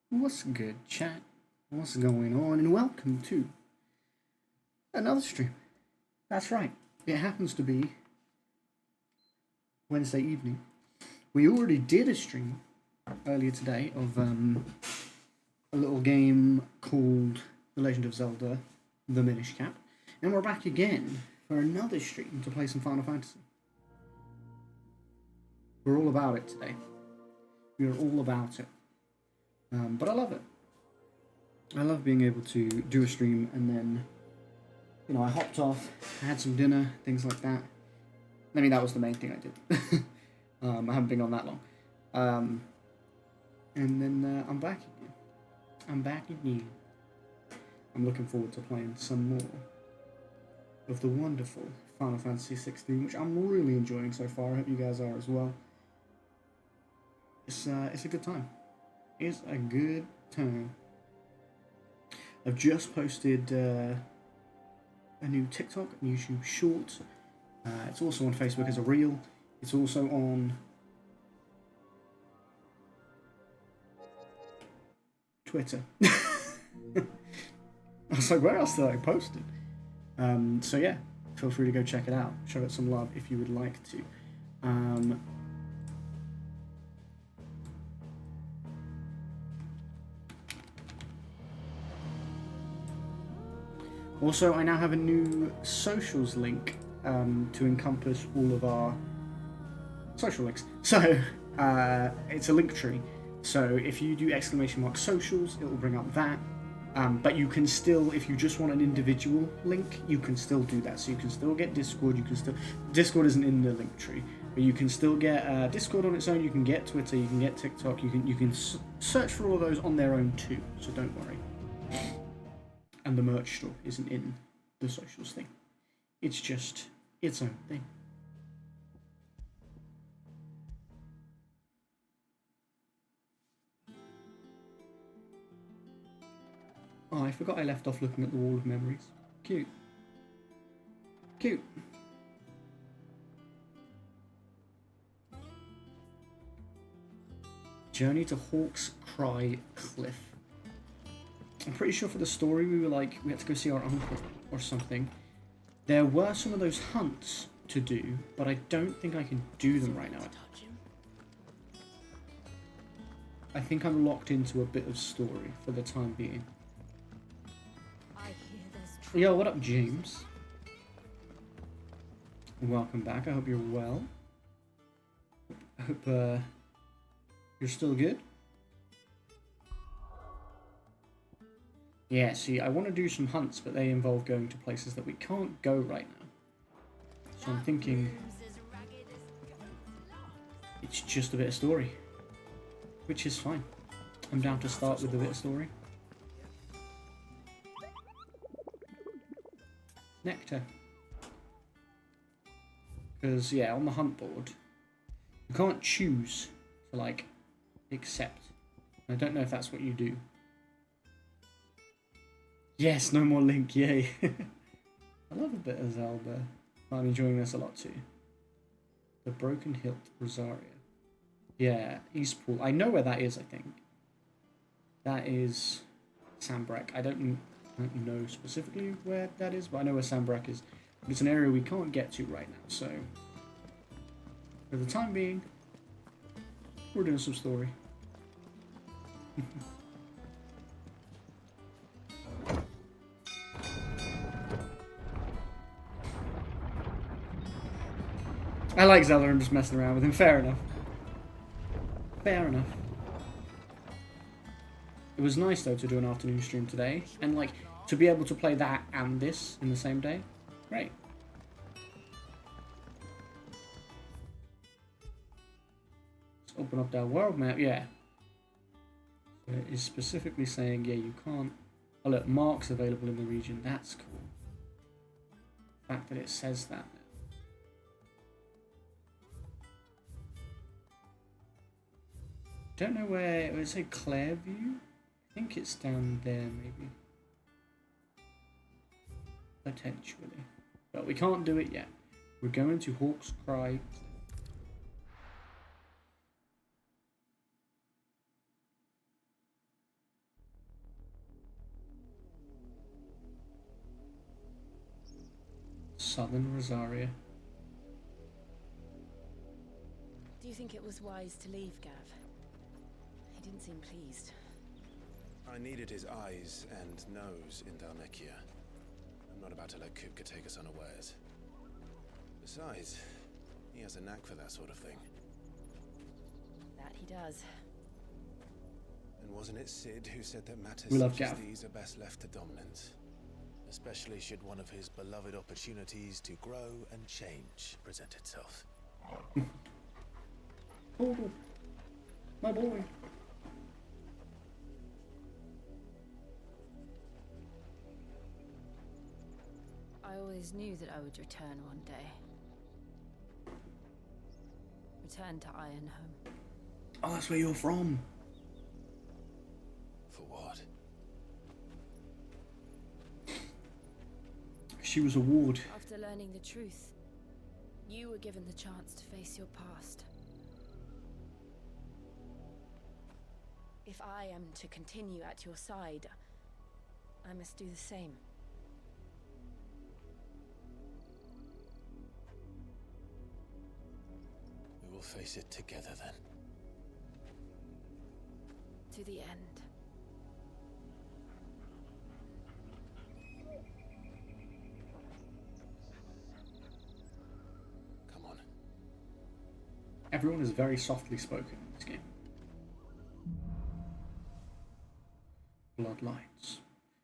What's good, chat? What's going on? And welcome to another stream. That's right, it happens to be Wednesday evening. We already did a stream earlier today of a little game called The Legend of Zelda: The Minish Cap, and we're back again for another stream to play some Final Fantasy. We're all about it today. We are all about it. But I love it. I love being able to do a stream and then, you know, I hopped off, had some dinner, things like that. I mean, that was the main thing I did. I haven't been on that long. And then I'm back again. I'm back again. I'm looking forward to playing some more of the wonderful Final Fantasy 16, which I'm really enjoying so far. I hope you guys are as well. It's a good time. It's a good time. I've just posted a new TikTok and YouTube short. It's also on Facebook as a reel. It's also on Twitter. I was like, where else did I post it? So yeah, feel free to go check it out. Show it some love if you would like to. Also, I now have a new socials link to encompass all of our social links. So, it's a link tree. So if you do !socials, it will bring up that. But you can still, if you just want an individual link, you can still do that. So you can still get Discord, Discord isn't in the link tree, but you can still get Discord on its own, you can get Twitter, you can get TikTok, you can search for all of those on their own too, so don't worry. And the merch store isn't in the socials thing. It's just its own thing. Oh, I forgot I left off looking at the Wall of Memories. Cute. Cute. Journey to Hawk's Cry Cliff. I'm pretty sure for the story we had to go see our uncle or something. There were some of those hunts to do, but I don't think I can do them right now. I think I'm locked into a bit of story for the time being. Yo, what up, James? Welcome back. I hope you're well. I hope you're still good. Yeah, see, I want to do some hunts, but they involve going to places that we can't go right now. So I'm thinking it's just a bit of story, which is fine. I'm down to start with a bit of story. Nectar. Because, yeah, on the hunt board, you can't choose to, like, accept. I don't know if that's what you do. Yes, no more Link, yay. I love a bit of Zelda. I'm enjoying this a lot too. The Broken Hilt Rosaria. Yeah, Eastpool. I know where that is, I think. That is Sambrek. I don't know specifically where that is, but I know where Sambrek is. But it's an area we can't get to right now, so for the time being, we're doing some story. I like Zelda and just messing around with him. Fair enough. Fair enough. It was nice though to do an afternoon stream today, and like to be able to play that and this in the same day. Great. Let's open up that world map. Yeah. So it is specifically saying, yeah, you can't. Oh look, marks available in the region. That's cool. The fact that it says that. Don't know where. Would it say Clairview? I think it's down there, maybe. Potentially. But we can't do it yet. We're going to Hawk's Cry. Southern Rosaria. Do you think it was wise to leave, Gav? He didn't seem pleased. I needed his eyes and nose in Dhalmekia. I'm not about to let Kupka take us unawares. Besides, he has a knack for that sort of thing. That he does. And wasn't it Sid who said that matters We love such as Gav. these are best left to dominance? Especially should one of his beloved opportunities to grow and change present itself. Oh, my boy. I always knew that I would return one day. Return to Ironhome. Oh, that's where you're from. For what? She was a ward. After learning the truth, you were given the chance to face your past. If I am to continue at your side, I must do the same. We will face it together then. To the end. Come on. Everyone is very softly spoken in this game. Bloodlights.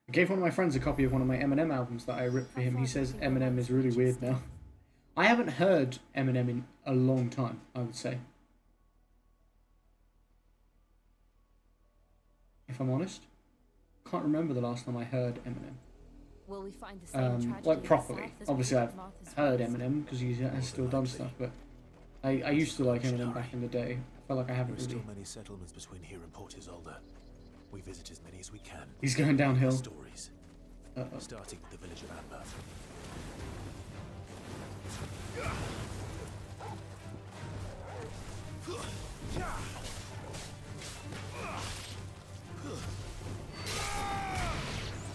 I gave one of my friends a copy of one of my Eminem albums that I ripped for him. He says Eminem is really weird now. I haven't heard Eminem in a long time, I would say. If I'm honest. Can't remember the last time I heard Eminem. Will we find the same tragedy Like in the properly. south as Obviously we I've did Martha's heard Vineyard? Eminem because he has still done stuff, but I used to like Eminem back in the day. I feel like I haven't There are really. still many settlements between here and Port Isolde. We visit as many as we can. He's going downhill. Stories. Uh-oh. Starting with the village of Amber.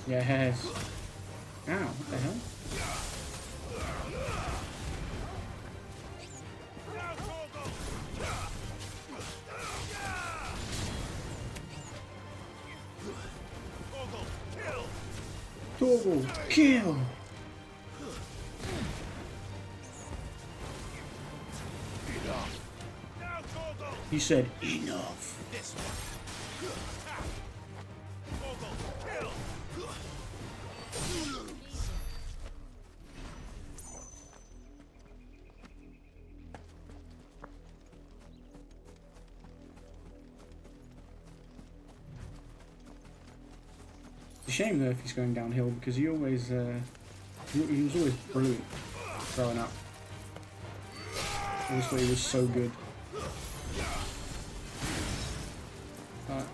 Yes. Ow, what the hell? Toggle, kill! He said, enough. It's a shame though if he's going downhill because he always, he was always brilliant growing up. I always thought he was so good. But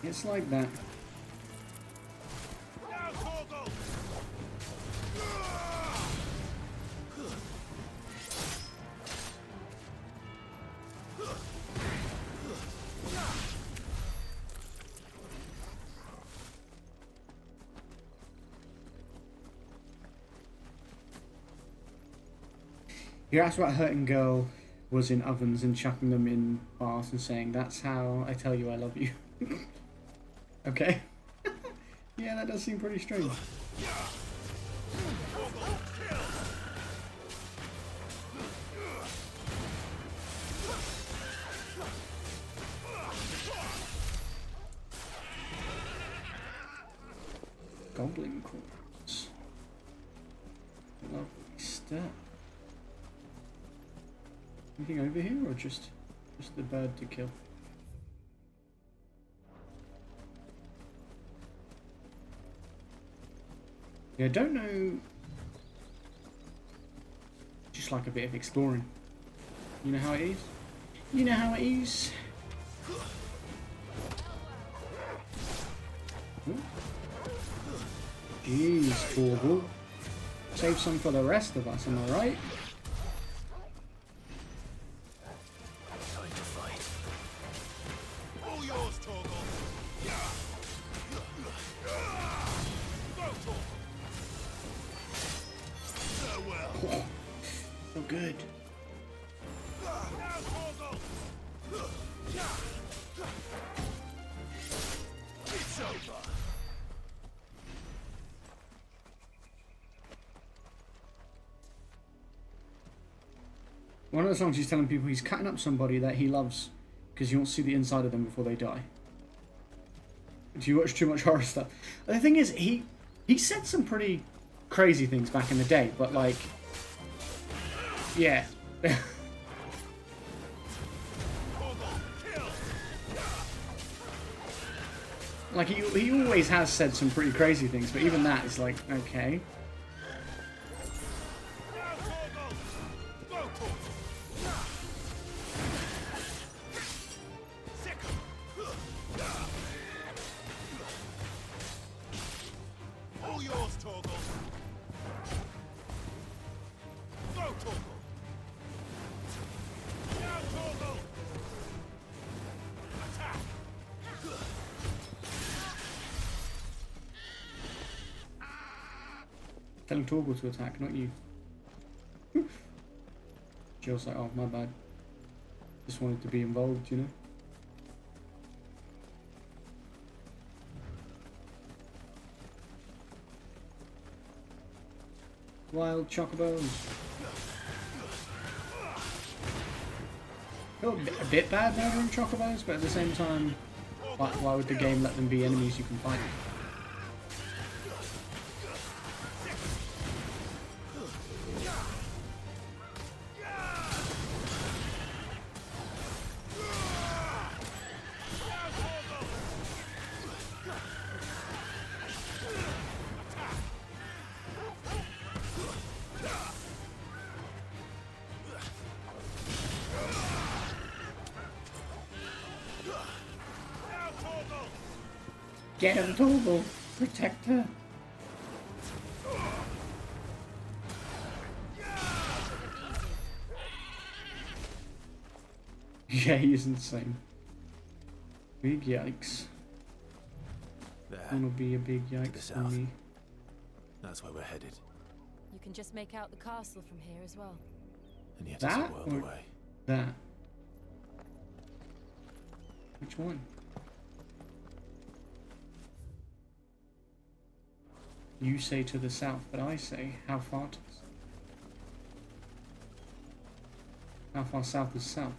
it's like that. You asked about hurting girl was in ovens and chucking them in baths and saying, that's how I tell you I love you. Okay. Yeah, that does seem pretty strange. goblin corpse. Lovely stuff. Anything over here, or just the bird to kill? Yeah, I don't know. Just like a bit of exploring. You know how it is? You know how it is? Ooh. Jeez, Torgal. Save some for the rest of us, am I right? Time to fight. All yours, Torgal. Go, Torgal. Farewell. Oh, so good. Now, Torgal. It's over. One of the songs he's telling people he's cutting up somebody that he loves because you won't see the inside of them before they die. Do you watch too much horror stuff? The thing is, he said some pretty crazy things back in the day, but like, yeah. Like he always has said some pretty crazy things, but even that is like, okay. All yours, Torgal. Go, Torgal. Now, Torgal. Attack. Telling Torgal to attack, not you. Jill's like, oh, my bad. Just wanted to be involved, you know? Wild chocobos. Feel a bit bad murdering chocobos, but at the same time, why would the game let them be enemies you can fight? Get him, Torgal! Protect her! Yeah, he is insane. Big yikes. That'll be a big yikes for me. That's where we're headed. You can just make out the castle from here as well. And yet That it's a world or away. that? Which one? You say to the south, but I say, how far to the south? How far south is south?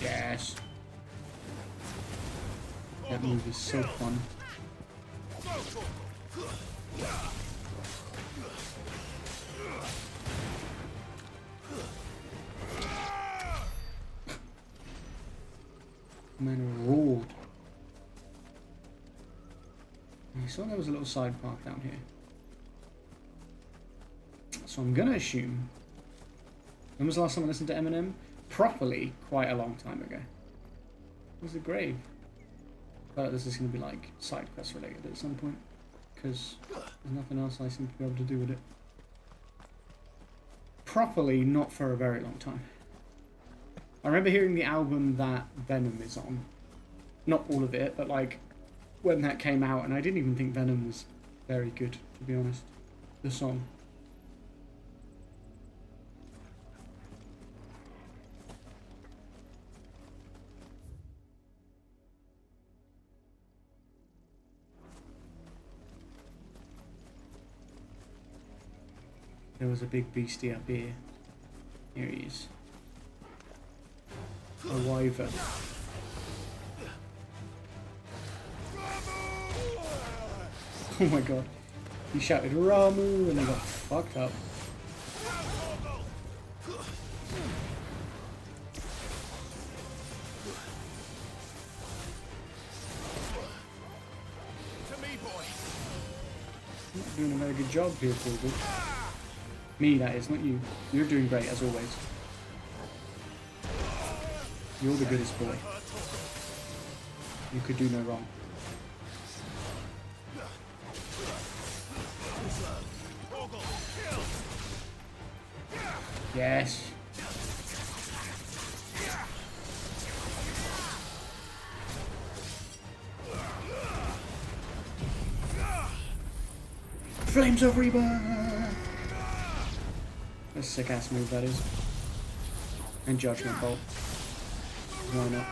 Yes. That move is so fun. Man roared. I saw there was a little side path down here. So I'm gonna assume. When was the last time I listened to Eminem? Properly, quite a long time ago. It was a grave. But this is going to be like side quest related at some point, because there's nothing else I seem to be able to do with it. Properly, not for a very long time. I remember hearing the album that Venom is on. Not all of it, but like when that came out, and I didn't even think Venom was very good, to be honest. The song. There was a big beastie up here. Here he is. A wyvern. Oh my god. He shouted Ramu and he got fucked up. Not doing a very good job here, Torgal. Me, that is, not you. You're doing great, as always. You're the goodest boy. You could do no wrong. Yes. Flames of Rebirth! A sick ass move that is. And Judgment Bolt. Why not?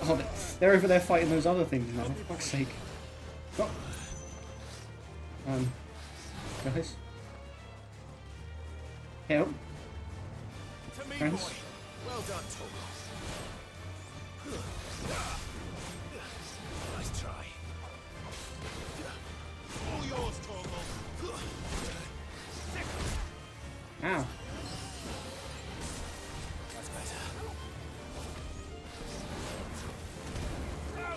Oh, they're over there fighting those other things now, for fuck's sake. Oh. Guys. Help. Friends. Well done, Torgal. Nice try. All yours, Torgal. Ow. That's better. Ow.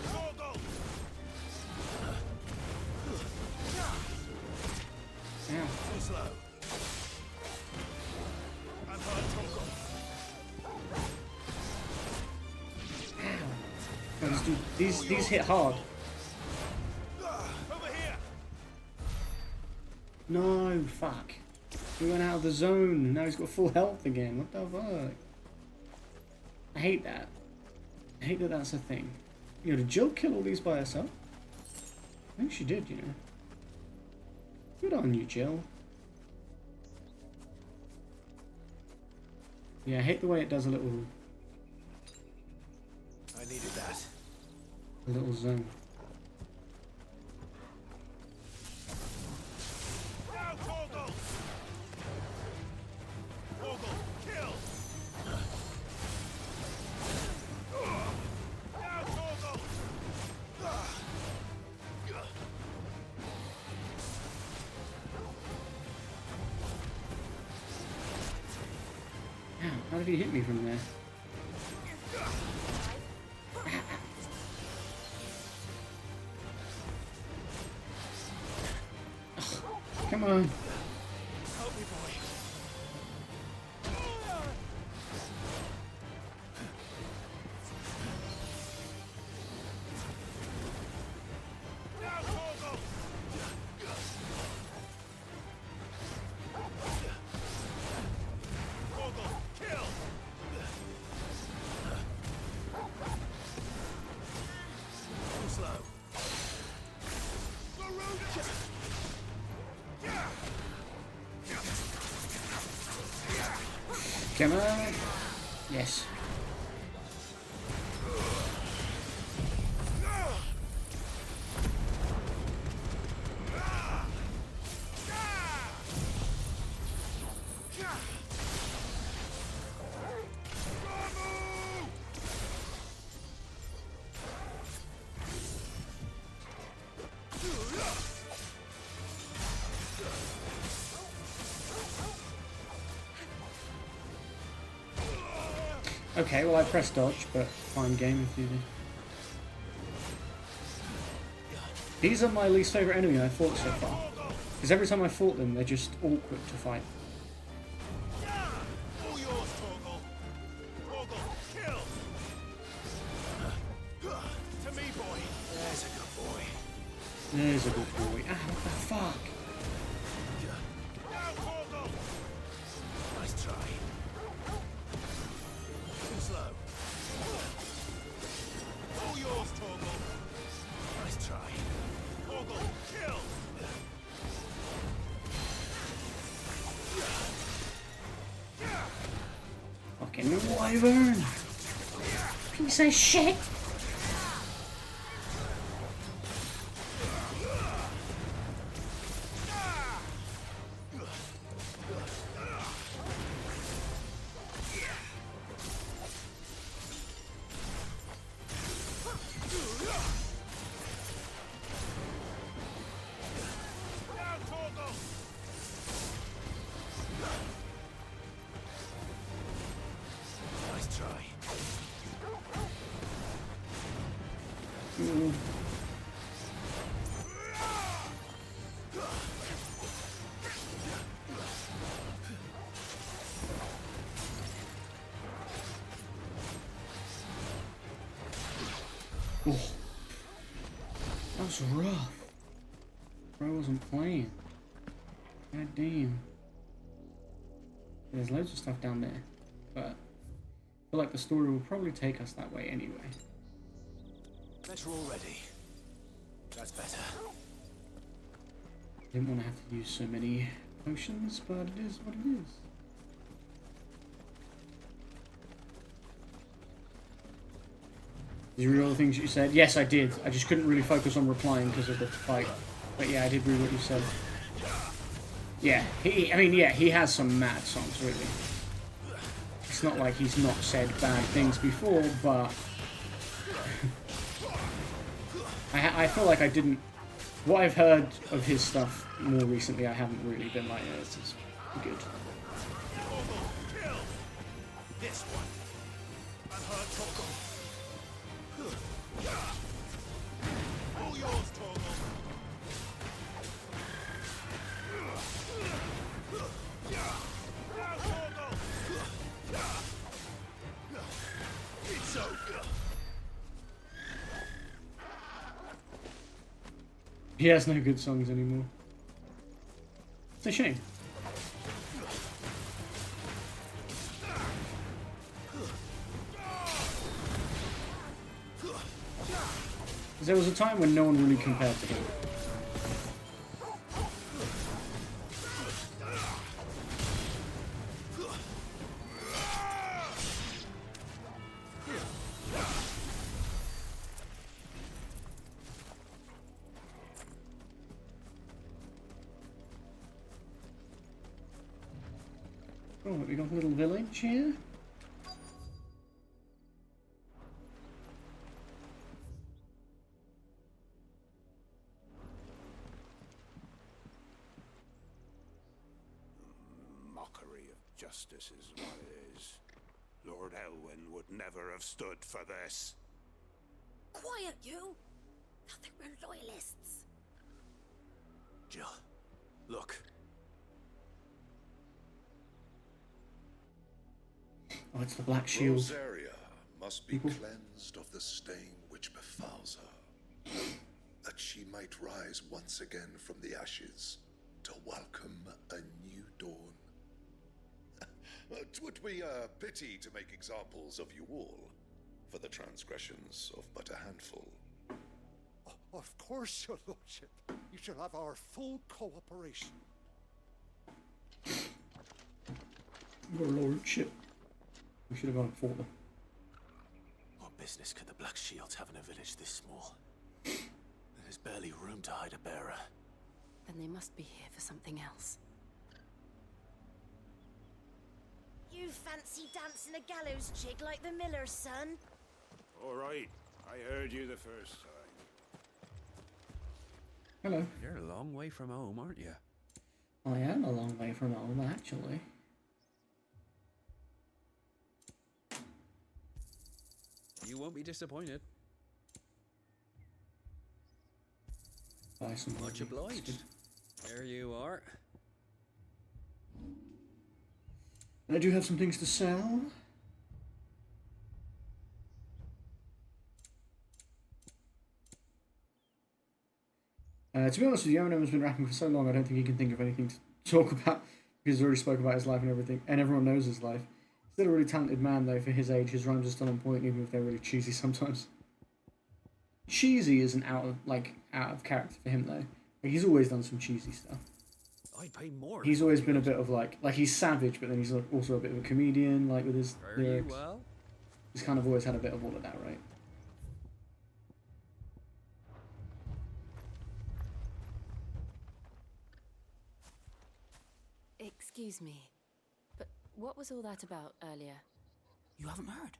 Too slow. I'm hurt, Torgal. Oh, these hit hard. Over here. No, fuck. We went out of the zone. Now he's got full health again. What the fuck? I hate that. I hate that that's a thing. You know, did Jill kill all these by herself? I think she did, you know. Good on you, Jill. Yeah, I hate the way it does a little I needed that. zone. Now, Torgal. Torgal, kill. Now, Torgal. Ow, how did he hit me from there? Come on. Help me, boy. Now, Torgal. Torgal, kill. Too slow. Come on. Yes. Okay, well I pressed dodge, but fine game if you did. These are my least favourite enemy I've fought so far. Because every time I fought them, they're just awkward to fight. All yours, Torgal. Torgal, kill. To me, boy. There's a good boy. There's a good boy. Ah, what the fuck? Now, Torgal. Nice try. Too slow. All yours, Torgal. Nice try. Torgal, kill. Wyvern! Piece of shit! Nice try. Oh, that was rough. Bro wasn't playing. God damn. There's loads of stuff down there, but I feel like the story will probably take us that way anyway. Guess we're all ready. That's better. Didn't want to have to use so many potions, but it is what it is. Did you read all the things you said? Yes, I did. I just couldn't really focus on replying because of the fight. But yeah, I did read what you said. Yeah, he has some mad songs, really. It's not like he's not said bad things before, but I feel like I didn't. What I've heard of his stuff more recently, I haven't really been like, yeah, this is good. This one. And her Togo. All yours, Togo. It's over. He has no good songs anymore. It's a shame. There was a time when no one really compared to him. Oh, we got a little village here. Mockery of justice is what it is. Lord Elwyn would never have stood for this. Quiet, you! Nothing, we're loyalists. Jill, look. Oh, it's the Black Shield. Rosaria must be cleansed of the stain which befouls her, that she might rise once again from the ashes to welcome a new dawn. 'Twould be a pity to make examples of you all, for the transgressions of but a handful. Of course, your lordship. You shall have our full cooperation. Your lordship. We should have gone for them. What business could the Black Shields have in a village this small? There's barely room to hide a bearer. Then they must be here for something else. You fancy dancing a gallows jig like the miller's son? All right, I heard you the first time. Hello. You're a long way from home, aren't you? I am a long way from home, actually. You won't be disappointed. Buy some Much obliged. There you are. I do have some things to sell. To be honest with you, Eminem has been rapping for so long, I don't think he can think of anything to talk about, because he's already spoke about his life and everything, and everyone knows his life. He's still a really talented man, though, for his age. His rhymes are still on point, even if they're really cheesy sometimes. Cheesy isn't out of character for him, though. Like, he's always done some cheesy stuff. I'd pay more. He's always been a bit of like he's savage, but then he's also a bit of a comedian, like with his Very lyrics. well. He's kind of always had a bit of all of that, right? Excuse me, but what was all that about earlier? You haven't heard?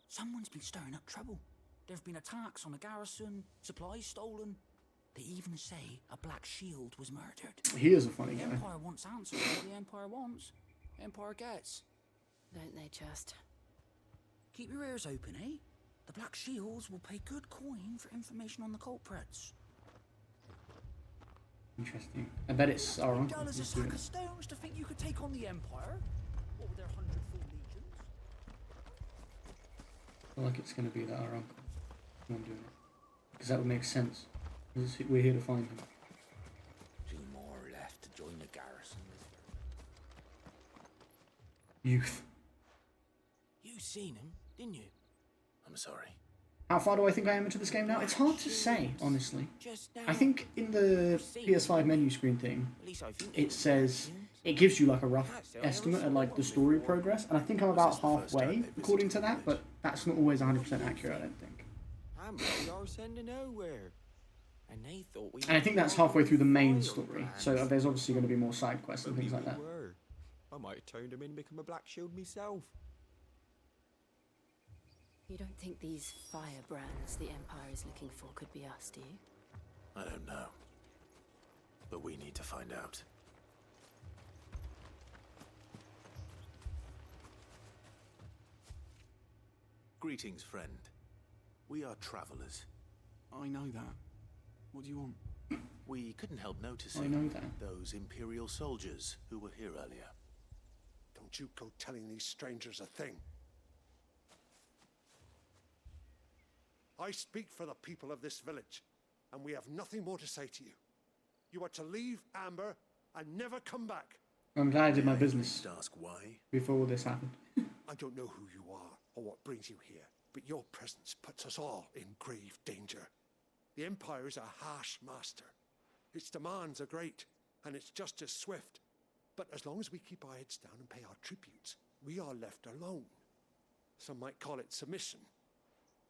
Someone's been stirring up trouble. There have been attacks on the garrison, supplies stolen. They even say a Black Shield was murdered. He is a funny The guy. Empire wants answers. What the Empire wants, the Empire gets. Don't they just? Keep your ears open, eh? The Black Shields will pay good coin for information on the culprits. Interesting. I bet it's our uncle Dull as a who's doing sack it. of stones to think you could take on the Empire. What with their 100 full legions? I feel like it's going to be that our uncle is the one doing it. Because that would make sense. We're here to find him. 2 more left to join the garrison. Youth. You seen him, didn't you? I'm sorry. How far do I think I am into this game now? It's hard to say, honestly. Just now. I think in the PS5 menu screen thing, At least I think it says, it gives you like a rough estimate of like the story progress, and I think I'm about halfway according to that, but that's not always 100% accurate, I don't think. You're sending nowhere. And they thought we And I think that's halfway through the main story, so there's obviously going to be more side quests and things like that. I might have turned him in and become a Black Shield myself. You don't think these firebrands the Empire is looking for could be us, do you? I don't know. But we need to find out. Greetings, friend. We are travelers. I know that. What do you want? We couldn't help noticing I know that. those Imperial soldiers who were here earlier. Don't you go telling these strangers a thing. I speak for the people of this village, and we have nothing more to say to you. You are to leave Amber and never come back. I'm glad I did my business Just ask why. before all this happened. I don't know who you are or what brings you here, but your presence puts us all in grave danger. The Empire is a harsh master. Its demands are great, and its justice swift. But as long as we keep our heads down and pay our tributes, we are left alone. Some might call it submission.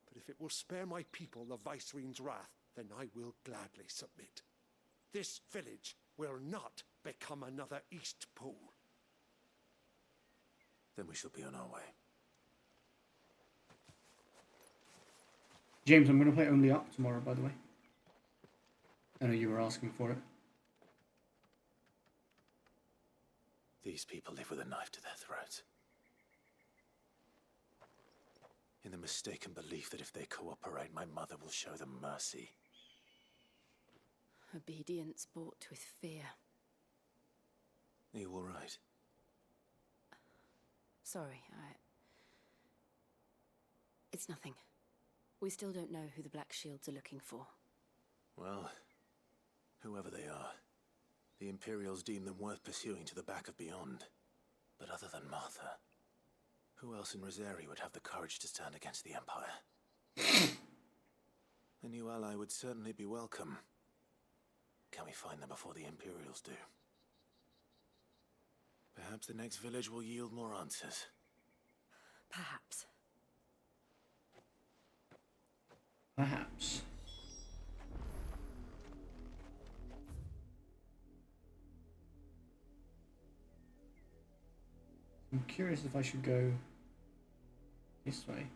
But if it will spare my people the Viceroy's wrath, then I will gladly submit. This village will not become another East Pool. Then we shall be on our way. James, I'm going to play Only Up tomorrow, by the way. I know you were asking for it. These people live with a knife to their throats. In the mistaken belief that if they cooperate, my mother will show them mercy. Obedience bought with fear. Are you all right? Sorry, It's nothing. We still don't know who the Black Shields are looking for. Well, whoever they are, the Imperials deem them worth pursuing to the back of beyond. But other than Martha, who else in Rosari would have the courage to stand against the Empire? A new ally would certainly be welcome. Can we find them before the Imperials do? Perhaps the next village will yield more answers. Perhaps. Perhaps. I'm curious if I should go this way.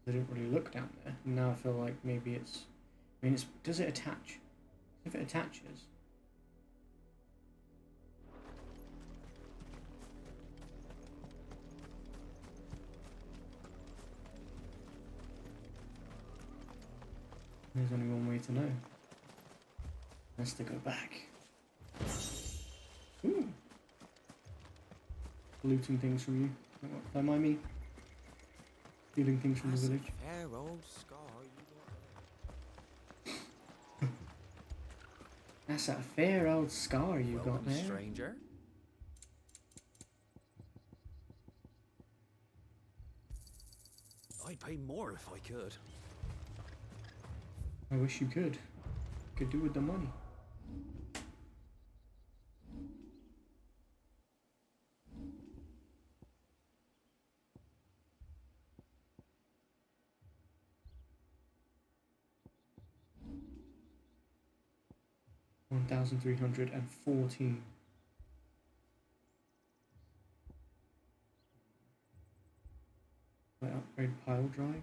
I didn't really look down there. Now I feel like maybe it's... I mean, does it attach? If it attaches... There's only one way to know. That's to go back. Ooh. Looting things from you. Don't mind me. Stealing things from the village. Fair old scar you got. That's a fair old scar you got Welcome, there. stranger. I'd pay more if I could. I wish you could. Could do with the money. 1,314. I upgrade pile drive.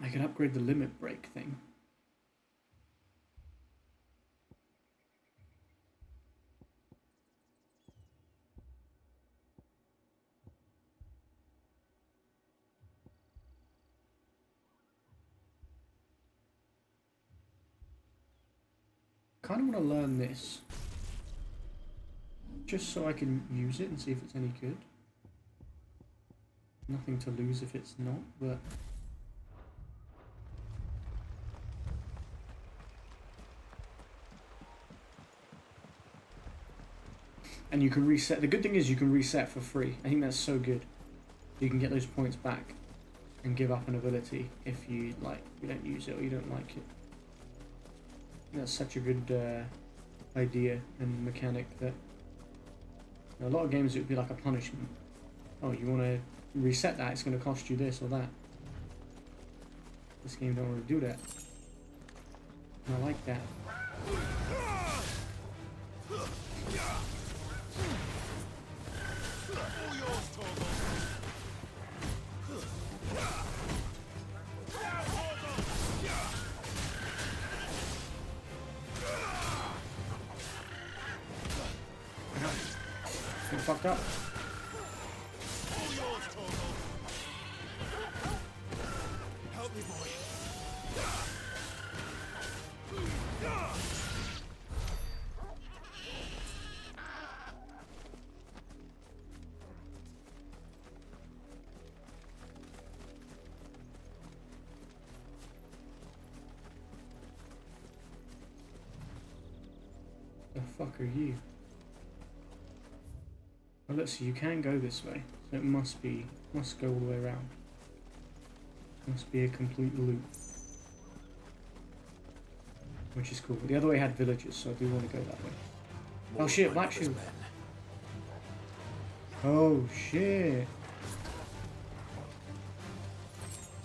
I could upgrade the limit break thing. Kind of want to learn this, just so I can use it and see if it's any good. Nothing to lose if it's not, but and you can reset. The good thing is you can reset for free. I think that's so good. You can get those points back and give up an ability if you don't use it or you don't like it. That's such a good idea and mechanic that a lot of games it would be like a punishment. Oh, you want to reset that? It's going to cost you this or that. This game don't want to do that. And I like that. Get fucked up. Help me, boy. The fuck are you? Oh, look, so you can go this way. So it must go all the way around. Must be a complete loop. Which is cool. But the other way had villages, so I do want to go that way. Oh shit, Black Shield. Oh shit.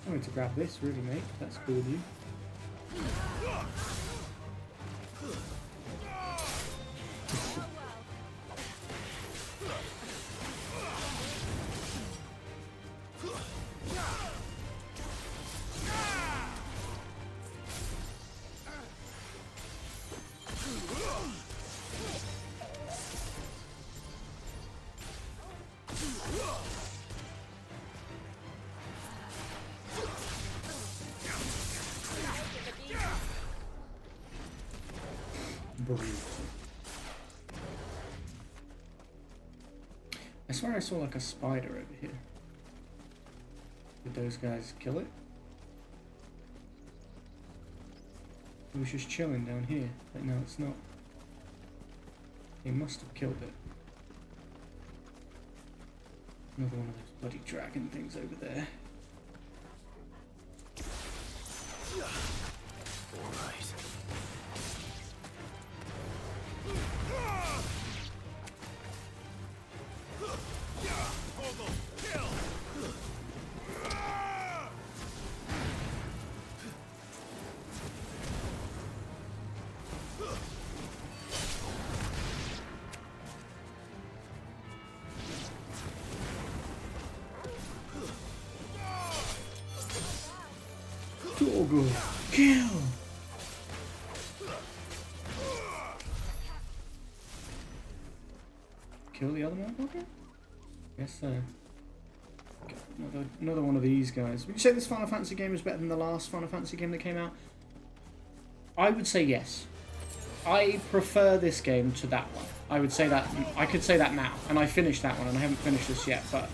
I'm going to grab this, really, mate. That's cool of you. I swear I saw like a spider over here. Did those guys kill it? It was just chilling down here, but no, it's not. They must have killed it. Another one of those bloody dragon things over there. Alright. Doggo, kill! Kill the other motherfucker? Yes, sir. Okay, another one of these guys. Would you say this Final Fantasy game is better than the last Final Fantasy game that came out? I would say yes. I prefer this game to that one. I would say that. I could say that now, and I finished that one, and I haven't finished this yet. But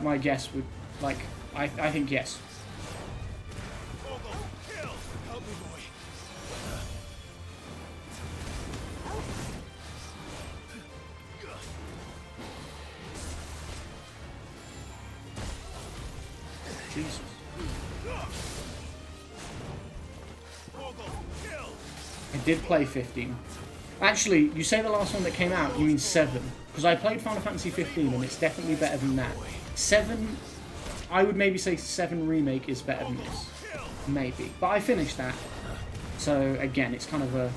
my guess would, like, I think yes. Jesus. I did play 15. Actually, you say the last one that came out, you mean 7. Because I played Final Fantasy 15 and it's definitely better than that. 7, I would maybe say 7 Remake is better than this. Maybe. But I finished that. So, again, it's kind of a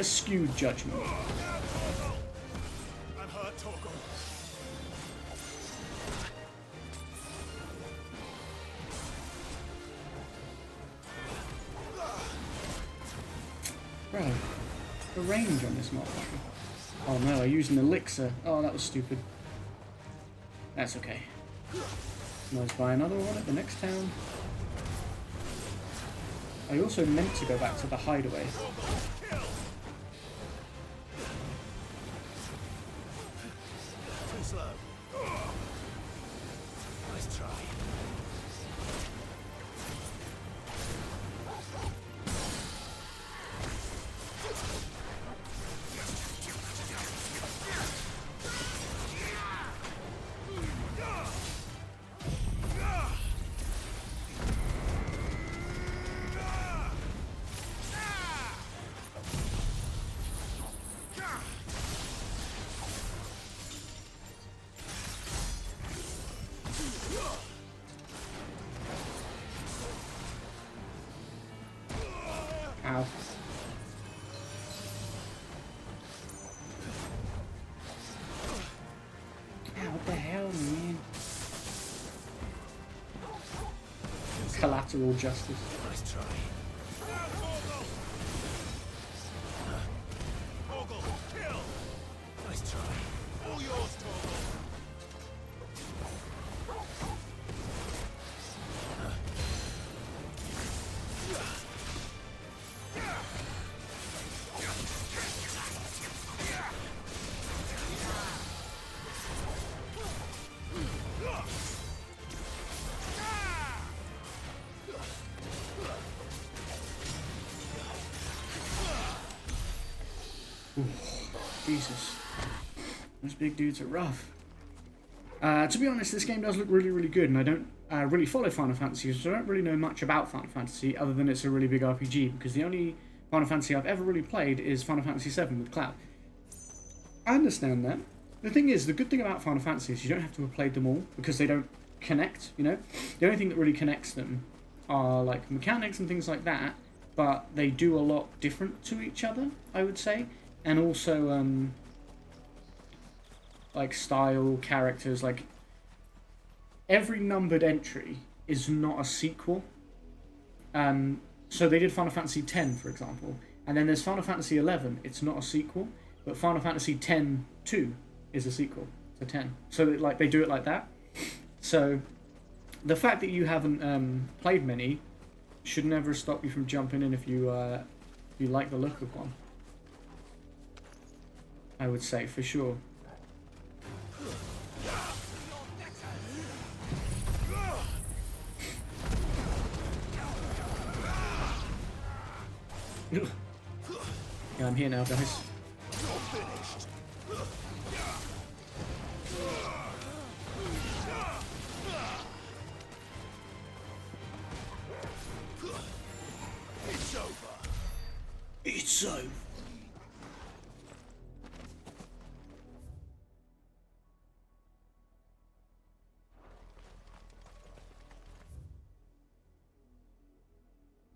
skewed judgment. Bro, the range on this motherfucker. Oh no, I used an elixir. Oh, that was stupid. That's okay. Let's buy another one at the next town. I also meant to go back to the hideaway. Too slow. Nice try. Ow. What the hell, man? Collateral justice. Nice try. Nice try. All yours, Torgal. Jesus. Those big dudes are rough. To be honest, this game does look really, really good, and I don't really follow Final Fantasy, so I don't really know much about Final Fantasy, other than it's a really big RPG, because the only Final Fantasy I've ever really played is Final Fantasy VII with Cloud. I understand that. The thing is, the good thing about Final Fantasy is you don't have to have played them all, because they don't connect, you know? The only thing that really connects them are, like, mechanics and things like that, but they do a lot different to each other, I would say. And also, like, style, characters, like, every numbered entry is not a sequel. So they did Final Fantasy X, for example, and then there's Final Fantasy XI, it's not a sequel, but Final Fantasy X-2 is a sequel to 10. So, like, they do it like that. So, the fact that you haven't played many should never stop you from jumping in if you like the look of one. I would say, for sure. Yeah, I'm here now, guys. It's over. It's over.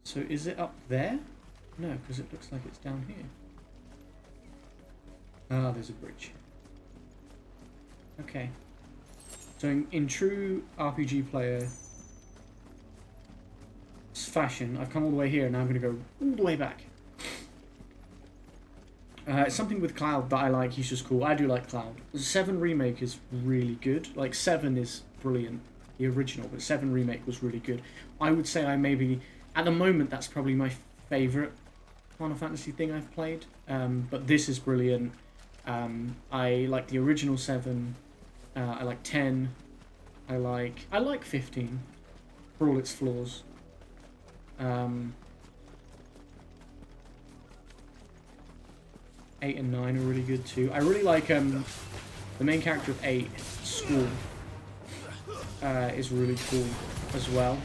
So is it up there? No, because it looks like it's down here. Ah, there's a bridge. Okay. So in true RPG player fashion, I've come all the way here, and now I'm going to go all the way back. Something with Cloud that I like, he's just cool. I do like Cloud. 7 Remake is really good. Like, 7 is brilliant, the original, but 7 Remake was really good. I would say I maybe... At the moment, that's probably my favourite Final Fantasy thing I've played. But this is brilliant. I like the original 7. I like 10. I like 15 for all its flaws. 8 and 9 are really good too. I really like the main character of 8, Squall, is really cool as well.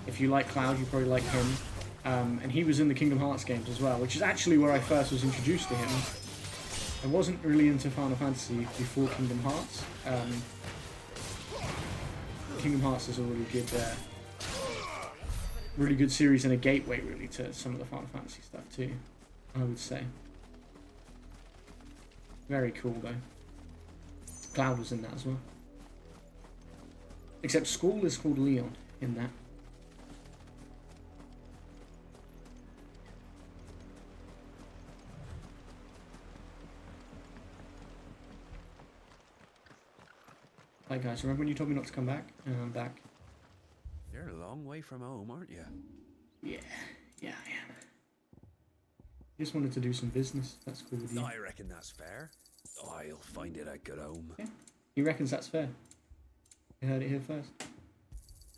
If you like Cloud, you probably like him. And he was in the Kingdom Hearts games as well, which is actually where I first was introduced to him. I wasn't really into Final Fantasy before Kingdom Hearts. Kingdom Hearts is a really good series and a gateway really to some of the Final Fantasy stuff too, I would say. Very cool though. Cloud was in that as well. Except Squall is called Leon in that. Hi guys, remember when you told me not to come back? I'm back. You're a long way from home, aren't you? Yeah, I am. Just wanted to do some business. That's cool with you. I reckon that's fair. I'll find it out good home. Yeah, he reckons that's fair. You heard it here first.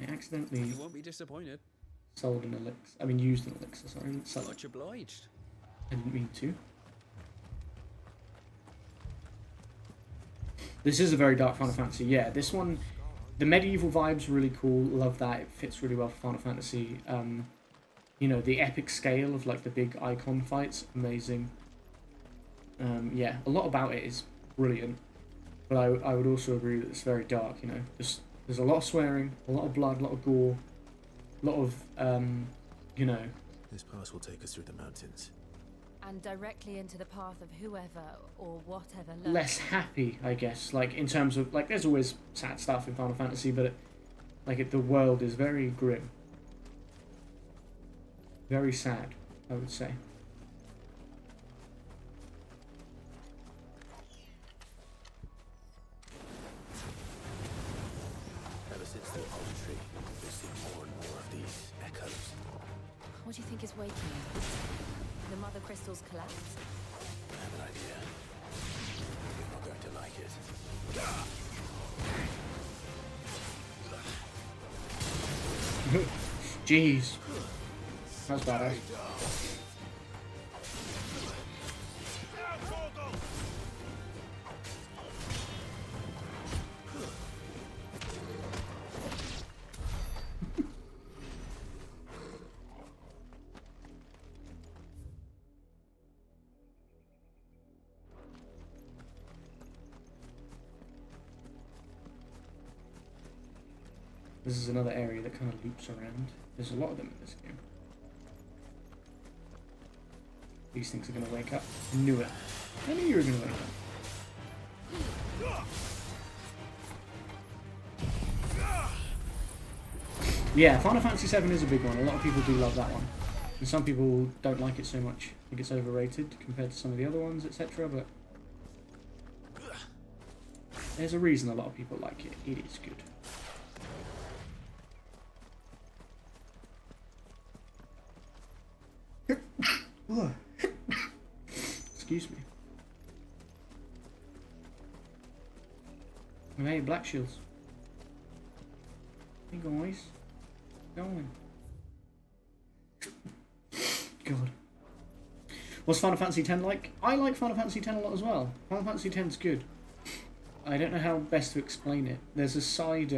I accidentally You won't be disappointed. sold an elixir. I mean, used an elixir. Sorry, I didn't sell it. Much obliged. I didn't mean to. This is a very dark Final Fantasy. Yeah, this one, the medieval vibe's really cool. Love that. It fits really well for Final Fantasy. You know, the epic scale of like the big icon fights, amazing. Yeah, a lot about it is brilliant. But I would also agree that it's very dark. You know, there's a lot of swearing, a lot of blood, a lot of gore, a lot of you know. This pass will take us through the mountains. And directly into the path of whoever or whatever lurks. Less happy, I guess. Like in terms of like, there's always sad stuff in Final Fantasy, but the world is very grim, very sad, I would say. Ever since the olive tree, we've seen more and more of these echoes. What do you think is waking them? The mother crystals collapse? I have an idea. You're not going to like it. Jeez. That's badass. This is another area that kind of loops around. There's a lot of them in this game. These things are going to wake up. I knew it. I knew you were going to wake up. Yeah, Final Fantasy VII is a big one. A lot of people do love that one. And some people don't like it so much. I think it's overrated compared to some of the other ones, etc. But there's a reason a lot of people like it. It is good. Excuse me. Hey, Black Shields. Hey guys. Going. God. What's Final Fantasy X like? I like Final Fantasy X a lot as well. Final Fantasy X's good. I don't know how best to explain it. There's a side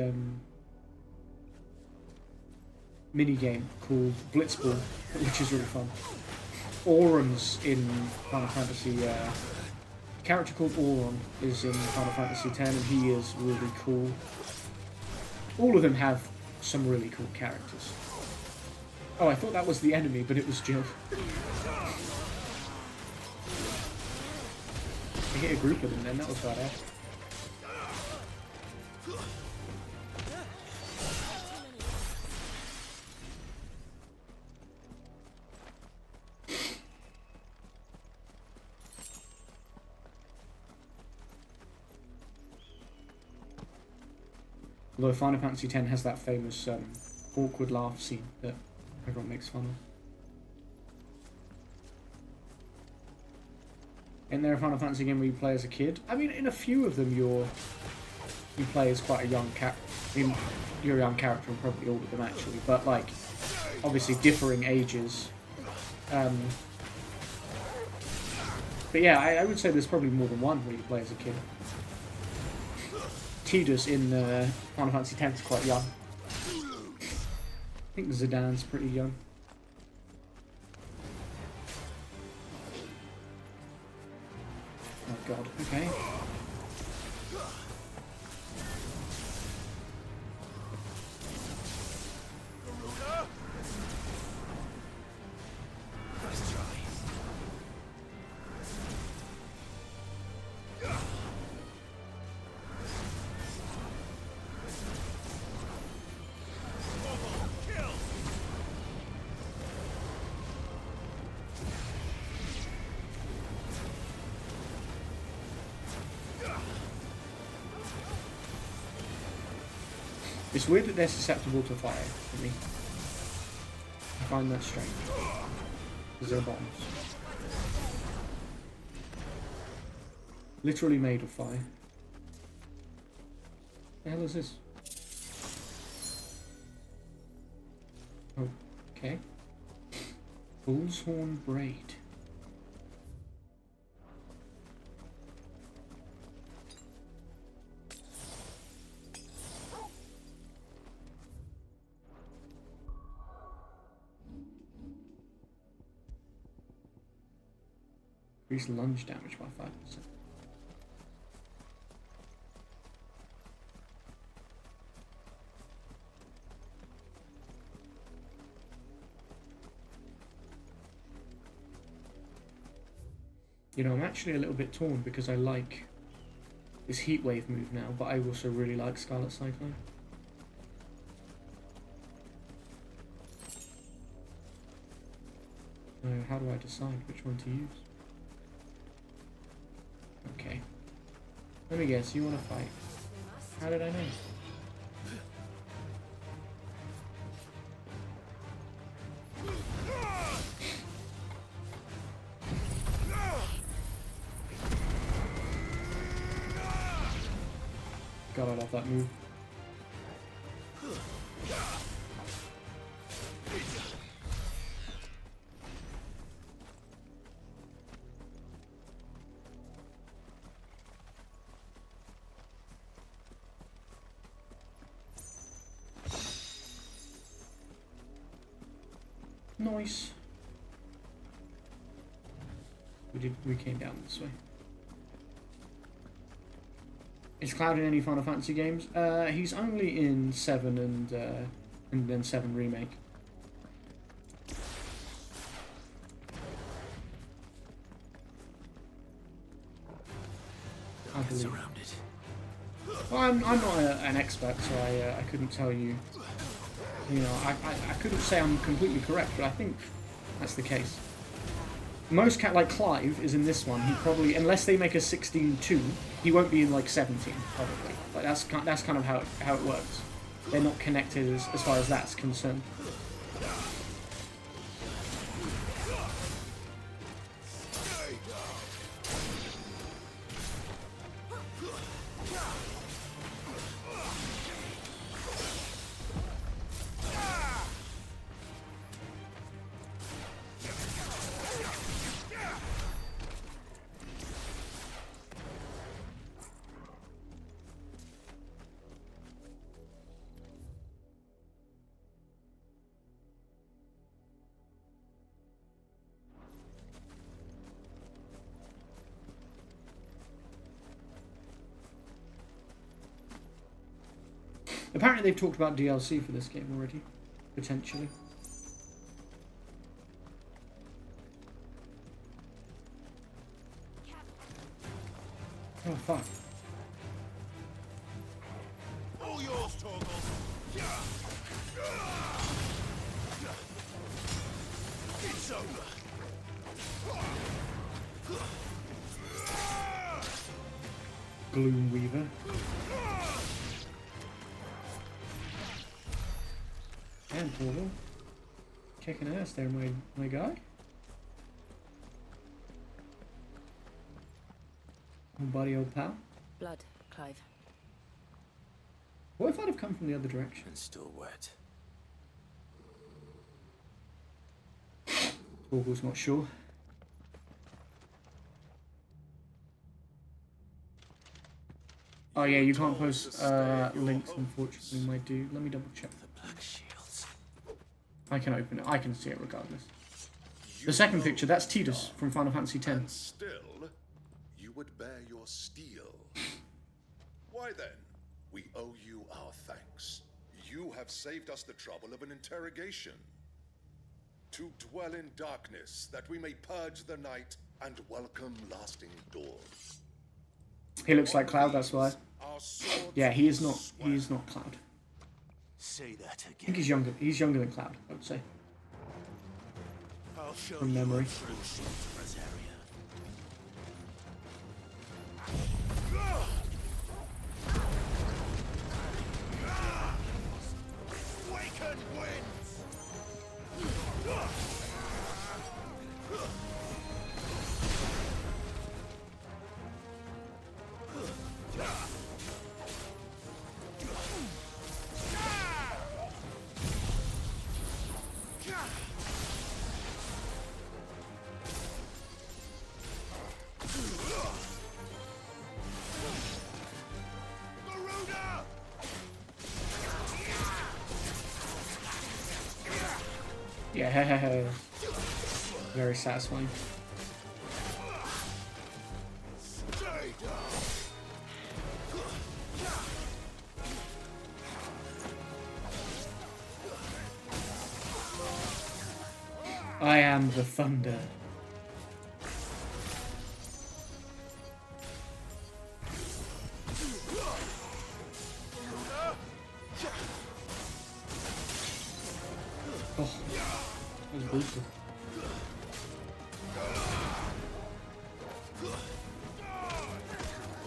mini game called Blitzball, which is really fun. Auron's in Final Fantasy. A character called Auron is in Final Fantasy X, and he is really cool. All of them have some really cool characters. Oh, I thought that was the enemy, but it was Jill. I hit a group of them then, that was badass. Although Final Fantasy X has that famous awkward laugh scene that everyone makes fun of. Isn't there a Final Fantasy game where you play as a kid? I mean, in a few of them you play as quite a young character. I mean, you're a young character in probably all of them actually, but like, obviously differing ages. But yeah, I would say there's probably more than one where you play as a kid. Tidus in Final Fantasy X is quite young. I think Zidane's pretty young. Oh Okay. It's weird that they're susceptible to fire for me. I find that strange. Because they're bombs. Literally made of fire. What the hell is this? Okay. Bull's horn braid. Increase lunge damage by 5%. You know, I'm actually a little bit torn because I like this heat wave move now, but I also really like Scarlet Cyclone. So how do I decide which one to use? Okay. Let me guess, you want to fight. How did I know? God, I love that move. Nice. We came down this way. Is Cloud in any Final Fantasy games? He's only in 7 and then 7 Remake. I believe. Surrounded. Well, I'm not an expert, so I couldn't tell you. You know, I couldn't say I'm completely correct, but I think that's the case. Most cat like Clive is in this one. He probably, unless they make a 16-2, he won't be in like 17 probably. Like that's kind of how it works. They're not connected as far as that's concerned. Apparently they've talked about DLC for this game already, potentially. Oh fuck. All yours, Torgal. It's over. Gloom Weaver. And Portal. Kicking ass there, my guy. Old buddy, old pal. Blood, Clive. What if I'd have come from the other direction? And still wet. Portal's not sure. Oh yeah, you can't post links, unfortunately, my dude. Let me double check. The black shields. I can open it. I can see it regardless. The second picture, that's Tidus from Final Fantasy X. And still, you would bear your your steel. Why then, we owe you our thanks. You have saved us the trouble of an interrogation. To dwell in darkness, that we may purge the night and welcome lasting dawn. He looks like Cloud, that's why. Yeah, he is not. He is not Cloud. Say that again. I think he's younger. He's younger than Cloud, I would say. I'll show From you memory. a true sheet to Rosaria. Waken winds! Yeah, very satisfying. I am the thunder. Oh, that was brutal.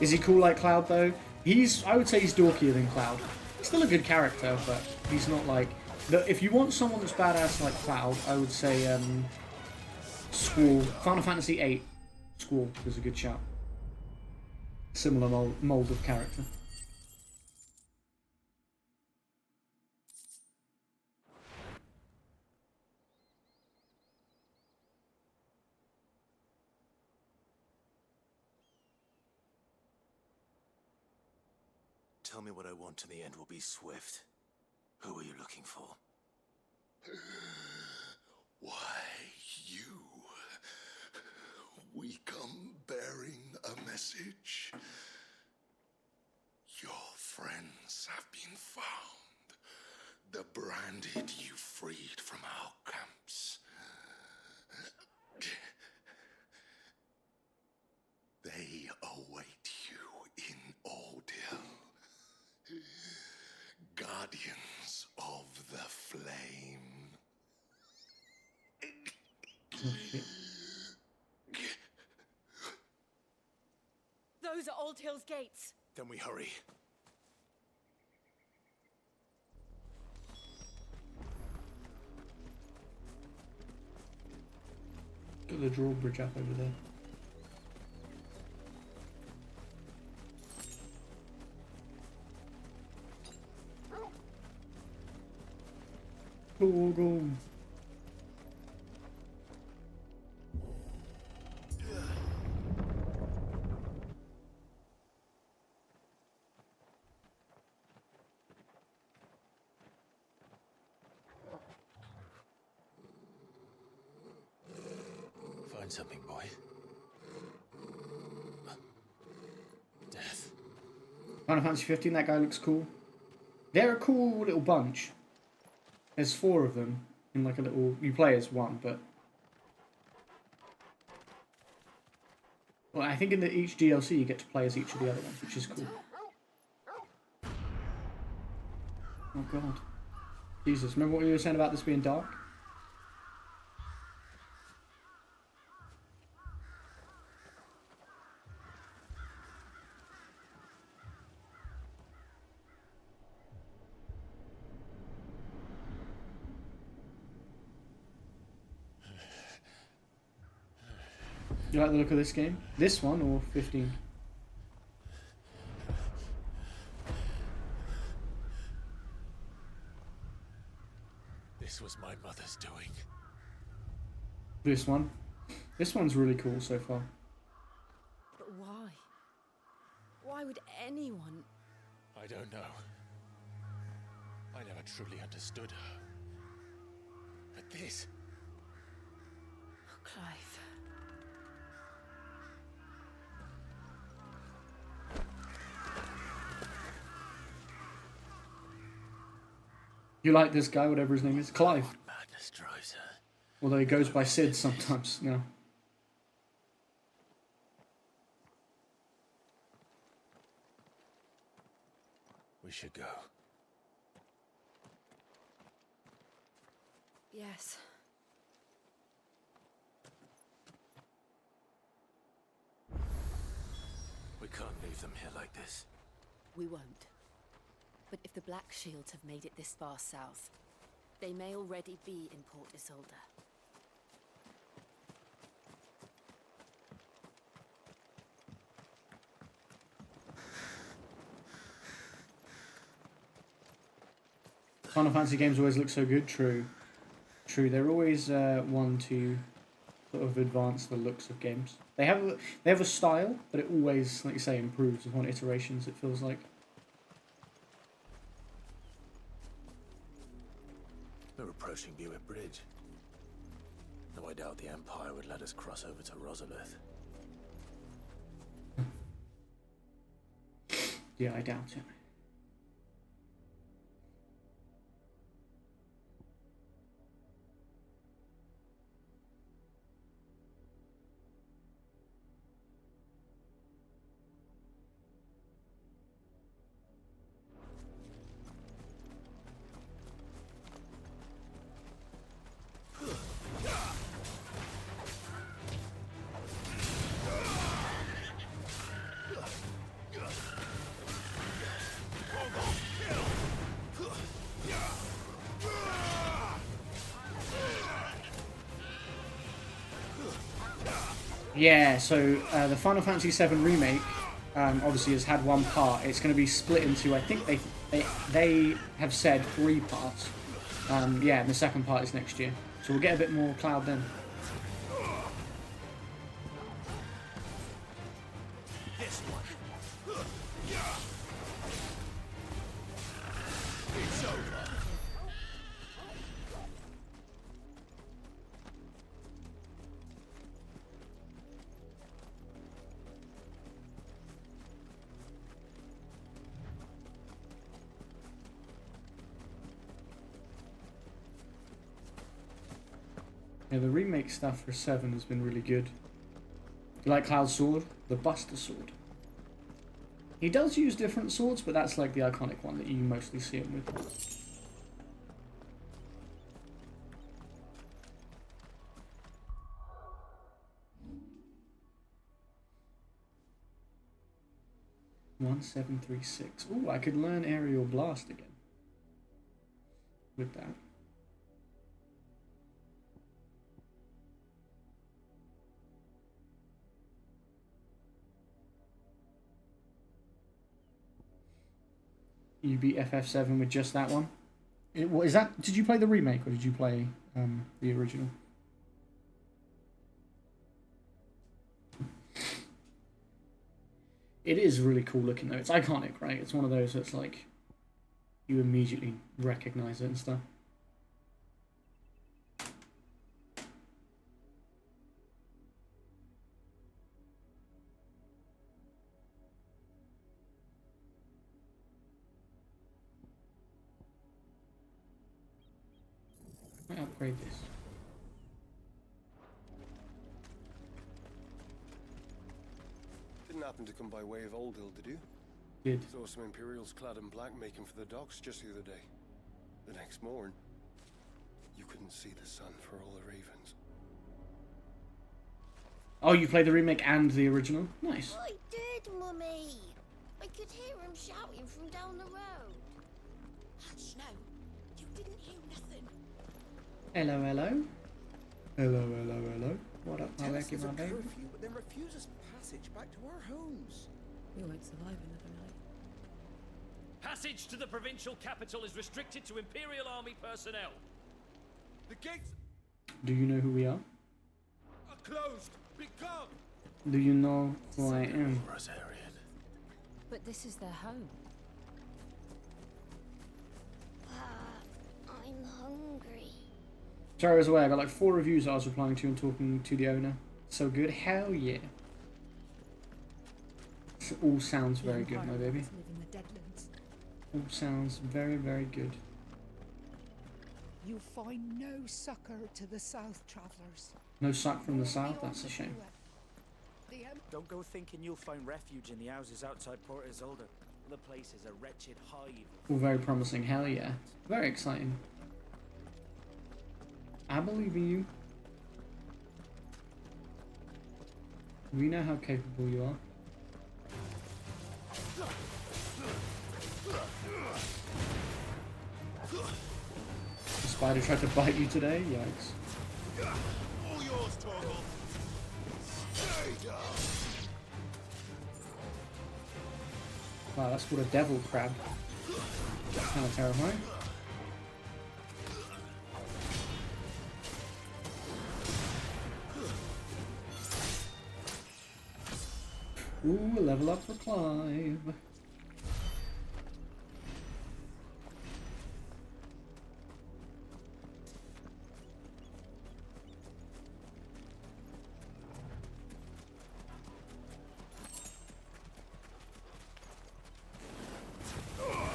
Is he cool like Cloud though? I would say he's dorkier than Cloud. He's still a good character, but he's not like... If you want someone that's badass like Cloud, I would say Squall. Final Fantasy VIII. Squall is a good shout. Similar mold of character. Tell me what I want and the end will be swift. Who are you looking for? Why, you. We come bearing a message. Your friends have been found. The branded you freed from our camps. They await you in Ordeal. Guardians of the Flame. Those are Old Hill's gates. Then we hurry. Got the drawbridge up over there. Go. Find something, boy. Death. Final Fantasy 15, that guy looks cool. They're a cool little bunch. There's 4 of them in like a little... You play as one, but... Well, I think in each DLC you get to play as each of the other ones, which is cool. Oh god. Jesus, remember what you were saying about this being dark? You like the look of this game? This one or 15? This was my mother's doing. This one? This one's really cool so far. But why? Why would anyone... I don't know. I never truly understood her. But this... Oh, Clive. You like this guy, whatever his name is? Clive. Madness drives her. Although he goes by Sid sometimes now. We should go. Yes. We can't leave them here like this. We won't. But if the Black Shields have made it this far south, they may already be in Port Isolde. Final Fantasy games always look so good. True. True. They're always one to sort of advance the looks of games. They have a style, but it always, like you say, improves upon iterations. It feels like. We're approaching Buick Bridge. Though I doubt the Empire would let us cross over to Rosalith. Yeah, I doubt it. Yeah, so the Final Fantasy VII Remake obviously has had one part. It's going to be split into, I think they have said 3 parts. Yeah, and the second part is next year. So we'll get a bit more Cloud then. This one. It's over. Yeah, the remake stuff for 7 has been really good. You like Cloud's sword? The Buster Sword. He does use different swords, but that's like the iconic one that you mostly see him with. (1736). Ooh, I could learn Aerial Blast again. With that. You beat FF7 with just that one. What is that? Did you play the remake or did you play the original? It is really cool looking though. It's iconic, right? It's one of those that's like you immediately recognize it and stuff. Might upgrade this. Didn't happen to come by way of Old Hill, did you? Did. Saw some Imperials clad in black making for the docks just the other day. The next morn, you couldn't see the sun for all the ravens. Oh, you played the remake and the original? Nice. I did, Mummy. I could hear him shouting from down the road. Hush, no. You didn't hear nothing. Hello, hello. Hello, hello, hello. What up, my Tell us lucky there's my a baby? curfew, but then refuse us passage back to our homes. We won't survive another night. Passage to the provincial capital is restricted to Imperial Army personnel. The gates Do you know who we are? are closed. Be gone. Do you know who I am? Rosarian. But this is their home. I'm hungry. Sorry, I was away. I got like 4 reviews I was replying to and talking to the owner. So good. Hell yeah. It all sounds very good, my baby. Live in the Deadlands. All sounds very, very good. You find no succor to the south travelers. No suck from the south? That's a shame. Don't go thinking you'll find refuge in the houses outside Port Isolde. The place is a wretched hive. All very promising. Hell yeah. Very exciting. I believe in you. We know how capable you are. The spider tried to bite you today? Yikes. All yours, Torgal. Stay down. Wow, that's called a devil crab. That's kind of terrifying. Ooh, level up for Clive.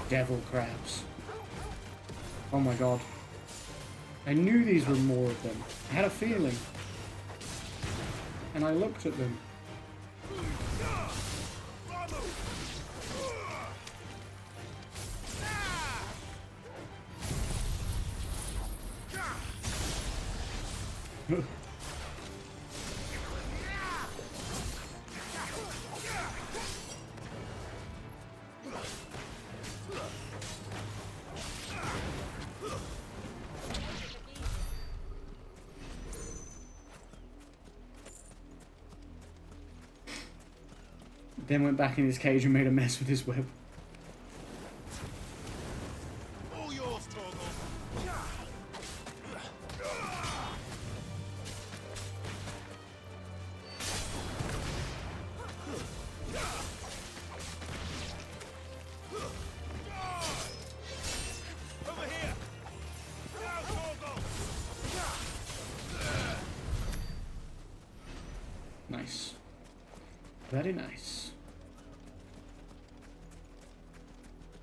Devil crabs. Oh my god. I knew these were more of them. I had a feeling. And I looked at them. Then went back in his cage and made a mess with his web. All yours, Torgal. Over here! Now, Torgal! Nice. Very nice.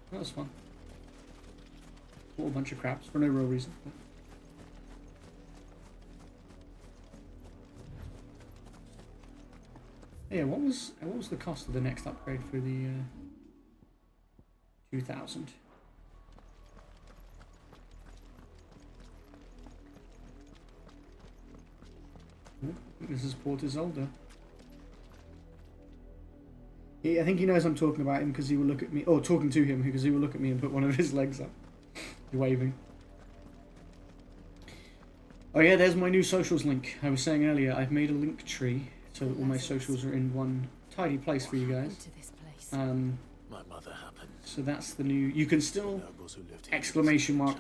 That was fun. A whole bunch of crabs for no real reason. Yeah, what was the cost of the next upgrade for the 2000? Oh, this is Port Isolde. I think he knows I'm talking about him because he will look at me, or talking to him because he will look at me and put one of his legs up. Waving. Oh yeah, there's my new socials link. I was saying earlier, I've made a link tree so that all my socials are in one tidy place for you guys. My mother happened. So that's the new, you can still exclamation mark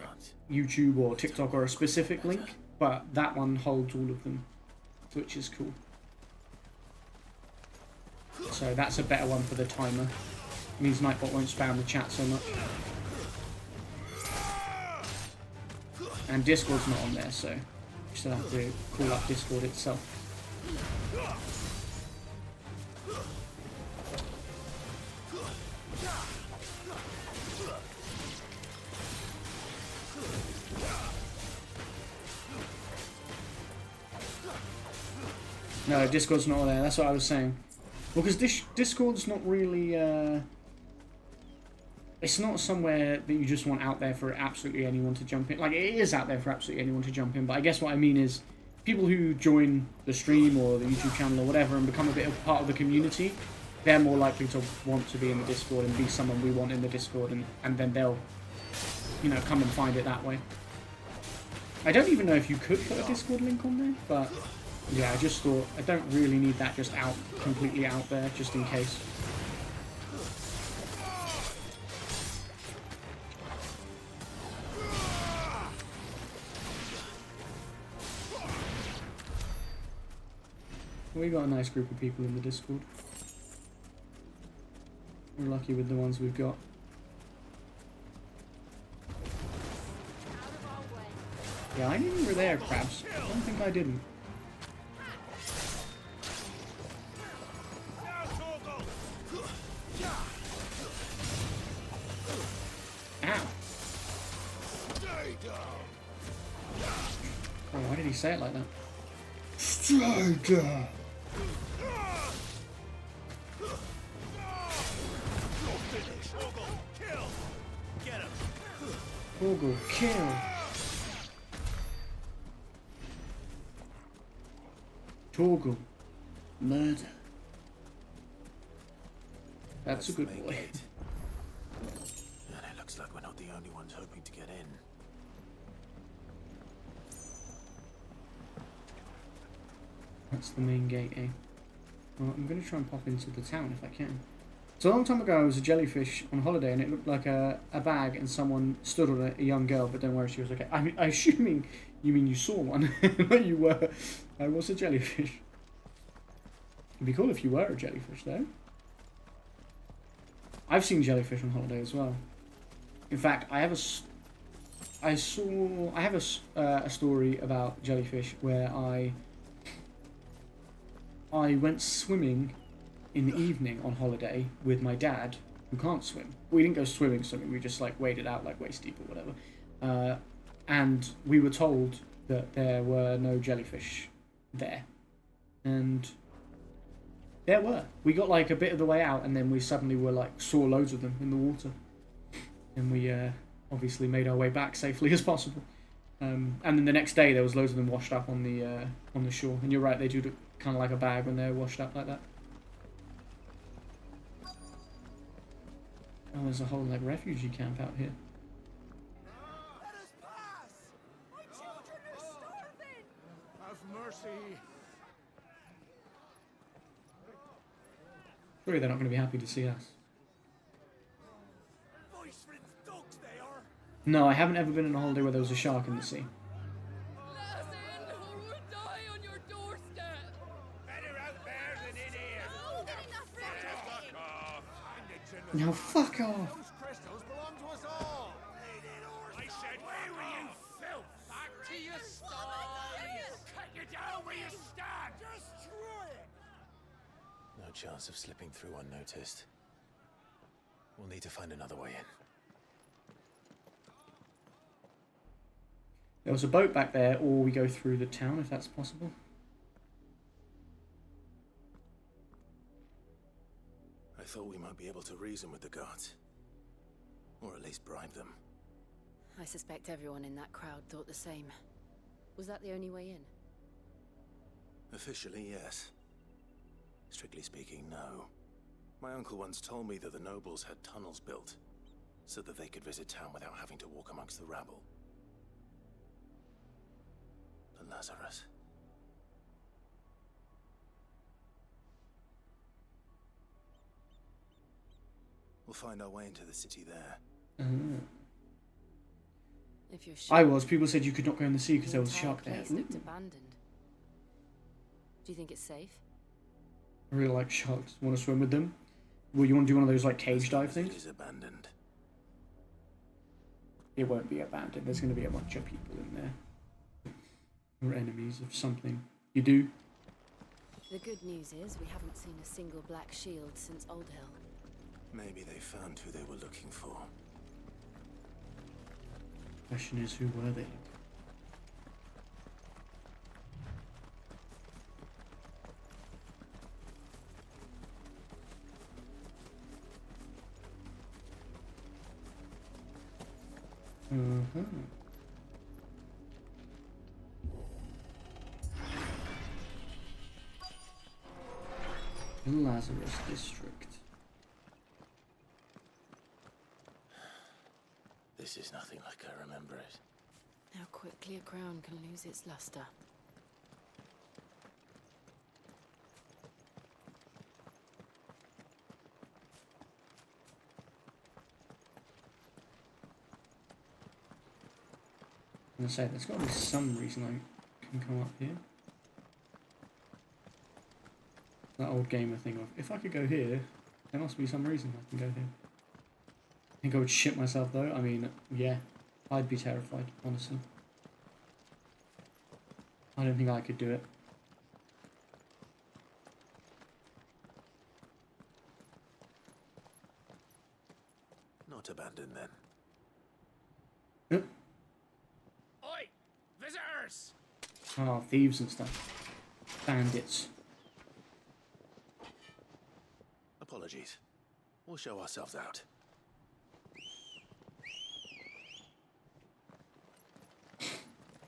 YouTube or TikTok or a specific link, but that one holds all of them, which is cool. So that's a better one for the timer. It means Nightbot won't spam the chat so much. And Discord's not on there, so you still have to call up Discord itself. No, Discord's not on there, that's what I was saying. Well, because Discord's not really, it's not somewhere that you just want out there for absolutely anyone to jump in. Like, it is out there for absolutely anyone to jump in, but I guess what I mean is people who join the stream or the YouTube channel or whatever and become a bit of part of the community, they're more likely to want to be in the Discord and be someone we want in the Discord, and then they'll, you know, come and find it that way. I don't even know if you could put a Discord link on there, but yeah, I just thought I don't really need that just out, completely out there, just in case. We got a nice group of people in the Discord. We're lucky with the ones we've got. Yeah, I knew you were there, Crabs. I don't think I didn't. Ow. Oh, why did he say it like that? Strider! Torgal, kill! Torgal, murder. That's a good boy. And it looks like we're not the only ones hoping to get in. That's the main gate, eh? Well, I'm going to try and pop into the town if I can. So a long time ago, I was a jellyfish on holiday, and it looked like a bag, and someone stood on it, a young girl, but don't worry, she was okay. I'm assuming you mean you saw one, not you were. I was a jellyfish. It'd be cool if you were a jellyfish, though. I've seen jellyfish on holiday as well. In fact, I have a story about jellyfish where I went swimming in the evening on holiday with my dad, who can't swim. We didn't go swimming, we just like waded out like waist deep or whatever. And we were told that there were no jellyfish there. And there were. We got like a bit of the way out, and then we suddenly were like saw loads of them in the water. And we obviously made our way back safely as possible. And then the next day there was loads of them washed up on the shore. And you're right, they do look kind of like a bag when they're washed up like that. Oh, there's a whole like refugee camp out here. Let us pass! My children are starving! Have mercy! Surely they're not going to be happy to see us. No, I haven't ever been on a holiday where there was a shark in the sea. Now fuck off! Those crystals belong to us all! I said, where were you, filth? Back to your sties! Cut you down where you stand! Destroy it! No chance of slipping through unnoticed. We'll need to find another way in. There was a boat back there, or we go through the town if that's possible. I thought we might be able to reason with the guards. Or at least bribe them. I suspect everyone in that crowd thought the same. Was that the only way in? Officially, yes. Strictly speaking, no. My uncle once told me that the nobles had tunnels built, so that they could visit town without having to walk amongst the rabble. The Lazarus. We'll find our way into the city there. If you're sure. I was. People said you could not go in the sea because there was a shark there. Place looked abandoned. Do you think it's safe? I really like sharks. Want to swim with them? Well, you want to do one of those like cage dive things? It is abandoned. It won't be abandoned. There's going to be a bunch of people in there. Or enemies of something. You do? The good news is we haven't seen a single black shield since Old Hill. Maybe they found who they were looking for. Question is, who were they? The Lazarus District. This is nothing like I remember it. How quickly a crown can lose its luster. I'm gonna say there's got to be some reason I can come up here. That old gamer thing of, if I could go here, there must be some reason I can go here. I think I would shit myself though. I mean, yeah, I'd be terrified, honestly. I don't think I could do it. Not abandoned then. Yep. Oi! Visitors! Oh, thieves and stuff. Bandits. Apologies. We'll show ourselves out.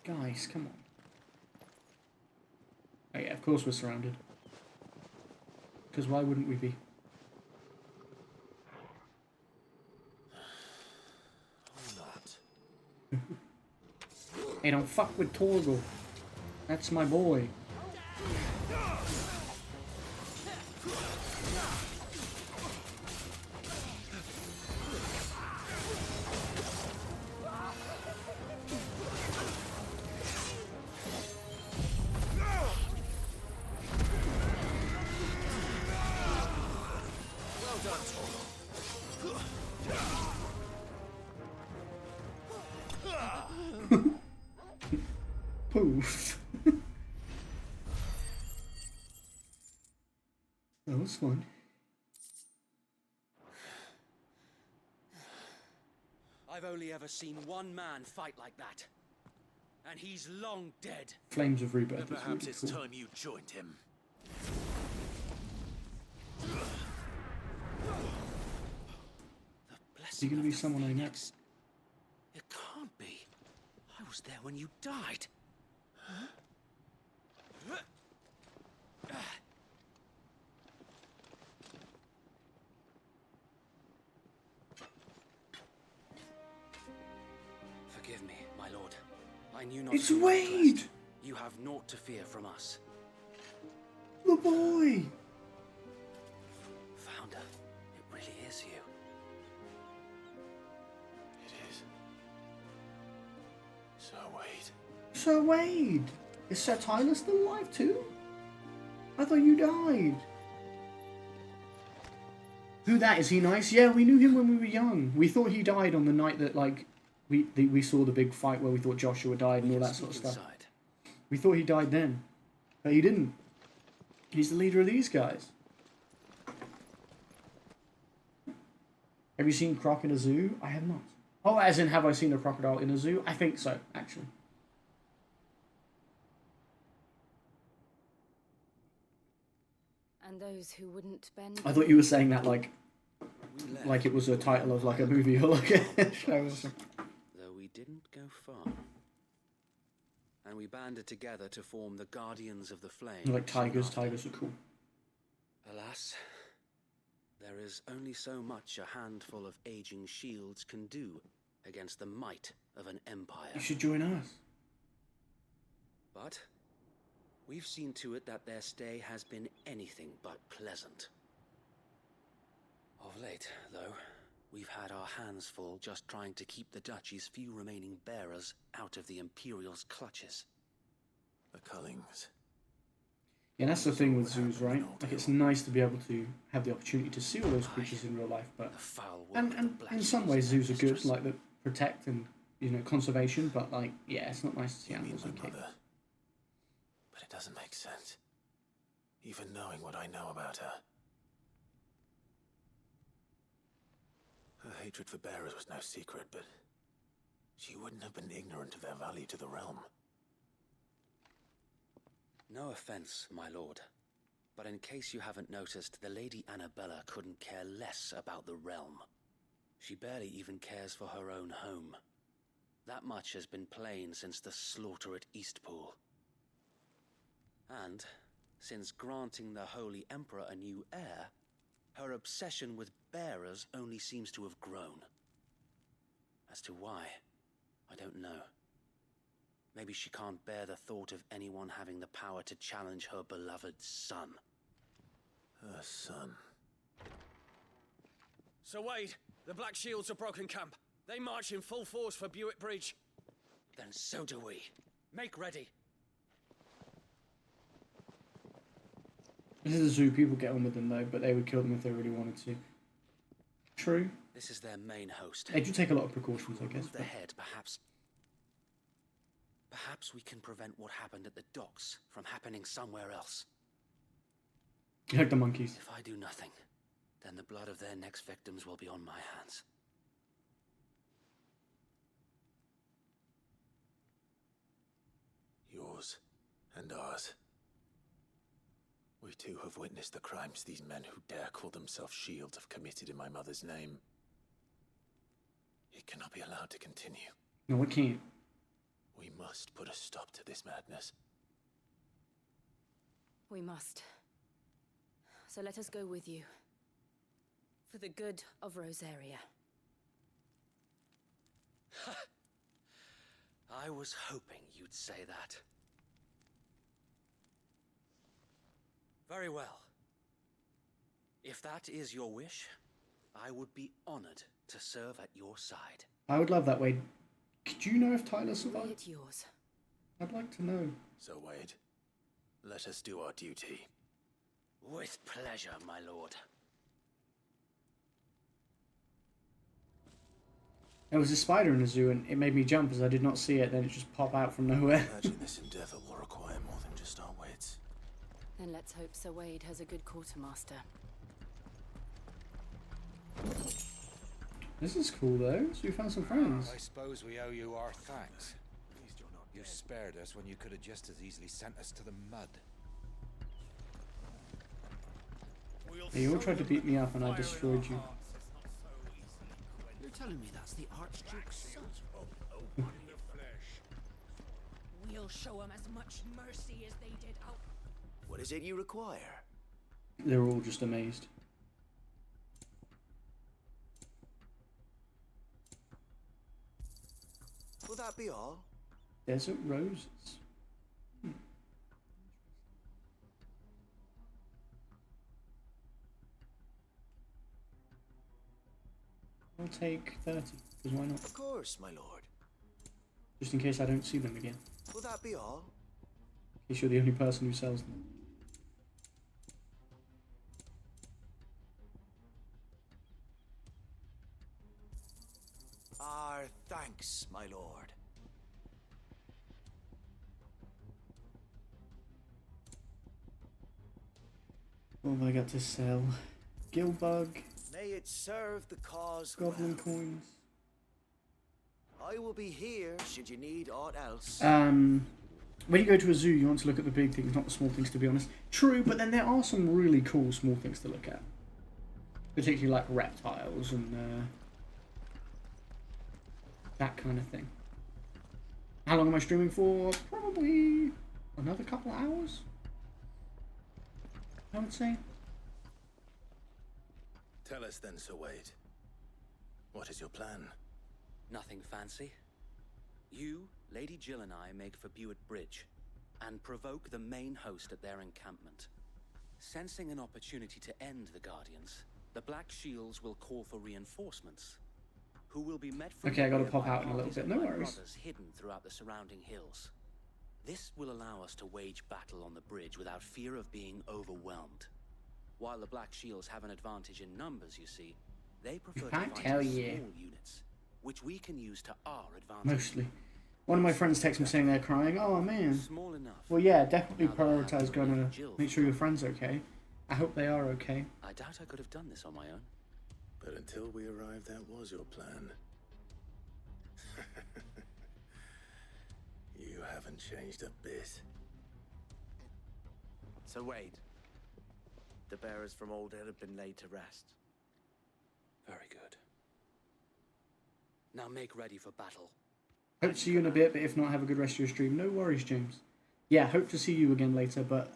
Guys, come on. Oh yeah, of course we're surrounded. Because why wouldn't we be? Hey, don't fuck with Torgal. That's my boy. Poof. That was fun. I've only ever seen one man fight like that. And he's long dead. Flames of Rebirth. Then perhaps really it's cool. time you joined him. Is he going to be someone I know? It can't be. I was there when you died. Forgive me, my lord. I knew not. It's whom I Wade! blessed. You have naught to fear from us. The boy! Founder, it really is you. It is. Sir Wade. Sir Wade! Is Sir Tyler still alive too? I thought you died. Who that? Is he nice? Yeah, we knew him when we were young. We thought he died on the night that, like, we saw the big fight where we thought Joshua died and all that sort of stuff. We thought he died then. But he didn't. He's the leader of these guys. Have you seen Croc in a zoo? I have not. Oh, as in, have I seen a crocodile in a zoo? I think so, actually. And those who wouldn't bend. I thought you were saying that like it was a title of like a movie or like a show or something. Though we didn't go far. And we banded together to form the Guardians of the Flame. Like tigers. Tigers are cool. Alas, there is only so much a handful of aging shields can do against the might of an empire. You should join us. But we've seen to it that their stay has been anything but pleasant. Of late, though, we've had our hands full just trying to keep the Duchy's few remaining bearers out of the Imperial's clutches. The Cullings. Yeah, that's the thing with zoos, right? Like, it's nice to be able to have the opportunity to see all those creatures in real life, but and in some ways zoos are good, like that protect and, you know, conservation. But like, yeah, it's not nice to see animals in cages. But it doesn't make sense, even knowing what I know about her. Her hatred for bearers was no secret, but she wouldn't have been ignorant of their value to the realm. No offense, my lord, but in case you haven't noticed, the Lady Annabella couldn't care less about the realm. She barely even cares for her own home. That much has been plain since the slaughter at Eastpool. And, since granting the Holy Emperor a new heir, her obsession with bearers only seems to have grown. As to why, I don't know. Maybe she can't bear the thought of anyone having the power to challenge her beloved son. Her son. Sir Wade, the Black Shields have broken camp. They march in full force for Buick Bridge. Then so do we. Make ready. This is a zoo. People get on with them though, but they would kill them if they really wanted to. True. This is their main host. They do take a lot of precautions, I guess. The head, perhaps. Perhaps we can prevent what happened at the docks from happening somewhere else. Like the monkeys. If I do nothing, then the blood of their next victims will be on my hands. Yours. And ours. We too have witnessed the crimes these men who dare call themselves shields have committed in my mother's name. It cannot be allowed to continue. No, it can't. We must put a stop to this madness. We must. So let us go with you. For the good of Rosaria. I was hoping you'd say that. Very well. If that is your wish, I would be honored to serve at your side. I would love that, Wade. Could you know if Tyler survived? It's yours. I'd like to know. So, Wade, let us do our duty. With pleasure, my lord. There was a spider in the zoo and it made me jump as I did not see it, then it just popped out from nowhere. Imagine this endeavor will require more than just our wits. Then let's hope Sir Wade has a good quartermaster. This is cool though, so we found some friends. I suppose we owe you our thanks. You spared us when you could have just as easily sent us to the mud. Yeah, you all tried to beat me up and I destroyed you. You're telling me that's the Archduke's son? We'll show him as much mercy as they did out. What is it you require? They're all just amazed. Will that be all? Desert roses. I'll take 30, because why not? Of course, my lord. Just in case I don't see them again. Will that be all? In case you're the only person who sells them. Our thanks, my lord. What have I got to sell? Gillbug. May it serve the cause Goblin well. coins. I will be here should you need aught else. When you go to a zoo, you want to look at the big things, not the small things, to be honest. True, but then there are some really cool small things to look at. Particularly like reptiles and that kind of thing. How long am I streaming for? Probably another couple of hours, I would say. Tell us then, Sir Wade. What is your plan? Nothing fancy. You, Lady Jill and I make for Buett Bridge and provoke the main host at their encampment. Sensing an opportunity to end the Guardians, the Black Shields will call for reinforcements, who will be met from Okay, I gotta the rear pop by out in a little parties bit, of no my worries. brothers hidden throughout the surrounding hills. This will allow us to wage battle on the bridge without fear of being overwhelmed. While the Black Shields have an advantage in numbers, you see, they prefer to I fight tell in ya. small units, which we can use to our advantage. Mostly. One of my friends texted me saying they're crying. Oh man. Small enough. Well, yeah, definitely Now that I have prioritize Lady gonna Jill make sure your friend's okay. I hope they are okay. I doubt I could have done this on my own. But until we arrived, that was your plan. You haven't changed a bit. So Wade, the bearers from Old Hill have been laid to rest. Very good. Now make ready for battle. Hope to see you in a bit, but if not, have a good rest of your stream. No worries, James. Yeah, hope to see you again later, but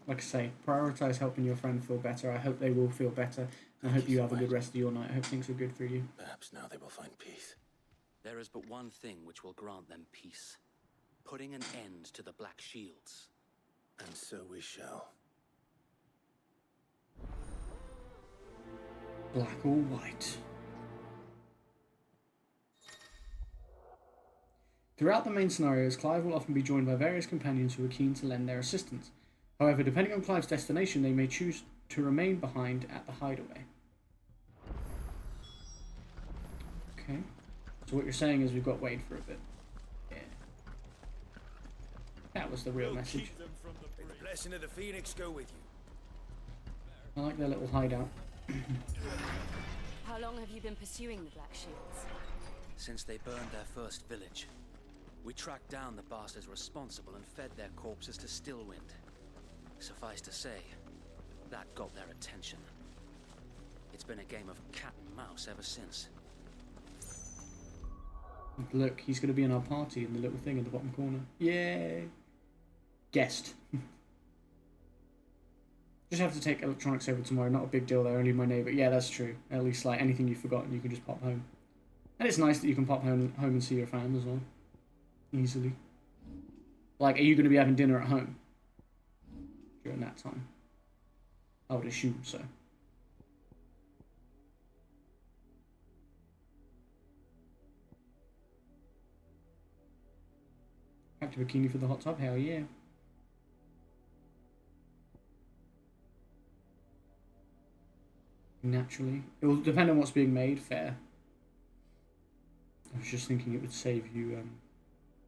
like I say, prioritize helping your friend feel better. I hope they will feel better, and I hope you have a good rest of your night. I hope things are good for you. Perhaps now they will find peace. There is but one thing which will grant them peace. Putting an end to the Black Shields. And so we shall. Black or white. Throughout the main scenarios, Clive will often be joined by various companions who are keen to lend their assistance. However, depending on Clive's destination, they may choose to remain behind at the hideaway. Okay. So what you're saying is we've got Wade for a bit. Yeah. That was the real message. May the blessing of the Phoenix go with you. I like their little hideout. How long have you been pursuing the Black Shields? Since they burned their first village. We tracked down the bastards responsible and fed their corpses to Stillwind. Suffice to say, that got their attention. It's been a game of cat and mouse ever since. Look, he's going to be in our party in the little thing in the bottom corner. Yay! Guest. Just have to take electronics over tomorrow. Not a big deal, they're only my neighbour. Yeah, that's true. At least, like, anything you've forgotten, you can just pop home. And it's nice that you can pop home and see your fam as well. Easily. Like, are you going to be having dinner at home during that time? I would assume so. Captain Bikini for the hot tub? Hell yeah. Naturally. It will depend on what's being made, fair. I was just thinking it would save you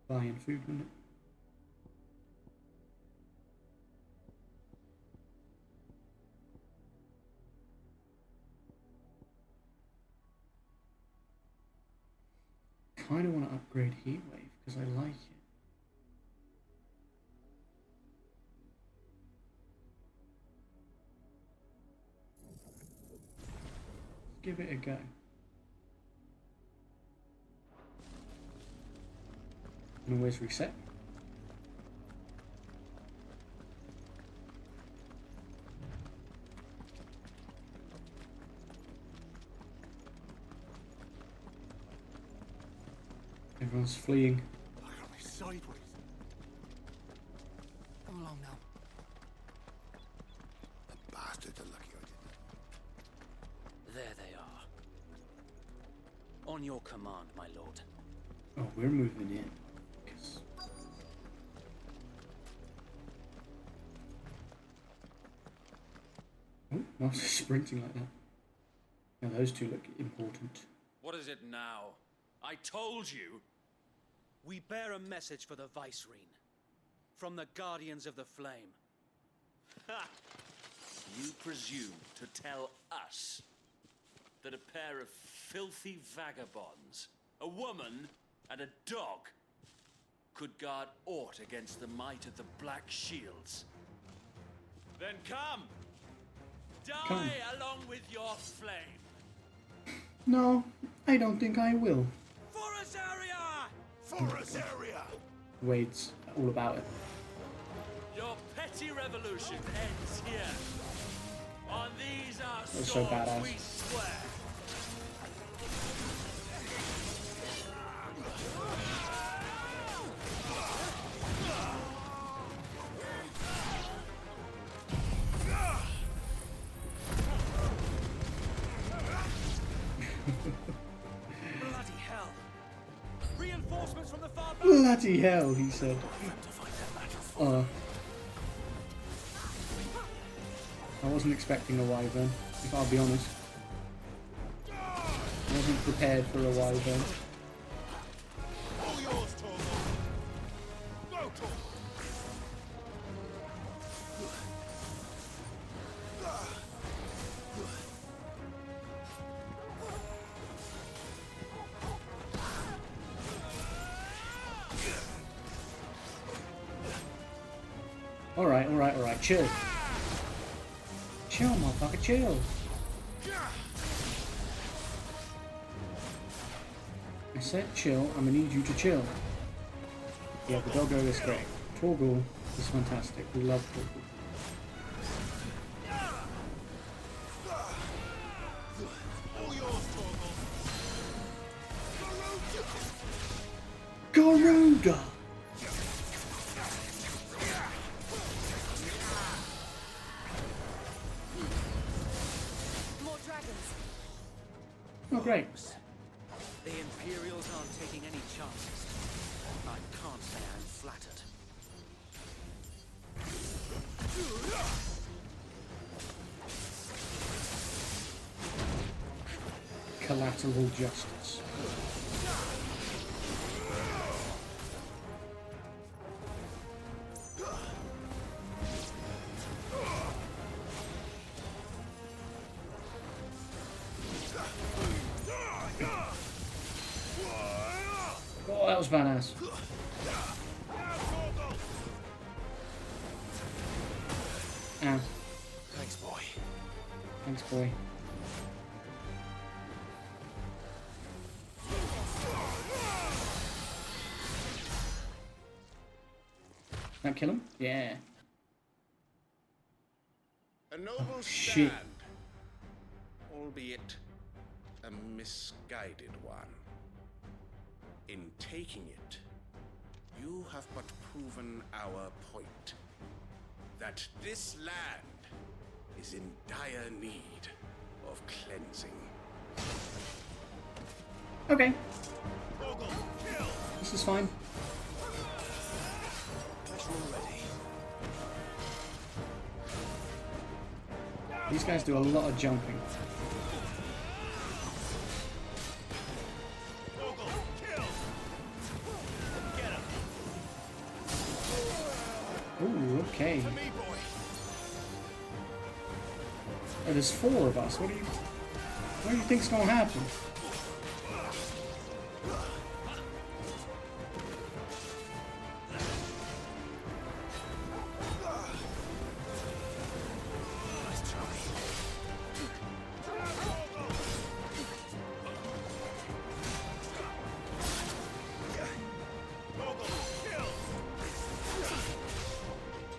buying food, wouldn't it? Kind of want to upgrade Heatwave because I like it. Give it a go. And always reset. Everyone's fleeing. Look at me sideways. Come along now. The bastards are lucky I didn't. There they are. On your command, my lord. Oh, we're moving in. 'Cause... Oh, why was it sprinting like that? Now those two look important. What is it now? I told you. We bear a message for the Vicereine. From the Guardians of the Flame. Ha! You presume to tell us that a pair of filthy vagabonds, a woman and a dog, could guard aught against the might of the Black Shields? Then come! Die along with your flame! No, I don't think I will. For Azaria! For Azaria! Wade's all about it. Your petty revolution ends here. On these our That's so swords badass. we swear. Bloody hell! Reinforcements from the far back! Bloody hell, he said. I wasn't expecting a wyvern, if I'll be honest. I wasn't prepared for a wyvern. All yours, Torvald. Go, Torvald. Alright, chill. Chill, motherfucker, chill. I said chill, I'm gonna need you to chill. Yeah, the doggo is great. Torgal is fantastic. We love Torgal. All yours, Torvald. Garuda! Oh, great. The Imperials aren't taking any chances. I can't say I'm flattered. Collateral justice. Oh, that was badass. Ah. Thanks, boy. Thanks, boy. That kill him? Yeah. A noble shit. stand, albeit a misguided one. In taking it, you have but proven our point. That this land is in dire need of cleansing. Okay. This is fine. These guys do a lot of jumping. Ooh, okay. Oh, there's 4 of us. What do you think's gonna happen?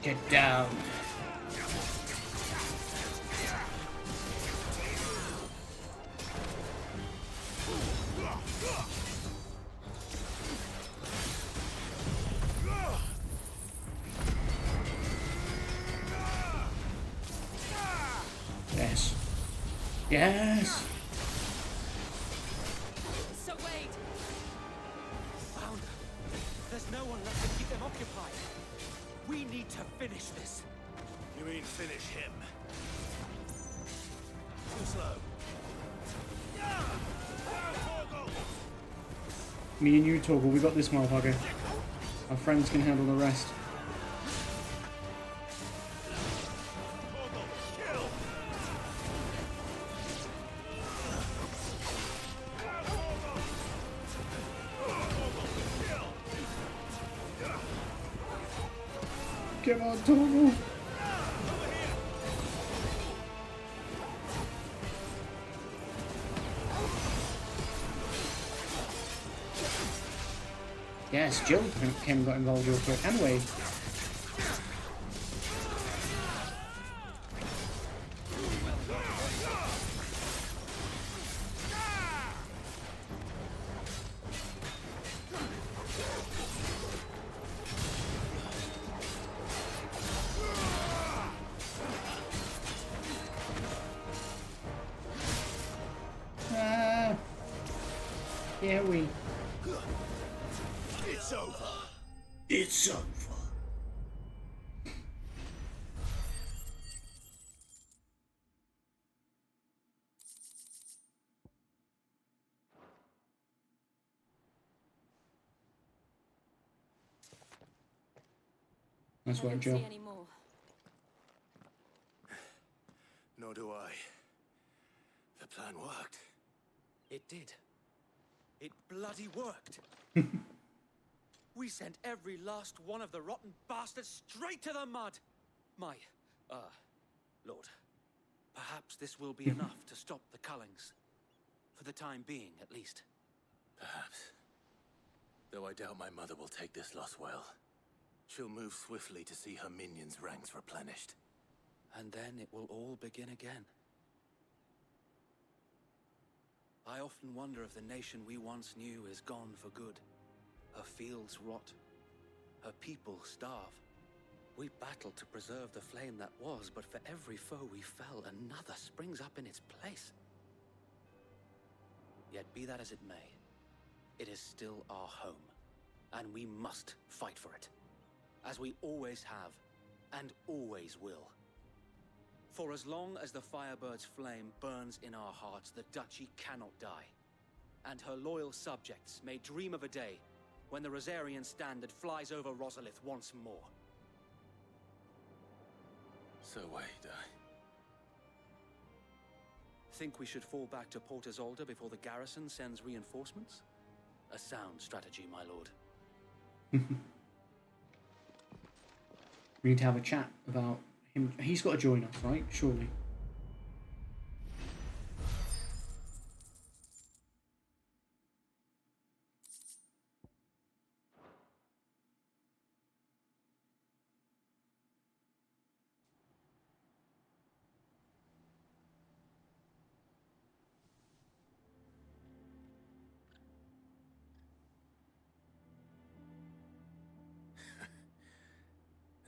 Get down. Yes. Yes. So wait. Founder, there's no one left to keep them occupied. We need to finish this. You mean finish him? Too slow. Me and you, Torgal, we got this motherfucker. Our friends can handle the rest. Come on, Torgal. Yes, Jill came and got involved real quick. And Wade. Yeah, we. It's over. It's over. That's right, Jill. Nor do I. The plan worked. It did. It bloody worked. We sent every last one of the rotten bastards straight to the mud. My, Lord, perhaps this will be enough to stop the Cullings. For the time being, at least. Perhaps. Though I doubt my mother will take this loss well. She'll move swiftly to see her minions' ranks replenished. And then it will all begin again. I often wonder if the nation we once knew is gone for good. Her fields rot. Her people starve. We battled to preserve the flame that was, but for every foe we fell, another springs up in its place. Yet be that as it may, it is still our home, and we must fight for it, as we always have, and always will. For as long as the Firebird's flame burns in our hearts, the Duchy cannot die. And her loyal subjects may dream of a day when the Rosarian standard flies over Rosalith once more. So wait, Think we should fall back to Port Isolde before the garrison sends reinforcements? A sound strategy, my lord. We need to have a chat about him. He's got to join us, right? Surely.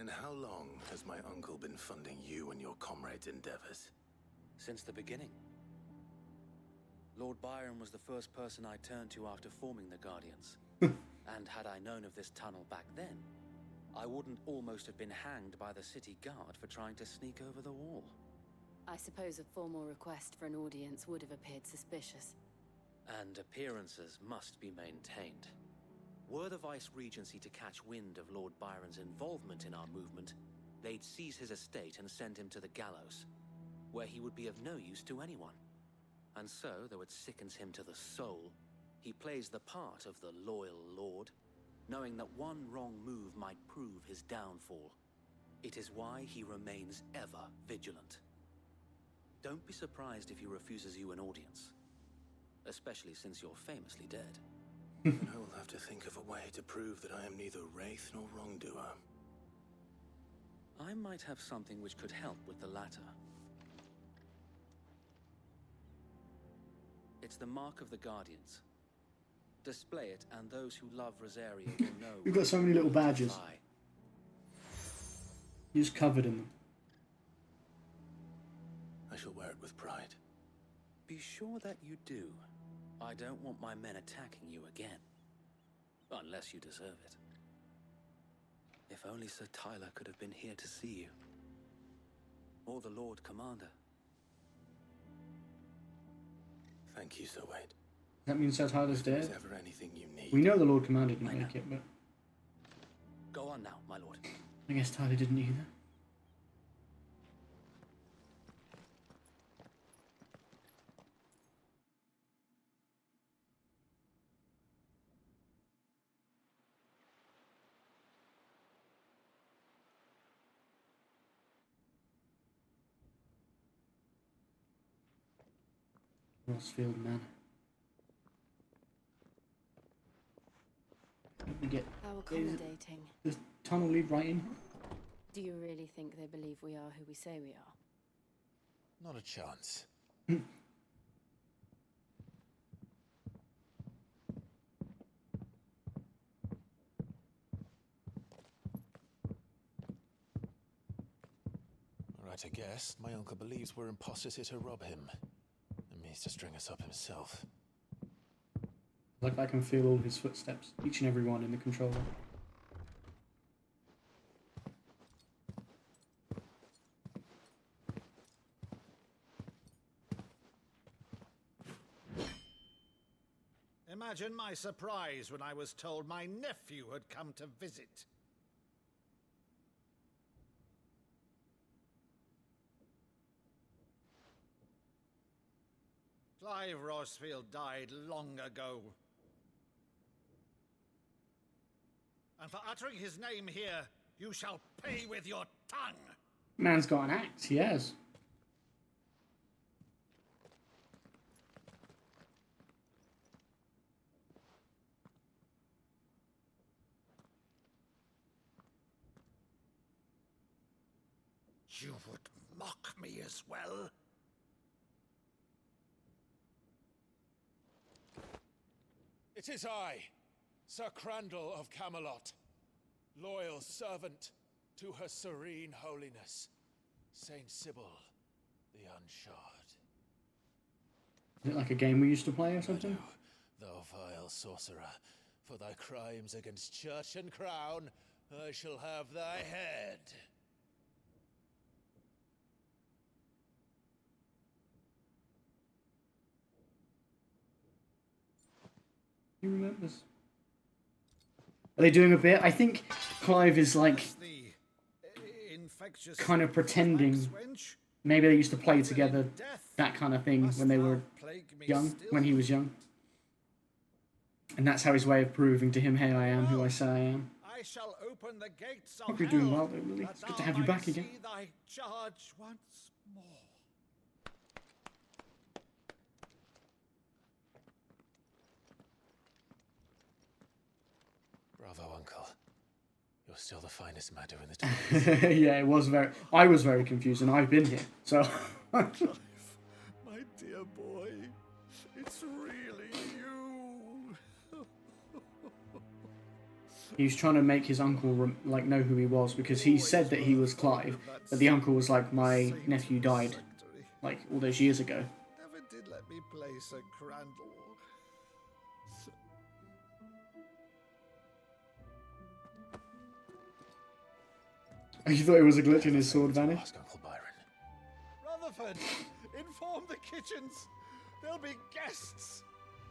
And how long has my uncle been funding you and your comrades' endeavors? Since the beginning. Lord Byron was the first person I turned to after forming the Guardians. And had I known of this tunnel back then, I wouldn't almost have been hanged by the city guard for trying to sneak over the wall. I suppose a formal request for an audience would have appeared suspicious. And appearances must be maintained. Were the Vice-Regency to catch wind of Lord Byron's involvement in our movement, they'd seize his estate and send him to the gallows, where he would be of no use to anyone. And so, though it sickens him to the soul, he plays the part of the loyal lord, knowing that one wrong move might prove his downfall. It is why he remains ever vigilant. Don't be surprised if he refuses you an audience, especially since you're famously dead. And I will have to think of a way to prove that I am neither wraith nor wrongdoer. I might have something which could help with the latter. It's the mark of the Guardians. Display it, and those who love Rosaria will know. We've got so many little badges. You're just covered in them. I shall wear it with pride. Be sure that you do. I don't want my men attacking you again. Unless you deserve it. If only Sir Tyler could have been here to see you. Or the Lord Commander. Thank you, Sir Wade. That means Sir Tyler's If there's dead. ever anything you need. We know the Lord Commander didn't make it, but Go on now, my lord. I guess Tyler didn't either. Rossfield Manor. We get How accommodating. the tunnel lead right in. Do you really think they believe we are who we say we are? Not a chance. Right, I guess. My uncle believes we're imposters here to rob him. And means to string us up himself. Like I can feel all his footsteps, each and every one in the controller. Imagine my surprise when I was told my nephew had come to visit. Clive Rossfield died long ago. And for uttering his name here, you shall pay with your tongue. Man's got an axe, he has. You would mock me as well? It is I, Sir Crandall of Camelot, loyal servant to her serene holiness, Saint Sybil the Unshod. Is it like a game we used to play or something? Thou vile sorcerer, for thy crimes against church and crown, I shall have thy head. He remembers. Are they doing a bit? I think Clive is like kind of pretending. Maybe they used to play together, that kind of thing, when they were young, when he was young. And that's how his way of proving to him, hey, I am who I say I am. I shall open the gates of Hope you're hell, doing well, though, Lily. that It's good to thou have you might back again. see thy charge once more. Bravo, Uncle. You're still the finest Maddo in the town. Yeah, it was very. I was very confused, and I've been here, so. My dear boy, it's really you. He was trying to make his uncle like know who he was, because he said that he was Clive, but the uncle was like, my nephew died like all those years ago. Never did let me play Sir Crandall. You thought it was a glitch and his sword vanished? Ask Uncle Byron. Rutherford, inform the kitchens. There'll be guests.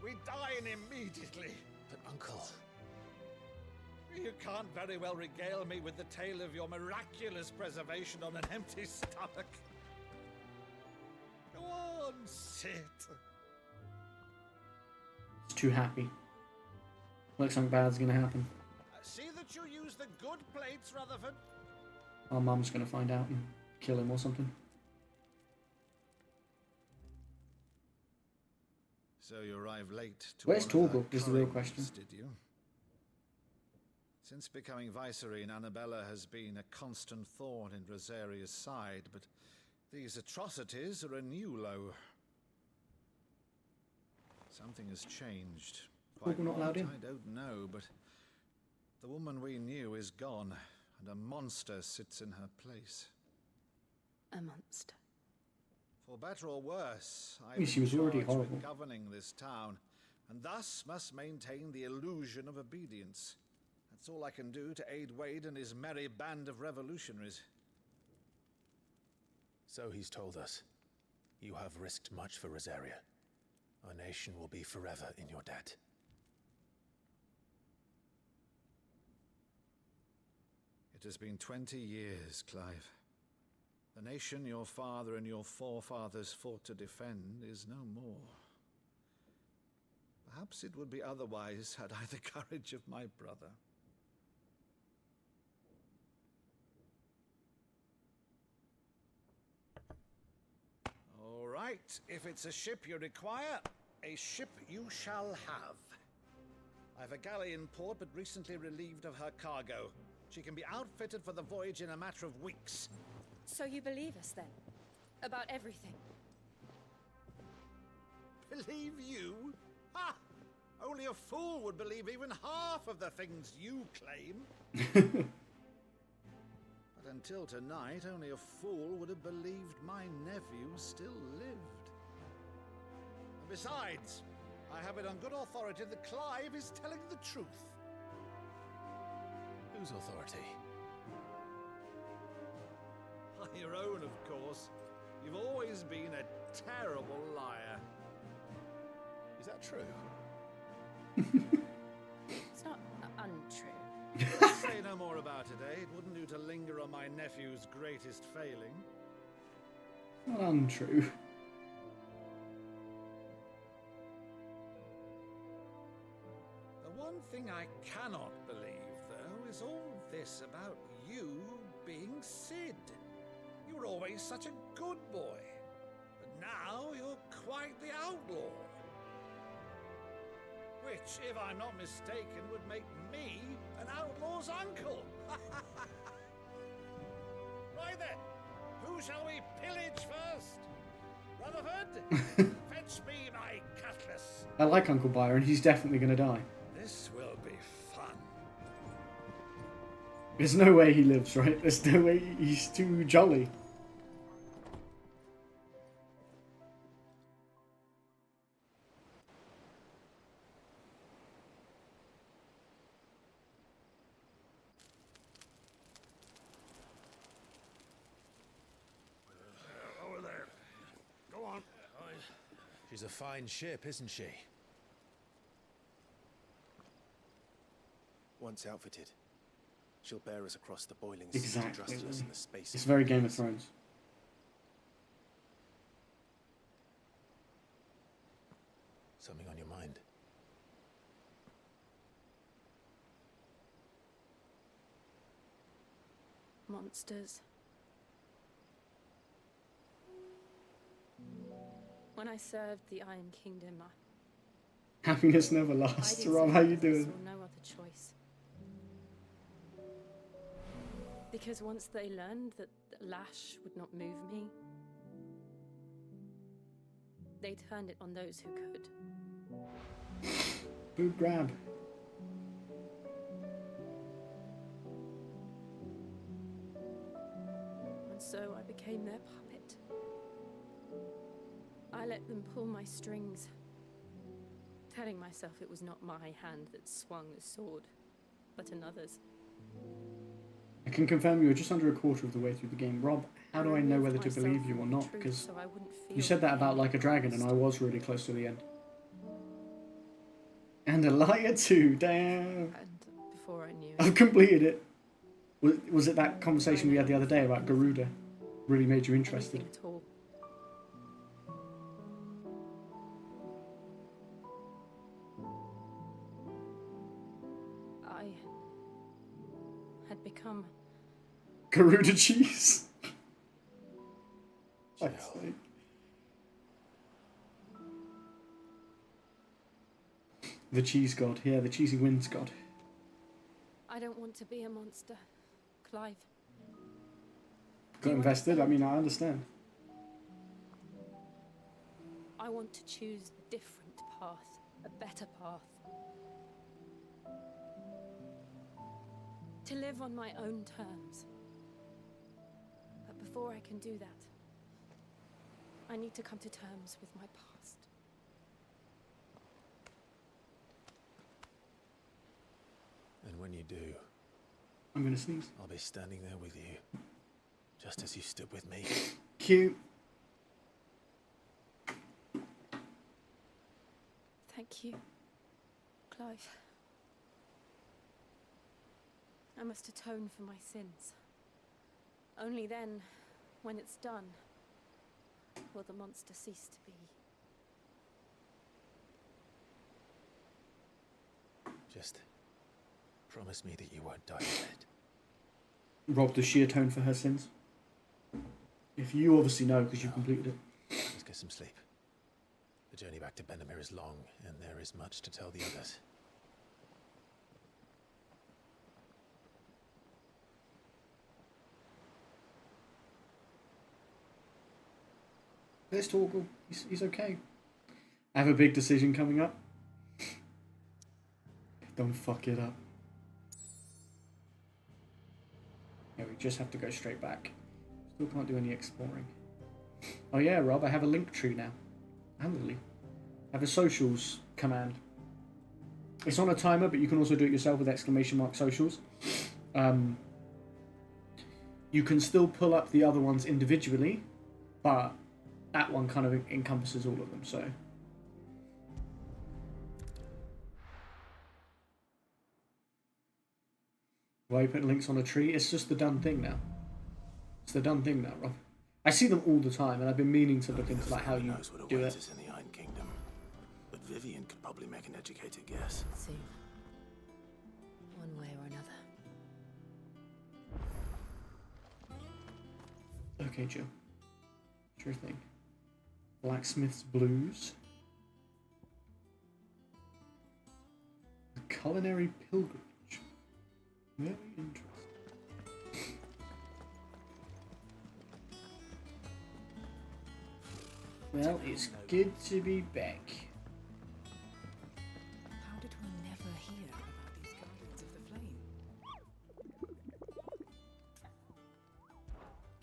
We dine immediately. But Uncle... You can't very well regale me with the tale of your miraculous preservation on an empty stomach. Go on, sit. He's too happy. Looks something bad's gonna happen. See that you use the good plates, Rutherford. Our mum's gonna find out and kill him or something. So you arrived late to Where's one of her Torgal is the real curries, question. Did you? Since becoming Vicereine, Annabella has been a constant thorn in Rosaria's side, but these atrocities are a new low. Something has changed. Quite Torgal not allowed what, in? I don't know, but the woman we knew is gone, and a monster sits in her place. A monster. For better or worse, I mean, she was already horrible. with governing this town, and thus must maintain the illusion of obedience. That's all I can do to aid Wade and his merry band of revolutionaries. So he's told us. You have risked much for Rosaria. Our nation will be forever in your debt. It has been 20 years, Clive. The nation your father and your forefathers fought to defend is no more. Perhaps it would be otherwise had I the courage of my brother. All right, if it's a ship you require, a ship you shall have. I've a galley in port, but recently relieved of her cargo. She can be outfitted for the voyage in a matter of weeks. So you believe us then? About everything? Believe you? Ha! Only a fool would believe even half of the things you claim. But until tonight, only a fool would have believed my nephew still lived. And besides, I have it on good authority that Clive is telling the truth. Whose authority? Your own, of course. You've always been a terrible liar. Is that true? It's not untrue. Let's say no more about it, eh? It wouldn't do to linger on my nephew's greatest failing. Not untrue. The one thing I cannot believe, though, is all this about you being Sid. You were always such a good boy, but now you're quite the outlaw. Which, if I'm not mistaken, would make me an outlaw's uncle. Right then, who shall we pillage first? Rutherford, fetch me my cutlass. I like Uncle Byron. He's definitely gonna die. This will be fun. There's no way he lives, right? There's no way. He's too jolly. Over there. Go on. She's a fine ship, isn't she? Once outfitted, she'll bear us across the boiling sea to Exactly. trust us in the space. It's very Game of Thrones. Something on your mind? monsters. When I served the Iron Kingdom, Happiness never lasts. Rob, how you doing? saw no other choice. Because once they learned that Lash would not move me, they turned it on those who could. Boob grab. And so I became their puppet. I let them pull my strings, telling myself it was not my hand that swung the sword, but another's. I can confirm you were just under a quarter of the way through the game. Rob, how do I know whether to believe you or not? Because you said that about Like a Dragon, and I was really close to the end. And a liar too, damn. And before I knew I've completed it. Was it that conversation we had the other day about Garuda? Really made you interested? Anything at all. I had become Garuda cheese. Fuck's sake. The cheese god, yeah, the cheesy winds god. I don't want to be a monster, Clive. Got invested? I mean, I understand. I want to choose a different path, a better path. To live on my own terms. But before I can do that, I need to come to terms with my past. And when you do, I'm gonna sneeze. I'll be standing there with you, just as you stood with me. Cute. Thank you, Clive. I must atone for my sins. Only then, when it's done, will the monster cease to be. Just promise me that you won't die dead. Rob, does she atone for her sins? If you obviously know, because you completed it. Let's get some sleep. The journey back to Benamir is long, and there is much to tell the others. There's Torgal. He's okay. I have a big decision coming up. Don't fuck it up. Yeah, we just have to go straight back. Still can't do any exploring. Oh yeah, Rob, I have a link tree now. Handily. I have a socials command. It's on a timer, but you can also do it yourself with !socials. You can still pull up the other ones individually, but that one kind of encompasses all of them, so. Why are you putting links on a tree? It's just the done thing now. It's the done thing now, Rob. I see them all the time, and I've been meaning to look into like how you do it. Us in the Iron Kingdom, but Vivian could probably make an educated guess. Soon. One way or another. Okay, Jill. Sure thing. Blacksmith's Blues. The Culinary Pilgrimage. Very interesting. Well, it's good to be back. How did we never hear about these Guardians of the Flame?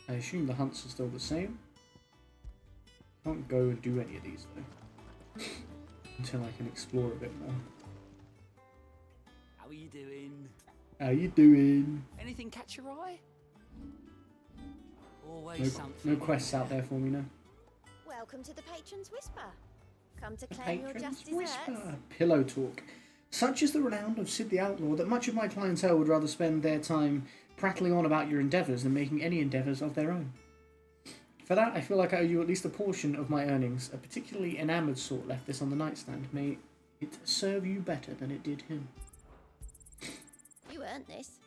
I assume the hunts are still the same. Can't go and do any of these though. Until I can explore a bit more. How are you doing? How you doing? Anything catch your eye? Always No something. quests out there for me now. Welcome to the Patron's Whisper. Come to claim your Patron's just desserts. Whisper. Pillow talk. Such is the renown of Sid the Outlaw that much of my clientele would rather spend their time prattling on about your endeavours than making any endeavours of their own. For that, I feel like I owe you at least a portion of my earnings. A particularly enamoured sort left this on the nightstand. May it serve you better than it did him. You earned this.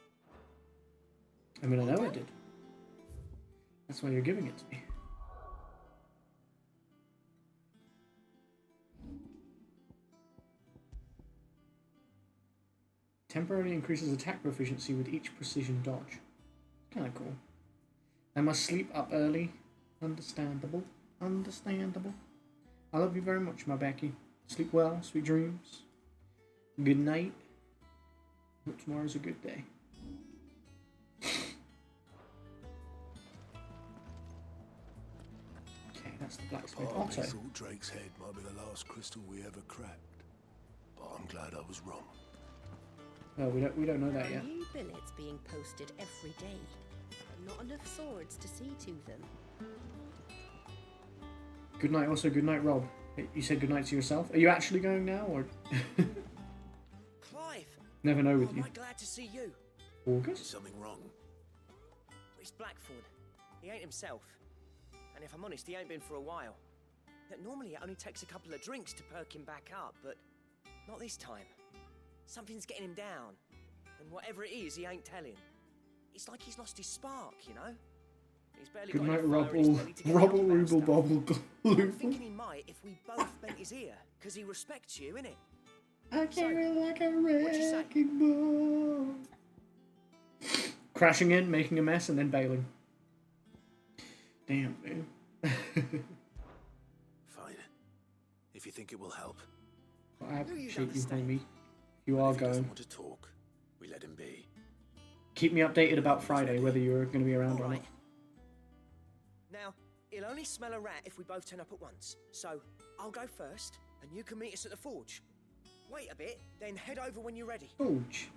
I mean, I know I did. That's why you're giving it to me. Temporarily increases attack proficiency with each precision dodge. Kinda cool. I must sleep up early. Understandable. Understandable. I love you very much, my Becky. Sleep well, sweet dreams. Good night. Hope tomorrow's a good day. Okay, that's the blacksmith. Part of me Otto. thought Drake's head might be the last crystal we ever cracked, but I'm glad I was wrong. No, we don't know that yet. New billets being posted every day. Not enough swords to see to them. Good night. Also, good night, Rob. You said good night to yourself. Are you actually going now, or? Clive. Never know with I'm you. right glad to see you. August? Is something wrong? It's Blackthorn. He ain't himself. And if I'm honest, he ain't been for a while. Normally it only takes a couple of drinks to perk him back up, but not this time. Something's getting him down. And whatever it is, he ain't telling. It's like he's lost his spark, you know? He's barely Good got night, enough fire in his belly to get Robble, out about Rubble, stuff. Bobble, I'm Glue. thinking he might if we both bent his ear, because he respects you, innit? I carry like a what'd you say? wrecking ball. Crashing in, making a mess, and then bailing. Damn, dude. Fine. If you think it will help. I appreciate you telling me. You are If he doesn't going. want to talk, we let him be. Keep me updated about Friday, whether you're going to be around or not. Now, he'll only smell a rat if we both turn up at once. So, I'll go first, and you can meet us at the forge. Wait a bit, then head over when you're ready. Forge.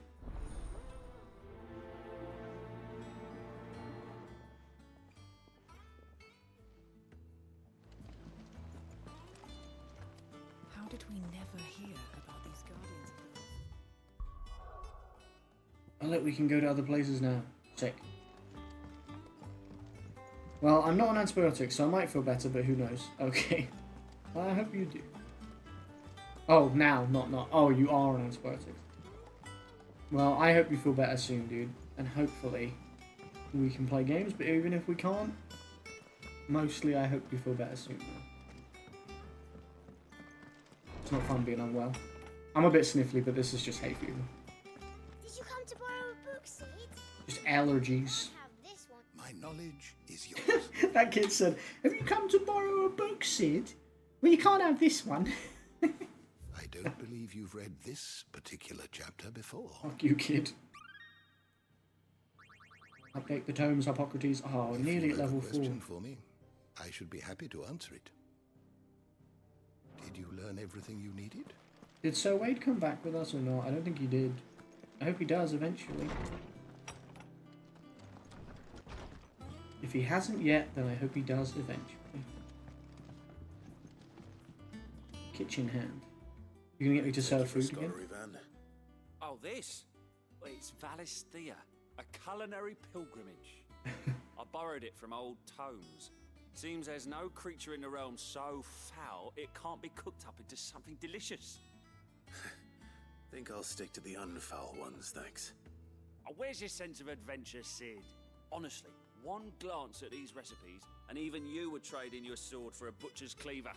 How did we never hear about these guardians of the Oh look, we can go to other places now. Sick. Well, I'm not on antibiotics, so I might feel better, but who knows. Okay. Well, I hope you do. Oh, now, not. Oh, you are on antibiotics. Well, I hope you feel better soon, dude. And hopefully we can play games, but even if we can't, mostly I hope you feel better soon, man. It's not fun being unwell. I'm a bit sniffly, but this is just hay fever. Did you come to borrow a book, Sid? Just allergies. I have this one. My knowledge is yours. That kid said, "Have you come to borrow a book, Sid? Well, you can't have this one." I don't believe you've read this particular chapter before. Fuck you, kid. Update the tomes, Hippocrates. Oh, If nearly you at have level a 4. question for me, I should be happy to answer it. Did you learn everything you needed? Did Sir Wade come back with us or not? I don't think he did. I hope he does eventually. If he hasn't yet, then I hope he does eventually. Kitchen hand. You gonna get me to serve food again? Oh, this? Well, it's Valisthea, a culinary pilgrimage. I borrowed it from old tomes. Seems there's no creature in the realm so foul it can't be cooked up into something delicious. Think I'll stick to the unfoul ones, thanks. Oh, where's your sense of adventure, Sid? Honestly, one glance at these recipes, and even you would trade in your sword for a butcher's cleaver.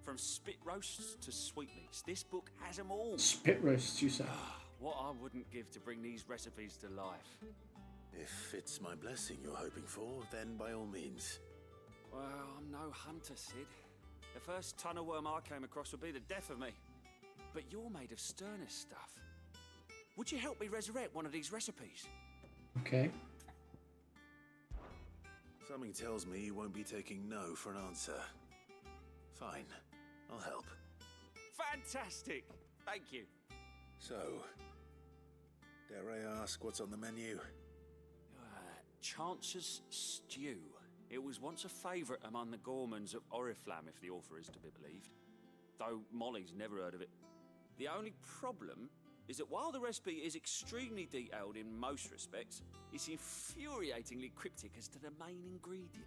From spit roasts to sweetmeats, this book has them all. Spit roasts, you say? What I wouldn't give to bring these recipes to life. If it's my blessing you're hoping for, then by all means. Well, I'm no hunter, Sid. The first ton of worm I came across would be the death of me. But you're made of sterner stuff. Would you help me resurrect one of these recipes? Okay. Something tells me you won't be taking no for an answer. Fine, I'll help. Fantastic! Thank you. So, dare I ask what's on the menu? Chance's Stew. It was once a favourite among the gourmands of Oriflamme, if the author is to be believed. Though Molly's never heard of it. The only problem is that while the recipe is extremely detailed in most respects, it's infuriatingly cryptic as to the main ingredient.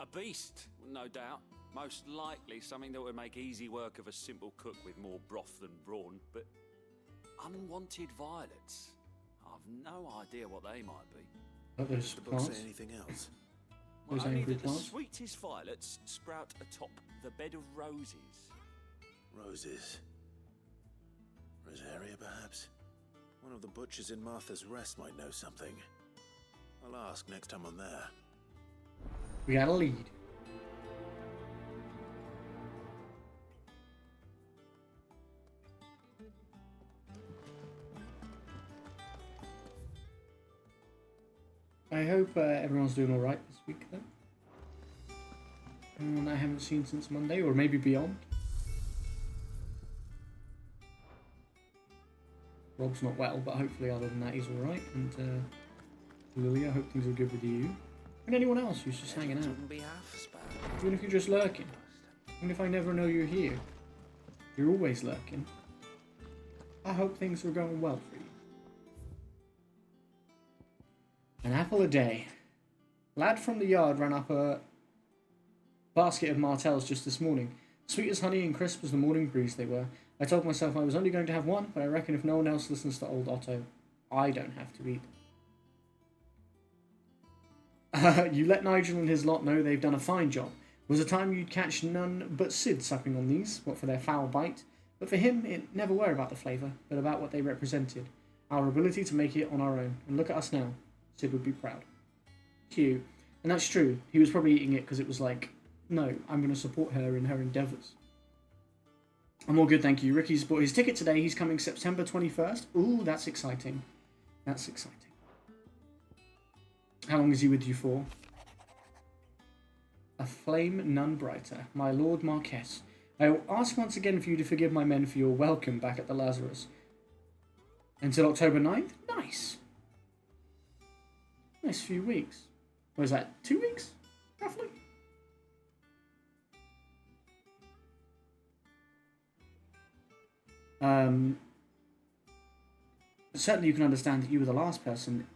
A beast, no doubt. Most likely something that would make easy work of a simple cook with more broth than brawn, but unwanted violets. I've no idea what they might be. Oh, those Does the book say plants. anything else? Those Only angry that the plants. sweetest violets sprout atop the bed of roses. Roses. Rosaria, perhaps? One of the butchers in Martha's Rest might know something. I'll ask next time I'm there. We got a lead. I hope everyone's doing alright this week, though. Anyone I haven't seen since Monday, or maybe beyond. Rob's not well, but hopefully other than that he's alright. And Lily, I hope things are good with you. And anyone else who's just hanging out. Even if you're just lurking. Even if I never know you're here. You're always lurking. I hope things are going well for you. An apple a day. Lad from the yard ran up a basket of martels just this morning. Sweet as honey and crisp as the morning breeze they were. I told myself I was only going to have one, but I reckon if no one else listens to old Otto, I don't have to eat them. You let Nigel and his lot know they've done a fine job. Was a time you'd catch none but Sid supping on these, what for their foul bite. But for him, it never were about the flavour, but about what they represented. Our ability to make it on our own. And look at us now. Sid would be proud. Cute. And that's true. He was probably eating it because it was like, no, I'm going to support her in her endeavours. I'm all good, thank you. Ricky's bought his ticket today. He's coming September 21st. Ooh, that's exciting. That's exciting. How long is he with you for? A flame none brighter. My Lord Marquess. I will ask once again for you to forgive my men for your welcome back at the Lazarus. Until October 9th? Nice. Nice few weeks. What is that, 2 weeks? Roughly? Certainly you can understand that you were the last person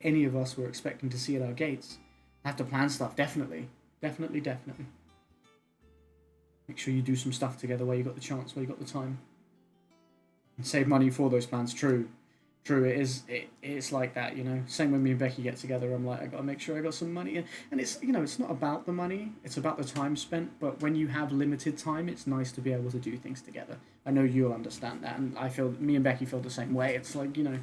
any of us were expecting to see at our gates. Have to plan stuff, definitely. Definitely. Make sure you do some stuff together where you got the chance, where you got the time. And save money for those plans, true. True, it's like that, you know. Same when me and Becky get together, I'm like, I gotta make sure I got some money. And it's, you know, it's not about the money, it's about the time spent, but when you have limited time, it's nice to be able to do things together. I know you'll understand that, and I feel, me and Becky feel the same way. It's like, you know,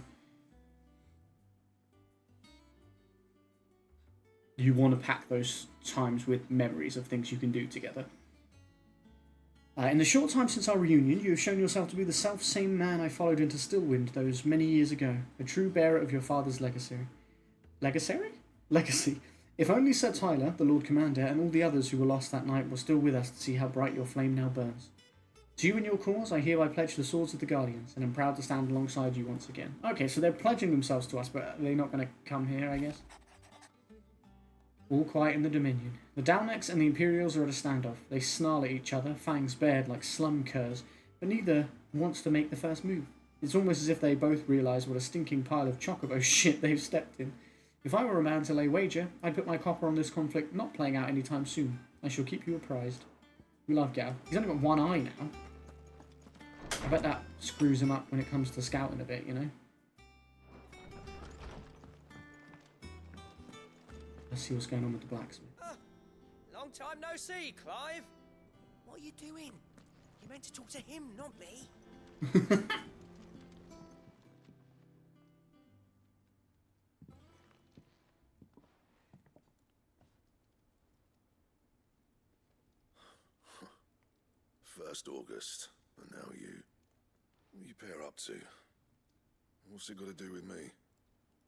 you want to pack those times with memories of things you can do together. In the short time since our reunion, you have shown yourself to be the self-same man I followed into Stillwind those many years ago, a true bearer of your father's legacy. Legacy. If only Sir Tyler, the Lord Commander, and all the others who were lost that night were still with us to see how bright your flame now burns. To you and your cause, I hereby pledge the swords of the Guardians, and am proud to stand alongside you once again. Okay, so they're pledging themselves to us, but they're not going to come here, I guess. All quiet in the Dominion. The Dalnecs and the Imperials are at a standoff. They snarl at each other, fangs bared like slum curs, but neither wants to make the first move. It's almost as if they both realise what a stinking pile of chocobo shit they've stepped in. If I were a man to lay wager, I'd put my copper on this conflict not playing out anytime soon. I shall keep you apprised. We love Gav. He's only got one eye now. I bet that screws him up when it comes to scouting a bit, you know? Let's see what's going on with the blacksmith. Long time no see, Clive. What are you doing? You meant to talk to him, not me. First August, and now you. What you pair up to? What's it got to do with me?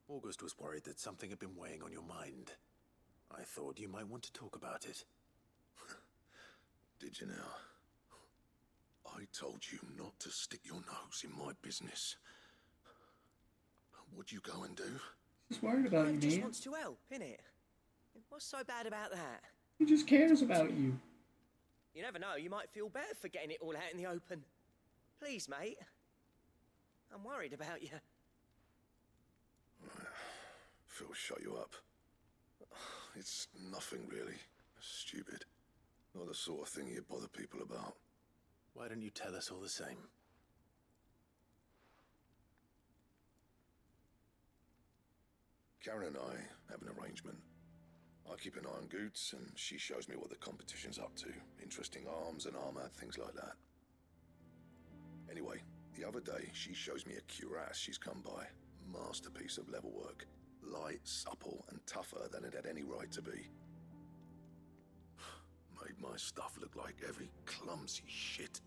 August was worried that something had been weighing on your mind. I thought you might want to talk about it. Did you now? I told you not to stick your nose in my business. What'd you go and do? He's worried about you, He just man. wants to help, innit? What's so bad about that? He just cares about you. You never know, you might feel better for getting it all out in the open. Please, mate. I'm worried about you. Phil shut you up. It's nothing really. Stupid. Not the sort of thing you bother people about. Why don't you tell us all the same? Karen and I have an arrangement. I keep an eye on Goots, and she shows me what the competition's up to. Interesting arms and armor, things like that. Anyway, the other day, she shows me a cuirass she's come by. Masterpiece of level work. Light, supple, and tougher than it had any right to be. Made my stuff look like heavy, clumsy shit.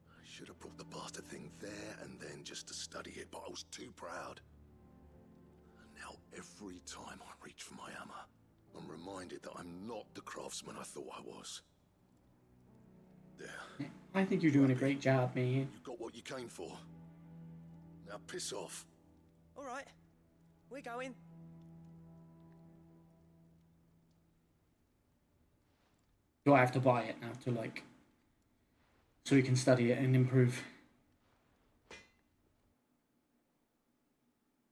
I should have brought the bastard thing there and then just to study it, but I was too proud. And now every time I reach for my hammer, I'm reminded that I'm not the craftsman I thought I was. There. I think you're doing a great job, man. You got what you came for. Now piss off. All right, we're going. Do I have to buy it now to like, so we can study it and improve?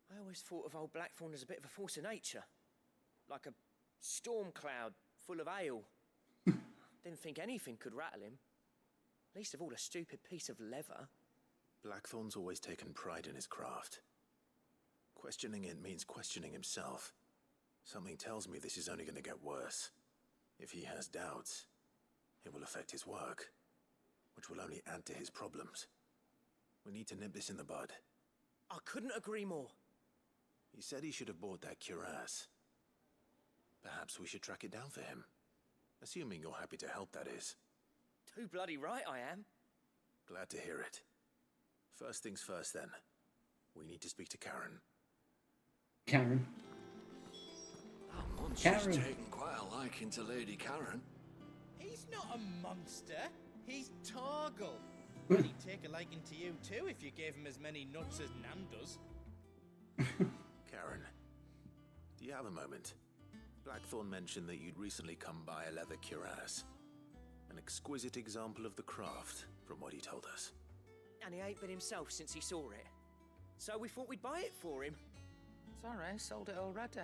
I always thought of old Blackthorn as a bit of a force of nature. Like a storm cloud full of ale. Didn't think anything could rattle him. Least of all a stupid piece of leather. Blackthorn's always taken pride in his craft. Questioning it means questioning himself. Something tells me this is only going to get worse. If he has doubts, it will affect his work, which will only add to his problems. We need to nip this in the bud. I couldn't agree more. He said he should have bought that cuirass. Perhaps we should track it down for him. Assuming you're happy to help, that is. Too bloody right I am. Glad to hear it. First things first, then. We need to speak to Karen. Karen. That monster's Karen. taken quite a liking to Lady Karen. He's not a monster. He's Torgal. And he'd take a liking to you too if you gave him as many nuts as Nan does. Karen, do you have a moment? Blackthorn mentioned that you'd recently come by a leather cuirass. An exquisite example of the craft, from what he told us. And he ain't been himself since he saw it. So we thought we'd buy it for him. Sorry, sold it already.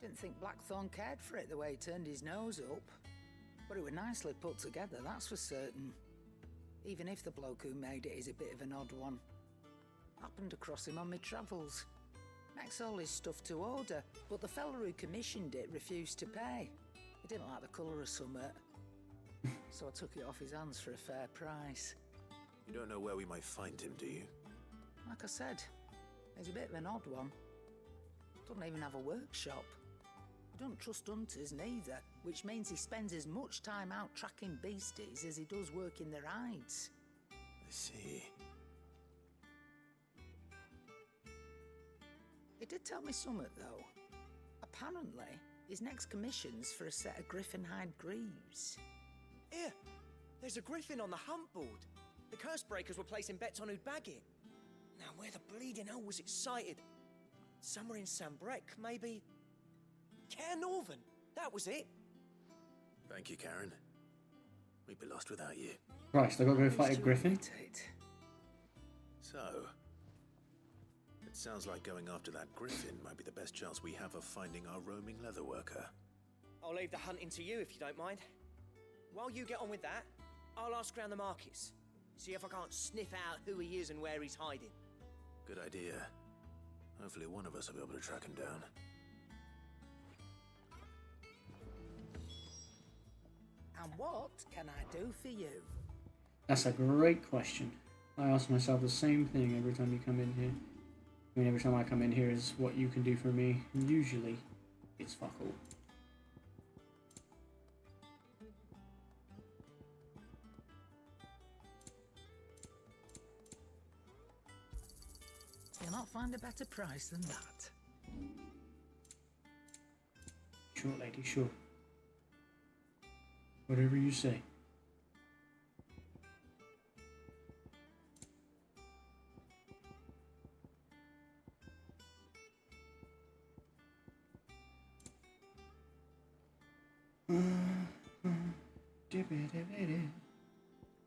Didn't think Blackthorn cared for it the way he turned his nose up. But it was nicely put together, that's for certain. Even if the bloke who made it is a bit of an odd one. Happened across him on my travels. Makes all his stuff to order, but the fella who commissioned it refused to pay. He didn't like the colour of summit. So I took it off his hands for a fair price. You don't know where we might find him, do you? Like I said, he's a bit of an odd one. Doesn't even have a workshop. Don't trust hunters neither, which means he spends as much time out tracking beasties as he does working their hides. I see. He did tell me something, though. Apparently, his next commission's for a set of griffin hide greaves. Here, there's a griffin on the hunt board. The curse breakers were placing bets on who'd bag it. Now, where the bleeding hell was it sighted? Somewhere in Sambrec, maybe... Care Northern, that was it. Thank you, Karen. We'd be lost without you. Christ, I gotta go fight a griffin. So, it sounds like going after that griffin might be the best chance we have of finding our roaming leather worker. I'll leave the hunting to you if you don't mind. While you get on with that, I'll ask around the markets. See if I can't sniff out who he is and where he's hiding. Good idea. Hopefully one of us will be able to track him down. And what can I do for you? That's a great question. I ask myself the same thing every time you come in here. I mean, every time I come in here is what you can do for me. Usually, it's fuck all. You'll not find a better price than that. Sure, lady, sure. Whatever you say.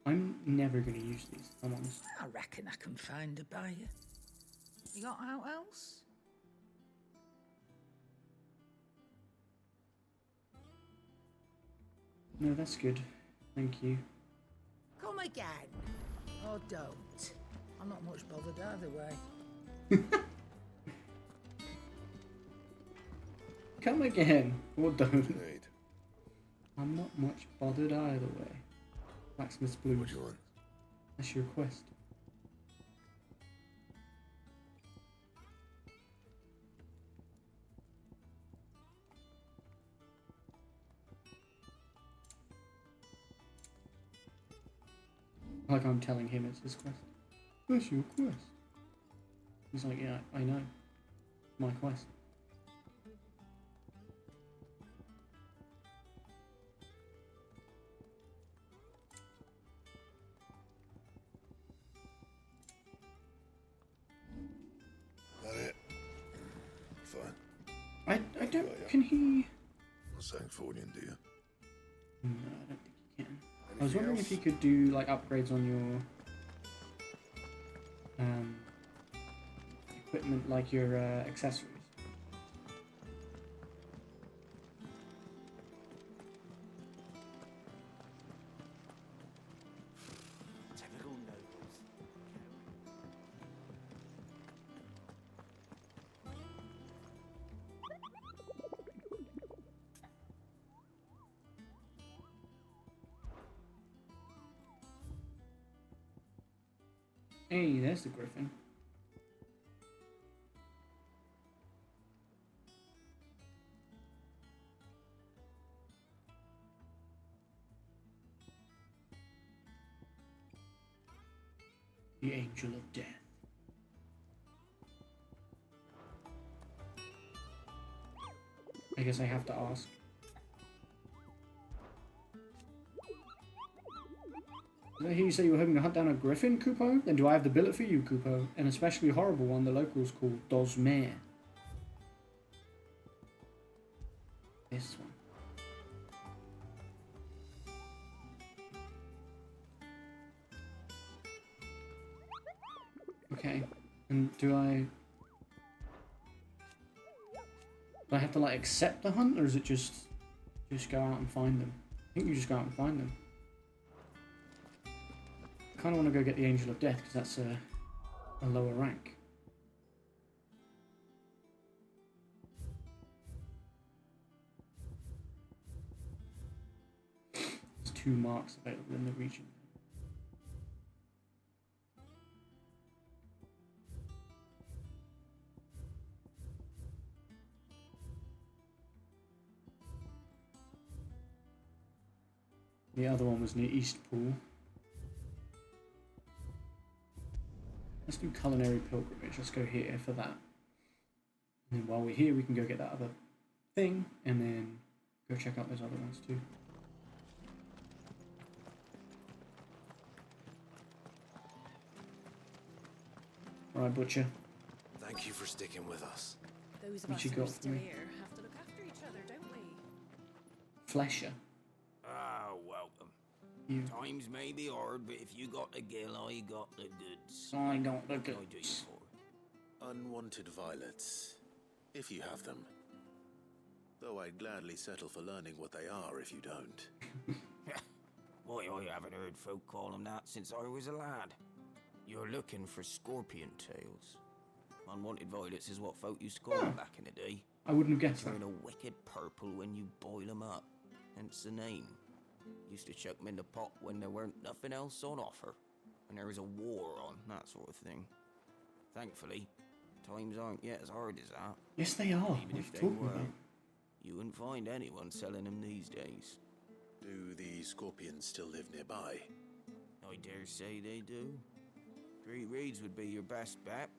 I'm never going to use these, if I'm honest. I reckon I can find a buyer. You got out else? No, that's good. Thank you. Come again. Or don't. I'm not much bothered either way. come again. Or don't. I'm not much bothered either way. Blacksmith's Blues. What do you want? That's your quest. Like I'm telling him it's his quest. That's your quest. He's like, yeah, I know. My quest. That it? Fine. I don't. Can he? Not Sancfordian, do you? No, I don't think he can. I was wondering if he could do like upgrades on your equipment, like your accessories. Typical nobles. Hey, there's the griffin. The Angel of Death. I guess I have to ask. Did I hear you say you were hoping to hunt down a griffin, Kupo? Then do I have the billet for you, Kupo? An especially horrible one the locals call Dosmere. This one. Okay, and do I have to like accept the hunt, or is it just go out and find them? I think you just go out and find them. I kind of want to go get the Angel of Death because that's a lower rank. There's 2 marks available in the region. The other one was near Eastpool. Let's do Culinary Pilgrimage. Let's go here for that. And then while we're here, we can go get that other thing, and then go check out those other ones too. Alright, Butcher. Thank you for sticking with us. Those of What us you who got are for still me? here have to look after each other, don't we? Flesher. Ah, welcome. You. Times may be hard, but if you got the gill, I got the goods. I got the What can I do you goods. for? Unwanted violets, if you have them. Though I'd gladly settle for learning what they are if you don't. Why, I haven't heard folk call them that since I was a lad. You're looking for scorpion tails. Unwanted violets is what folk used to call them back in the day. I wouldn't have guessed that. Turn a wicked purple when you boil them up. Hence the name. Used to chuck them in the pot when there weren't nothing else on offer. When there was a war on, that sort of thing. Thankfully, times aren't yet as hard as that. Yes, they are. Even What are if you they talking were, about? you wouldn't find anyone selling them these days. Do the scorpions still live nearby? I dare say they do. 3 Reeds would be your best bet,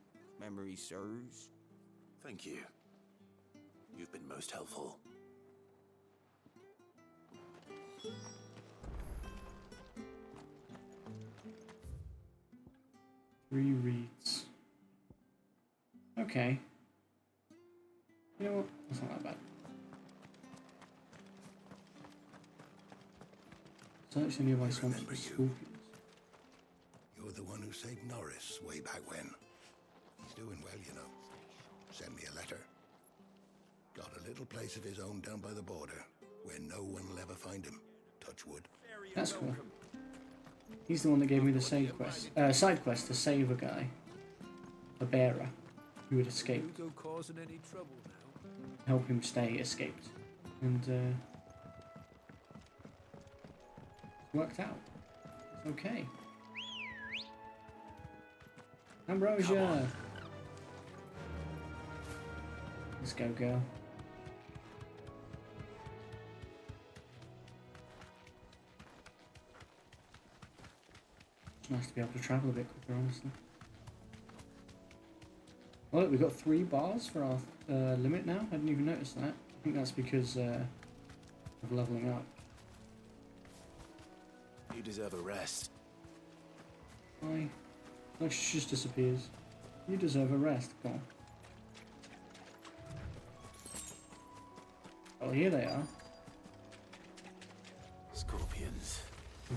memory serves. Thank you. You've been most helpful. Three reads. Okay. You know what? That's not that bad. Search the nearby swamps for scorpions. You're the one who saved Norris way back when. He's doing well, you know. Sent me a letter. Got a little place of his own down by the border, where no one will ever find him. Touch wood. That's cool. He's the one that gave me the side quest to save a guy, a bearer, who had escaped. You go causing any trouble now? help him stay escaped. And worked out. It's okay. Ambrosia! Let's go, girl. It's nice to be able to travel a bit quicker, honestly. Oh, look, we've got 3 bars for our limit now. I didn't even notice that. I think that's because of leveling up. You deserve a rest. Why? Like she just disappears. You deserve a rest. Go on. Oh, here they are. Scorpions.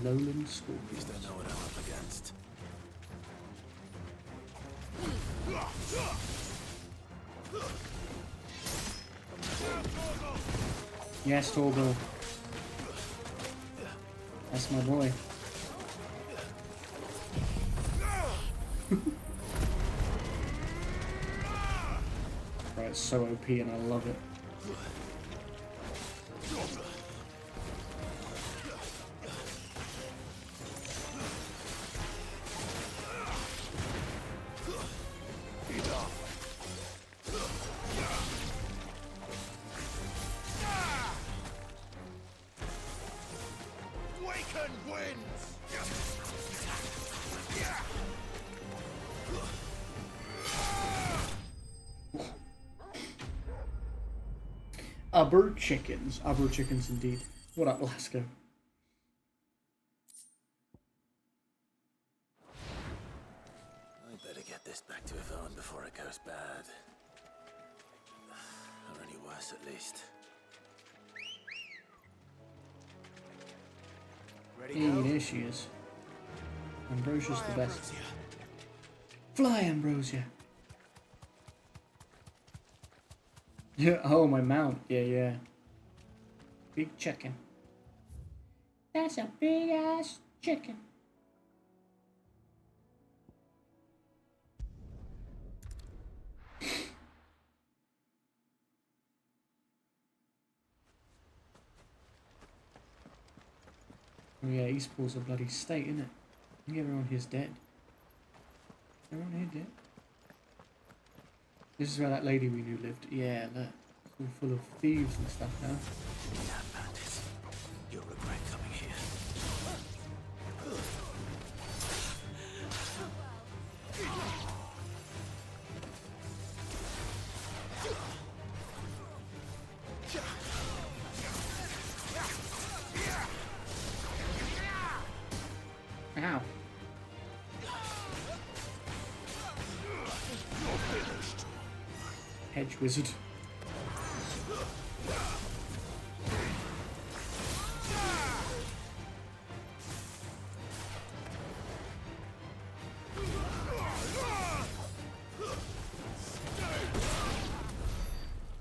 Lowland scorpions. At least I know what I'm up against. Yes, Torgal. That's my boy. Right, it's so OP and I love it. Ubber chickens indeed. What up, Alaska? I'd better get this back to Yvonne before it goes bad. Or any worse, at least. Ready, Hey, there she is. Ambrosia's the best. Fly, Ambrosia! Yeah, oh, my mount. Yeah. Big chicken. That's a big ass chicken. Oh yeah, Eastpool's a bloody state, isn't it? I think everyone here's dead. Everyone here dead? This is where that lady we knew lived. Yeah, look. It's all full of thieves and stuff now. Damn bandits. You'll regret coming here. Ow. Hedge wizard.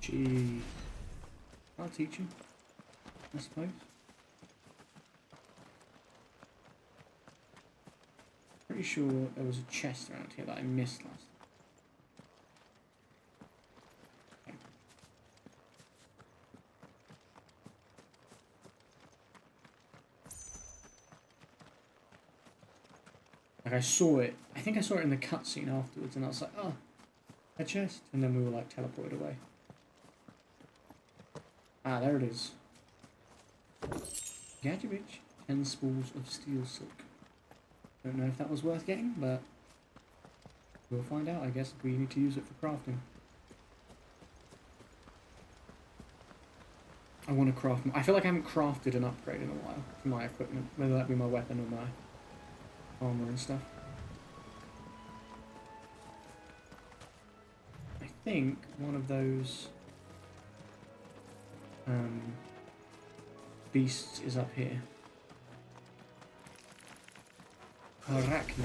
Gee. I'll teach you, I suppose. Pretty sure there was a chest around here that I missed last time. Like I saw it, I think I saw it in the cutscene afterwards and I was like, oh, a chest. And then we were like teleported away. Ah, there it is. Gadget 10 spools of steel silk. Don't know if that was worth getting, but we'll find out, I guess, if we need to use it for crafting. I want to craft more. I feel like I haven't crafted an upgrade in a while for my equipment, whether that be my weapon or my armor and stuff. I think one of those beasts is up here. Arachne.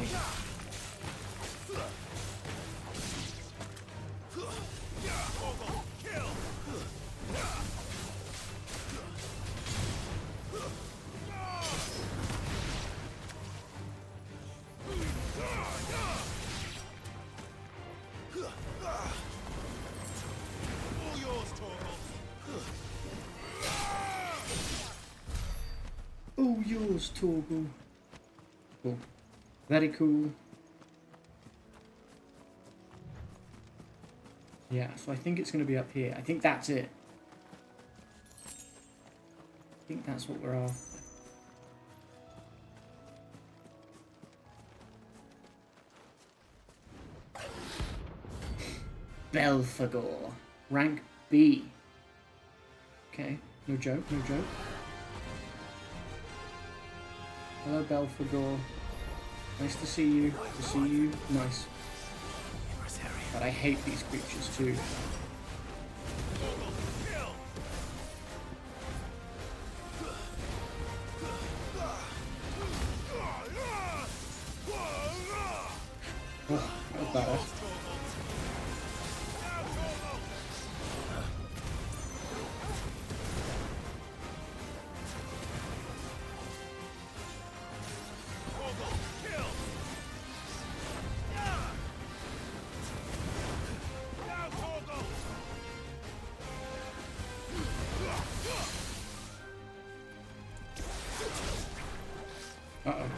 All yours, Torgal. yours, Torgal. Cool. Very cool. Yeah, so I think it's going to be up here. I think that's it. I think that's what we're after. Belphegor. Rank B. Okay, no joke, no joke. Hello, Belphegor. Nice to see you. To see you. Nice. But I hate these creatures too. Oh, that was badass. Uh-oh.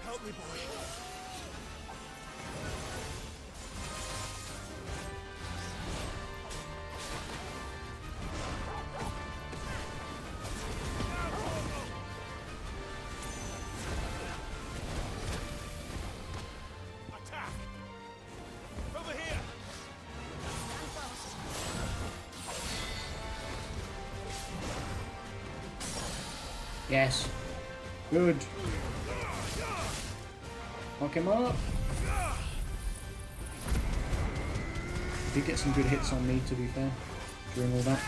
Help me, boy. Attack! Over here! Yes. Good. Knock him up. Did get some good hits on me, to be fair, during all that.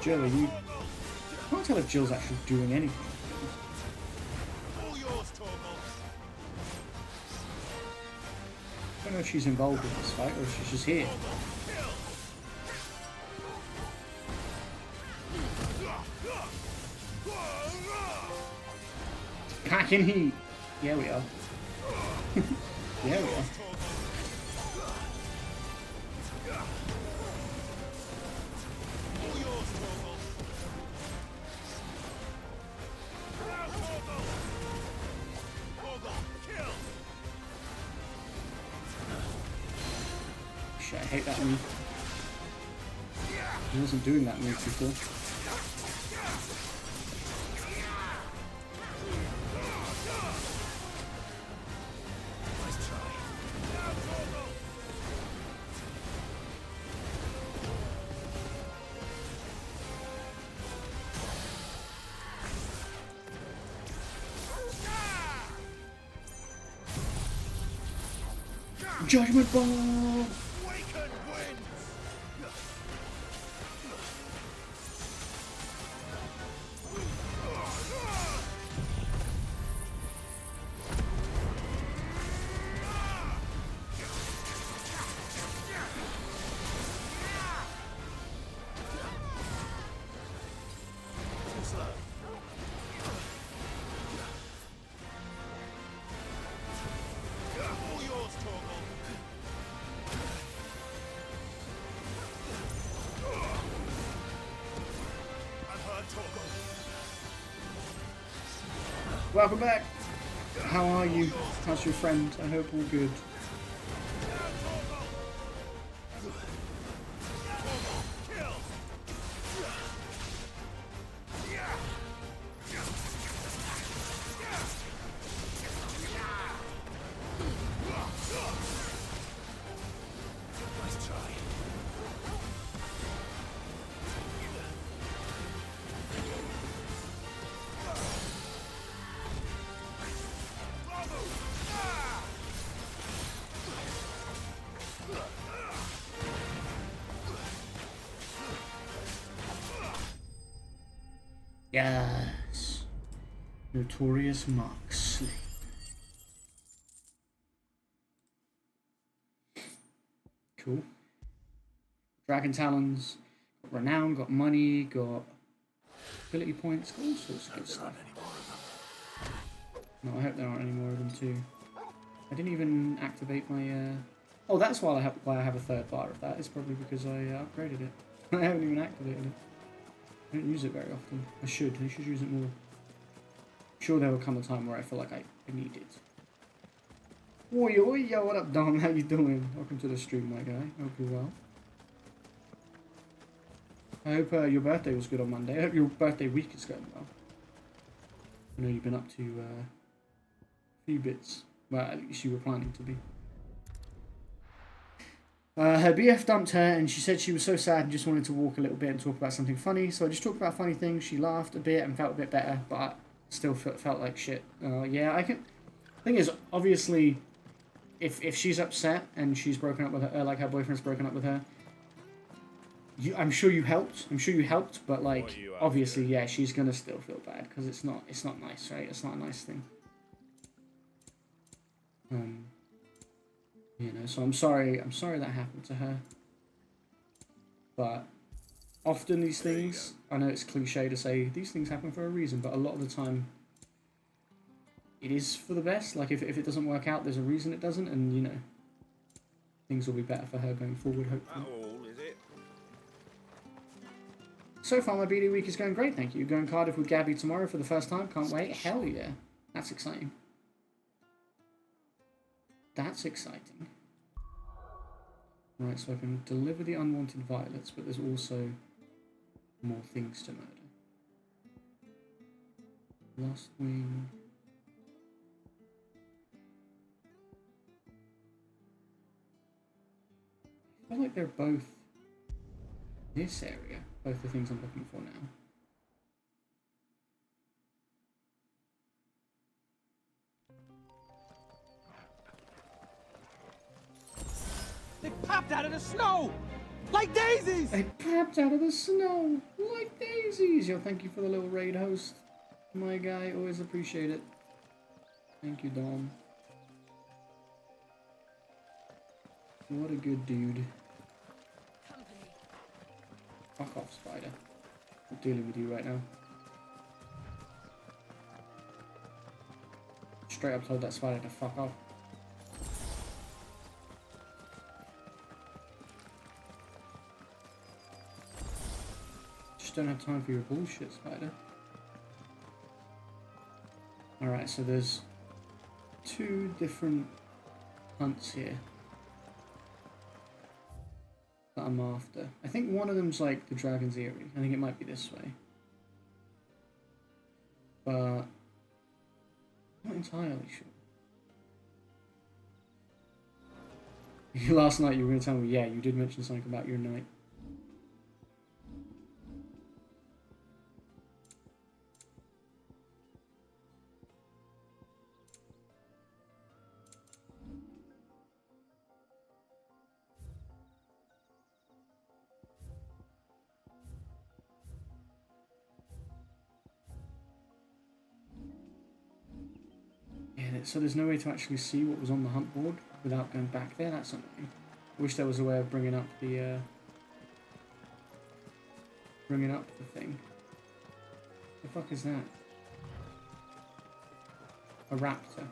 Jill, are you... I can't tell if Jill's actually doing anything. I don't know if she's involved in this fight or if she's just here. Packing heat! Yeah, we are. Yeah, we are. Shit, I hate that move. He wasn't doing that move before. Judgment Ball! Welcome back! How are you? How's your friend? I hope all good. Yes. Notorious Mark Slade. Cool. Dragon Talons, got renown, got money, got ability points, got all sorts of good stuff. No, I hope there aren't any more of them too. I didn't even activate my... Oh, that's why I have a third bar of that. It's probably because I upgraded it. I haven't even activated it. I don't use it very often. I should use it more. I'm sure there will come a time where I feel like I need it. Oi, oi, yo, what up, Dom? How you doing? Welcome to the stream, my guy. Hope you're well. I hope your birthday was good on Monday. I hope your birthday week is going well. I know you've been up to a few bits. Well, at least you were planning to be. Her BF dumped her and she said she was so sad and just wanted to walk a little bit and talk about something funny. So I just talked about funny things. She laughed a bit and felt a bit better, but still felt like shit. Yeah, I can... Thing is, obviously, if she's upset and she's broken up with her, like her boyfriend's broken up with her, I'm sure you helped. I'm sure you helped, but like, obviously, yeah, she's gonna still feel bad because it's not nice, right? It's not a nice thing. You know, so I'm sorry that happened to her. But often these things, I know it's cliche to say these things happen for a reason, but a lot of the time it is for the best. Like if it doesn't work out, there's a reason it doesn't, and you know, things will be better for her going forward, hopefully. All, is it? So far my BD week is going great, thank you. Going Cardiff with Gabby tomorrow for the first time, can't wait. Hell yeah. That's exciting. That's exciting. Right, so I can deliver the unwanted violets, but there's also more things to murder. Lost Wing. I feel like they're both this area, both the things I'm looking for now. They popped out of the snow! Like daisies! They popped out of the snow! Like daisies! Yo, thank you for the little raid host. My guy, always appreciate it. Thank you, Dom. What a good dude. Fuck off, spider. I'm dealing with you right now. Straight up told that spider to fuck off. Just don't have time for your bullshit, spider. Alright, so there's 2 different hunts here that I'm after. I think one of them's like the Dragon's Eyrie. I think it might be this way. But I'm not entirely sure. Last night you were going to tell me, yeah, you did mention something about your night. So there's no way to actually see what was on the hunt board without going back there. That's something. I wish there was a way of bringing up the thing. The fuck is that? A raptor.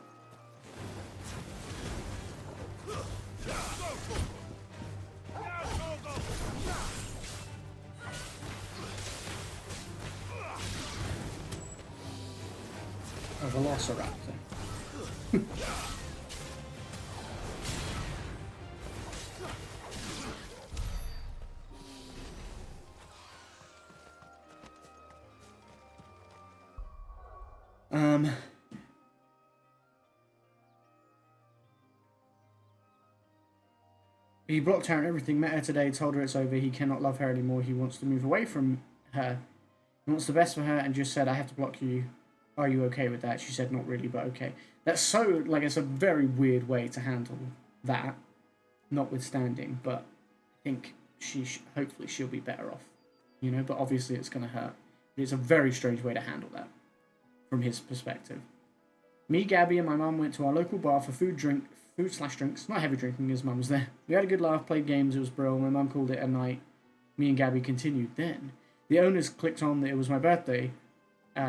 A velociraptor. He blocked her and everything, met her today, told her it's over, he cannot love her anymore, he wants to move away from her. He wants the best for her and just said, I have to block you. Are you okay with that? She said, not really, but okay. That's so, like, it's a very weird way to handle that, notwithstanding, but I think hopefully she'll be better off, you know, but obviously it's going to hurt. It's a very strange way to handle that from his perspective. Me, Gabby, and my mum went to our local bar for food/drinks. Not heavy drinking, his mum was there. We had a good laugh, played games, it was brilliant. My mum called it a night. Me and Gabby continued. Then, the owners clicked on that it was my birthday.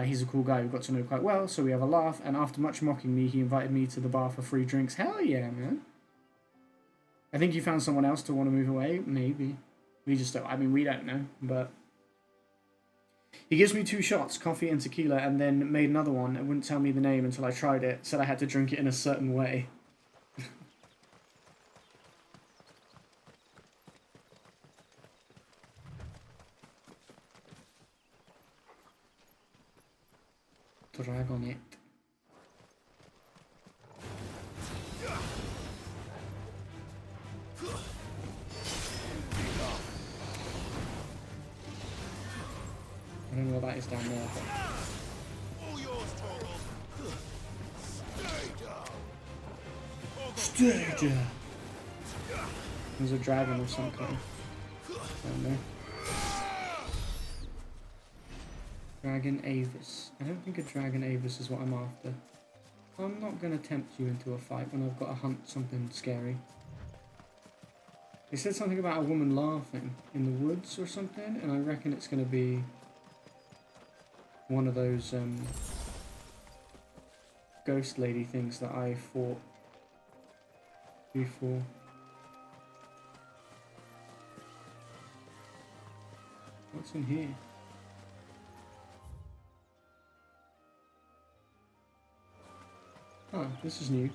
He's a cool guy we got to know quite well, so we have a laugh, and after much mocking me, he invited me to the bar for free drinks. Hell yeah, man. I think you found someone else to want to move away. Maybe. We just don't. I mean, we don't know, but... He gives me 2 shots, coffee and tequila, and then made another one and wouldn't tell me the name until I tried it. Said I had to drink it in a certain way. Dragonet. I don't know what that is down there. Stay down. There's a dragon of some kind. I don't know. Dragon Avis. I don't think a Dragon Avis is what I'm after. I'm not going to tempt you into a fight when I've got to hunt something scary. They said something about a woman laughing in the woods or something, and I reckon it's going to be one of those ghost lady things that I fought before. What's in here? Oh, this is new.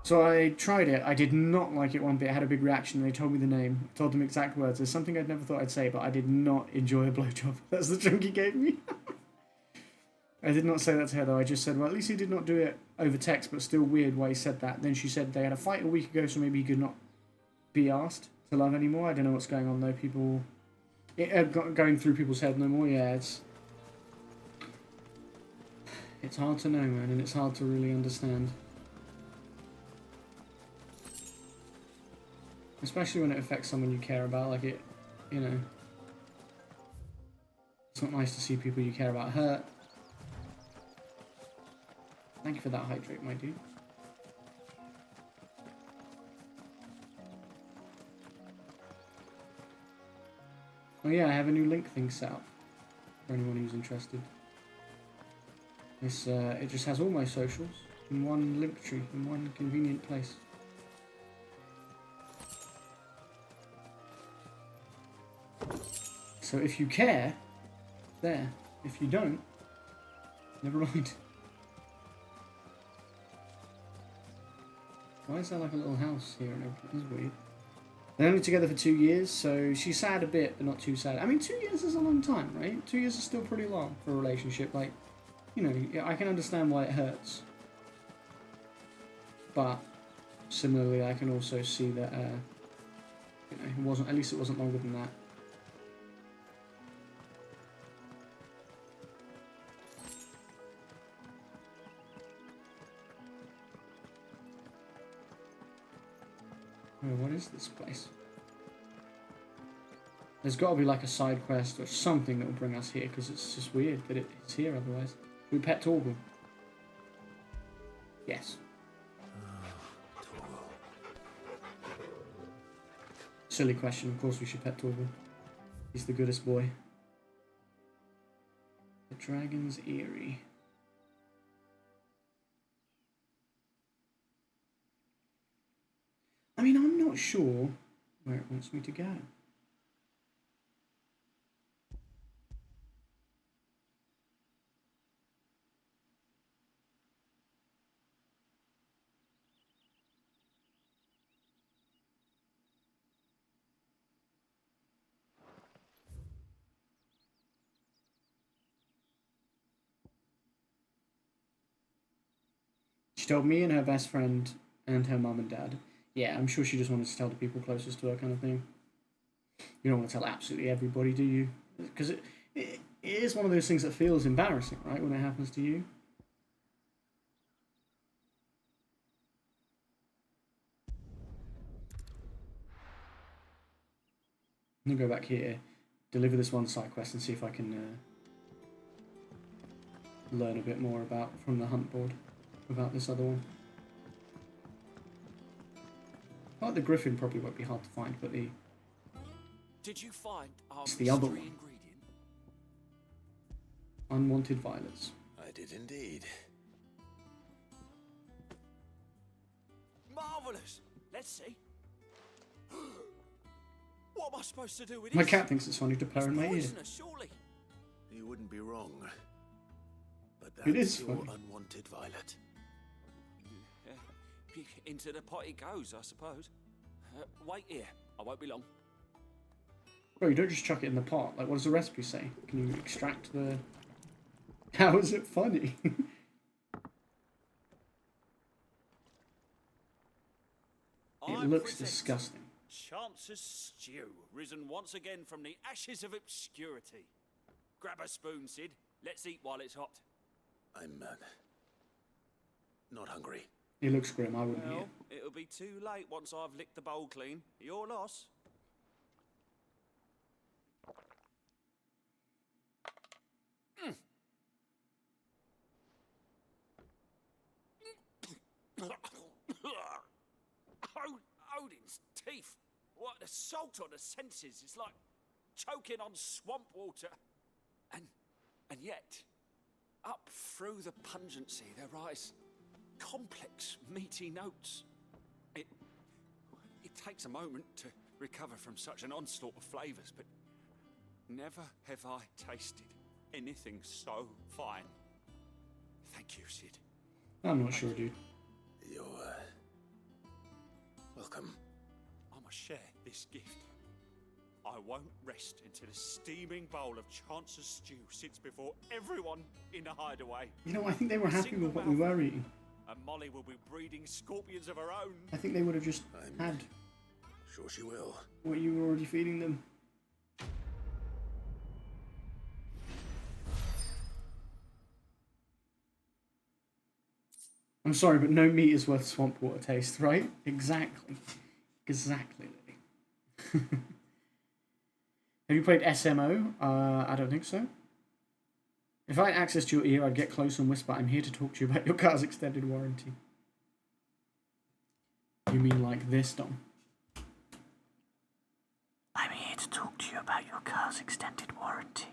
So I tried it. I did not like it one bit. I had a big reaction. They told me the name. I told them exact words. There's something I'd never thought I'd say, but I did not enjoy a blowjob. That's the drink he gave me. I did not say that to her, though. I just said, well, at least he did not do it over text, but still weird why he said that. Then she said they had a fight a week ago, so maybe he could not be asked to love anymore. I don't know what's going on, though. People... going through people's head no more. Yeah, it's hard to know, man, and it's hard to really understand. Especially when it affects someone you care about, like it, you know. It's not nice to see people you care about hurt. Thank you for that hydrate, my dude. Oh yeah, I have a new link thing set up for anyone who's interested. This, it just has all my socials in one link tree, in one convenient place. So if you care, there. If you don't, never mind. Why is there like a little house here and everything? This is weird. They're only together for 2 years, so she's sad a bit, but not too sad. I mean, 2 years is a long time, right? 2 years is still pretty long for a relationship. Like, you know, I can understand why it hurts. But similarly, I can also see that, you know, at least it wasn't longer than that. Oh, what is this place? There's got to be like a side quest or something that will bring us here, because it's just weird that it's here otherwise. Should we pet Torgal? Yes. Silly question, of course we should pet Torgal. He's the goodest boy. The Dragon's Eyrie. I mean, I'm not sure where it wants me to go. She told me and her best friend and her mum and dad. Yeah, I'm sure she just wanted to tell the people closest to her, kind of thing. You don't want to tell absolutely everybody, do you? Because it is one of those things that feels embarrassing, right, when it happens to you. I'm going to go back here. deliver this one side quest and see if I can learn a bit more about from the hunt board about this other one. I like the griffin probably won't be hard to find, but Did you find our it's the other one. ingredient? Unwanted violets. I did indeed. Marvelous. Let's see. What am I supposed to do with My this? cat thinks it's funny to purr in my ear. Poisonous, surely. You wouldn't be wrong. But It that's is your funny. unwanted violet. Into the pot it goes, I suppose. Wait here. I won't be long. Bro, you don't just chuck it in the pot. Like, what does the recipe say? Can you extract the... How is it funny? It looks disgusting. Chance's stew, risen once again from the ashes of obscurity. Grab a spoon, Sid. Let's eat while it's hot. I'm not hungry. It looks grim, I wouldn't eat Well, it. it'll be too late once I've licked the bowl clean. Your loss. Odin's teeth. What an assault on the senses. It's like choking on swamp water. And yet, up through the pungency there rise complex, meaty notes. It takes a moment to recover from such an onslaught of flavours, but never have I tasted anything so fine. Thank you, Sid. I'm not sure, dude. You're welcome. I must share this gift. I won't rest until a steaming bowl of Chance's stew sits before everyone in the hideaway. You know, I think they were happy with what we were eating. And Molly will be breeding scorpions of her own. I think they would have just had Sure she will. what you were already feeding them. I'm sorry, but no meat is worth swamp water taste, right? Exactly. Exactly. Have you played SMO? I don't think so. If I had access to your ear, I'd get close and whisper, I'm here to talk to you about your car's extended warranty. You mean like this, Dom? I'm here to talk to you about your car's extended warranty.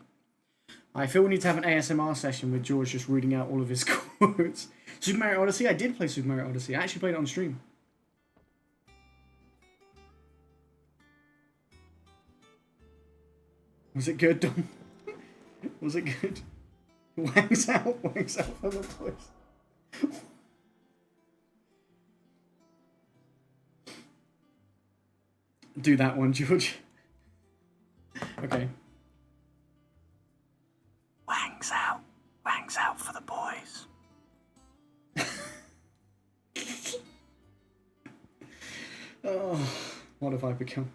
I feel we need to have an ASMR session with George just reading out all of his quotes. Super Mario Odyssey? I did play Super Mario Odyssey. I actually played it on stream. Was it good, Dom? Was it good? Wangs out for the boys. Do that one, George. Okay. Wangs out for the boys. Oh, what have I become?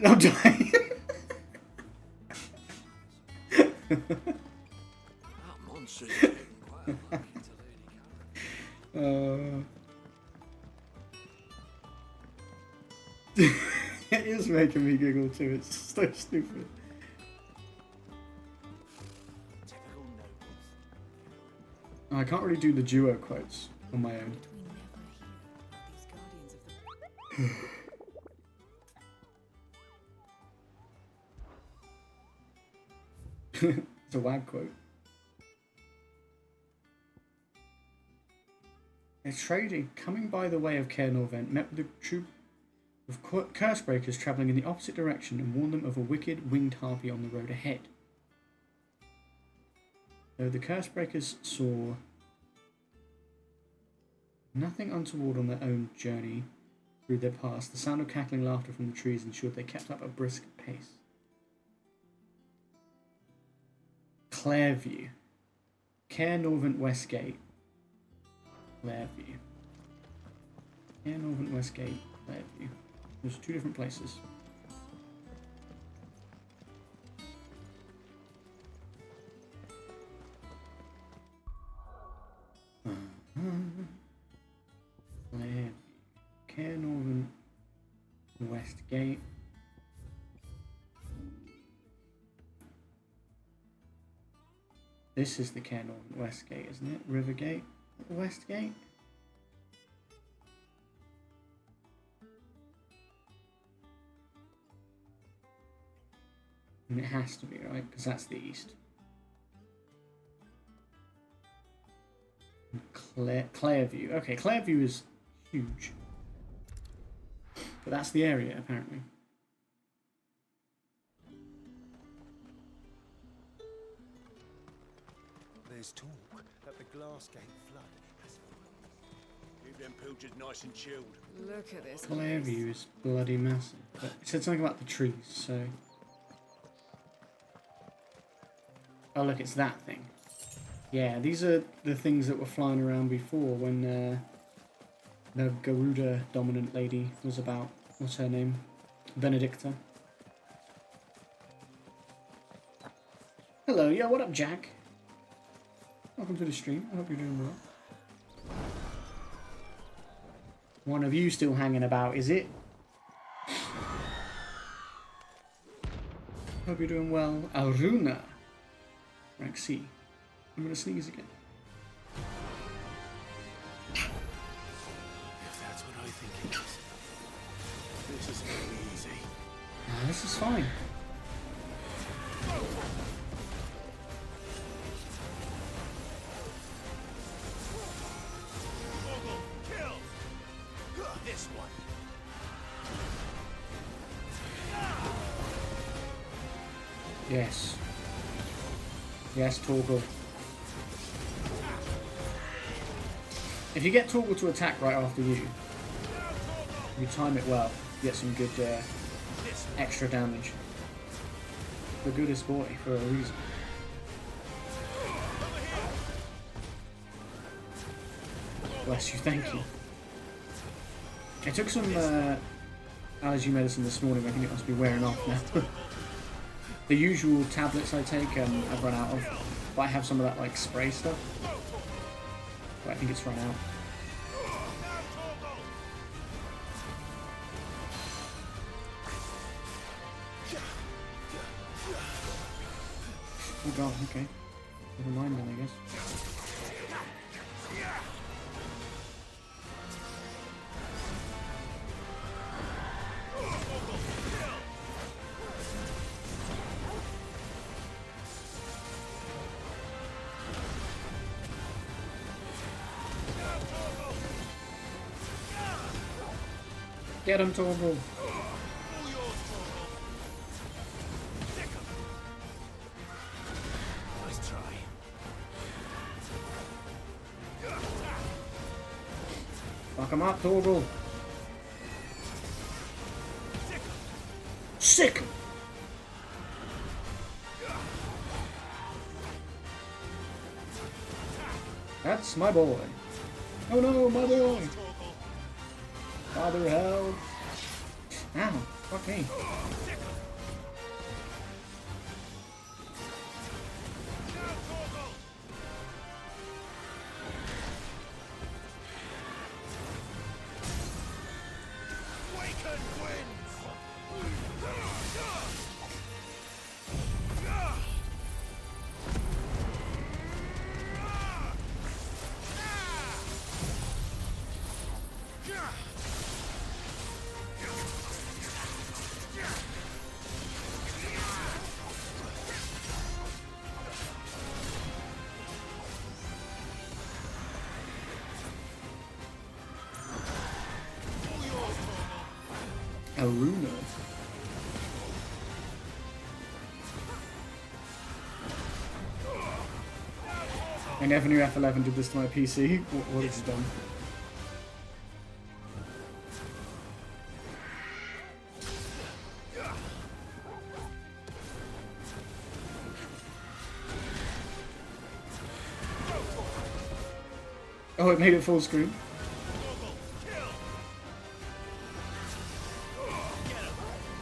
I'm dying. That monster's getting quite lucky to Lady Karen. It is making me giggle too. It's so stupid. Oh, I can't really do the duo quotes on my own. It's a wag quote. A trader coming by the way of Caer Norvent met with a troop of Cursebreakers travelling in the opposite direction and warned them of a wicked winged harpy on the road ahead. Though the Cursebreakers saw nothing untoward on their own journey through their pass, the sound of cackling laughter from the trees ensured they kept up a brisk pace. Clairview. Caer Norvent Westgate. Clairview. Caer Norvent Westgate. Clairview. There's two different places. Clairview. Caer Norvent West Gate. This is the Cairn West Gate, isn't it? River Gate? West Gate? And it has to be, right? Because that's the east. Clairview. Okay, Clairview is huge. But that's the area, apparently. There's talk that the Glass Gate flood has... Keep them pilchers nice and chilled. Look at this. Clairview is bloody massive. But it said something about the trees, so... Oh look, it's that thing. Yeah, these are the things that were flying around before when the Garuda dominant lady was about. What's her name? Benedicta. Hello, yo, what up, Jack? Welcome to the stream. I hope you're doing well. One of you still hanging about, is it? Hope you're doing well. Aruna. Rank C. I'm gonna sneeze again. If that's what I think it is, this isn't gonna be easy. Nah, this is fine. Kill! This one. Yes. Yes, Torgal. If you get Torgal to attack right after you time it well, you get some good extra damage. The goodest boy for a reason. Bless you, thank you. I took some allergy medicine this morning. I think it must be wearing off now. The usual tablets I take, I've run out of, but I have some of that like spray stuff. But I think it's run out. Oh god, okay. Never mind then, I guess. Get him, Torval. Nice try. Fuck him up, Torval. Sick him. That's my boy. Oh no, my boy. Father hell. Ow, fuck me. Aruna. I never knew F11 did this to my PC. What has it done? Oh, it made it full screen.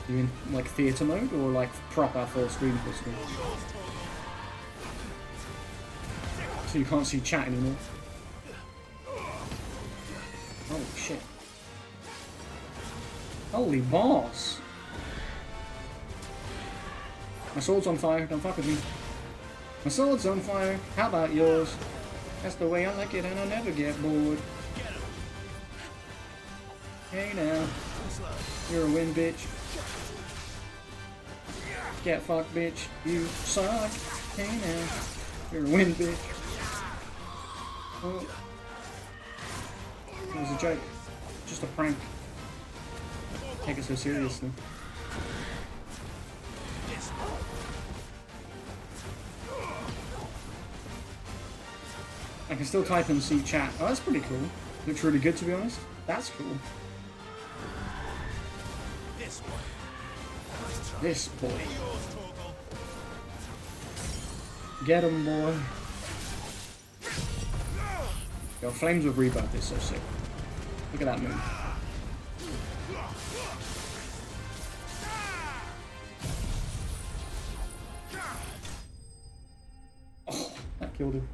You mean like theatre mode or like proper full screen full screen? So you can't see chat anymore. Oh shit. Holy balls. My sword's on fire, don't fuck with me. My sword's on fire, how about yours? That's the way I like it and I'll never get bored. Hey now, you're a win, bitch. Get fucked, bitch, you suck. Hey now, you're a win, bitch. Oh. It was a joke, just a prank. Take it so seriously. I can still type and see chat. Oh, that's pretty cool. Looks really good, to be honest. That's cool. This boy. Get him, boy. Yo, Flames of Rebirth is so sick. Look at that move. Oh, that killed him.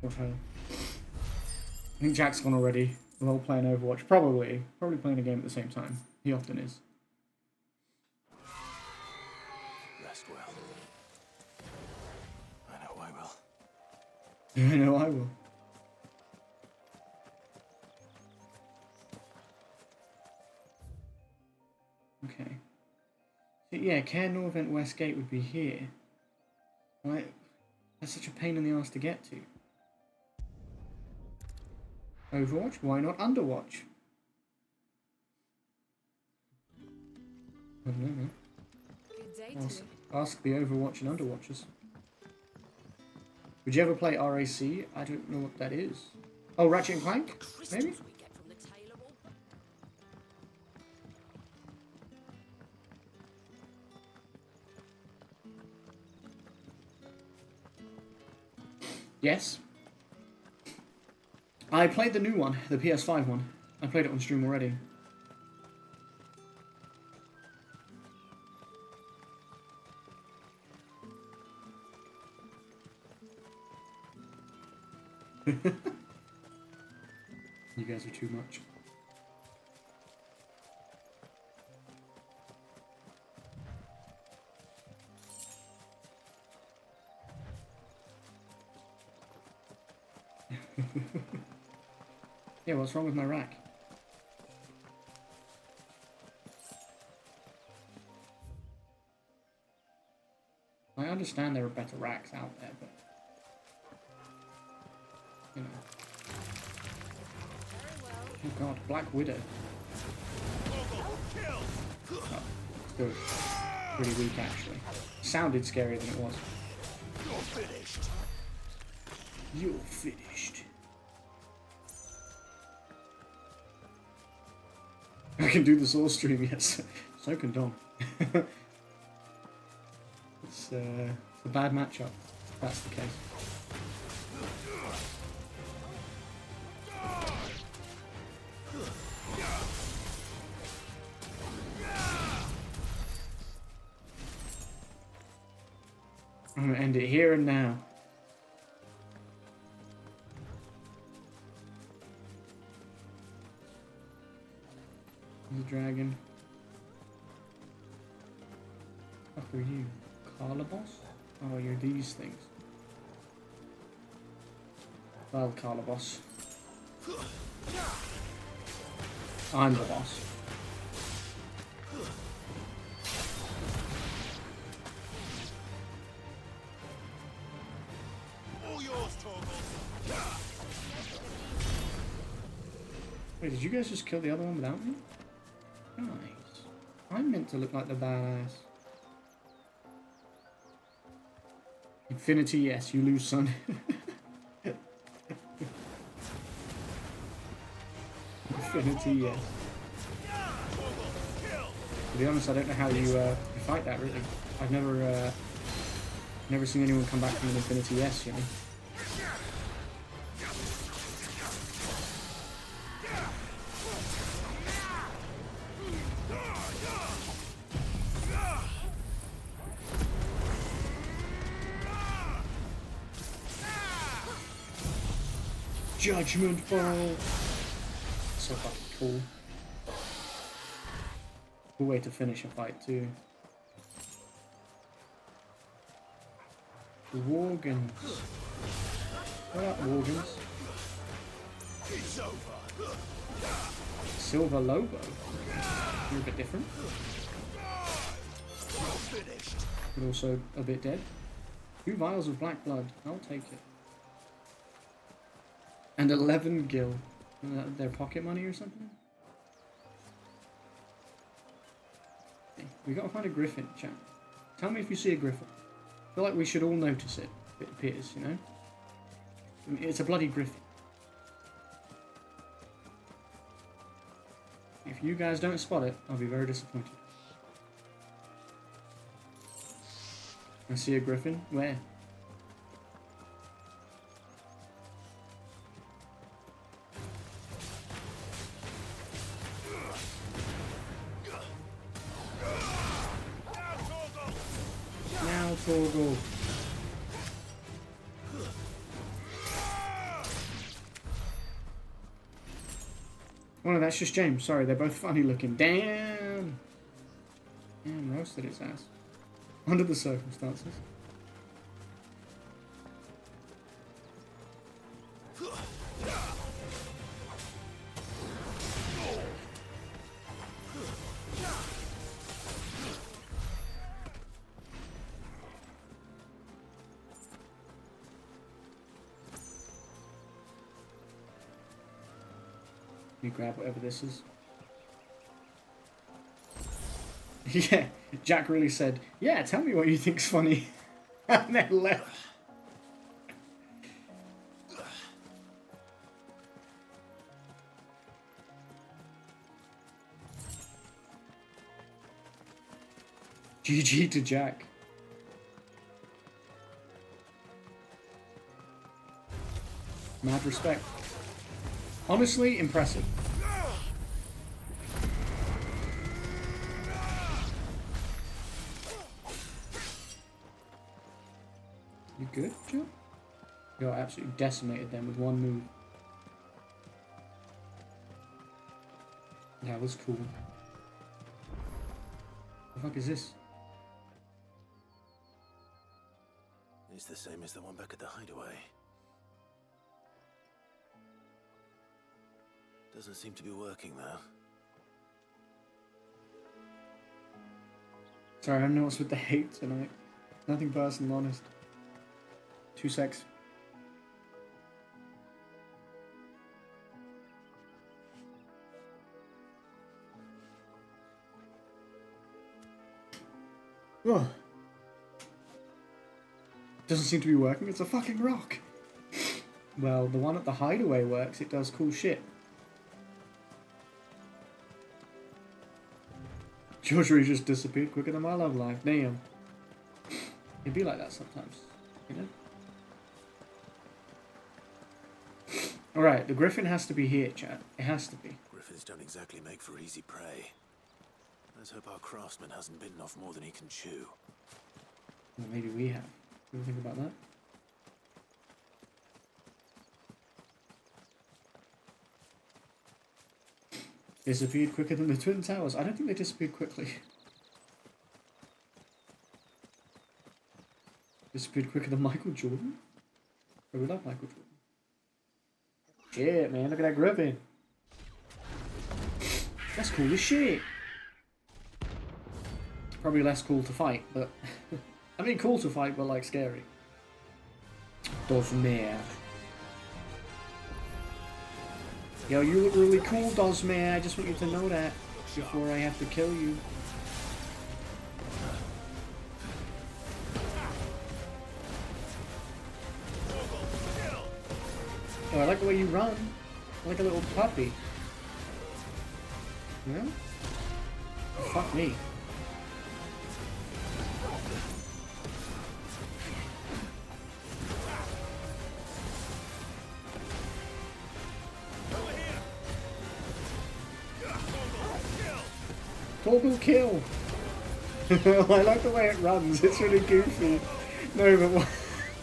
Or her. I think Jack's gone already. We're all playing Overwatch. Probably playing a game at the same time. He often is. Rest well. I know I will. I know I will. Okay. So yeah, Care Norvent West Gate would be here. Right? That's such a pain in the ass to get to. Overwatch? Why not Underwatch? I don't know, man. Good day to you. Ask the Overwatch and Underwatchers. Would you ever play RAC? I don't know what that is. Oh, Ratchet and Clank? Maybe? Yes. I played the new one, the PS5 one. I played it on stream already. You guys are too much. Yeah, what's wrong with my rack? I understand there are better racks out there, but you know. Oh god, Black Widow. Oh, still pretty weak actually. Sounded scarier than it was. You're finished. You're finished. I can do the soul stream, yes. So can Dom. It's a bad matchup, if that's the case. I'm gonna end it here and now. The dragon. What are you? Carlabos? Oh, you're these things. Well, Carlabos. I'm the boss. All yours, Torgal. Wait, did you guys just kill the other one without me? Nice. I'm meant to look like the badass. Infinity, yes, you lose, son. Infinity, yes. To be honest, I don't know how you fight that, really. I've never seen anyone come back from an Infinity, yes, you know. Judgment Ball. So fucking cool. Cool way to finish a fight too. The Worgans. What up, Worgans? Silver Lobo. You're a bit different. But also a bit dead. 2 vials of black blood. I'll take it. And 11 gil. Their pocket money or something? Okay. We gotta find a griffin, chat. Tell me if you see a griffin. I feel like we should all notice it. It appears, you know? I mean, it's a bloody griffin. If you guys don't spot it, I'll be very disappointed. I see a griffin. Where? Now, Torgal. Oh no, that's just James. Sorry, they're both funny looking. Damn! Damn, roasted its ass. Under the circumstances. Let me grab whatever this is. Yeah, Jack really said, yeah, tell me what you think's funny. And then left. GG to Jack. Mad respect. Honestly, impressive. You good, Joe? You're absolutely decimated then with one move. That was cool. What the fuck is this? It's the same as the one back at the hideaway. Doesn't seem to be working though. Sorry, I don't know what's with the hate tonight. Nothing personal, honest. 2 secs. Oh. Doesn't seem to be working. It's a fucking rock. Well, the one at the hideaway works. It does cool shit. George really just disappeared quicker than my love life. Damn. It'd be like that sometimes, you know? Alright, the griffin has to be here, chat. It has to be. Griffins don't exactly make for easy prey. Let's hope our craftsman hasn't bitten off more than he can chew. Well, maybe we have. What do you think about that? Disappeared quicker than the Twin Towers. I don't think they disappeared quickly. Disappeared quicker than Michael Jordan? Oh, we love Michael Jordan. Shit, man, look at that griffin. That's cool as shit. Probably less cool to fight, but... I mean, cool to fight, but, like, scary. Dosmere. Yo, you look really cool, Dosmere. I just want you to know that before I have to kill you. Oh, I like the way you run. Like a little puppy. Yeah? Oh, fuck me. Torgal kill! I like the way it runs, it's really goofy. No, but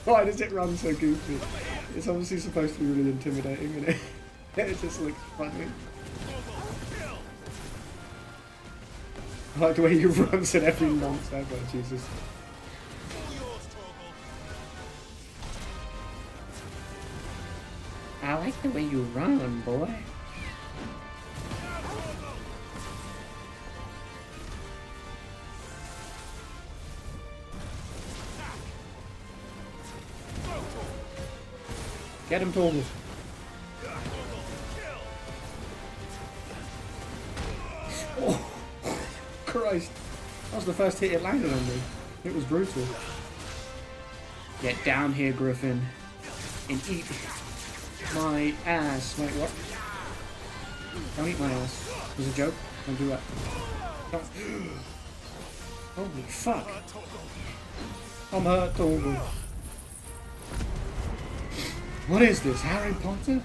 why does it run so goofy? It's obviously supposed to be really intimidating, and it just looks funny. I like the way you run at every nonce ever, Jesus. I like the way you run, boy. Get him, Torgal. Oh, Christ. That was the first hit it landed on me. It was brutal. Get down here, Griffin. And eat my ass. Wait, what? Don't eat my ass. It was a joke. Don't do that. Don't. Holy fuck. I'm hurt, Torgal. What is this, Harry Potter?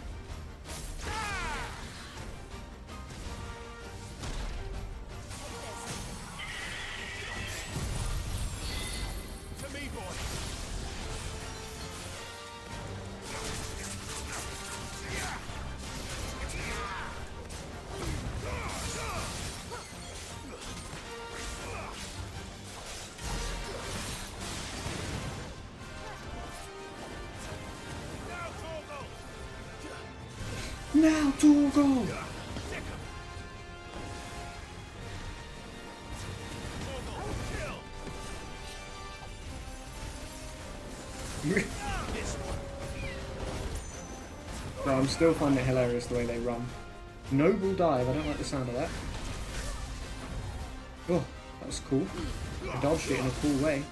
Now, Torgal! Bro, I'm still finding it hilarious the way they run. Noble dive, I don't like the sound of that. Oh, that was cool. I dodged it in a cool way.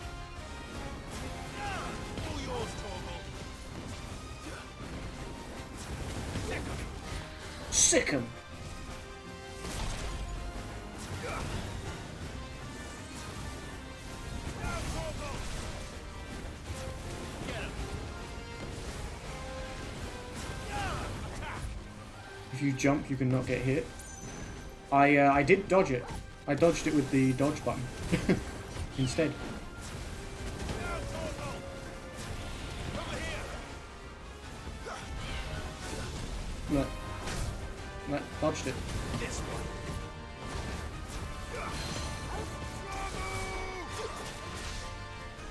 Sick 'em! If you jump, you can not get hit. I did dodge it. I dodged it with the dodge button instead. Look. Look, dodged it.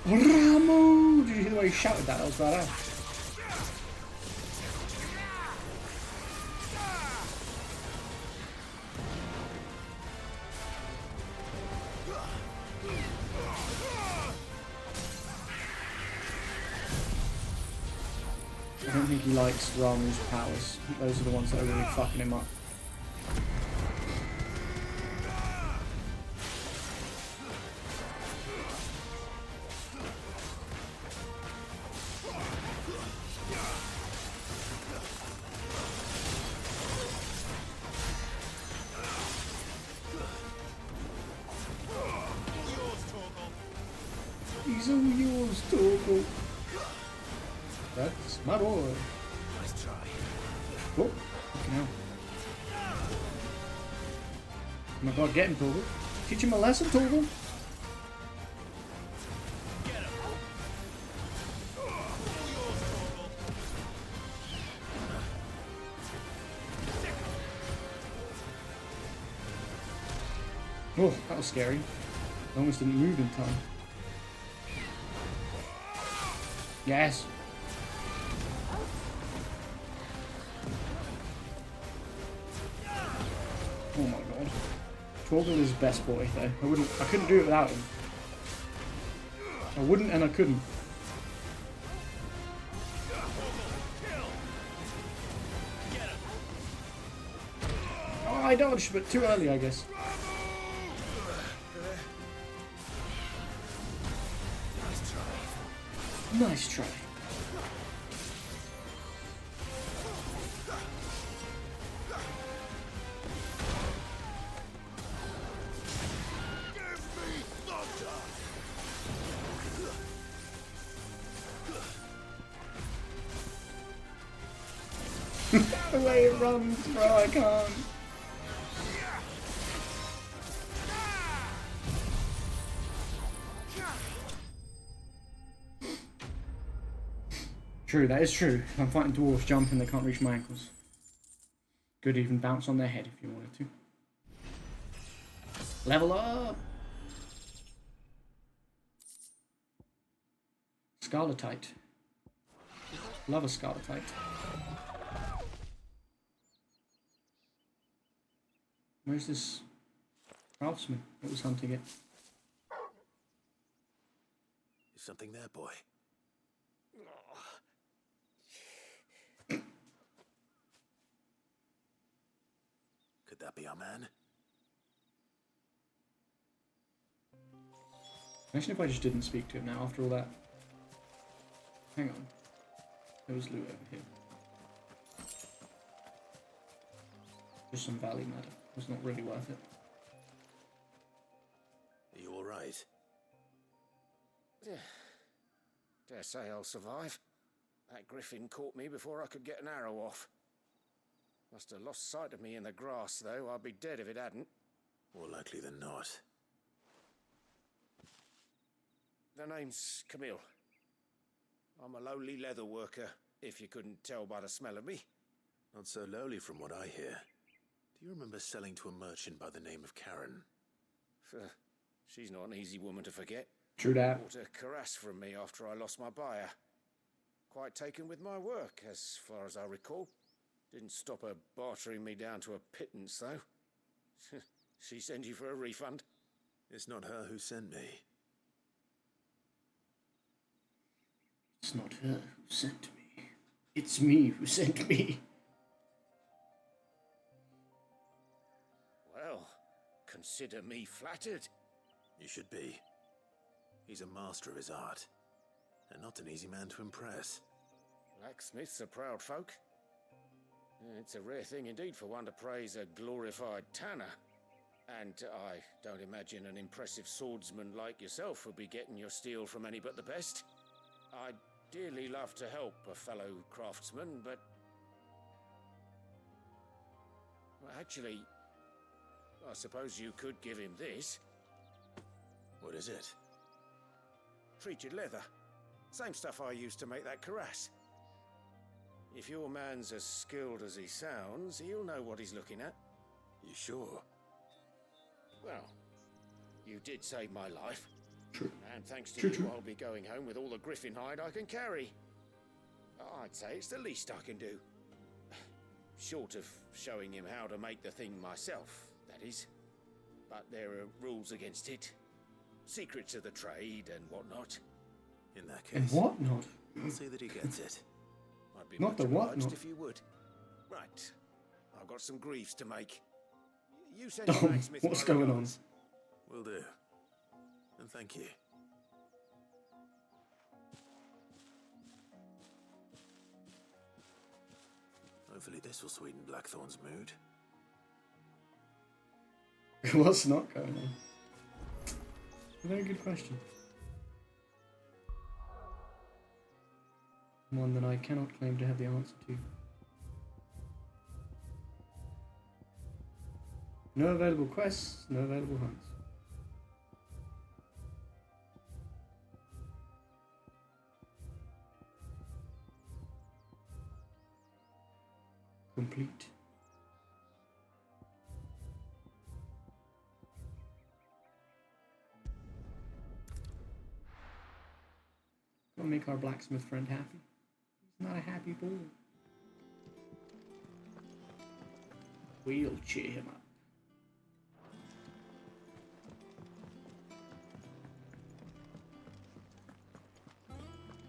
Ramo! Did you hear the way he shouted that? That was badass. I don't think he likes Ramu's powers. Those are the ones that are really fucking him up. He's all yours, Torgal. That's my boy. Nice try. Oh, fucking hell. Oh my god, get him, Torgal. Teach him a lesson, Torgal. Oh, that was scary. I almost didn't move in time. Yes. Oh my god. Torgal is best boy though. I couldn't do it without him. I wouldn't and I couldn't. Oh, I dodged, but too early, I guess. Nice try. The way it runs, bro, I can't. True, that is true. If I'm fighting dwarves jumping, they can't reach my ankles. Could even bounce on their head if you wanted to. Level up! Scarletite. Love a Scarletite. Where's this craftsman that was hunting it? Is something there, boy? Could that be our man? Imagine if I just didn't speak to him now after all that. Hang on. There was loot over here. Just some valley matter. It's not really worth it. Are you alright? Dare say I'll survive. That griffin caught me before I could get an arrow off. Must have lost sight of me in the grass, though. I'd be dead if it hadn't. More likely than not. The name's Camille. I'm a lowly leather worker, if you couldn't tell by the smell of me. Not so lowly from what I hear. Do you remember selling to a merchant by the name of Karen? She's not an easy woman to forget. True that. Bought a cuirass from me after I lost my buyer. Quite taken with my work, as far as I recall. Didn't stop her bartering me down to a pittance, though. She sent you for a refund? It's not her who sent me. It's not her who sent me. It's me who sent me. Well, consider me flattered. You should be. He's a master of his art, and not an easy man to impress. Blacksmiths are proud folk. It's a rare thing indeed for one to praise a glorified tanner. And I don't imagine an impressive swordsman like yourself would be getting your steel from any but the best. I'd dearly love to help a fellow craftsman, but... Well, actually, I suppose you could give him this. What is it? Treated leather. Same stuff I used to make that cuirass. If your man's as skilled as he sounds, he'll know what he's looking at. You sure? Well, you did save my life. True. And thanks to True, you, true. I'll be going home with all the griffin hide I can carry. I'd say it's the least I can do. Short of showing him how to make the thing myself, that is. But there are rules against it. Secrets of the trade and whatnot. In that And case, whatnot? I'll say that he gets it. I'd be Not much the obliged whatnot. if you would. Right. I've got some griefs to make. You send Oh, your blacksmith what's my going on? regards. Will do. And thank you. Hopefully this will sweeten Blackthorn's mood. What's not going on? A very good question. One that I cannot claim to have the answer to. No available quests, no available hunts. Complete. Gotta make our blacksmith friend happy. He's not a happy boy. We'll cheer him up.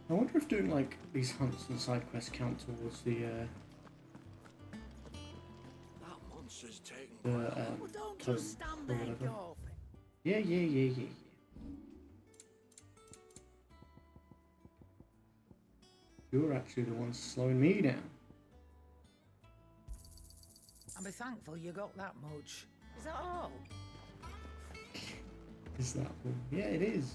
I wonder if doing like these hunts and side quests count towards the Monster's taking Don't clone just stand or there whatever. gawping. Yeah. You're actually the one slowing me down. I'll be thankful you got that much. Is that all? Is that all? Yeah, it is.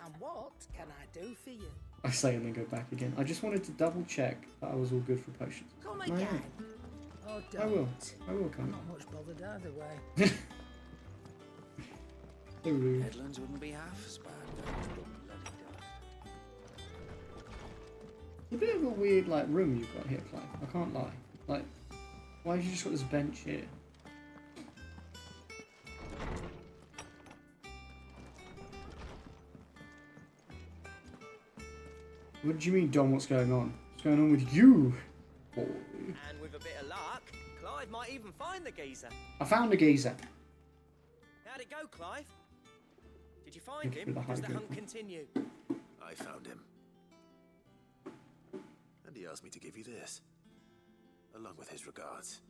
And what can I do for you? I say and then go back again. I just wanted to double check that I was all good for potions. Come And I am. again. Oh, don't. I will come. I'm not much bothered either way. So rude. Headlands wouldn't be half as bad. It's a bit of a weird like room you've got here, Clive. I can't lie. Like, why have you just got this bench here? What do you mean, Dom? What's going on? What's going on with you, boy? And with a bit of luck, Clive might even find the geezer. I found a geezer. How'd it go, Clive? Did you find Thank you him? for the Does the hydrate. hunt continue? I found him. And he asked me to give you this, along with his regards.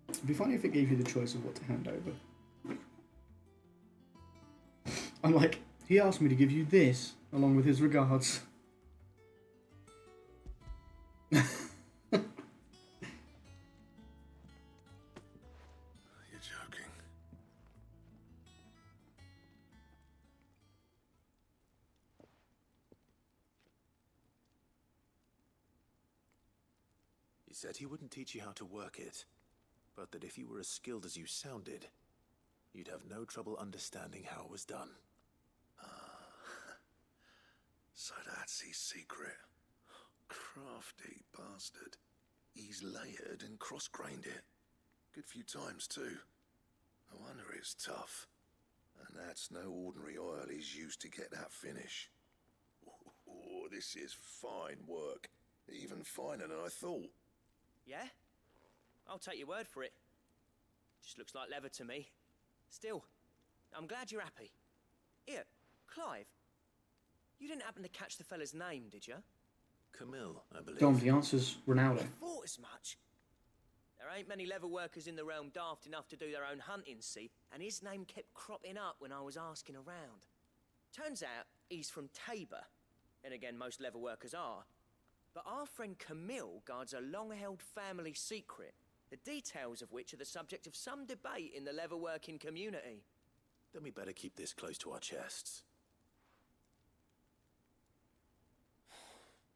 It'd be funny if it gave you the choice of what to hand over. I'm like, he asked me to give you this, along with his regards. You're joking. He said he wouldn't teach you how to work it, but that if you were as skilled as you sounded, you'd have no trouble understanding how it was done. So that's his secret. Crafty bastard. He's layered and cross-grained it. Good few times, too. No wonder it's tough. And that's no ordinary oil he's used to get that finish. Oh, this is fine work. Even finer than I thought. Yeah? I'll take your word for it. Just looks like leather to me. Still, I'm glad you're happy. Here, Clive. You didn't happen to catch the fella's name, did you? Camille, I believe. Dom, the answer's Ronaldo. I thought as much. There ain't many leather workers in the realm daft enough to do their own hunting, see? And his name kept cropping up when I was asking around. Turns out he's from Tabor. And again, most leather workers are. But our friend Camille guards a long-held family secret, the details of which are the subject of some debate in the leather-working community. Then we better keep this close to our chests.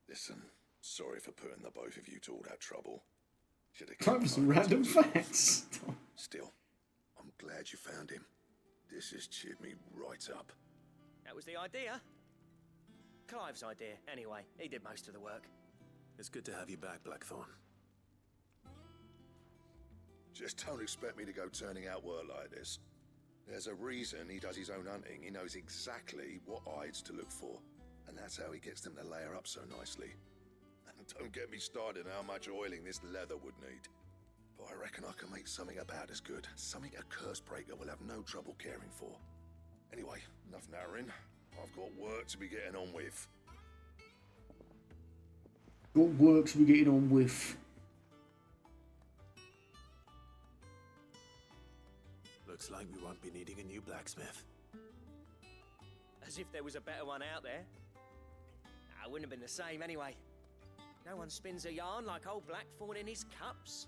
Listen, sorry for putting the both of you to all that trouble. Should have Time for some random facts. Still, I'm glad you found him. This has cheered me right up. That was the idea. Clive's idea, anyway. He did most of the work. It's good to have you back, Blackthorn. Just don't expect me to go turning out work like this. There's a reason he does his own hunting. He knows exactly what hides to look for. And that's how he gets them to layer up so nicely. And don't get me started on how much oiling this leather would need. But I reckon I can make something about as good. Something a Cursebreaker will have no trouble caring for. Anyway, enough narrowing. I've got work to be getting on with. What works we getting on with? Looks like we won't be needing a new blacksmith. As if there was a better one out there. It wouldn't have been the same anyway. No one spins a yarn like old Blackthorn in his cups.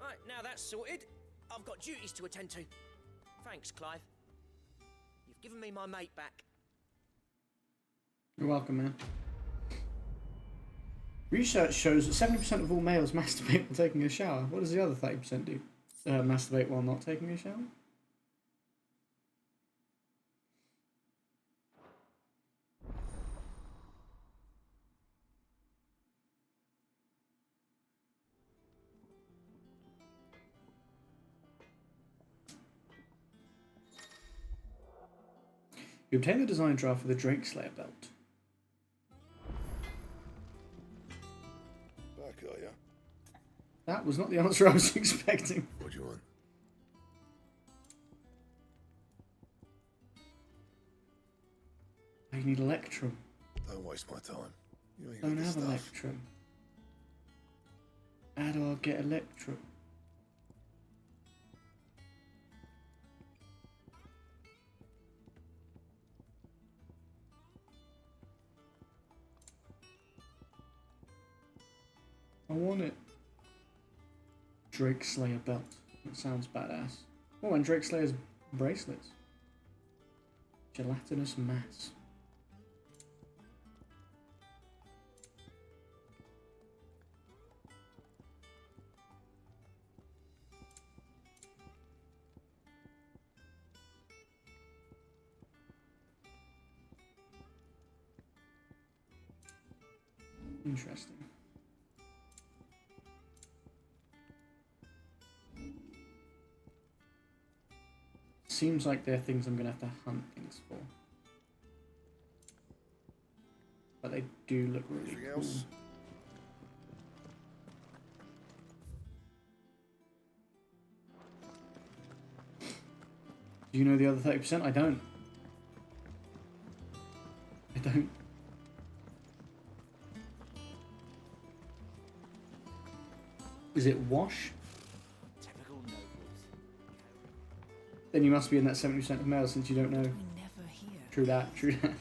Right, now that's sorted, I've got duties to attend to. Thanks, Clive. You've given me my mate back. You're welcome, man. Research shows that 70% of all males masturbate while taking a shower. What does the other 30% do? Masturbate while not taking a shower? You obtain the design draft for the Drake Slayer belt. Back, are ya? That was not the answer I was expecting. What do you want? I need Electrum. Don't waste my time. You ain't Don't got the have stuff. Electrum. How do I get Electrum? I want it. Drake Slayer belt. That sounds badass. Oh, and Drake Slayer's bracelets. Gelatinous mass. Interesting. seems like they're things I'm going to have to hunt things for. But they do look really Anything cool. else? Do you know the other 30%? I don't. I don't. Is it wash? Typical nobles. Then you must be in that 70% of males since you don't know. Never hear. True that, true that.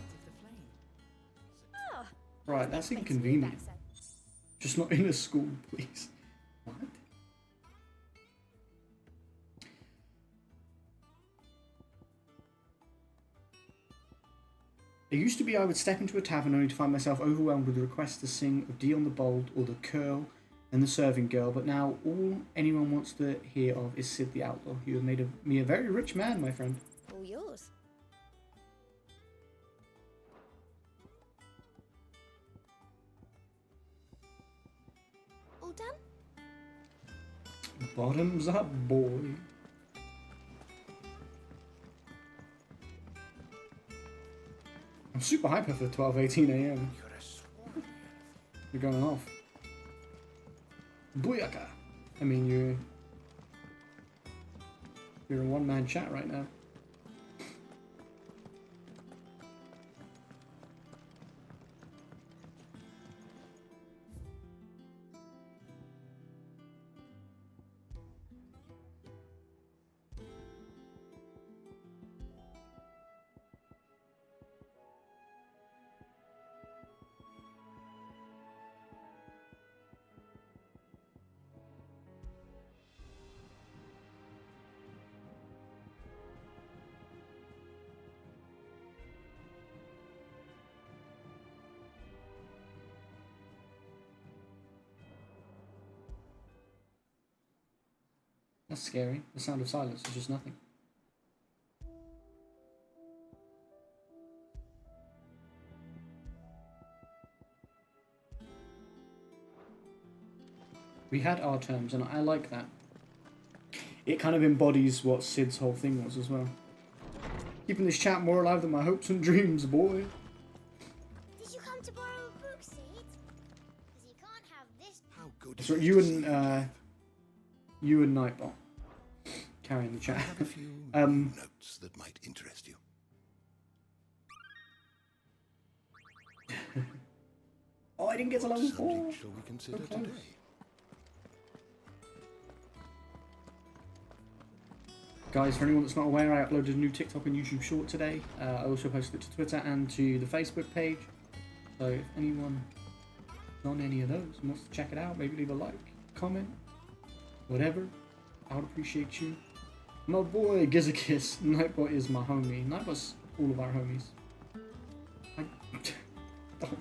Ah, Right, that's makes me inconvenient. back, Just not in a school, please. What? It used to be I would step into a tavern only to find myself overwhelmed with requests to sing of Dion the Bold or the Curl and the Serving Girl, but now all anyone wants to hear of is Sid the Outlaw. You have made me a very rich man, my friend. All yours. All done? Bottoms up, boy. I'm super hyper for 12:18 a.m. You're going off. Booyaka! I mean, you're a one-man chat right now. That's scary. The sound of silence is just nothing. We had our terms, and I like that. It kind of embodies what Sid's whole thing was as well. Keeping this chat more alive than my hopes and dreams, boy. Did you come to borrow a book, Sid? Because you can't have this. How good That's right, you and Nightbot carrying the chat. I have a few notes that might interest you. Oh, I didn't get to level 4. Subject shall we consider today? Guys, for anyone that's not aware, I uploaded a new TikTok and YouTube short today. I also posted it to Twitter and to the Facebook page. So if anyone is on any of those and wants to check it out, maybe leave a like, comment, whatever. I would appreciate you. My boy Gizakis, Nightbot is my homie. Nightbot's all of our homies. Don't.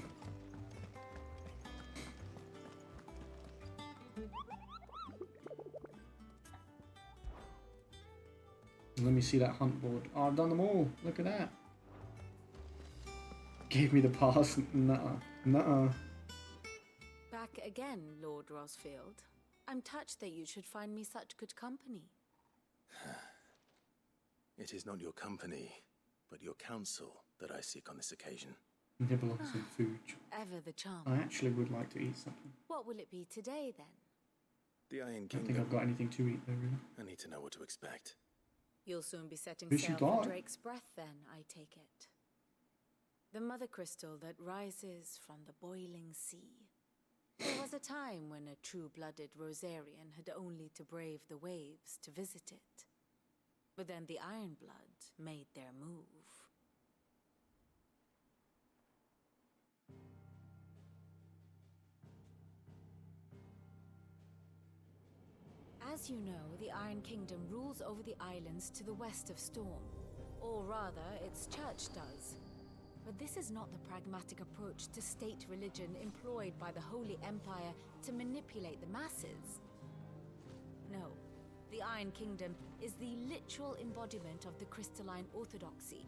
Let me see that hunt board. Oh, I've done them all. Look at that. Gave me the pass. Nuh-uh. Nuh-uh. Back again, Lord Rosfield. I'm touched that you should find me such good company. It is not your company, but your counsel that I seek on this occasion. Nibble on some food. Ever the charm. I actually would like to eat something. What will it be today, then? The Iron I don't Kingdom. think I've got anything to eat though, really. I need to know what to expect. You'll soon be setting Who's she sail got? for Drake's Breath, then, I take it. The mother crystal that rises from the boiling sea. There was a time when a true-blooded Rosarian had only to brave the waves to visit it. But then the Ironblood made their move. As you know, the Iron Kingdom rules over the islands to the west of Storm. Or rather, its church does. But this is not the pragmatic approach to state religion employed by the Holy Empire to manipulate the masses. No, the Iron Kingdom is the literal embodiment of the crystalline orthodoxy.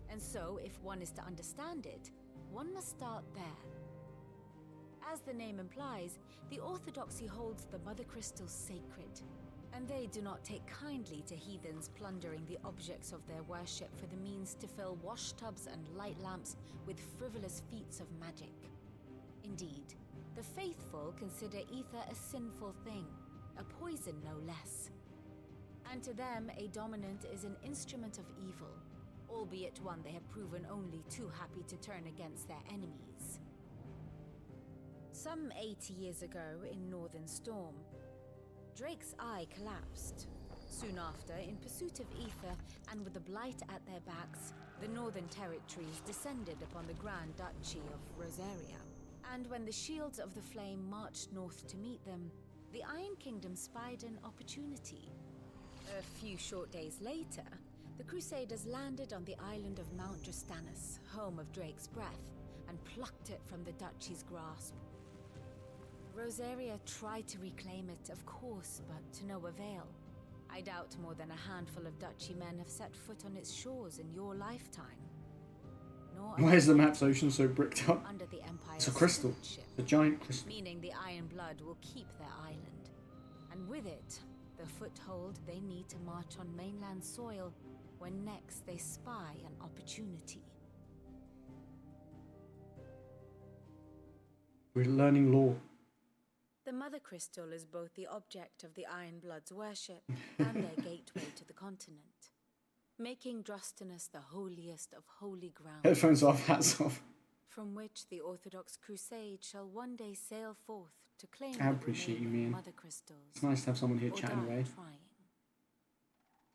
And so, if one is to understand it, one must start there. As the name implies, the orthodoxy holds the Mother Crystal sacred, And they do not take kindly to heathens plundering the objects of their worship for the means to fill washtubs and light lamps with frivolous feats of magic. Indeed, the faithful consider ether a sinful thing, a poison no less. And to them, a dominant is an instrument of evil, albeit one they have proven only too happy to turn against their enemies. Some 80 years ago, in Northern Storm, Drake's eye collapsed. Soon after, in pursuit of ether and with the blight at their backs, the Northern Territories descended upon the Grand Duchy of Rosaria. And when the Shields of the Flame marched north to meet them, the Iron Kingdom spied an opportunity. A few short days later, the Crusaders landed on the island of Mount Drastanus, home of Drake's breath, and plucked it from the duchy's grasp. Rosaria tried to reclaim it, of course, but to no avail. I doubt more than a handful of duchy men have set foot on its shores in your lifetime. Nor Why is the map's ocean so bricked up? under the Empire's It's a crystal. stewardship, It's a giant crystal. meaning the Iron Blood will keep their island. And with it, the foothold they need to march on mainland soil when next they spy an opportunity. We're learning lore. The Mother Crystal is both the object of the Iron Blood's worship and their gateway to the continent, making Drastanus the holiest of holy ground. Headphones off, hats off. From which the Orthodox Crusade shall one day sail forth to claim I appreciate you, Mian. Mother Crystals. It's nice to have someone here or chatting die away. trying.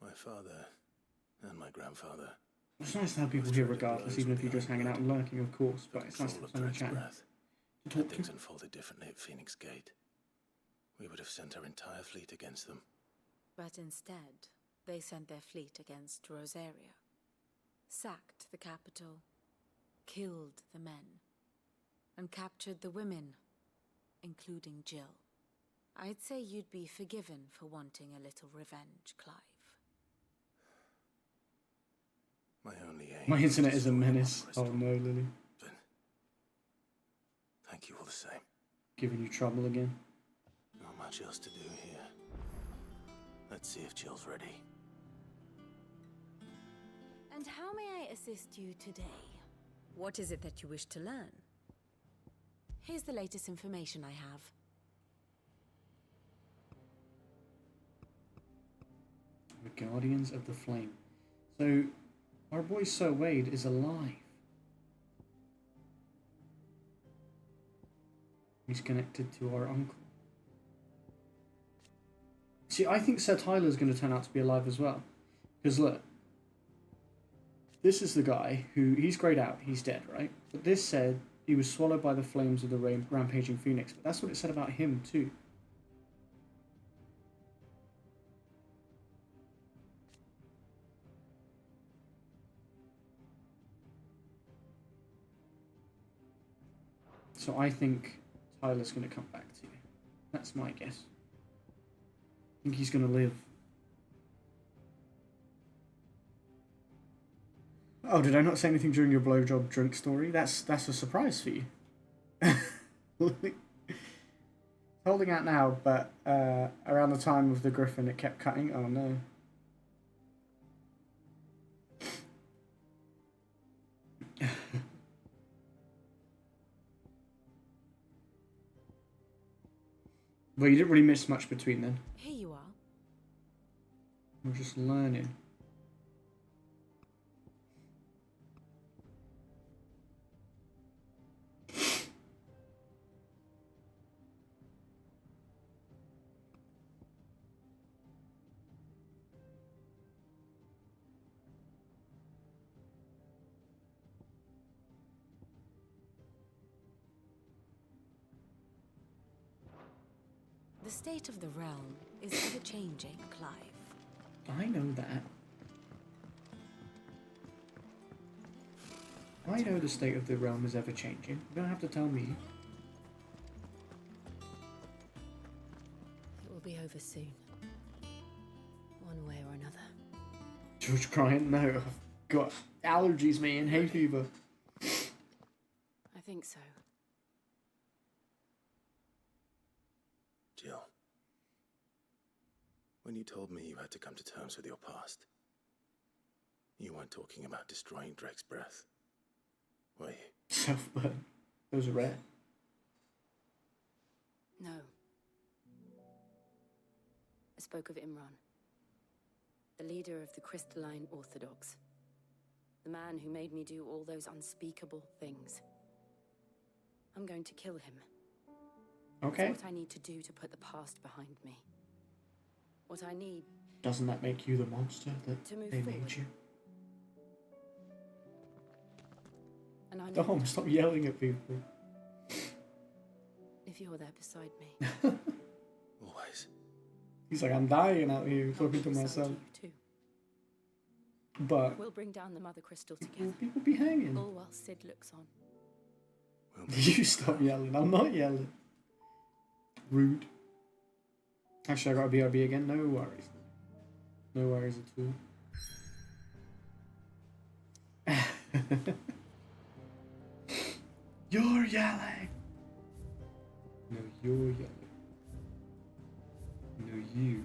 My father and my grandfather. It's nice to have people here regardless, even if you're just hanging out and lurking, of course, but it's nice to have someone chatting. Had things unfolded differently at Phoenix Gate, we would have sent our entire fleet against them. But instead, they sent their fleet against Rosaria, sacked the capital, killed the men, and captured the women, including Jill. I'd say you'd be forgiven for wanting a little revenge, Clive. My only aim. My internet is a menace. Oh no, Lily. Thank you all the same. Giving you trouble again. Not much else to do here. Let's see if Jill's ready. And how may I assist you today? What is it that you wish to learn? Here's the latest information I have. The Guardians of the Flame. So, our boy Sir Wade is alive. He's connected to our uncle. See, I think Sir Tyler's going to turn out to be alive as well. Because look, this is the guy who, he's greyed out, he's dead, right? But this said he was swallowed by the flames of the rampaging phoenix. But that's what it said about him too. So I think Tyler's going to come back to you. That's my guess. I think he's going to live. Oh, did I not say anything during your blowjob drink story? That's a surprise for you. Holding out now, but around the time of the griffin it kept cutting. Oh no. Well, you didn't really miss much between then. Here you are. We're just learning. The state of the realm is ever-changing, Clive. I know that. I know the state of the realm is ever-changing. You don't have to tell me. It will be over soon. One way or another. George crying? No, I've got allergies, man. Hay fever. I think so. Jill. When you told me you had to come to terms with your past, you weren't talking about destroying Drake's breath, were you? Self-burn. Those are rare. No. I spoke of Imran, the leader of the Crystalline Orthodox. The man who made me do all those unspeakable things. I'm going to kill him. Okay. It's what I need to do to put the past behind me. What I need... Doesn't that make you the monster that they made you? And I Dom, stop yelling at people. If you're there beside me. Always. He's like, I'm dying out here talking to myself. Too. But we'll bring down the Mother Crystal together. People be hanging. All while Sid looks on. You stop yelling. I'm not yelling. Rude. Actually, I got a BRB again. No worries. No worries at all. You're yelling. No, you're yelling. No, you.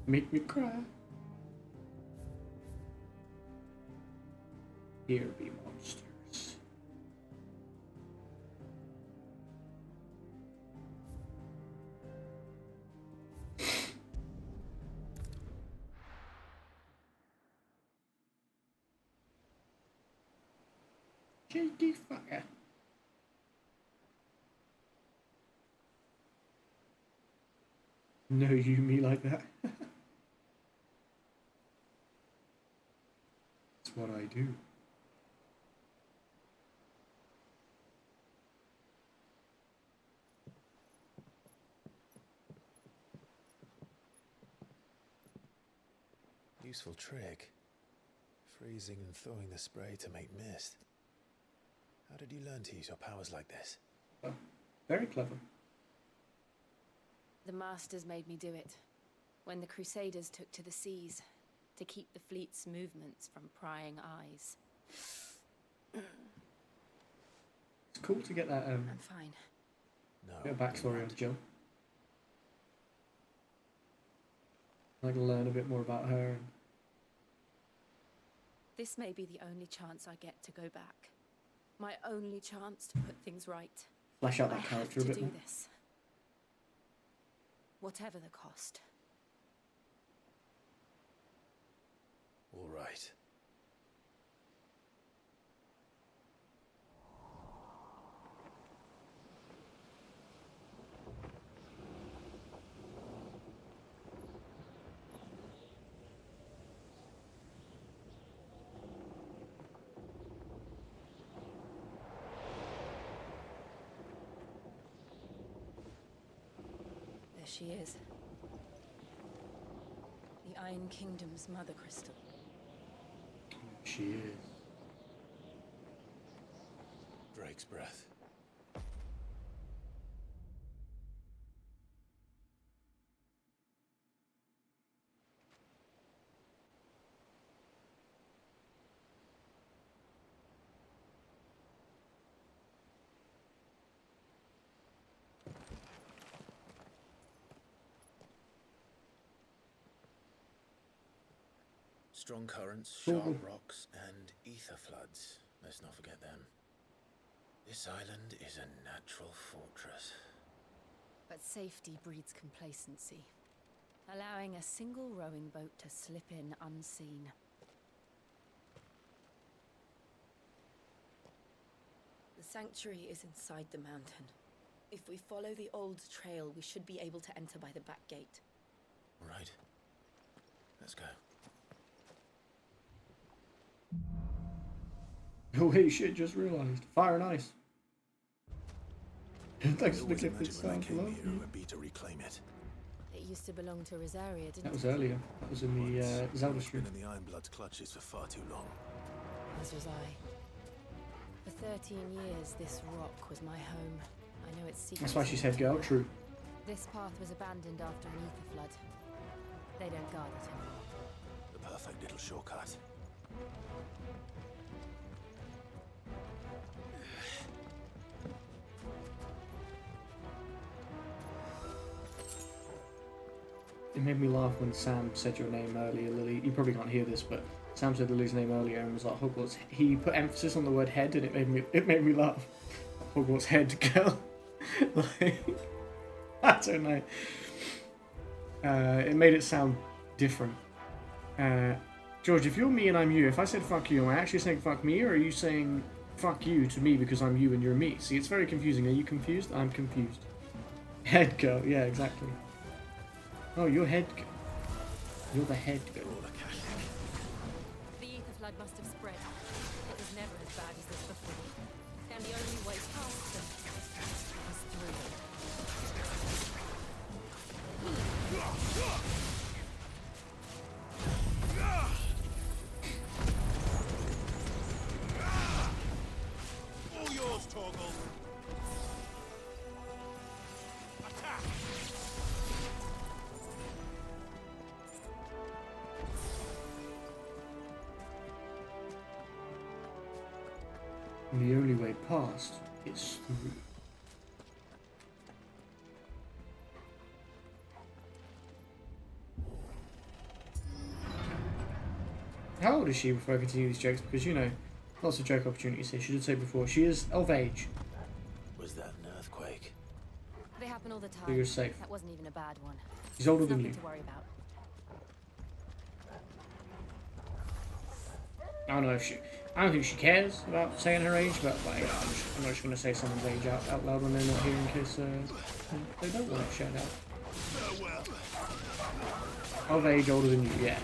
Make me cry. Here be monsters. Cheeky fucker. No, you me like that. That's what I do. Useful trick. Freezing and thawing the spray to make mist. How did you learn to use your powers like this? Oh, very clever. The Masters made me do it. When the Crusaders took to the seas, to keep the fleet's movements from prying eyes. It's cool to get that I'm fine. bit of backstory on Jill. I'd like to learn a bit more about her. This may be the only chance I get to go back. My only chance to put things right. Flesh out that character a bit to more. do this. Whatever the cost. All right. There she is. The Iron Kingdom's Mother Crystal. She is. Drake's breath. Strong currents, sharp rocks, and ether floods. Let's not forget them. This island is a natural fortress. But safety breeds complacency, allowing a single rowing boat to slip in unseen. The sanctuary is inside the mountain. If we follow the old trail, we should be able to enter by the back gate. All right. Let's go. Holy shit, just realised. Fire and ice. Thanks for the gift this sound. Here it would be to reclaim it. It used to belong to Rosaria, didn't it? That was earlier. That was in the Zelda stream. Been in the Ironblood's clutches for far too long. As was I. For 13 years, this rock was my home. I know its secrets. That's why she said girl, true. This path was abandoned after an ether flood. They don't guard it anymore. The perfect little shortcut. it made me laugh when Sam said your name earlier, Lily. You probably can't hear this, but Sam said Lily's name earlier and was like Hogwarts. He put emphasis on the word head, and it made me laugh. Hogwarts head girl. Like, I don't know. It made it sound different. George, if you're me and I'm you, if I said fuck you, am I actually saying fuck me, or are you saying fuck you to me because I'm you and you're me? See, it's very confusing. Are you confused? I'm confused. Head girl, yeah, exactly. Oh, you're head girl. You're the head girl. The ether flood must have spread. It was never as bad as this before. And the only way past them was through them. All yours, Torgal. Attack! And the only way past is through. How old is she before I continue these jokes? Because, you know, lots of joke opportunities here. She did say before, she is of age. Was that an earthquake? They happen all the time. So you're safe. That wasn't even a bad one. She's older It's than nothing you. to worry about. I don't know if I don't think she cares about saying her age, but like, I'm not just going to say someone's age out loud when they're not here in case they don't want it shout out. Of age, older than you, yeah.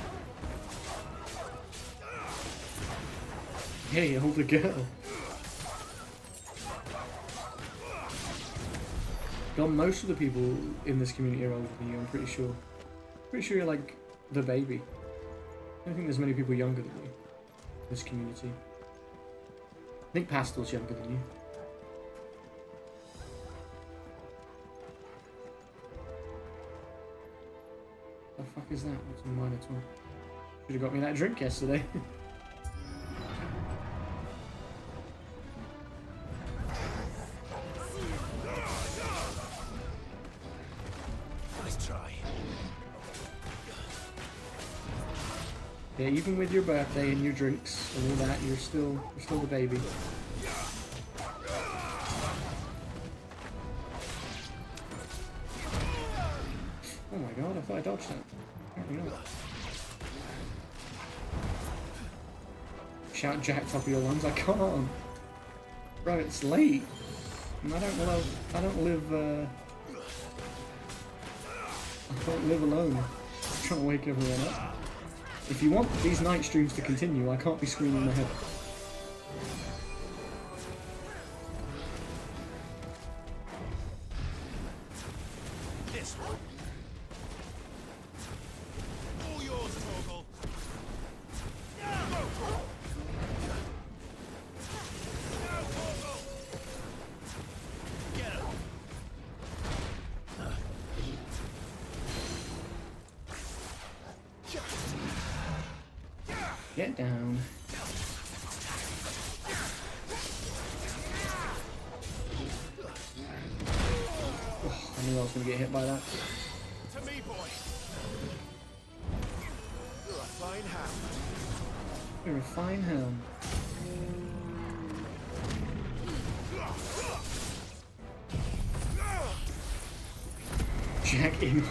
Hey, older girl. God, most of the people in this community are older than you, I'm pretty sure. Pretty sure you're like the baby. I don't think there's many people younger than you. This community. I think Pastel's younger than you. The fuck is that? What's a Minotaur? Should have got me that drink yesterday. Nice try. Yeah, even with your birthday and your drinks and all that, you're still the baby. Oh my god, I thought I dodged that. Apparently not. Shout Jack top of your lungs, I can't. Bro, it's late. And I don't live alone. I'm trying to wake everyone up. If you want these night streams to continue, I can't be screaming my head. This one. All yours, Torgal. Get him. Get down. Oh, I knew I was going to get hit by that. To me, boy. You're a fine hound. You're a fine hound. Jack in.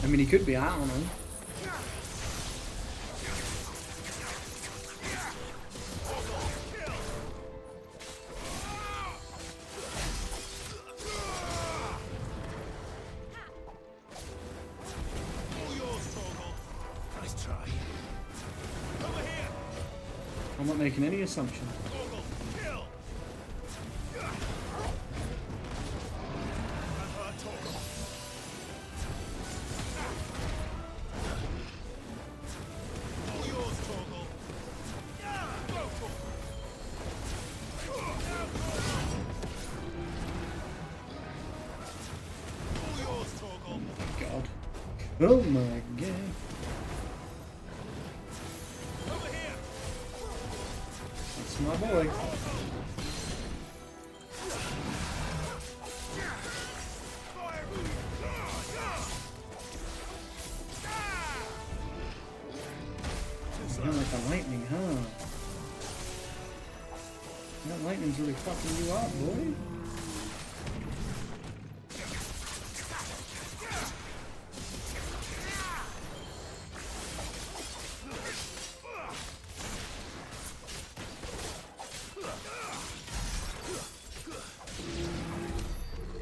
I mean, he could be, I don't know. Nice try. Over here. I'm not making any assumptions. Kill. All yours, Torgal. All yours, Torgal. God. Oh my god. Over here. That's my boy. That lightning's really fucking you up, boy.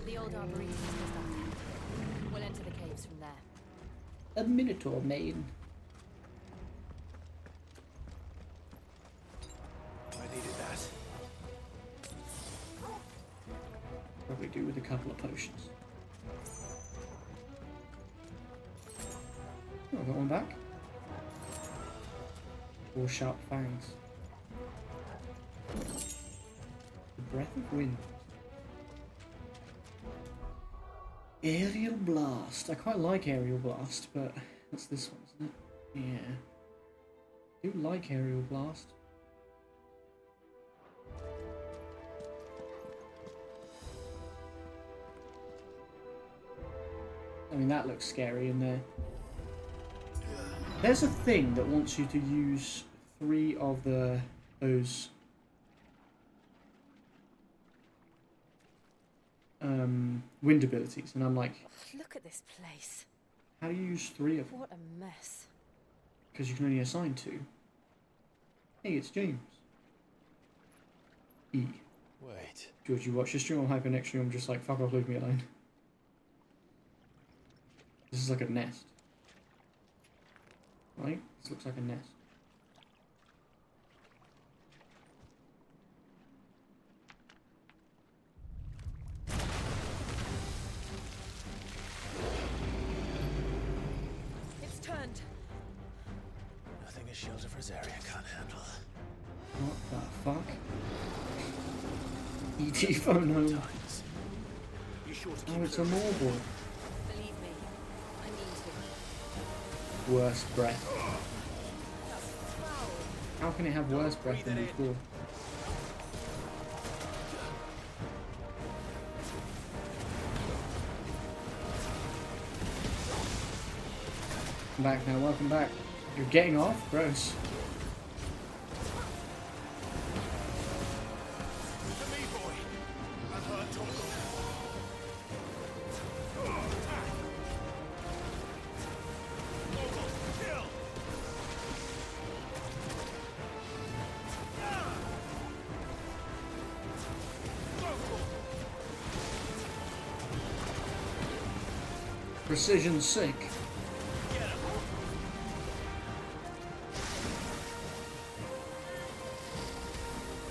The old arboretum is just up there. We'll enter the caves from there. A Minotaur main. I needed that. Probably do with a couple of potions. Oh, I got one back. 4 sharp fangs. The breath of wind. Aerial blast. I quite like aerial blast, but that's this one, isn't it? Yeah. I do like aerial blast. I mean, that looks scary in there. There's a thing that wants you to use 3 of those wind abilities, and I'm like, Look at this place. how do you use 3 of them? What a mess. Because you can only assign 2. Hey, it's James. E. Wait. George, you watch your stream on Hyper next stream, I'm just like, fuck off, leave me alone. This is like a nest. Right? This looks like a nest. It's turned. Nothing a shield of Rosaria can't handle. What the fuck? E.T. phone home. Oh, it's a Morbol. Believe me, I need to. Worst breath. How can it have worse breath than before? Welcome back now, welcome back. You're getting off? Gross. Precision sick.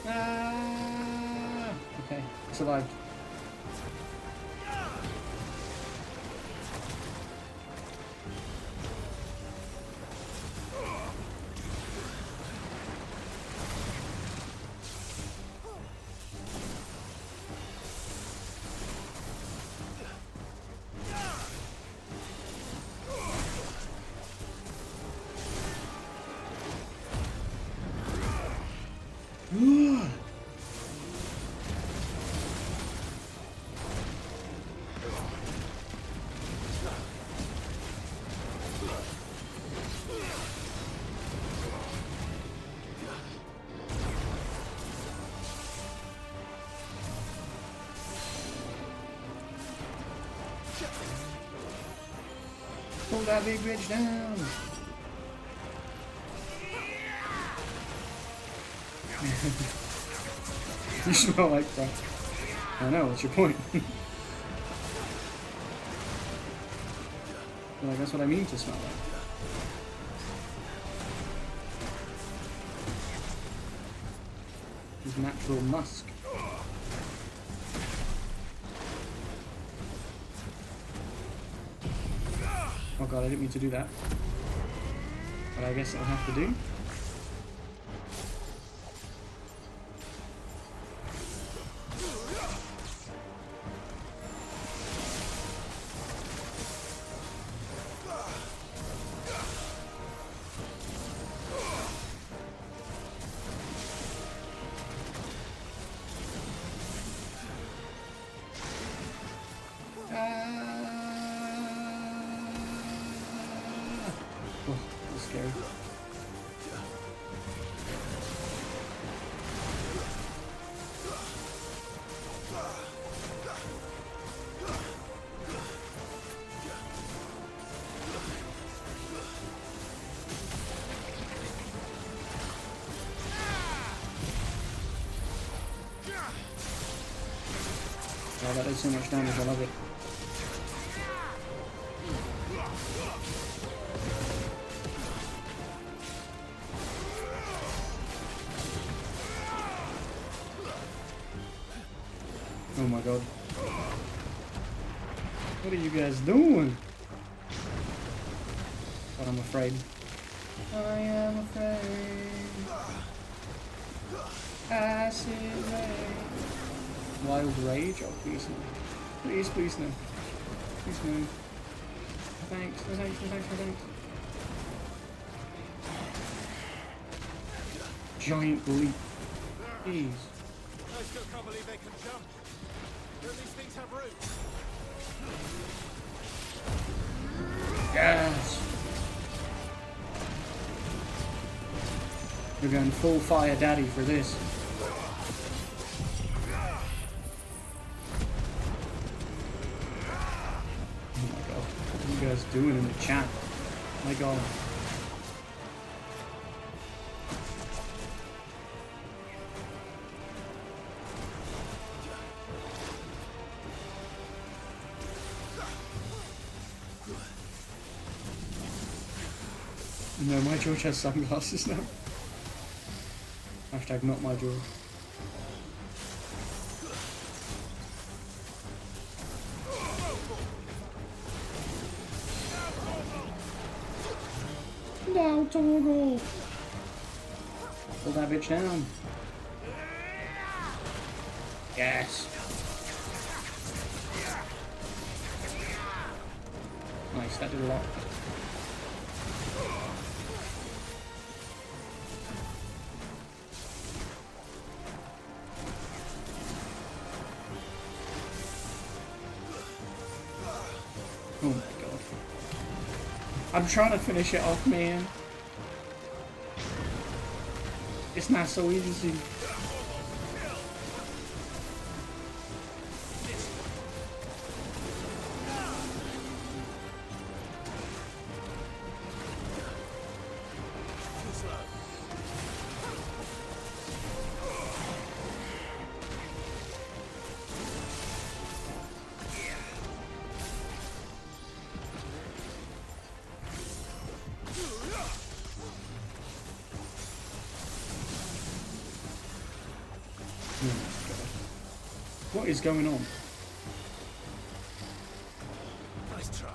Ah, okay, survived. Pull that big bitch down. You smell like crap. I know, what's your point? Like, that's what I mean to smell like. His natural musk. Oh god, I didn't mean to do that. But I guess it'll have to do. Oh, that does so much damage, I love it. Oh my god. What are you guys doing? But I'm afraid. I am afraid. Acid rain. Wild rage? Oh, please no. Please, please no. Please no. Thanks, no thanks, no thanks, no thanks. Giant leap. Jeez. I still can't believe they can jump. Don't these things have roots? Yes! We're going full fire daddy for this. Oh my god. What are you guys doing in the chat? My god. No, my George has sunglasses now. Hashtag not my George. No, Toggle! Pull that bitch down. Yes. Nice, that did a lot. Oh my god. I'm trying to finish it off, man. It's not so easy. What is going on? Nice try.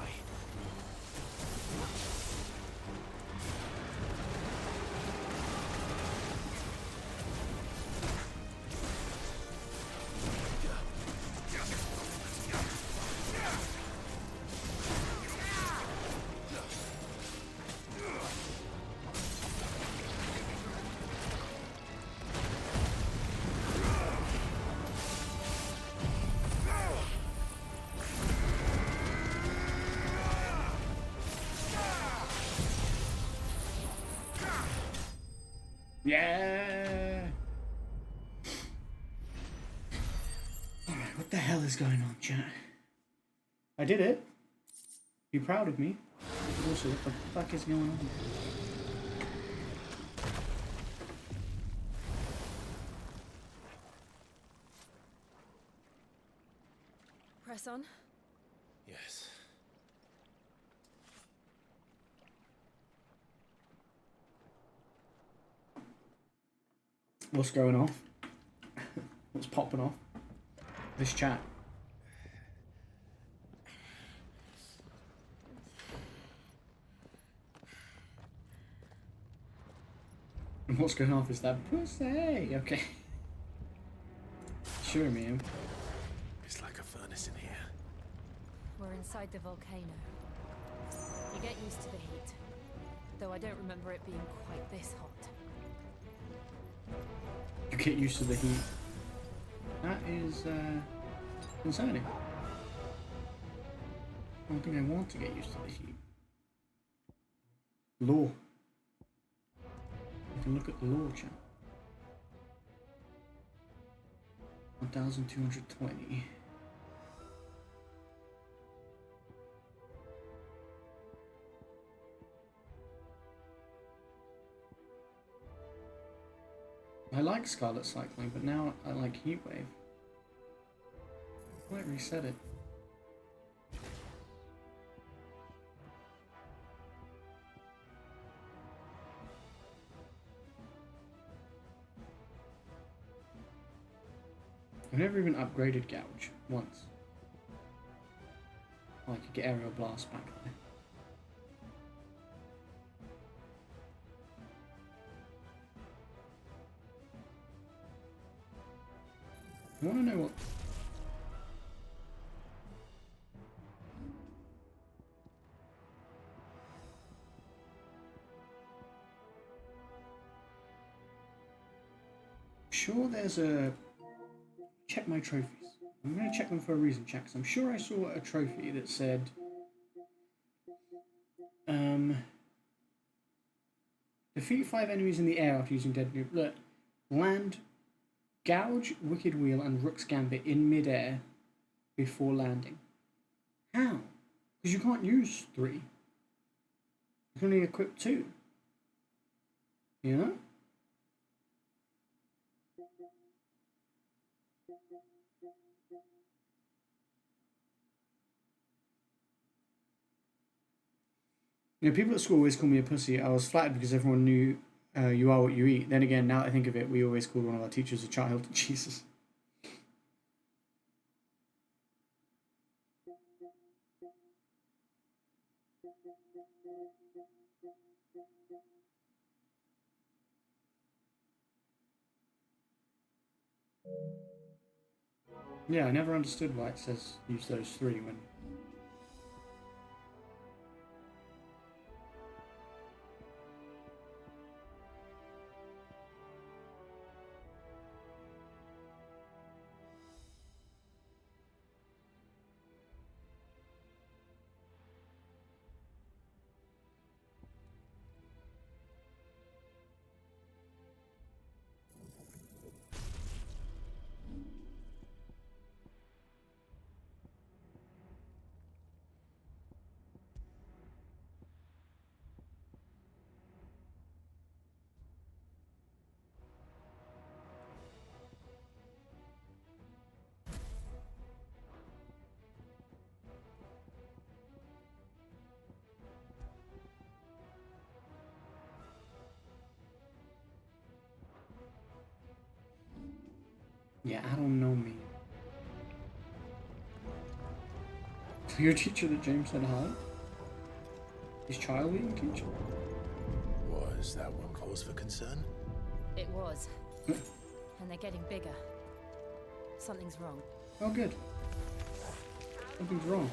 Yeah. Alright, what the hell is going on, chat? I did it. Be proud of me. But also, what the fuck is going on? Press on. Yes. What's going off? What's popping off? This chat. And what's going off is that pussy. Okay. Sure, man. It's like a furnace in here. We're inside the volcano. You get used to the heat, though I don't remember it being quite this hot. You get used to the heat. That is concerning. I don't think I want to get used to the heat. Law. You can look at the law, chat. 1220. I like Scarlet Cycling, but now I like Heatwave. Might reset it. I've never even upgraded Gouge once. Oh, I could get Aerial Blast back there. I want to know what... Sure there's a... Check my trophies. I'm going to check them for a reason check, because I'm sure I saw a trophy that said... defeat 5 enemies in the air after using dead... Look, land... Gouge, Wicked Wheel, and Rook's Gambit in mid-air before landing. How? Because you can't use 3. You can only equip 2. You know? You know, people at school always call me a pussy. I was flattered because everyone knew you are what you eat. Then again, now that I think of it, we always called one of our teachers a child. Jesus. Yeah, I never understood why it says use those 3 when... Yeah, I don't know me. Your teacher that James said hi? His child being teacher? Was that one cause for concern? It was. And they're getting bigger. Something's wrong. Oh, good. Something's wrong.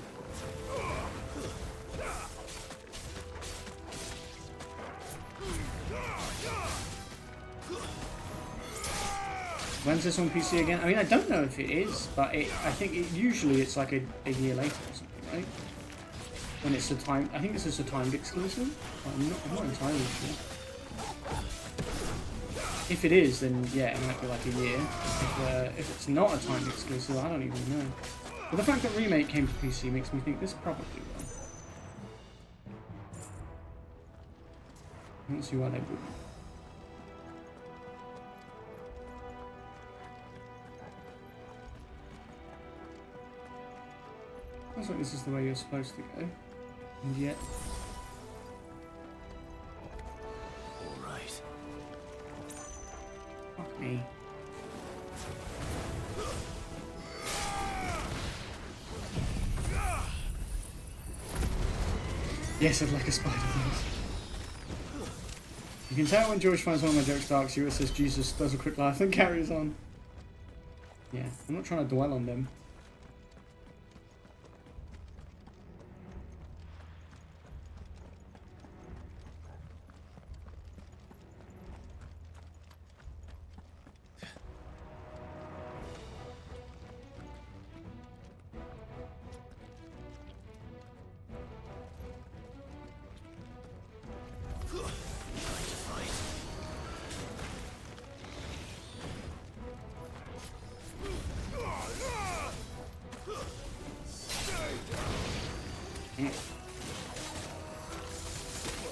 When's this on PC again? I mean, I don't know if it is, but I think usually it's like a year later or something, right? When it's a time, I think this is a timed exclusive. I'm not entirely sure. If it is, then yeah, it might be like a year. If it's not a timed exclusive, I don't even know. But the fact that Remake came to PC makes me think this probably will. I don't see why they wouldn't. Looks like this is the way you're supposed to go, and yet... Alright. Fuck me. Yes, I'd like a spider does. You can tell when George finds one of my jokes dark, Stuart says Jesus, does a quick laugh and carries on. Yeah, I'm not trying to dwell on them.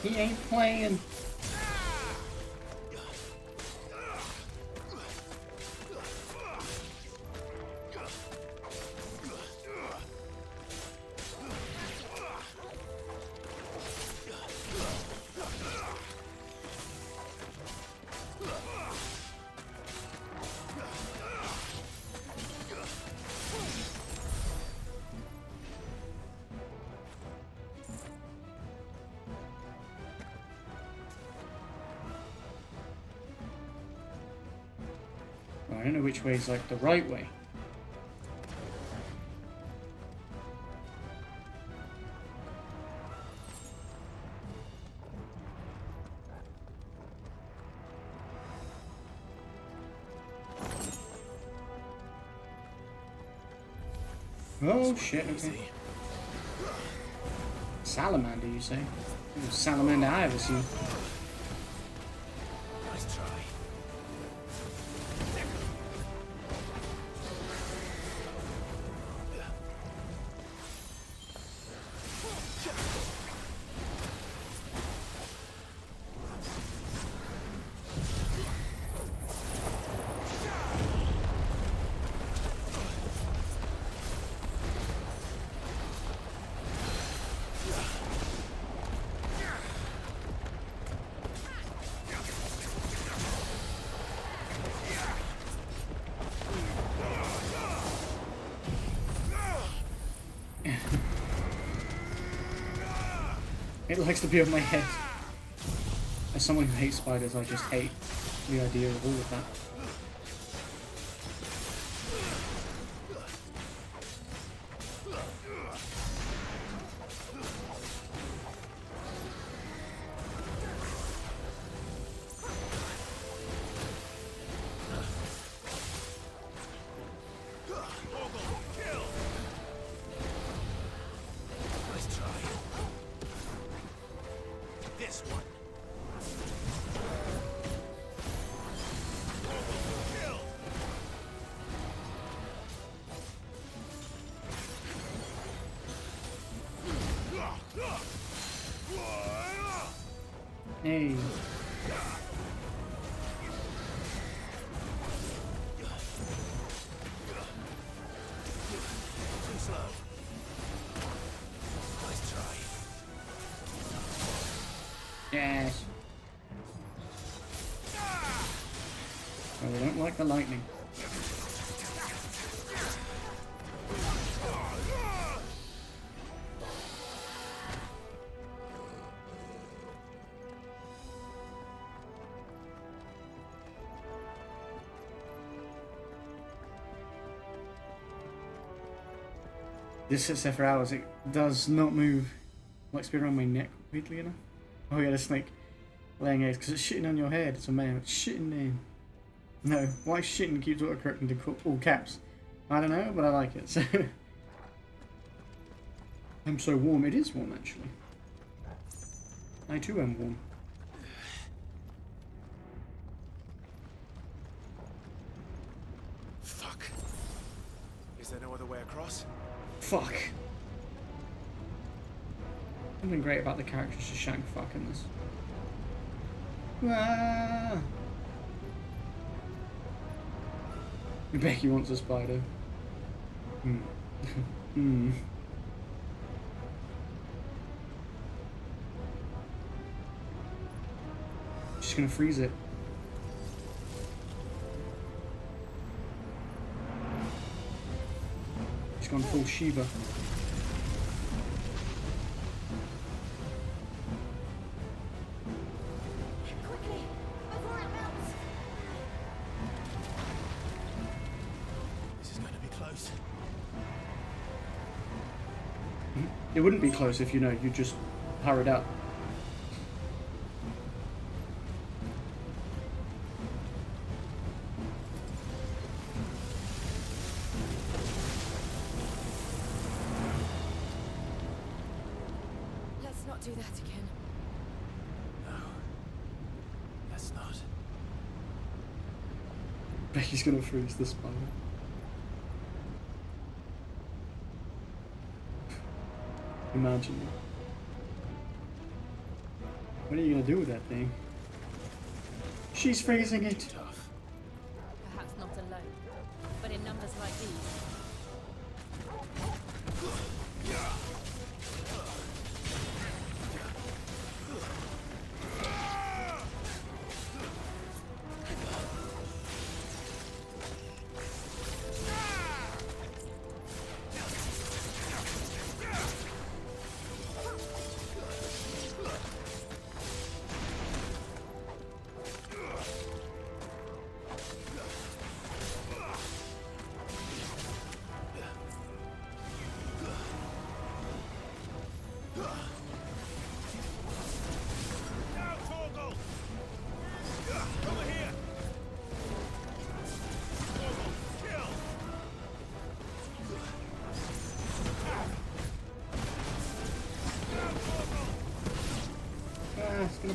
He ain't playing. I don't know which way is like the right way. Oh shit, okay. Salamander, you say? Oh, salamander I ever seen. Nice try. It likes to be over my head. As someone who hates spiders, I just hate the idea of all of that. Hey. Yes. Oh, we don't like the lightning. This sits there for hours. It does not move. Like spin around my neck, weirdly enough. Oh yeah, the snake laying eggs because it's shitting on your head. It's a male. It's shitting in. No, why shitting keeps autocorrecting to all caps? I don't know, but I like it. So I'm so warm. It is warm actually. I too am warm. Fuck. Is there no other way across? Fuck. Something great about the characters just shouting fuck in this. Ah! Becky wants a spider. Hmm. Hmm. Just gonna freeze it. She's gone full Shiva. It wouldn't be close if you know you just hurried up. Let's not do that again. No. Let's not. Becky's gonna freeze the spider. Imagine that. What are you gonna do with that thing? She's freezing it. Perhaps not alone, but in numbers like these.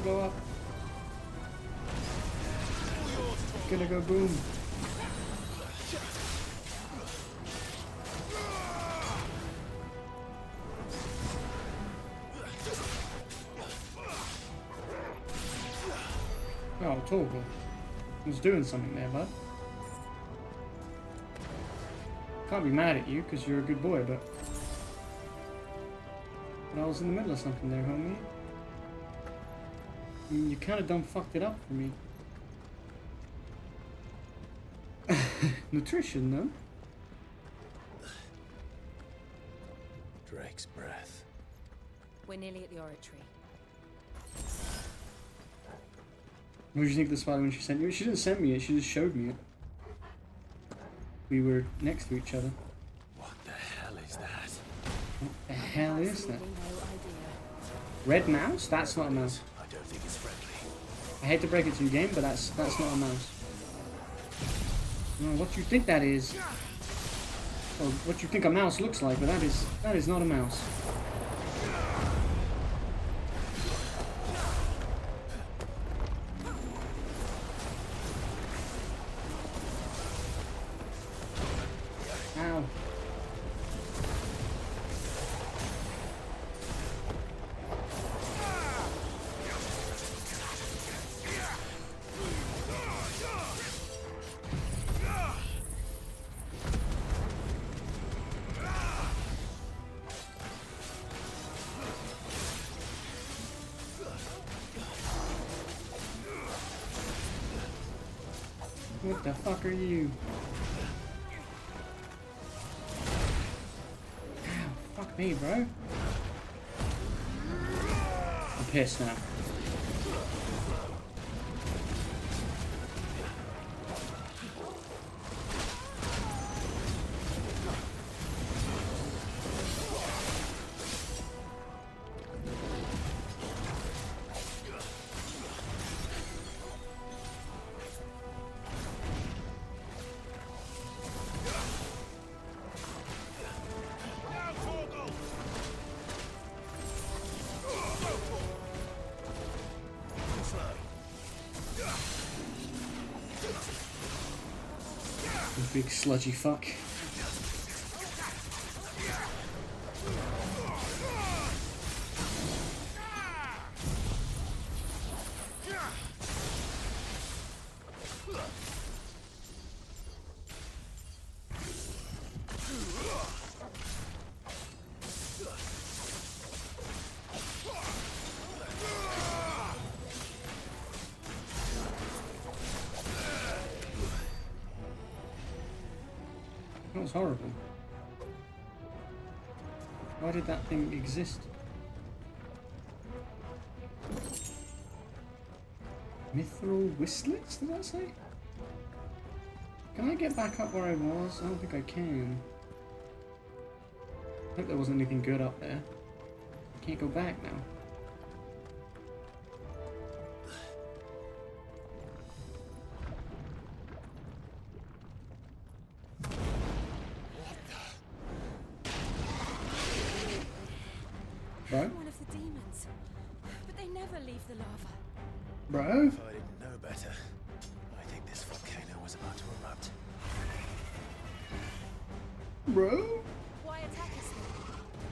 gonna blow up. It's gonna go boom. Oh, Torgal. I was doing something there, bud. Can't be mad at you, because you're a good boy, but I was in the middle of something there, homie. I mean, you kind of done fucked it up for me. Nutrition, though. Drake's breath. We're nearly at the oratory. What did you think of the spider when she sent you it? She didn't send me it, she just showed me it. We were next to each other. What the hell is that? What the hell is that? Red mouse? That's not a mouse. I don't think it's friendly. I hate to break it to you, game, but that's not a mouse. No, what you think that is? Or what you think a mouse looks like, but that is not a mouse. Ow. What the fuck are you? Ow, fuck me, bro. I'm pissed now. Big sludgy fuck. That was horrible. Why did that thing exist? Mithril whistlets, did I say? Can I get back up where I was? I don't think I can. I hope there wasn't anything good up there. I can't go back now. Bro? One of the demons. But they never leave the lava. Bro? If I didn't know better, I think this volcano was about to erupt. Bro? Why attack us then?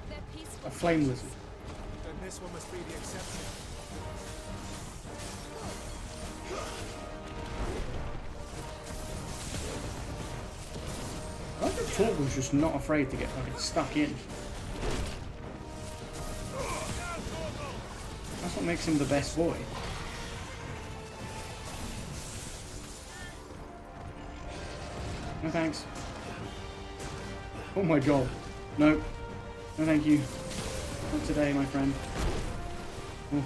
They're peaceful. A flame lizard. Then this one must be the exception. I like that Torgal's just not afraid to get fucking stuck in. That's what makes him the best boy. No thanks. Oh my god. Nope. No thank you. Not today, my friend. Oh.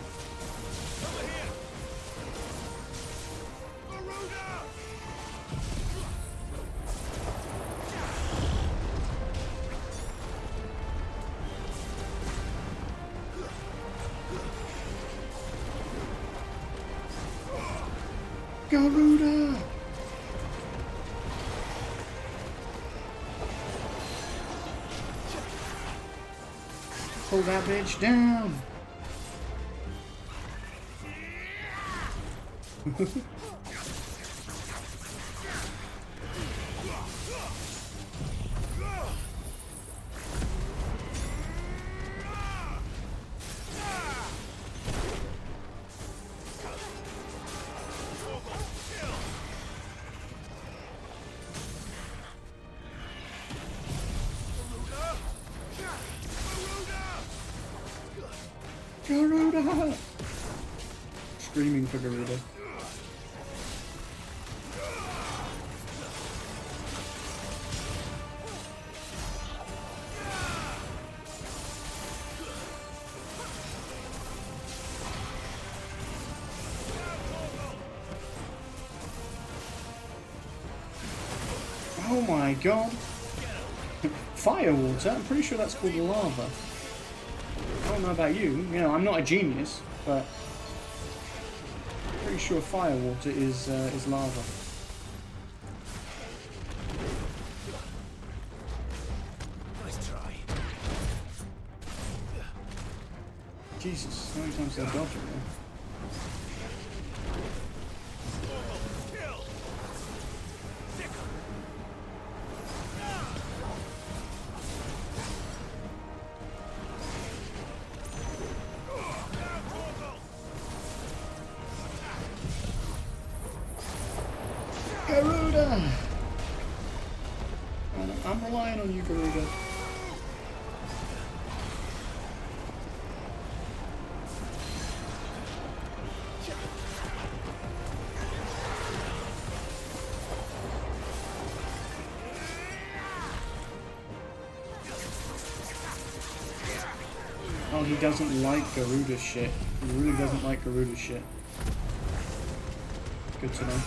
Garuda! Pull that bitch down! Garuda! Screaming for Garuda. Oh my god! Fire water? I'm pretty sure that's called lava. I don't know about you, I'm not a genius, but I'm pretty sure fire water is lava. Nice try. Jesus, how many times did I dodge it there? Garuda! I'm relying on you, Garuda. Oh, he doesn't like Garuda shit. He really doesn't like Garuda shit. Good to know.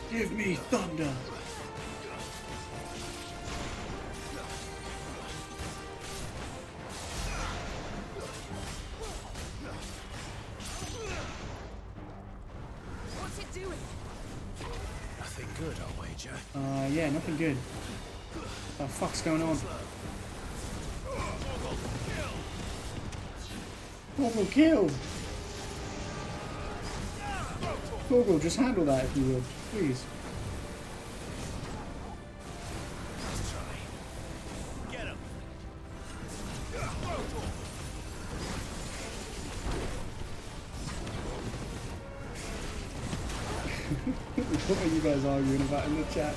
Give me thunder! What's it doing? Nothing good, I'll wager. Yeah, nothing good. What the fuck's going on? Google kill! Google, just handle that if you would, please. Get him. What are you guys arguing about in the chat?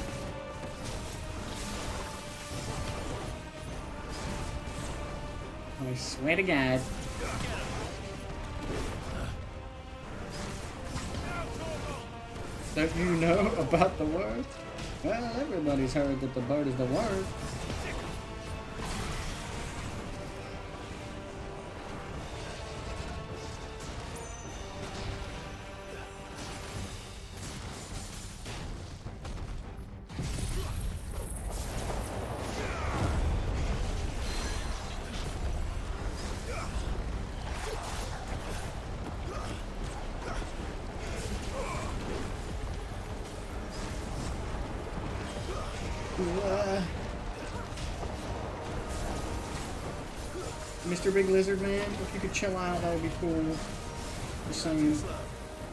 I swear to God. Don't you know about the word? Well, everybody's heard that the bird is the word. Mr. Big Lizard Man, if you could chill out, that would be cool. Just saying,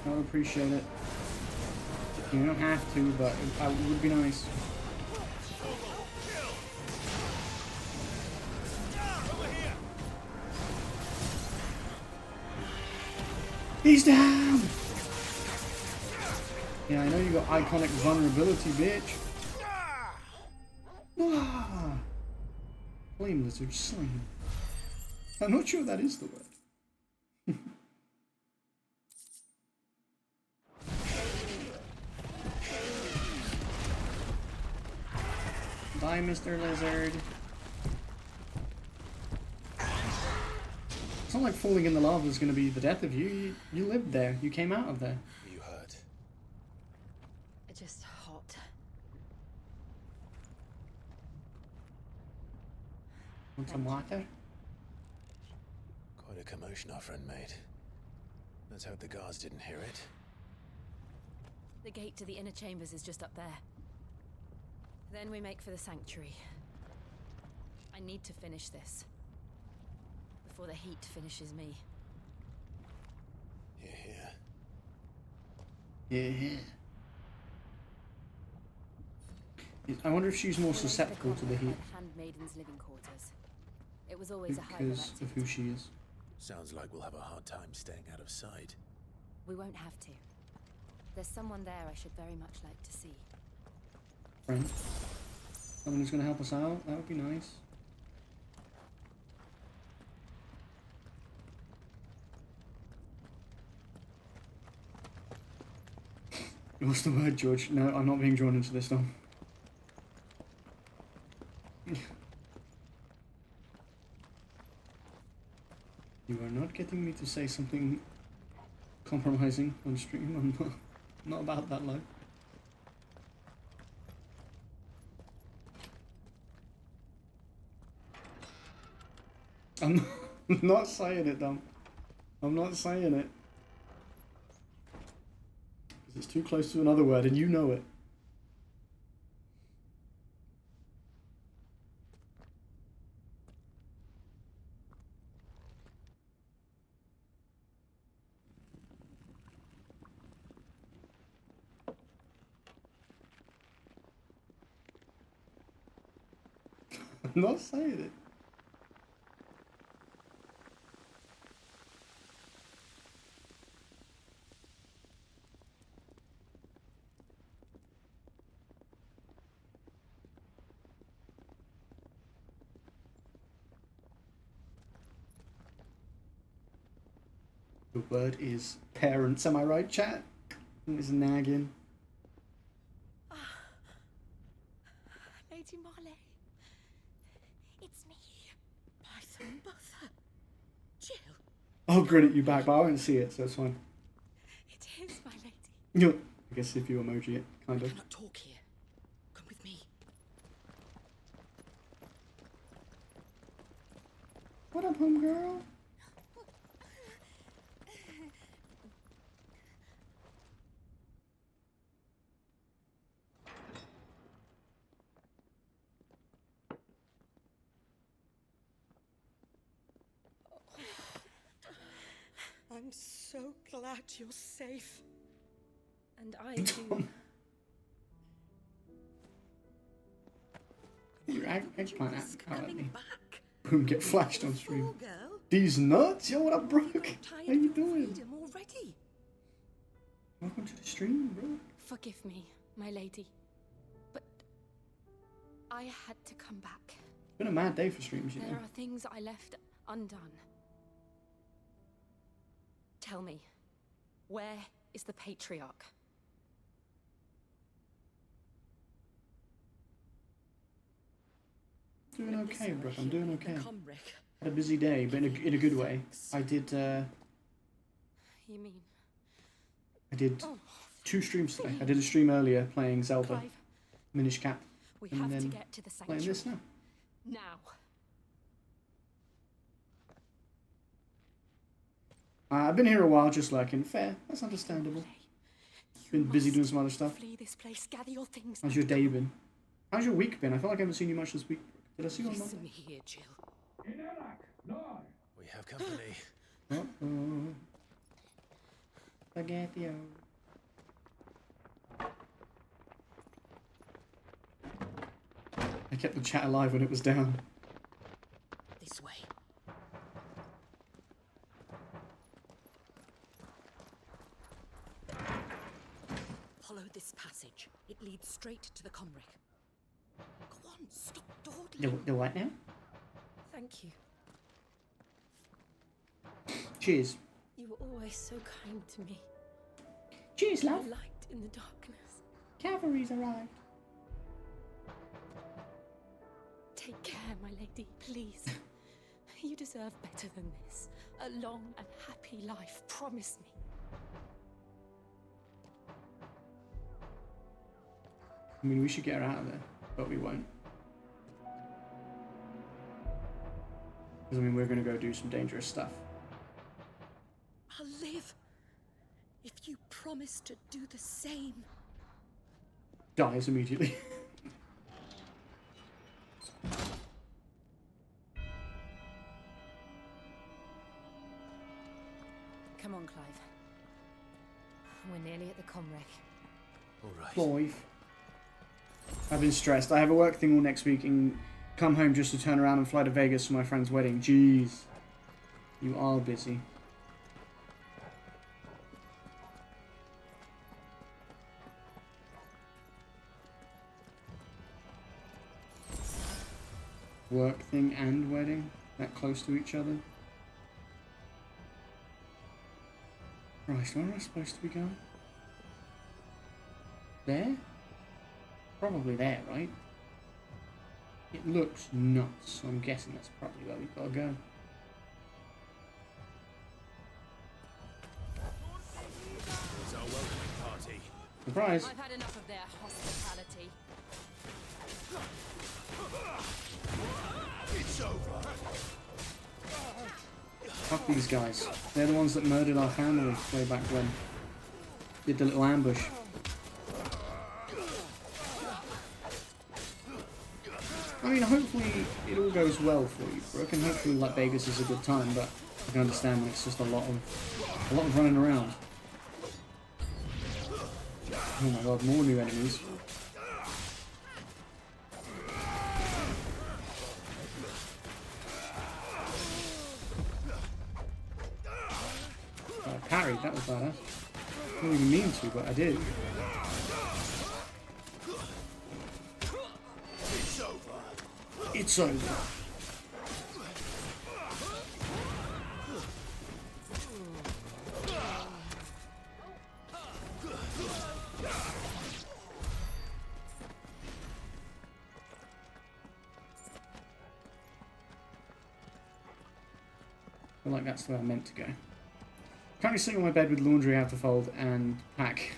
I would appreciate it. You don't have to, but it would be nice. He's down! Yeah, I know you got iconic vulnerability, bitch. Ah! Flame Lizard slain. I'm not sure that is the word. Bye, Mr. Lizard. It's not like falling in the lava is going to be the death of you. You lived there. You came out of there. You heard. It's just hot. Want some water? Quite a commotion our friend made. Let's hope the guards didn't hear it. The gate to the inner chambers is just up there. Then we make for the sanctuary. I need to finish this. Before the heat finishes me. Here. Yeah. I wonder if she's more susceptible to the heat. Handmaiden's living quarters. It was always a hive of Because of who she is. Sounds like we'll have a hard time staying out of sight. We won't have to. There's someone there I should very much like to see. Friend. Someone who's going to help us out. That would be nice. What's the word, George? No, I'm not being drawn into this, though. You are not getting me to say something compromising on stream. I'm not about that life. I'm not saying it, though. I'm not saying it. Because it's too close to another word, and you know it. I'm not saying it. The word is parents, am I right, chat? It's nagging. Lady Marley. It's me. Python Mother. Jill. I'll grin at you back, but I won't see it, so it's fine. It is, my lady. You, I guess if you emoji it, kind of. I cannot talk here. Come with me. What up, homegirl? I'm so glad you're safe. And I do. Your eggplant out at me. Boom, get flashed on stream. These nuts? Yo, what up, Brooke? How you doing? Already. Welcome to the stream, bro. Forgive me, my lady. But I had to come back. It's been a mad day for streams, you know. There are things I left undone. Tell me, where is the patriarch? Doing okay, Brooke. I'm doing okay. Had a busy day, but in a good way. I did. You mean? I did 2 streams today. I did a stream earlier playing Zelda, Minish Cap, We and have then to get to the playing sanctuary. this now. Now. I've been here a while, just lurking. Fair. That's understandable. Been busy doing some other stuff. Flee this place. Gather your things. How's your day been? How's your week been? I feel like I haven't seen you much this week. Did I see you on Listen Monday? here, Jill. We have company. Uh-oh. Spaghetti-o. I kept the chat alive when it was down. This way. Follow this passage. It leads straight to the Comric. Go on, stop dawdling. The what now? Thank you. Cheers. You were always so kind to me. Cheers, love. A light in the darkness. Cavalry's arrived. Take care, my lady, please. You deserve better than this. A long and happy life, promise me. I mean, we should get her out of there, but we won't. Because, I mean, we're going to go do some dangerous stuff. I'll live if you promise to do the same. Dies immediately. Come on, Clive. We're nearly at the comrec. All right. Clive. I've been stressed. I have a work thing all next week and come home just to turn around and fly to Vegas for my friend's wedding. Jeez. You are busy. Work thing and wedding? That close to each other? Christ, where am I supposed to be going? There? Probably there, right? It looks nuts, so I'm guessing that's probably where we've got to go. It's our welcoming party. Surprise! I've had enough of their hospitality. It's over. Fuck these guys. They're the ones that murdered our family way back when. Did the little ambush. I mean, hopefully it all goes well for you, Brooke, and hopefully like Vegas is a good time, but I can understand when it's just a lot of running around. Oh my god, more new enemies. I parried, that was badass. I didn't even mean to, but I did. It's over. I feel like that's where I meant to go. Currently sitting on my bed with laundry I have to fold and pack.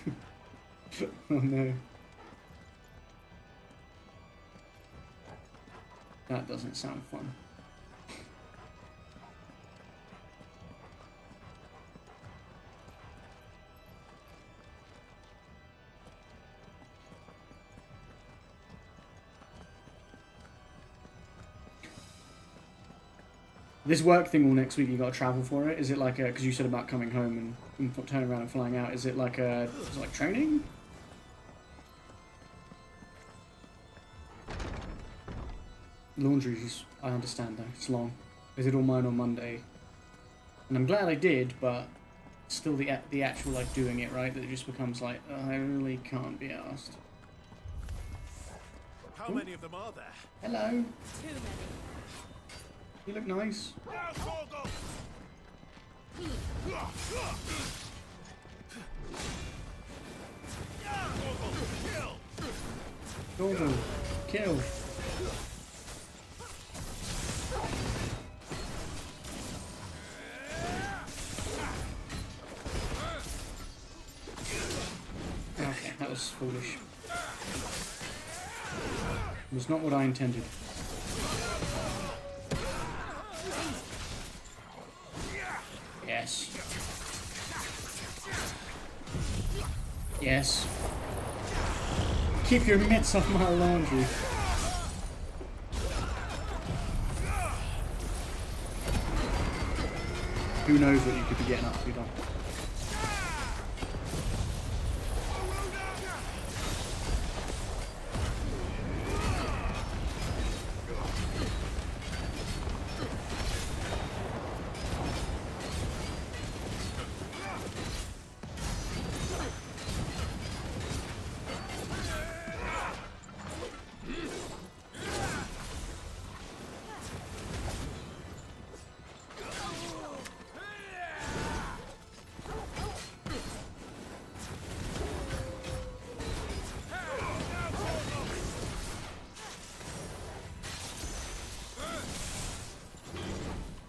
Oh no. That doesn't sound fun. This work thing all next week, you got to travel for it? Is it like a, because you said about coming home and turning around and flying out, is it like a, is it like training? Laundry's, I understand though, it's long. I did all mine on Monday. And I'm glad I did, but still the actual like doing it, right? That it just becomes like, oh, I really can't be asked. How many of them are there? Hello. Too many. You look nice. Gorgle, kill. Okay, that was foolish. It was not what I intended. Yes. Yes. Keep your mitts off my laundry. Who knows what you could be getting up to, Dom?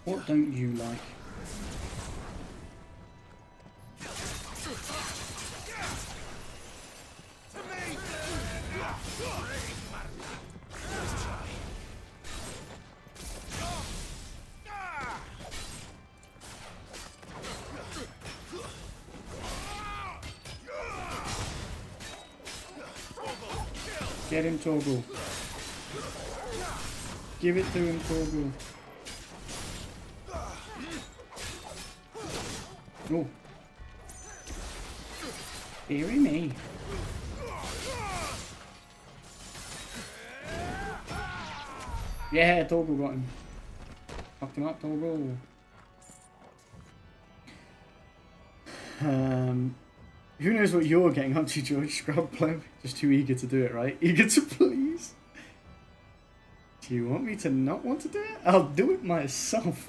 What don't you like? Get him, Torgal. Give it to him, Torgal. Oh. Deary me. Yeah, Torgal got him. Fucked him up, Torgal. Who knows what you're getting up to, George? Scrub pleb. Just too eager to do it, right? Eager to please. Do you want me to not want to do it? I'll do it myself.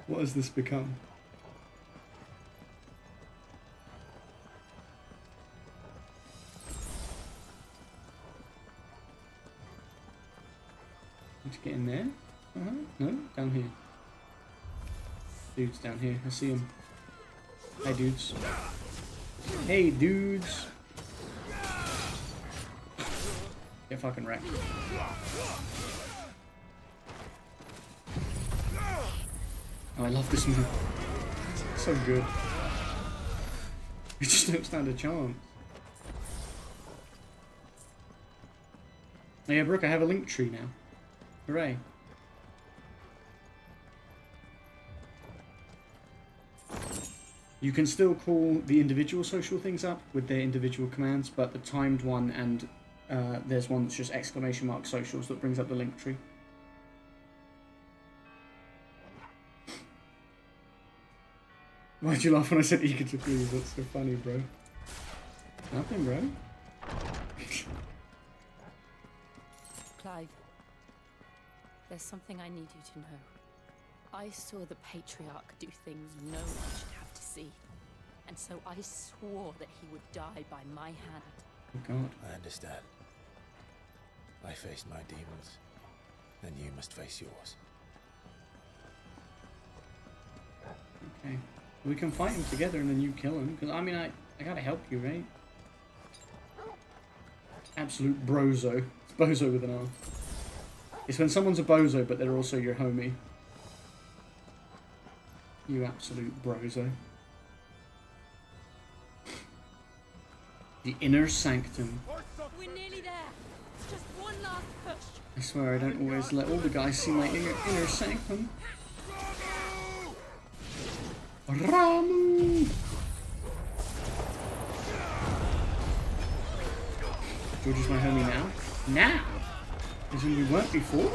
What has this become? Need to get in there? No, down here. Dude's down here. I see him. Hey, dudes. Hey, dudes. Get fucking wrecked. Oh, I love this move. It's so good. We just don't stand a chance. Oh yeah, Brooke, I have a link tree now. Hooray. You can still call the individual social things up with their individual commands, but the timed one and there's one that's just exclamation mark socials that brings up the link tree. Why'd you laugh when I said eager to please? That's so funny, bro. Nothing, bro. Clive, there's something I need you to know. I saw the Patriarch do things no one should have to see, and so I swore that he would die by my hand. Oh God. I understand. I faced my demons, and you must face yours. Okay. We can fight him together and then you kill him, because I mean, I gotta help you, right? Absolute brozo. It's bozo with an R. It's when someone's a bozo, but they're also your homie. You absolute brozo. The inner sanctum. We're nearly there. Just one last push. I swear I don't always let all the guys see my inner sanctum. Ramu! George is my homie now. Now! As in we weren't before?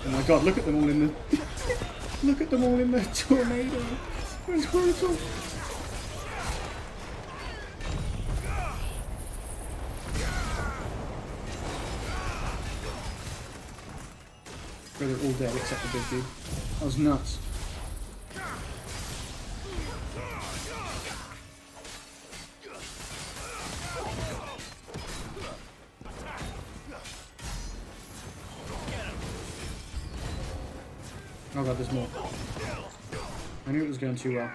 Oh my God, look at them all in the... look at them all in the tornado. Where's Quirtle? They're all dead except the big dude. That was nuts. Oh God, there's more. I knew it was going too well.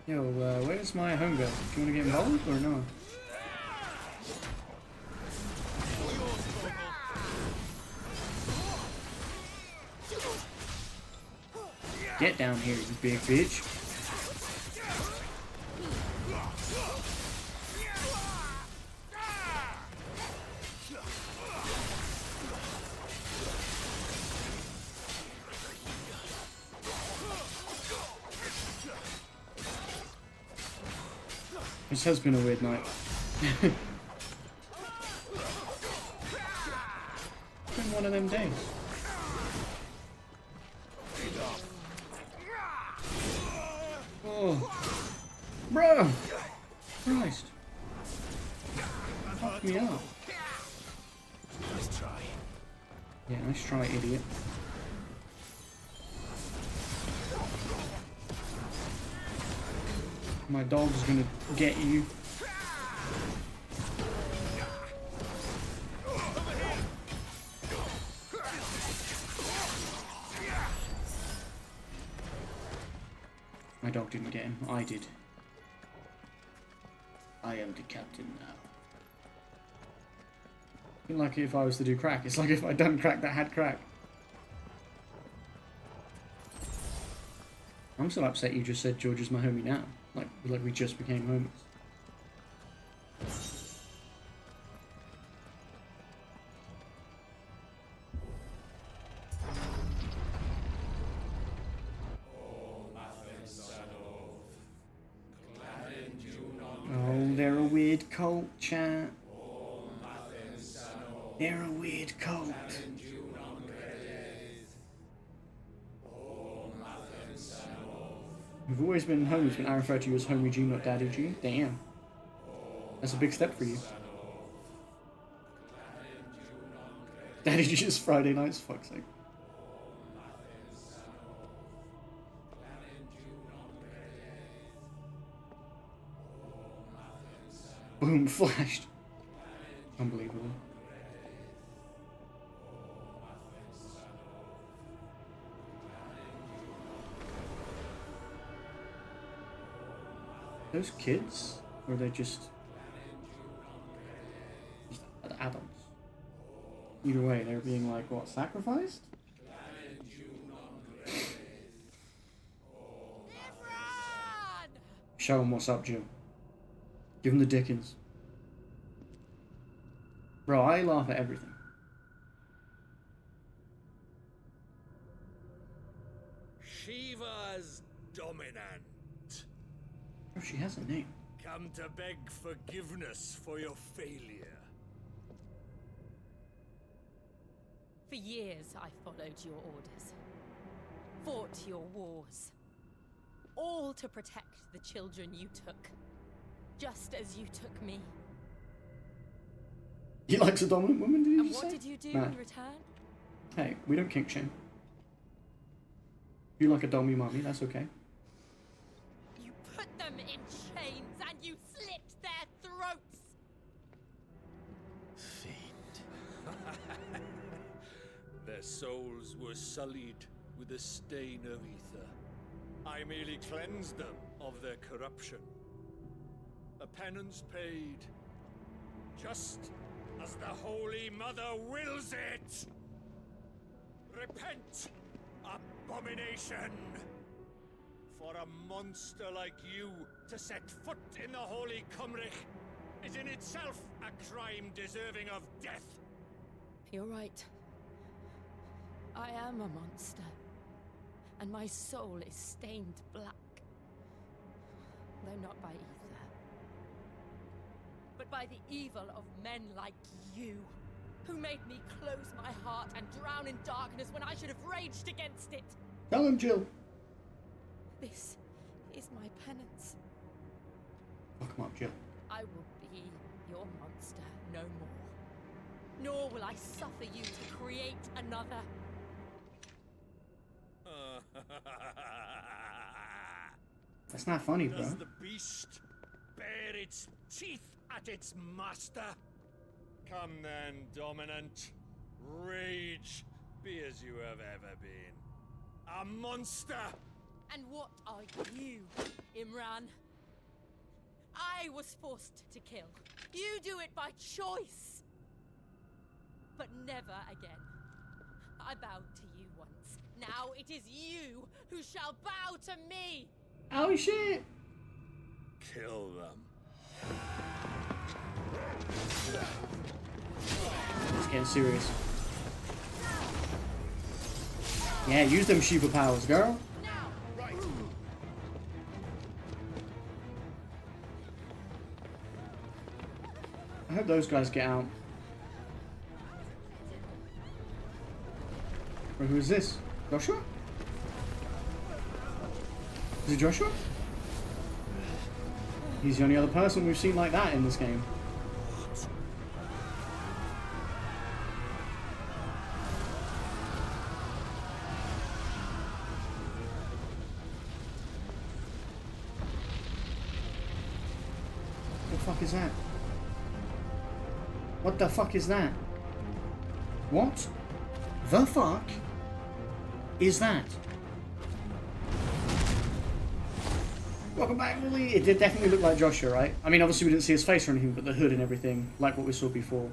Yo, where's my home girl? Do you want to get involved or no? Get down here, you big bitch. This has been a weird night. It's been one of them days. Oh, bro! Christ! Fuck me up. Nice try. Yeah, nice try, idiot. My dog's gonna get you. My dog didn't get him. I did. I am the captain now. Like if I was to do crack. It's like if I'd done crack that had crack. I'm still upset you just said George is my homie now. Like we just became homies. Oh, they're a weird cult, chat. They're a weird cult. We've always been homies, but I refer to you as Homie G, not Daddy G. Damn. That's a big step for you. Daddy G is Friday nights, fuck's sake. Boom, flashed. Unbelievable. Those kids? Or are they just adults? Either way, they're being like, what, sacrificed? Show them what's up, Jill. Give them the Dickens. Bro, I laugh at everything. Shiva's dominant. Oh, she has a name. Come to beg forgiveness for your failure. For years, I followed your orders, fought your wars, all to protect the children you took, just as you took me. He likes a dominant woman, did you And say? what did you do Nah. in return? Hey, we don't kink shame. You like a dummy mummy, that's okay. You put them in chains and you slit their throats! Their souls were sullied with the stain of ether. I merely cleansed them of their corruption. A penance paid, just as the Holy Mother wills it! Repent, abomination! For a monster like you to set foot in the Holy Cymric is in itself a crime deserving of death. You're right. I am a monster. And my soul is stained black. Though not by ether. But by the evil of men like you. Who made me close my heart and drown in darkness when I should have raged against it. Tell him, Jill. This is my penance. Fuck him up, Jill. I will be your monster no more. Nor will I suffer you to create another. That's not funny, bro. Does the beast bare its teeth at its master? Come then, dominant. Rage, be as you have ever been. A monster! And what are you, Imran? I was forced to kill. You do it by choice. But never again. I bowed to you once. Now it is you who shall bow to me. Oh shit! Kill them. It's getting serious. Yeah, use them Shiva powers, girl. I hope those guys get out. Wait, who is this? Joshua? Is it Joshua? He's the only other person we've seen like that in this game. What the fuck is that? What the fuck is that? What the fuck is that? Welcome back, Lily. It did definitely look like Joshua, right? I mean, obviously we didn't see his face or anything, but the hood and everything, like what we saw before.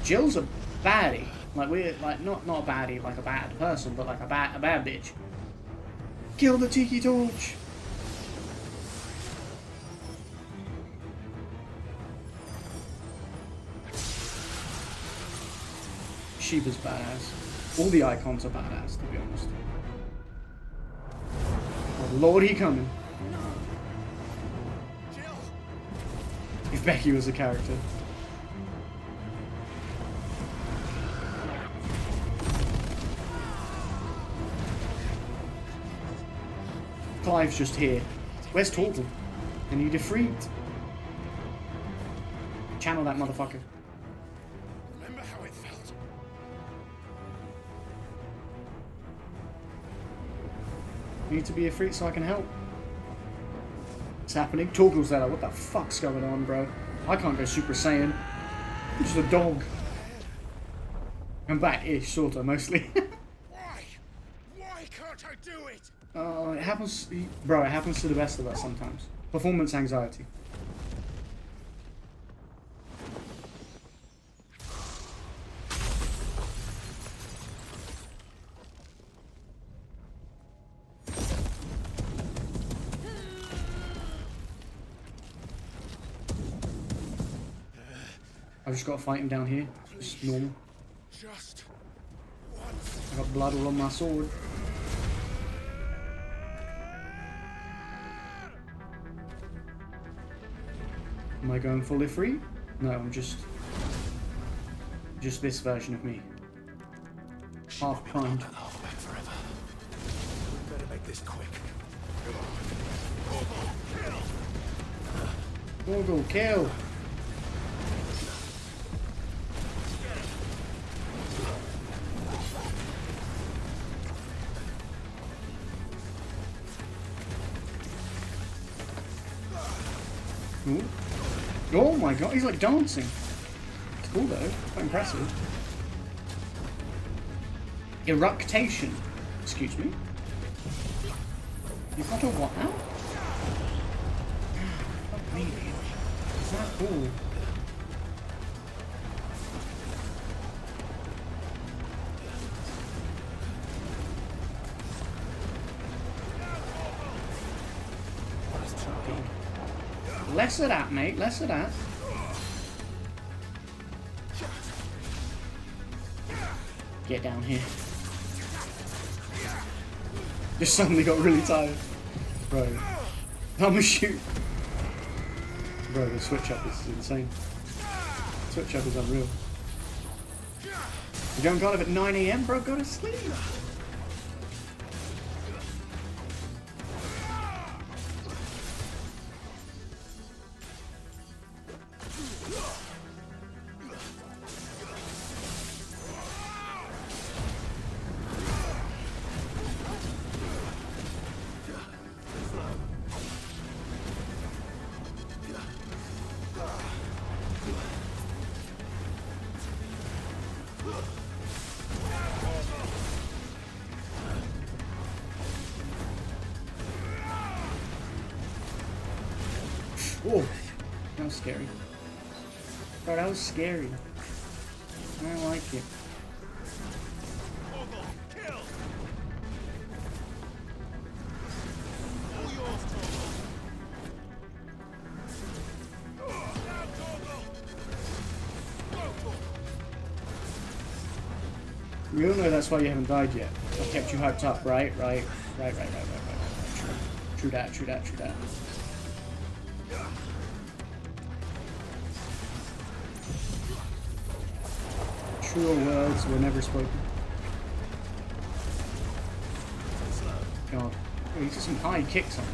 Jill's a baddie. Like, we're, like, not a baddie, like a bad person, but like a bad bitch. Kill the Tiki Torch! Sheba's badass. All the icons are badass, to be honest. Oh, Lord, he coming. If Becky was a character. Clive's just here. Where's Torgal? I need a freed. Channel that motherfucker. Remember how it felt? Need to be a freak so I can help. What's happening? Torgal's there. What the fuck's going on, bro? I can't go Super Saiyan. I'm just a dog. I'm back-ish, sorta, mostly. Why can't I do it? It happens, bro. It happens to the best of us sometimes. Performance anxiety. I've just got to fight him down here. Just normal. Just I got blood all on my sword. Am I going fully free? No, I'm just this version of me. Half kind. better make this quick. Torgal, kill! Ooh. Oh my god, he's like dancing. It's cool though, quite impressive. Eructation. Excuse me. You've got a what now? Fuck me. Is that cool? Less of that, mate. Less of that. Get down here. Just suddenly got really tired. Bro. I'm gonna shoot. Bro, the switch up is insane. Switch up is unreal. You're going kind of at 9 AM, bro? Go to sleep. Oh, that was scary. Bro, that was scary. I don't like it. We all know that's why you haven't died yet. I kept you hyped up, right? Right. True that. Truer words were never spoken. God. Oh, he's got some high kicks on him.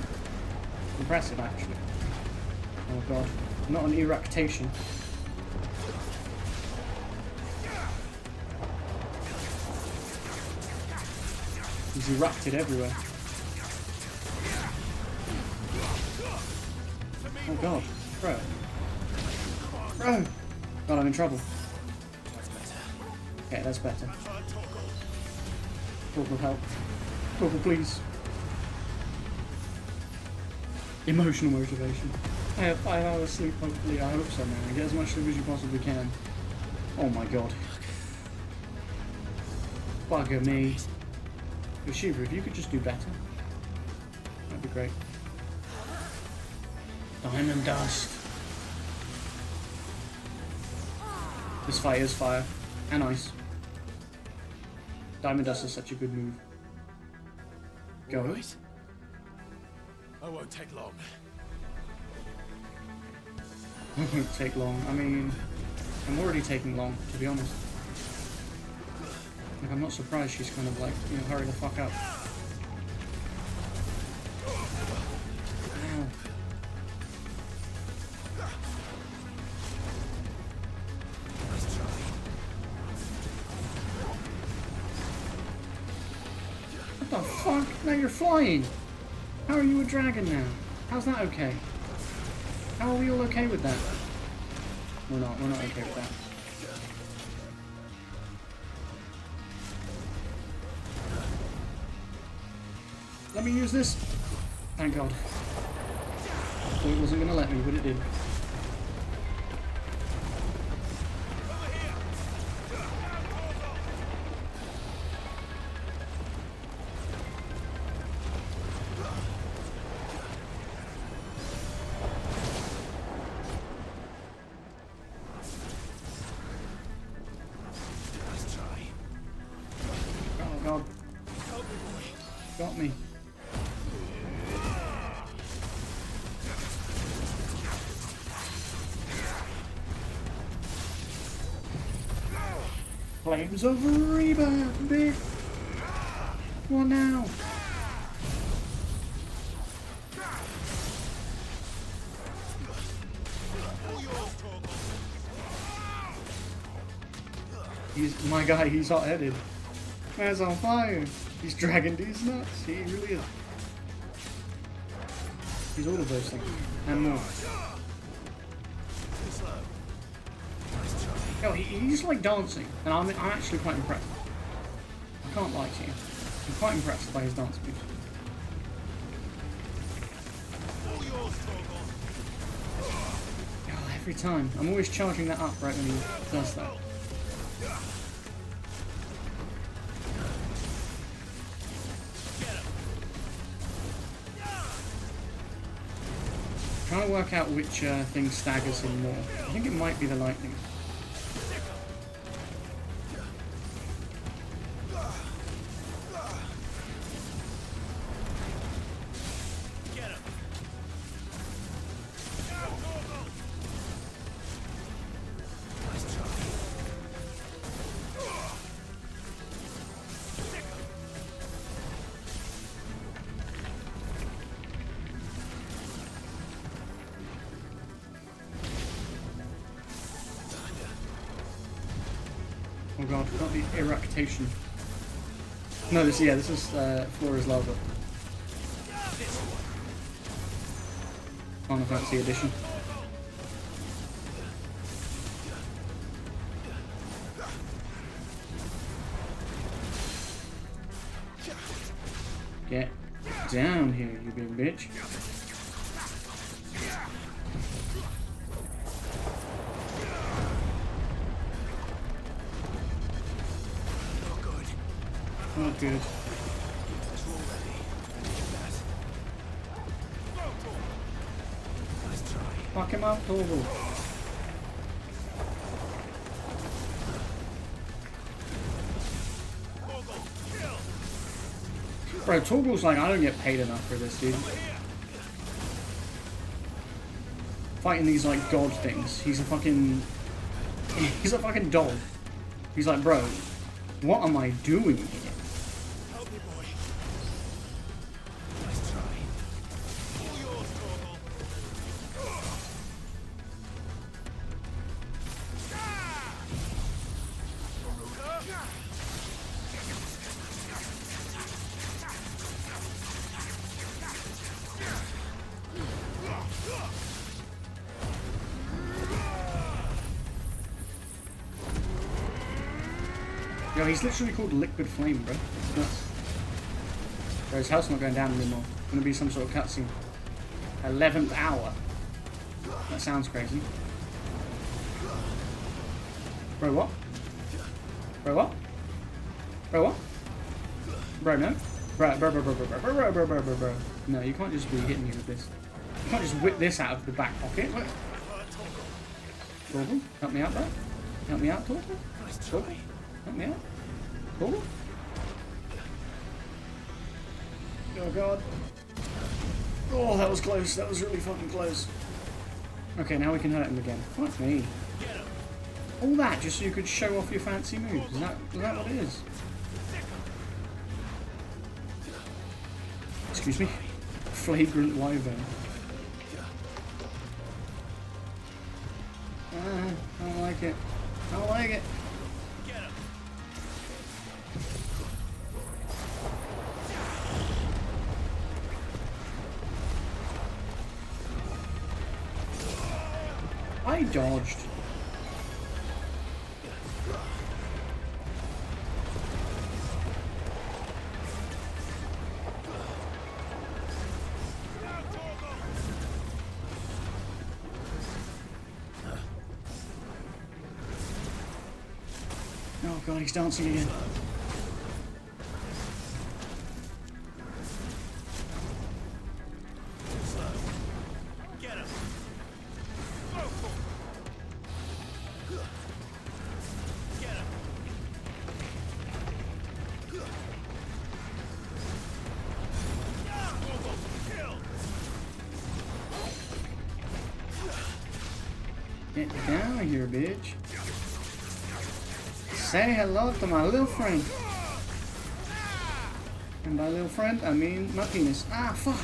Impressive, actually. Oh god. Not an eructation. He's erupted everywhere. Oh god. Bro. God, I'm in trouble. Okay, that's better. Torgal, help. Torgal, please. Emotional motivation. I have 5 hours sleep, hopefully. I hope so, man. Get as much sleep as you possibly can. Oh my god. Bugger me. Shiva, if you could just do better, that'd be great. Diamond dust. This fight is fire and ice. Diamond dust is such a good move. Go. Right. I won't take long. It won't take long. I mean, I'm already taking long, to be honest. Like, I'm not surprised she's kind of like, you know, hurry the fuck up. Ow. What the fuck? Now you're flying! How are you a dragon now? How's that okay? How are we all okay with that? We're not okay with that. Let me use this. Thank God. Thought it wasn't gonna let me, but it did. Oh God. Got me. Flames of rebirth, bitch! What now? My guy, he's hot-headed. Man's on fire. He's dragging these nuts. He really is. He's all of those things. And more. Yo, he's like dancing, and I'm actually quite impressed. I can't lie to you. I'm quite impressed by his dance moves. Oh, every time. I'm always charging that up right when he does that. Trying to work out which thing staggers him more. I think it might be the lightning. Oh god, not the eructation. No, this is Flora's lava. Final Fantasy edition. Get down here, you big bitch. Not good. Fuck him up, Torgal. Bro, Torgal's like, I don't get paid enough for this, dude. Fighting these like god things. He's a fucking dog. He's like, bro, what am I doing here? Yo, he's literally called Liquid Flame, bro. It's nuts. Bro, his health's not going down anymore. It's gonna be some sort of cutscene. 11th hour. That sounds crazy. Bro, what? Bro, what? Bro, what? Bro, no. Bro. No, you can't just be hitting me with this. You can't just whip this out of the back pocket. Look. Torval, help me out, bro. Help me out, Torval. Torval, help me out. Torval. Oh, God. Oh, that was close. That was really fucking close. Okay, now we can hurt him again. Fuck me. All that just so you could show off your fancy moves. Is that what it is? Excuse me? Flagrant wyvern. I don't like it. I don't like it. I dodged. Oh God, he's dancing again. Get down here, bitch. Say hello to my little friend. And by little friend, I mean my penis. Ah, fuck.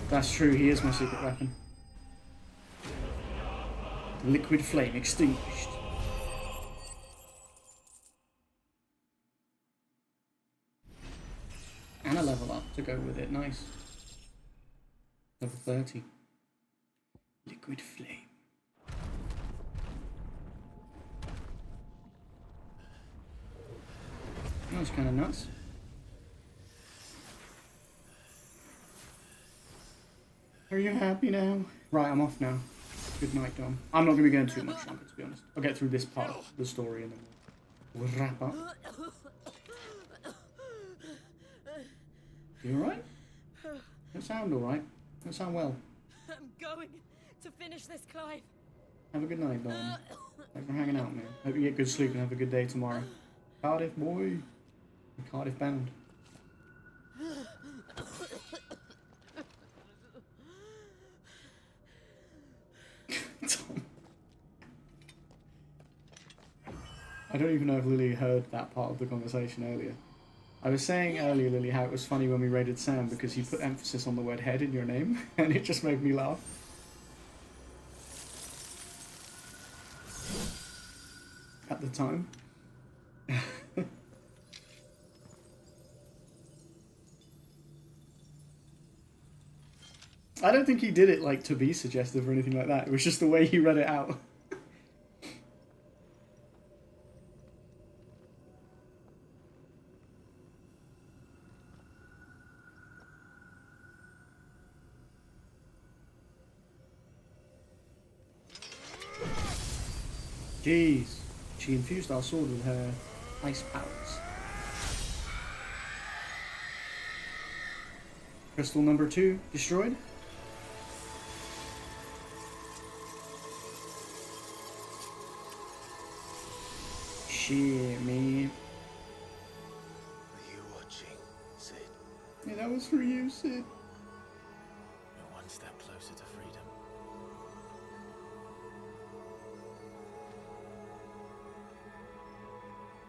That's true, he is my secret weapon. Liquid flame extinguished. And a level up to go with it. Nice. Level 30. Liquid flame. That was kind of nuts. Are you happy now? Right, I'm off now. Good night, Dom. I'm not going to be going too much longer, to be honest. I'll get through this part of the story and then we'll wrap up. You alright? You sound alright. You sound well. I'm going to finish this, Clive. Have a good night, Dom. Thanks for hanging out, man. Hope you get good sleep and have a good day tomorrow. Cardiff, boy. Cardiff bound. Tom. I don't even know if Lily heard that part of the conversation earlier. I was saying earlier, Lily, how it was funny when we raided Sam because he put emphasis on the word head in your name, and it just made me laugh. At the time. I don't think he did it like to be suggestive or anything like that. It was just the way he read it out. Jeez. She infused our sword with her ice powers. Crystal number 2 destroyed. Shit, man. Are you watching, Sid? Yeah, that was for you, Sid. We're one step closer to freedom.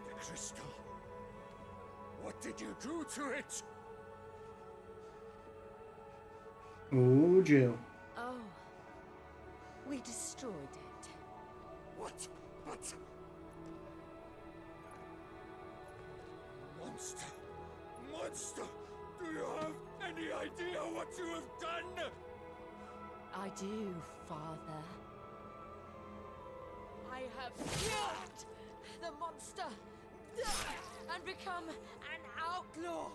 The crystal. What did you do to it? Oh, Jill. Oh. We destroyed it. What? But... Monster! Monster! Do you have any idea what you have done? I do, Father. I have killed the monster and become an outlaw.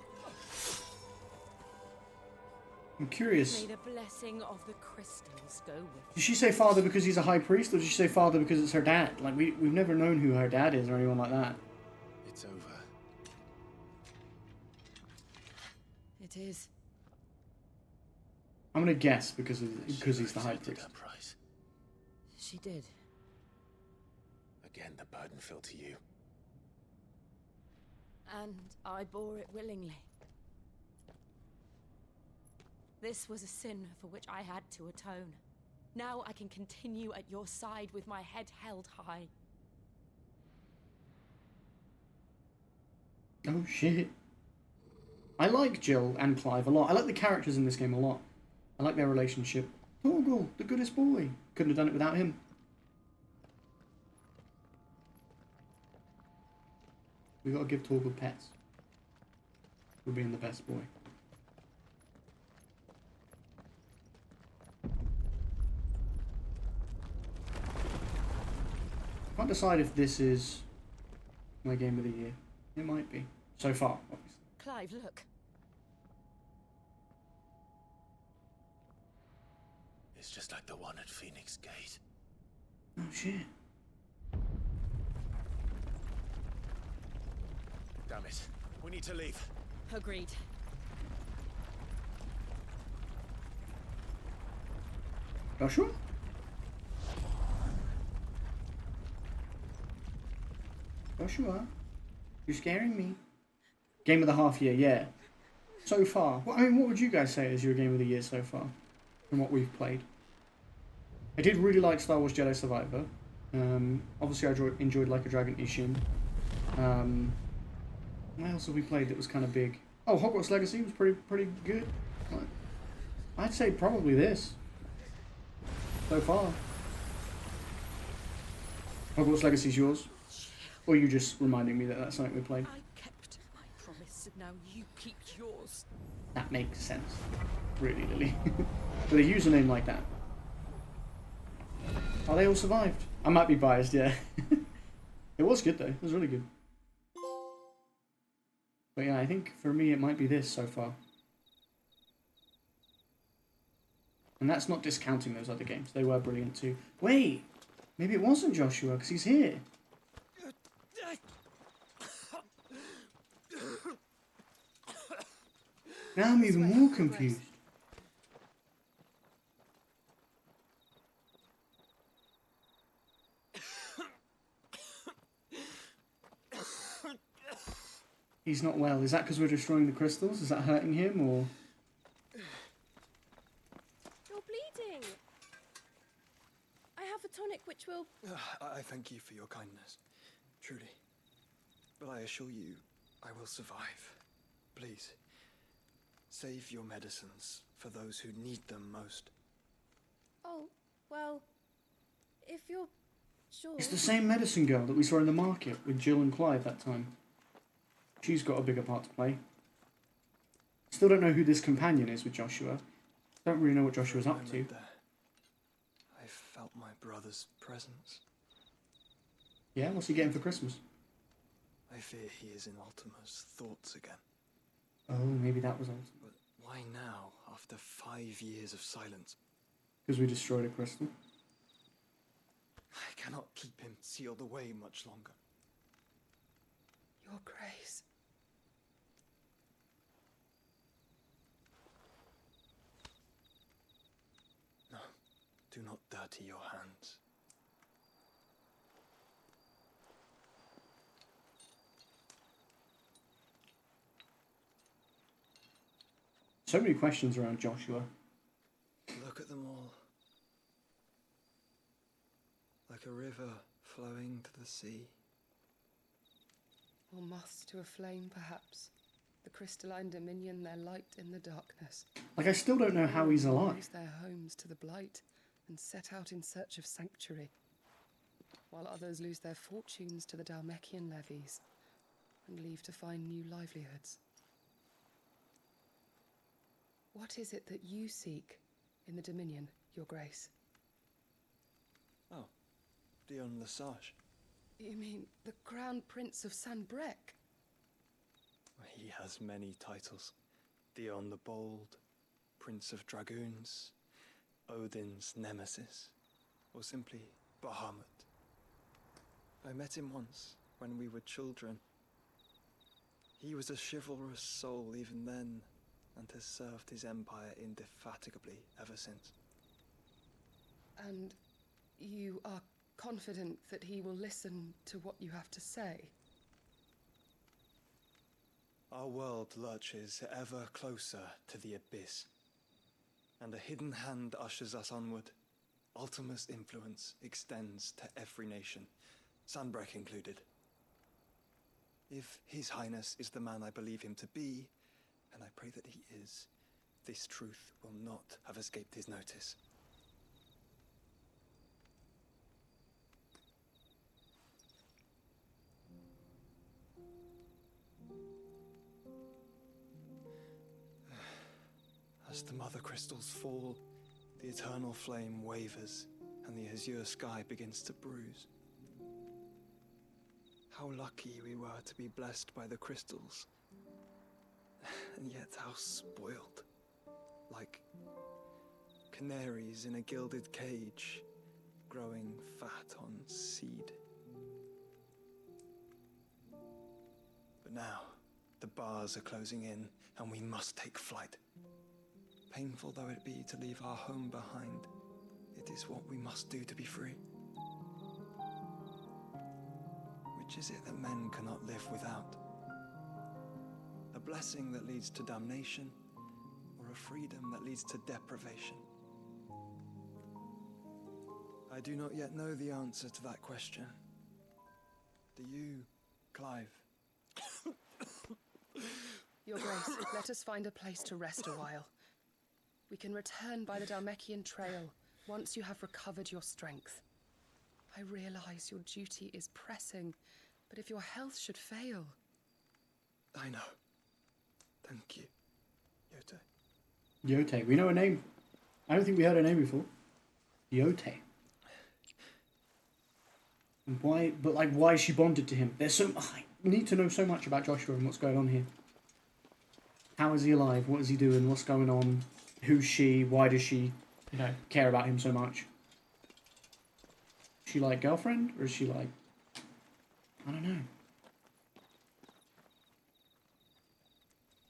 I'm curious. May the blessing of the crystals go with. Did she say father because he's a high priest, or did she say father because it's her dad? Like, we've never known who her dad is or anyone like that. It's over. It is. I'm gonna guess because he's the high priest. She did. Again, the burden fell to you. And I bore it willingly. This was a sin for which I had to atone. Now I can continue at your side with my head held high. Oh shit. I like Jill and Clive a lot. I like the characters in this game a lot. I like their relationship. Torgal, the goodest boy. Couldn't have done it without him. We gotta give Torgal pets for being the best boy. I can't decide if this is my game of the year. It might be. So far, obviously. Clive, look. It's just like the one at Phoenix Gate. Oh shit. Damn it. We need to leave. Agreed. Joshua? Joshua? You're scaring me. Game of the half year, yeah. So far. Well, I mean, what would you guys say is your game of the year so far? From what we've played. I did really like Star Wars Jedi Survivor. Obviously I enjoyed Like a Dragon Ishin. What else have we played that was kind of big? Oh, Hogwarts Legacy was pretty good. I'd say probably this. So far. Hogwarts Legacy's yours? Or are you just reminding me that that's something we played? I kept my promise, and now you keep yours. That makes sense. Really, Lily. With a username like that. Oh, they all survived. I might be biased, yeah. It was good though. It was really good. But yeah, I think for me it might be this so far. And that's not discounting those other games. They were brilliant too. Wait! Maybe it wasn't Joshua, because he's here. Now I'm even more confused. He's not well. Is that because we're destroying the crystals? Is that hurting him, or...? You're bleeding. I have a tonic which will... I thank you for your kindness, truly. But I assure you, I will survive. Please, save your medicines for those who need them most. Oh, well, if you're sure... It's the same medicine girl that we saw in the market with Jill and Clive that time. She's got a bigger part to play. Still don't know who this companion is with Joshua. Don't really know what Joshua's up to. I felt my brother's presence. Yeah, what's he getting for Christmas? I fear he is in Ultima's thoughts again. Oh, maybe that was Ultima. But why now, after 5 years of silence? Because we destroyed a crystal. I cannot keep him sealed away much longer. Your grace. No, do not dirty your hands. So many questions around Joshua. Look at them all. Like a river flowing to the sea. Or moths to a flame, perhaps. The crystalline dominion their light in the darkness. Like, I still don't know how he's alive. Lose their homes to the blight and set out in search of sanctuary, while others lose their fortunes to the Dalmekian levies and leave to find new livelihoods. What is it that you seek in the Dominion, Your Grace? Oh, Dion Lesage. You mean the Crown Prince of Sanbreque? He has many titles. Dion the Bold, Prince of Dragoons, Odin's Nemesis, or simply Bahamut. I met him once, when we were children. He was a chivalrous soul even then, and has served his empire indefatigably ever since. And you are confident that he will listen to what you have to say? Our world lurches ever closer to the abyss, and a hidden hand ushers us onward. Ultima's influence extends to every nation, Sanbreque included. If His Highness is the man I believe him to be, and I pray that he is, this truth will not have escaped his notice. As the mother crystals fall, the eternal flame wavers, and the azure sky begins to bruise. How lucky we were to be blessed by the crystals, and yet how spoiled. Like canaries in a gilded cage, growing fat on seed. But now, the bars are closing in, and we must take flight. Painful though it be to leave our home behind, it is what we must do to be free. Which is it that men cannot live without? A blessing that leads to damnation, or a freedom that leads to deprivation? I do not yet know the answer to that question. Do you, Clive? Your Grace, let us find a place to rest a while. We can return by the Dalmekian trail once you have recovered your strength. I realize your duty is pressing, but if your health should fail... I know. Thank you, Yote. Yote, we know her name. I don't think we heard her name before. Yote. And why? But like, why is she bonded to him? There's so. I need to know so much about Joshua and what's going on here. How is he alive? What is he doing? What's going on? Who's she? Why does she, care about him so much? Is she like girlfriend, or is she like? I don't know.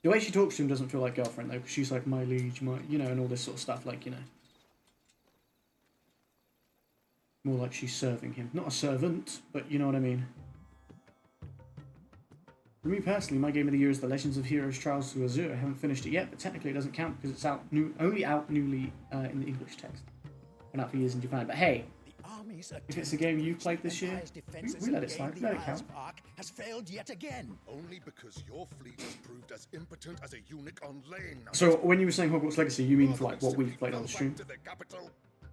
The way she talks to him doesn't feel like girlfriend though, because she's like my liege, my, and all this sort of stuff, like, More like she's serving him. Not a servant, but you know what I mean. For me personally, my game of the year is The Legends of Heroes Trials to Azure. I haven't finished it yet, but technically it doesn't count because it's only out newly in the English text. Been out for years in Japan. But hey, if it's a game you played this year, we let it slide. Let it count. Has failed yet again. Only because your fleet has proved as impotent as a eunuch on lane. So when you were saying Hogwarts Legacy, you mean for like what we've played on the stream?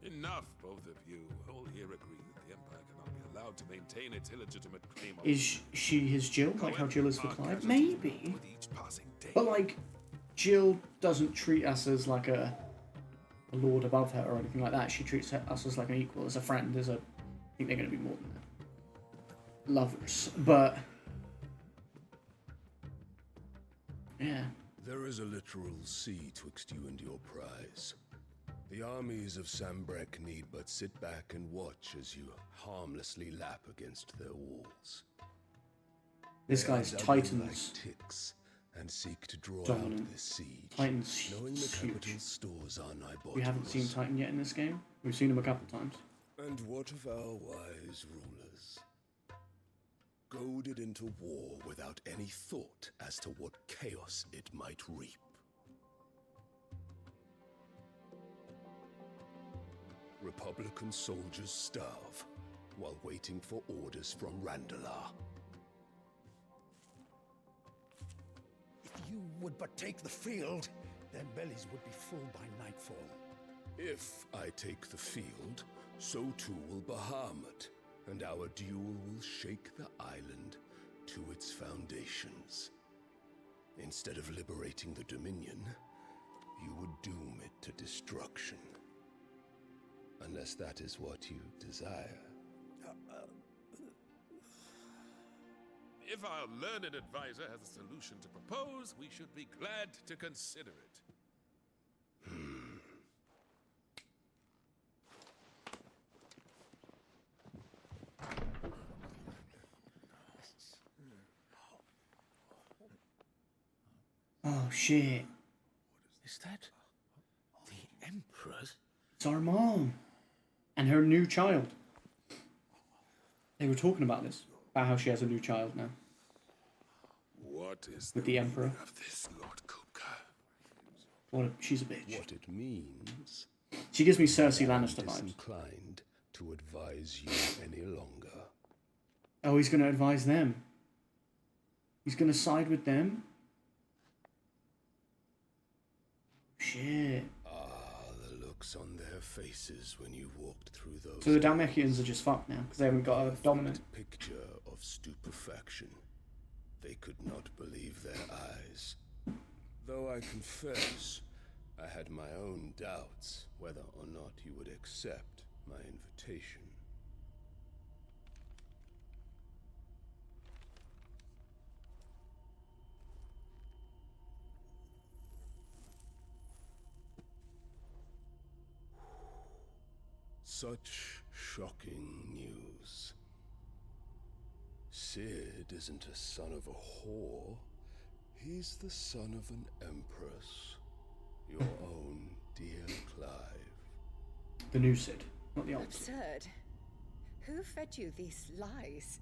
Enough, both of you. All here agree that the Empire cannot be allowed to maintain its illegitimate claim. Is she his Jill, like how Jill is for Clive? Maybe. But like, Jill doesn't treat us as like a lord above her or anything like that. She treats us as like an equal, as a friend, I think they're going to be more than that. Lovers. But yeah. There is a literal sea twixt you and your prize. The armies of Sanbreque need but sit back and watch as you harmlessly lap against their walls. This guy's Titans. Like ticks and seek to draw dominant. out this siege. Titans knowing the huge. capital's stores are nigh We haven't seen Titan yet in this game. We've seen him a couple times. And what of our wise rulers? Goaded into war without any thought as to what chaos it might reap. Republican soldiers starve while waiting for orders from Randalar. If you would but take the field, their bellies would be full by nightfall. If I take the field, so too will Bahamut, and our duel will shake the island to its foundations. Instead of liberating the Dominion, you would destruction. Unless that is what you desire. If our learned advisor has a solution to propose, we should be glad to consider it. Oh shit. Is that the Emperor's? It's our mom. And her new child. They were talking about this. About how she has a new child now. What is with the Emperor? of this, Lord Kupka? What she's a bitch. What it means. She gives me Cersei I am Lannister vibes. disinclined to advise you any longer. Oh, he's going to advise them. He's going to side with them. Shit. The looks on their faces when you walked through those. So the Dalmatians are just fucked now because they haven't got a dominant. Picture of stupefaction. They could not believe their eyes. Though I confess, I had my own doubts whether or not you would accept my invitation. Such shocking news. Sid isn't a son of a whore. He's the son of an empress. Your own dear Clive. The new Sid, not the old Sid. Absurd. Who fed you these lies?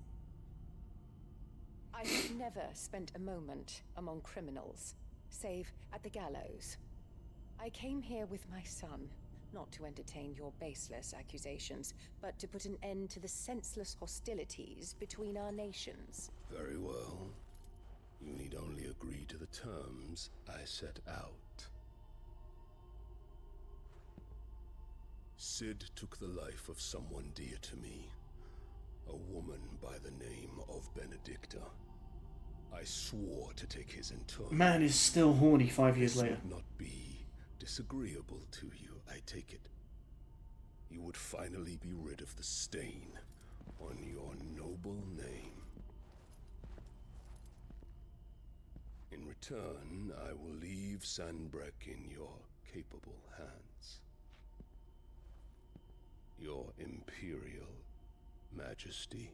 I have never spent a moment among criminals, save at the gallows. I came here with my son, not to entertain your baseless accusations, but to put an end to the senseless hostilities between our nations. Very well. You need only agree to the terms I set out. Sid took the life of someone dear to me. A woman by the name of Benedicta. I swore to take his interment. Man is still horny 5 years later. This would not be disagreeable to you, I take it. You would finally be rid of the stain on your noble name. In return, I will leave Sanbreque in your capable hands. Your Imperial Majesty.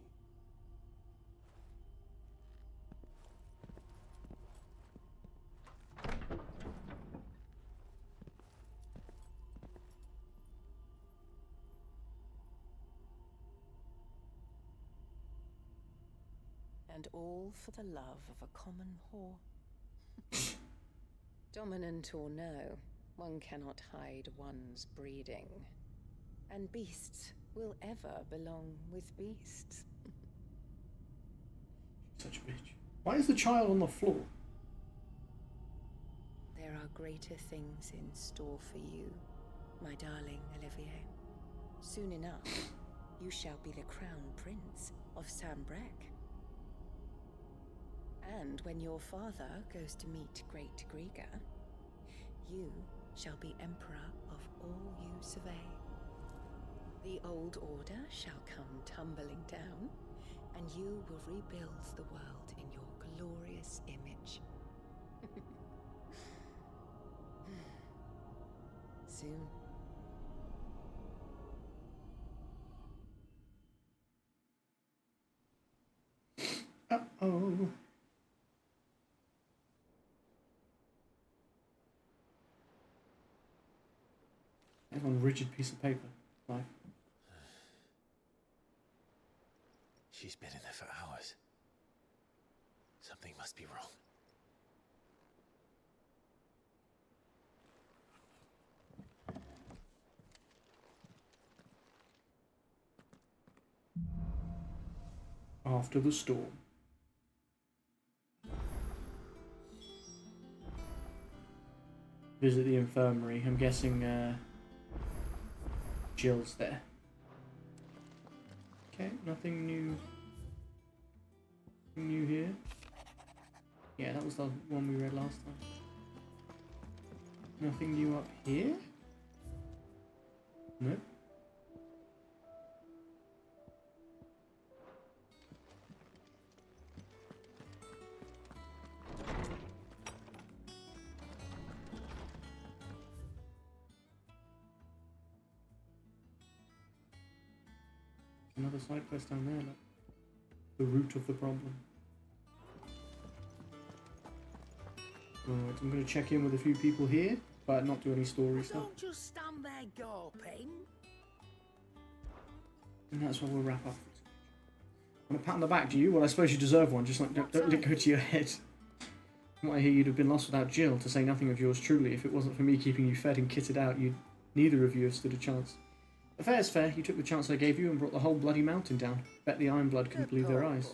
And all for the love of a common whore. Dominant or no, one cannot hide one's breeding. And beasts will ever belong with beasts. Such a bitch. Why is the child on the floor? There are greater things in store for you, my darling Olivier. Soon enough, you shall be the crown prince of Sanbreque. And when your father goes to meet Great Griga, you shall be emperor of all you survey. The old order shall come tumbling down, and you will rebuild the world in your glorious image. Soon. Uh-oh. That's on a rigid piece of paper. Like. She's been in there for hours. Something must be wrong. After the storm. Visit the infirmary. I'm guessing Jill's there. Okay, nothing new. Nothing new here. Yeah, that was the one we read last time. Nothing new up here? No. Another side quest down there, look. The root of the problem. Right, I'm going to check in with a few people here, but not do any story stuff. Don't just stand there gawping. And that's where we'll wrap up. Want a pat on the back, do you? Well, I suppose you deserve one, just like don't let it go to your head. From what I hear, you'd have been lost without Jill, to say nothing of yours truly. If it wasn't for me keeping you fed and kitted out, neither of you have stood a chance. But fair's fair, you took the chance I gave you and brought the whole bloody mountain down. Bet the Ironblood couldn't believe their eyes.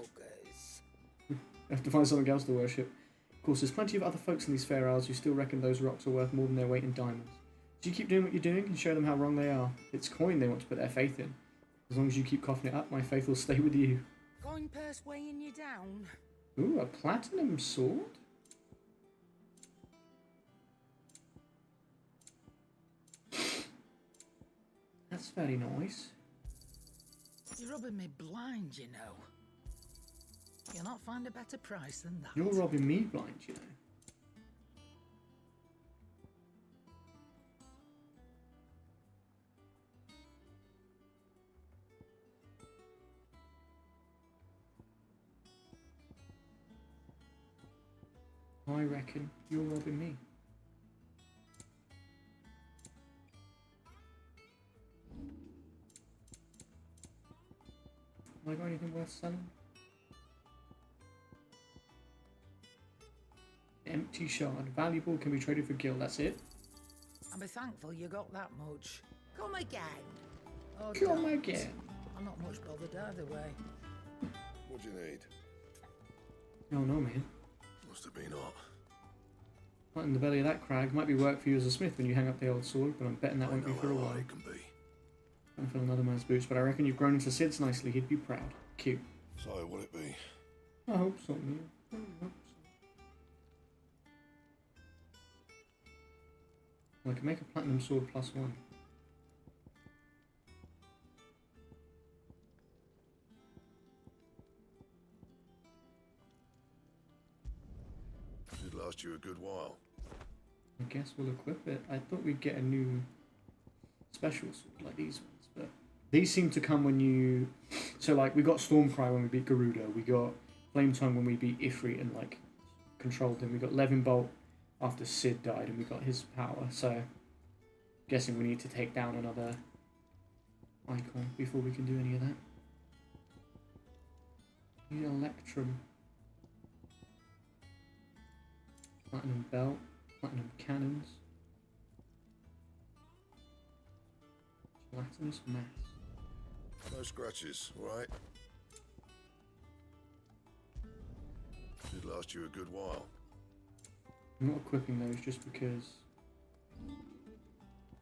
Have to find something else to worship. Of course, there's plenty of other folks in these fair isles who still reckon those rocks are worth more than their weight in diamonds. So you keep doing what you're doing and show them how wrong they are. It's coin they want to put their faith in. As long as you keep coughing it up, my faith will stay with you. Coin purse weighing you down. Ooh, a platinum sword? That's very nice. You're rubbing me blind, you know. You'll not find a better price than that. You're robbing me blind, you know. I reckon you're robbing me. Have I got anything worth selling? Empty shard. Valuable, can be traded for gil. That's it. I'll be thankful you got that much. Come again. Oh, Come don't. again. I'm not much bothered either way. What do you need? Oh no, man. Must have been hot. Right in the belly of that crag. Might be work for you as a smith when you hang up the old sword, but I'm betting that won't be for a while. It can be. I feel another man's boots, but I reckon you've grown into Sid's nicely. He'd be proud. Cute. So, will it be? I hope so, man. I hope so. I can make a platinum sword +1. Should last you a good while. I guess we'll equip it. I thought we'd get a new special sword like these ones, but these seem to come when you... So, like, we got Stormcry when we beat Garuda, we got Flame Tongue when we beat Ifrit and, like, controlled him, we got Levin Bolt after Sid died and we got his power, so... Guessing we need to take down another icon before we can do any of that. Need Electrum. Platinum belt, platinum cannons. Gelatinous mass. No scratches, alright? Should last you a good while. I'm not equipping those just because...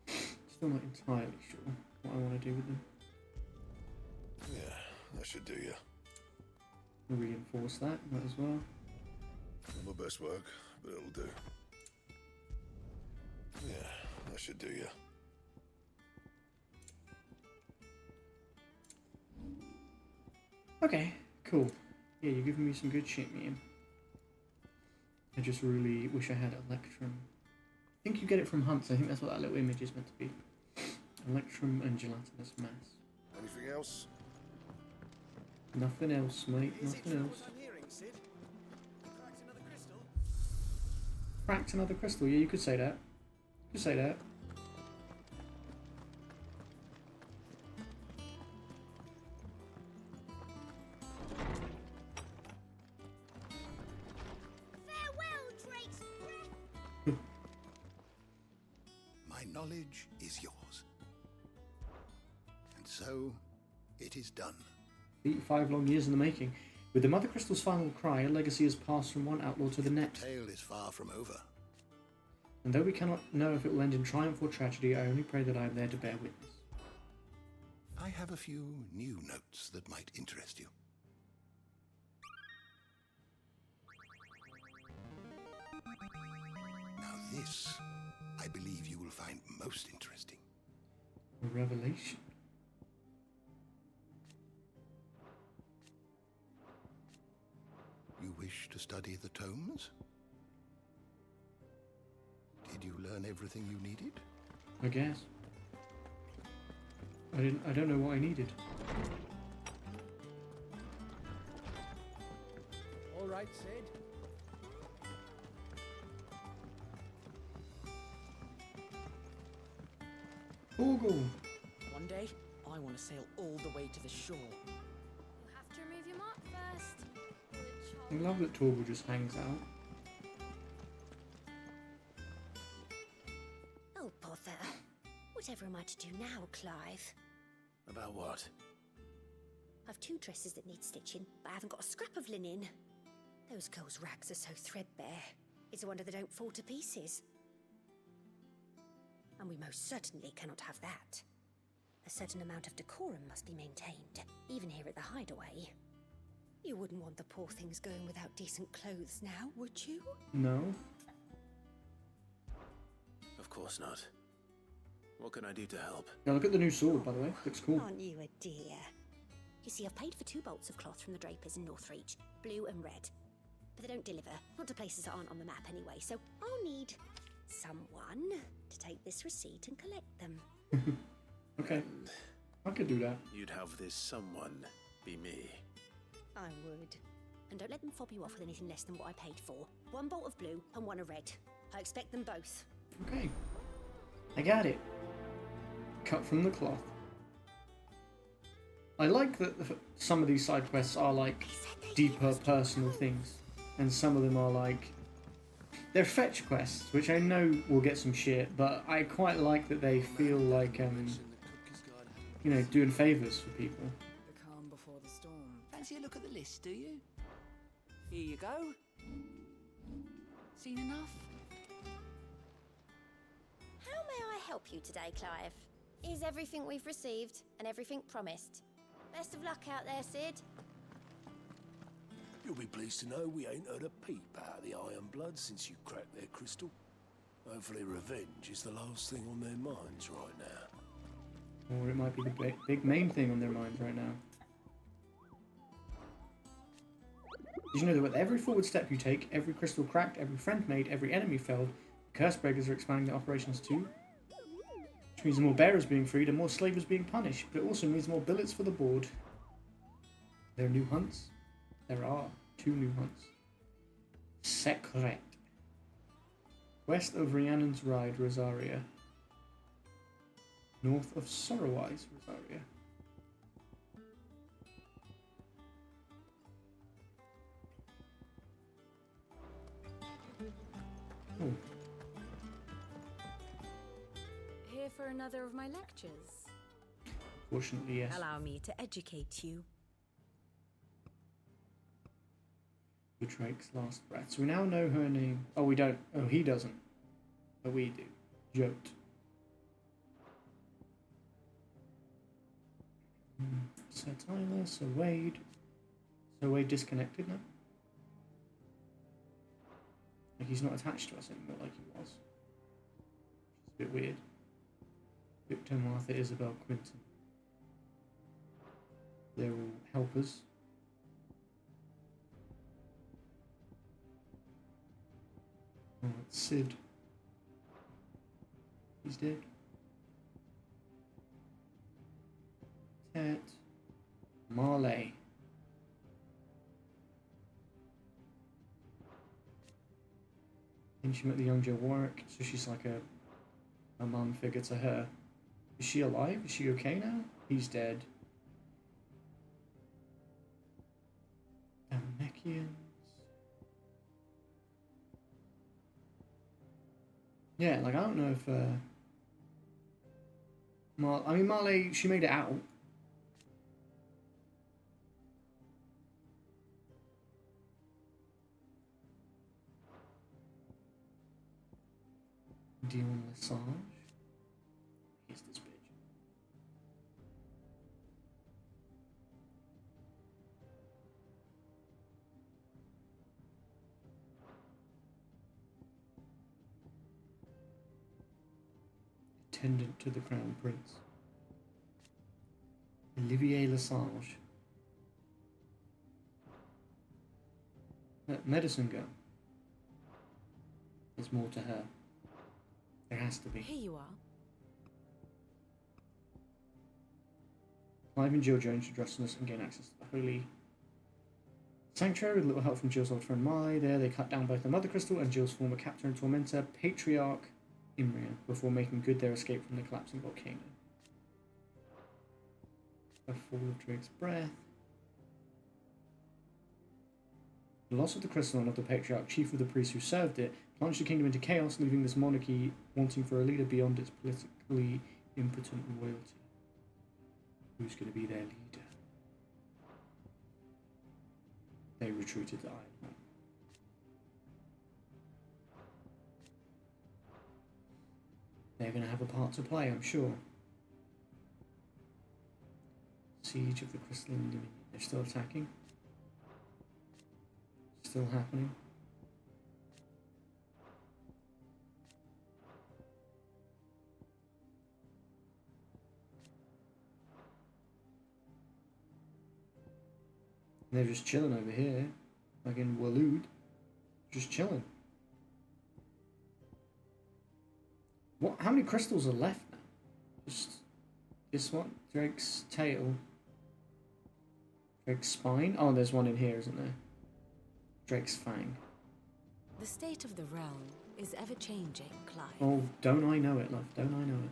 Still not entirely sure what I want to do with them. Yeah, that should do you. Reinforce that, might as well. Not my best work, but it'll do. Yeah, that should do you. Okay, cool. Yeah, you're giving me some good shit, man. I just really wish I had Electrum. I think you get it from hunts. I think that's what that little image is meant to be. Electrum and gelatinous mass. Anything else? Nothing else, mate. Nothing else. Cracked another crystal. Yeah, you could say that. You could say that. My knowledge is yours. And so, it is done. 5 long years in the making. With the Mother Crystal's final cry, a legacy has passed from one outlaw to the next. The tale is far from over. And though we cannot know if it will end in triumph or tragedy, I only pray that I am there to bear witness. I have a few new notes that might interest you. Now this, I believe you will find most interesting. A revelation. You wish to study the tomes? Did you learn everything you needed? I guess. I don't know what I needed. All right, Sid. Torgal. One day, I want to sail all the way to the shore. You'll have to remove your mark first. I love that Torgal just hangs out. Oh, bother. Whatever am I to do now, Clive? About what? I've 2 dresses that need stitching, but I haven't got a scrap of linen. Those girls' rags are so threadbare. It's a wonder they don't fall to pieces. And we most certainly cannot have that. A certain amount of decorum must be maintained, even here at the hideaway. You wouldn't want the poor things going without decent clothes now, would you? No. Of course not. What can I do to help? Now look at the new sword, by the way. Looks cool. Aren't you a dear? You see, I've paid for 2 bolts of cloth from the drapers in Northreach, blue and red. But they don't deliver, not to places that aren't on the map anyway, so I'll need someone to take this receipt and collect them. Okay. I could do that. You'd have this someone be me. I would. And don't let them fob you off with anything less than what I paid for. 1 bolt of blue and 1 of red. I expect them both. Okay. I got it. Cut from the cloth. I like that some of these side quests are like deeper personal things, and some of them are like they're fetch quests, which I know will get some shit, but I quite like that they feel like you know, doing favors for people. The calm before the storm. Fancy a look at the list, do you? Here you go. Seen enough? How may I help you today, Clive? Is everything we've received and everything promised? Best of luck out there, Sid. You'll be pleased to know we ain't heard a peep out of the Iron Blood since you cracked their crystal. Hopefully revenge is the last thing on their minds right now. Or it might be the big main thing on their minds right now. Did you know that with every forward step you take, every crystal cracked, every friend made, every enemy felled, curse breakers are expanding their operations too? Which means more bearers being freed and more slavers being punished, but it also means more billets for the board. There are new hunts? There are 2 new hunts. Secret. West of Rhiannon's Ride, Rosaria. North of Sorrowise, Rosaria. Oh. Here for another of my lectures? Fortunately, yes. Allow me to educate you. Drake's last breath. So we now know her name. Oh, we don't. Oh, he doesn't. But we do. Joked. Sir Tyler, Sir Wade. Sir Wade disconnected now. Like he's not attached to us anymore like he was. It's a bit weird. Victor, Martha, Isabel, Quinton. They're all helpers. Oh, it's Sid. He's dead. Tet. Marley. Then she met the young Joe Warwick, so she's like a mum figure to her. Is she alive? Is she okay now? He's dead. Dalmekians. Yeah, like I don't know if I mean Marley, she made it out. Dion Lesage. Here's this bitch. Attendant to the Crown Prince. Olivier Lesage. Medicine girl. There's more to her. There has to be. Here you are. Clive and Jill join to trust us and gain access to the holy sanctuary with a little help from Jill's old friend Mai. There they cut down both the Mother Crystal and Jill's former captor and tormentor, Patriarch Imrian, before making good their escape from the collapsing volcano. A fall of Drake's breath. The loss of the crystal and of the Patriarch, chief of the priests who served it, plunged the kingdom into chaos, leaving this monarchy wanting for a leader beyond its politically impotent royalty. Who's going to be their leader? They retreated to Ironhorn. They're going to have a part to play, I'm sure. Siege of the Crystalline Dominion. They're still attacking. Still happening. They're just chilling over here, like in Waloed, just chilling. What? How many crystals are left now? Just this one, Drake's tail, Drake's spine. Oh, there's one in here, isn't there? Drake's fang. The state of the realm is ever changing, Clive. Oh, don't I know it, love? Don't I know it?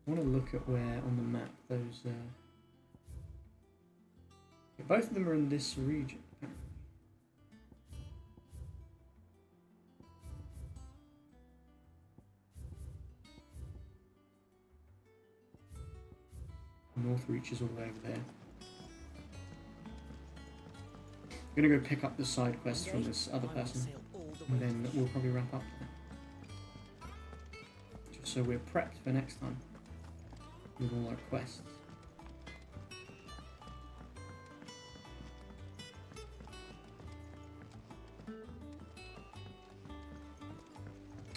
I want to look at where on the map those. Yeah, both of them are in this region, apparently. North reaches all the way over there. I'm gonna go pick up the side quest from this other person, and then we'll probably wrap up there. Just so we're prepped for next time with all our quests.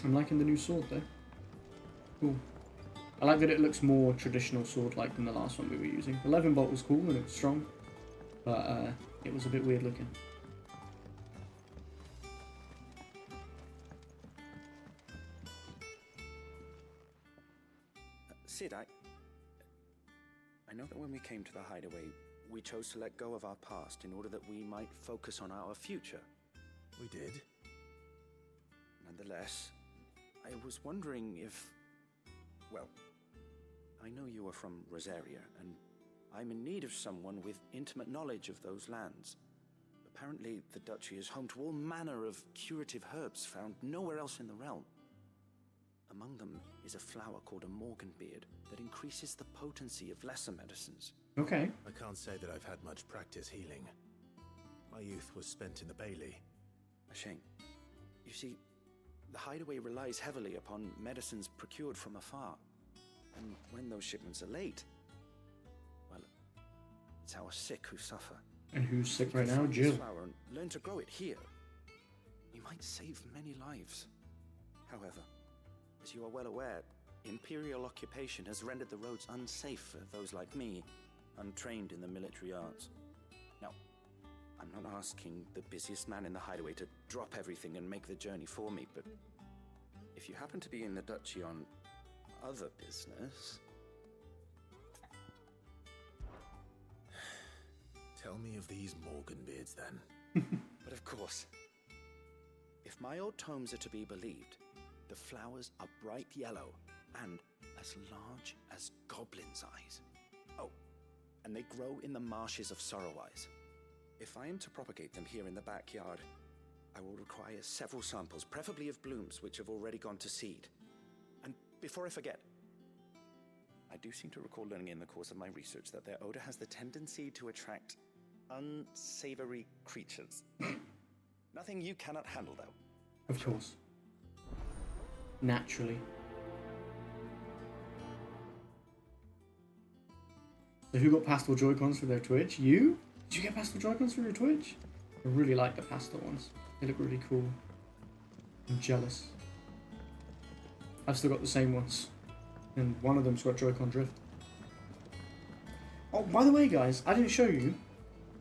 I'm liking the new sword though. Cool. I like that it looks more traditional sword-like than the last one we were using. 11 bolt was cool and it was strong, but it was a bit weird looking. Sid, I know that when we came to the hideaway, we chose to let go of our past in order that we might focus on our future. We did. Nonetheless, I was wondering if... Well, I know you are from Rosaria, and I'm in need of someone with intimate knowledge of those lands. Apparently, the duchy is home to all manner of curative herbs found nowhere else in the realm. Among them is a flower called a morganbeard that increases the potency of lesser medicines. Okay. I can't say that I've had much practice healing. My youth was spent in the Bailey. A shame. You see, the hideaway relies heavily upon medicines procured from afar. And when those shipments are late, well, it's our sick who suffer. And who's sick right now? Jill. Flower and learn to grow it here. We might save many lives. However, as you are well aware, Imperial occupation has rendered the roads unsafe for those like me, untrained in the military arts. Now, I'm not asking the busiest man in the hideaway to drop everything and make the journey for me, but if you happen to be in the duchy on other business... Tell me of these morganbeards, then. But of course, if my old tomes are to be believed, the flowers are bright yellow and as large as goblins' eyes. Oh, and they grow in the marshes of Sorrowise. If I am to propagate them here in the backyard, I will require several samples, preferably of blooms which have already gone to seed. And before I forget, I do seem to recall learning in the course of my research that their odor has the tendency to attract unsavory creatures. Nothing you cannot handle, though. Of course. Naturally. So who got pastel Joy-Cons for their Twitch? You? Did you get pastel Joy-Cons for your Twitch? I really like the pastel ones. They look really cool. I'm jealous. I've still got the same ones. And one of them's got Joy-Con drift. Oh, by the way, guys, I didn't show you.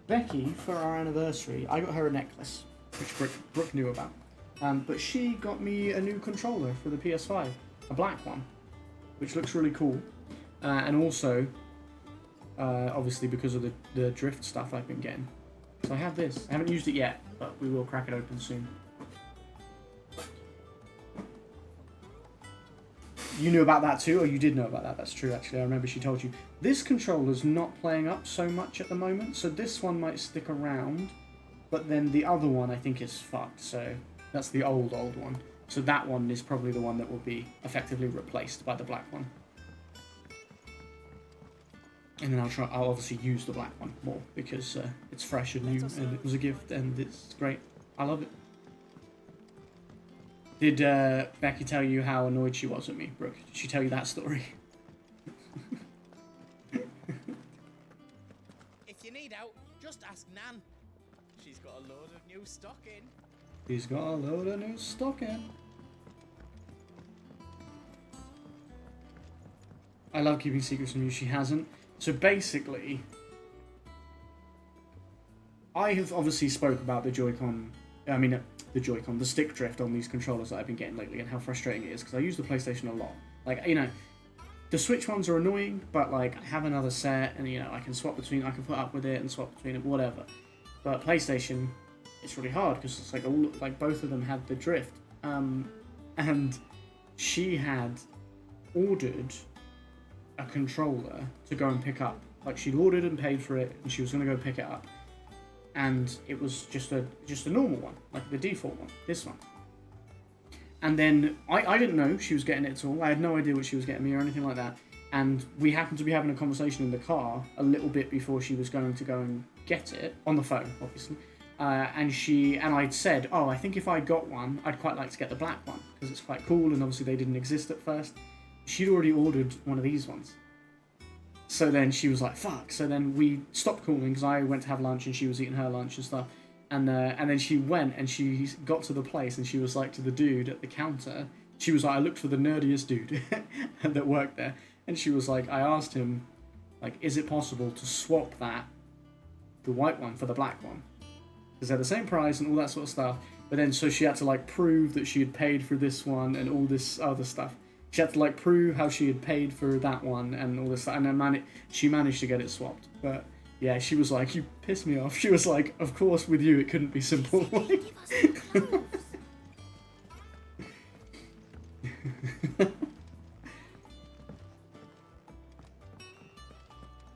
Becky, for our anniversary, I got her a necklace, which Brooke knew about. But she got me a new controller for the PS5, a black one, which looks really cool. And also, obviously because of the drift stuff I've been getting. So I have this. I haven't used it yet, but we will crack it open soon. You knew about that too, or you did know about that? That's true, actually. I remember she told you. This controller's not playing up so much at the moment, so this one might stick around, but then the other one I think is fucked, so that's the old one. So that one is probably the one that will be effectively replaced by the black one. And then I'll obviously use the black one more, because it's fresh and new, and it was a gift, and it's great. I love it. Did Becky tell you how annoyed she was at me, Brooke? Did she tell you that story? If you need out, just ask Nan. She's got a load of new stock in. She's got a load of new stock in. I love keeping secrets from you. She hasn't. So basically, I have obviously spoke about the Joy-Con. I mean, the stick drift on these controllers that I've been getting lately and how frustrating it is, because I use the PlayStation a lot. Like, you know, the Switch ones are annoying, but like, I have another set and, you know, I can swap between, I can put up with it and swap between it, whatever. But PlayStation, it's really hard because it's like both of them had the drift. And she had ordered a controller to go and pick up. Like, she'd ordered and paid for it and she was going to go pick it up. And it was just a normal one, like the default one, this one. And then I didn't know she was getting it at all. I had no idea what she was getting me or anything like that. And we happened to be having a conversation in the car a little bit before she was going to go and get it, on the phone, obviously. And I'd said, oh, I think if I got one, I'd quite like to get the black one, because it's quite cool, and obviously they didn't exist at first. She'd already ordered one of these ones. So then she was like, fuck. So then we stopped calling because I went to have lunch and she was eating her lunch and stuff. And then she went and she got to the place and she was like to the dude at the counter. She was like, I looked for the nerdiest dude that worked there. And she was like, I asked him, like, is it possible to swap the white one for the black one? Because they're the same price and all that sort of stuff. But then so she had to like prove that she had paid for this one and all this other stuff. She had to like prove how she had paid for that one and all this stuff, and then she managed to get it swapped. But yeah, she was like, "You pissed me off." She was like, "Of course, with you, it couldn't be simple."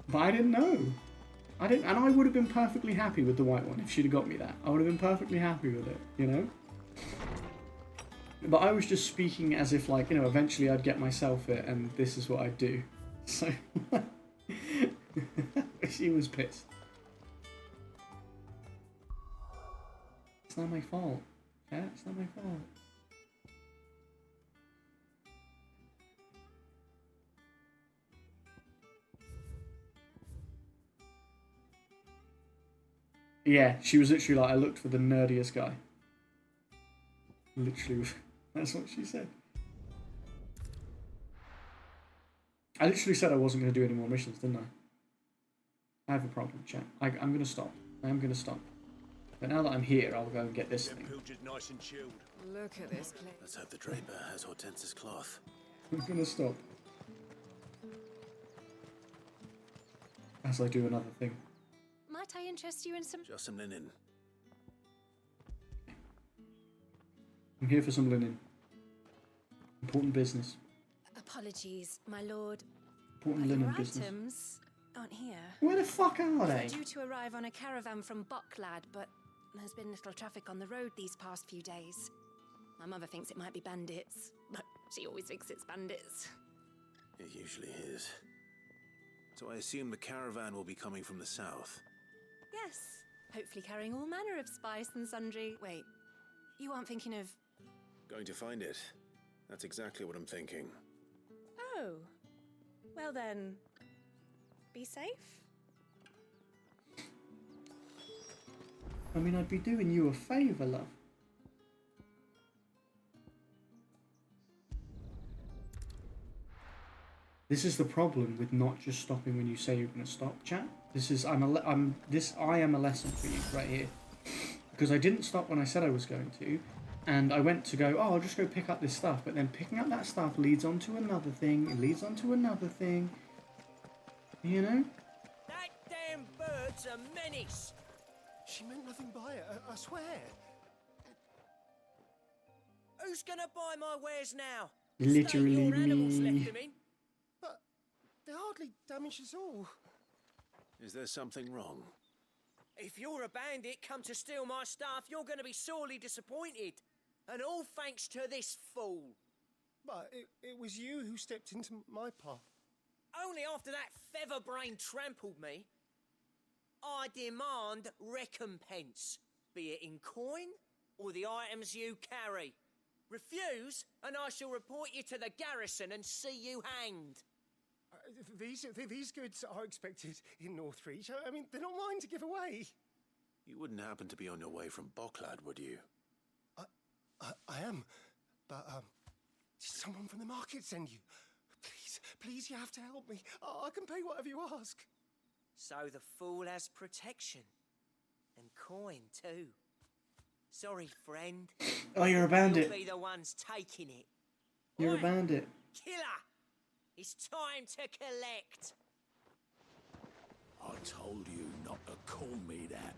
But I didn't know. And I would have been perfectly happy with the white one if she'd have got me that. I would have been perfectly happy with it, you know. But I was just speaking as if, like, you know, eventually I'd get myself it and this is what I'd do. So, she was pissed. It's not my fault. Yeah, it's not my fault. Yeah, she was literally like, I looked for the nerdiest guy. Literally. That's what she said. I literally said I wasn't going to do any more missions, didn't I? I have a problem, chat. I'm going to stop. I am going to stop. But now that I'm here, I'll go and get this thing. Nice and chilled. Look at this place. Let's hope the Draper has Hortense's cloth. I'm going to stop. As I do another thing. Might I interest you in some... Just some linen. I'm here for some linen. Important business. Apologies, my lord. Important linen business. Items aren't here. Where the fuck are they? They're due to arrive on a caravan from Bucklad, but there's been little traffic on the road these past few days. My mother thinks it might be bandits, but she always thinks it's bandits. It usually is. So I assume the caravan will be coming from the south. Yes, hopefully carrying all manner of spice and sundry. Wait, you aren't thinking of... Going to find it. That's exactly what I'm thinking. Oh, well then, be safe? I mean, I'd be doing you a favour, love. This is the problem with not just stopping when you say you're going to stop, chat. This is I am a lesson for you right here, because I didn't stop when I said I was going to, and I went to go, oh, I'll just go pick up this stuff, but then picking up that stuff leads on to another thing. It leads on to another thing. You know. That damn bird's a menace. She meant nothing by it, I swear. Who's gonna buy my wares now? Literally Stay your animals me. left them in. But they hardly damaged us all. Is there something wrong? If you're a bandit come to steal my stuff, you're gonna be sorely disappointed. And all thanks to this fool. But it was you who stepped into my path. Only after that feather-brain trampled me. I demand recompense, be it in coin or the items you carry. Refuse, and I shall report you to the garrison and see you hanged. These goods are expected in Northreach. I mean, they're not mine to give away. You wouldn't happen to be on your way from Bocklad, would you? I am, but did someone from the market send you? Please, you have to help me. I can pay whatever you ask. So the fool has protection. And coin, too. Sorry, friend. Oh, you're a bandit. You'll be the ones taking it. You're a bandit. Killer! It's time to collect. I told you not to call me that.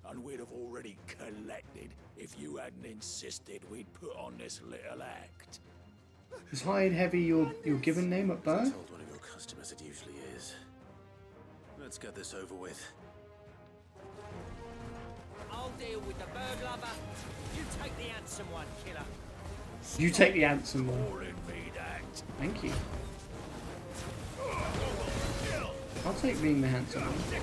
And we'd have already collected if you hadn't insisted we'd put on this little act. Is high and heavy your given name at birth? I told one of your customers it usually is. Let's get this over with. I'll deal with the bird lover. You take the handsome one, killer. You take the handsome one. Me that. Thank you. I'll take being the handsome one.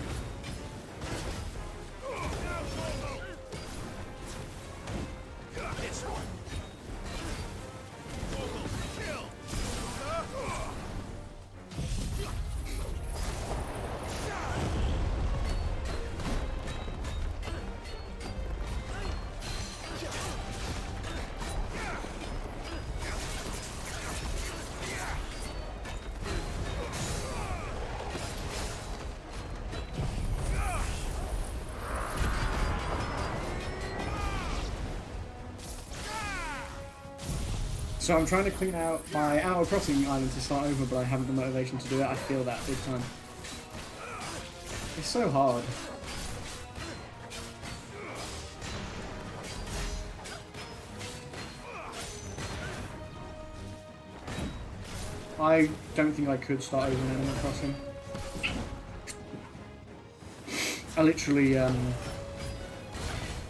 So I'm trying to clean out my Animal Crossing island to start over, but I haven't the motivation to do it. I feel that big time. It's so hard. I don't think I could start over in Animal Crossing. I literally, the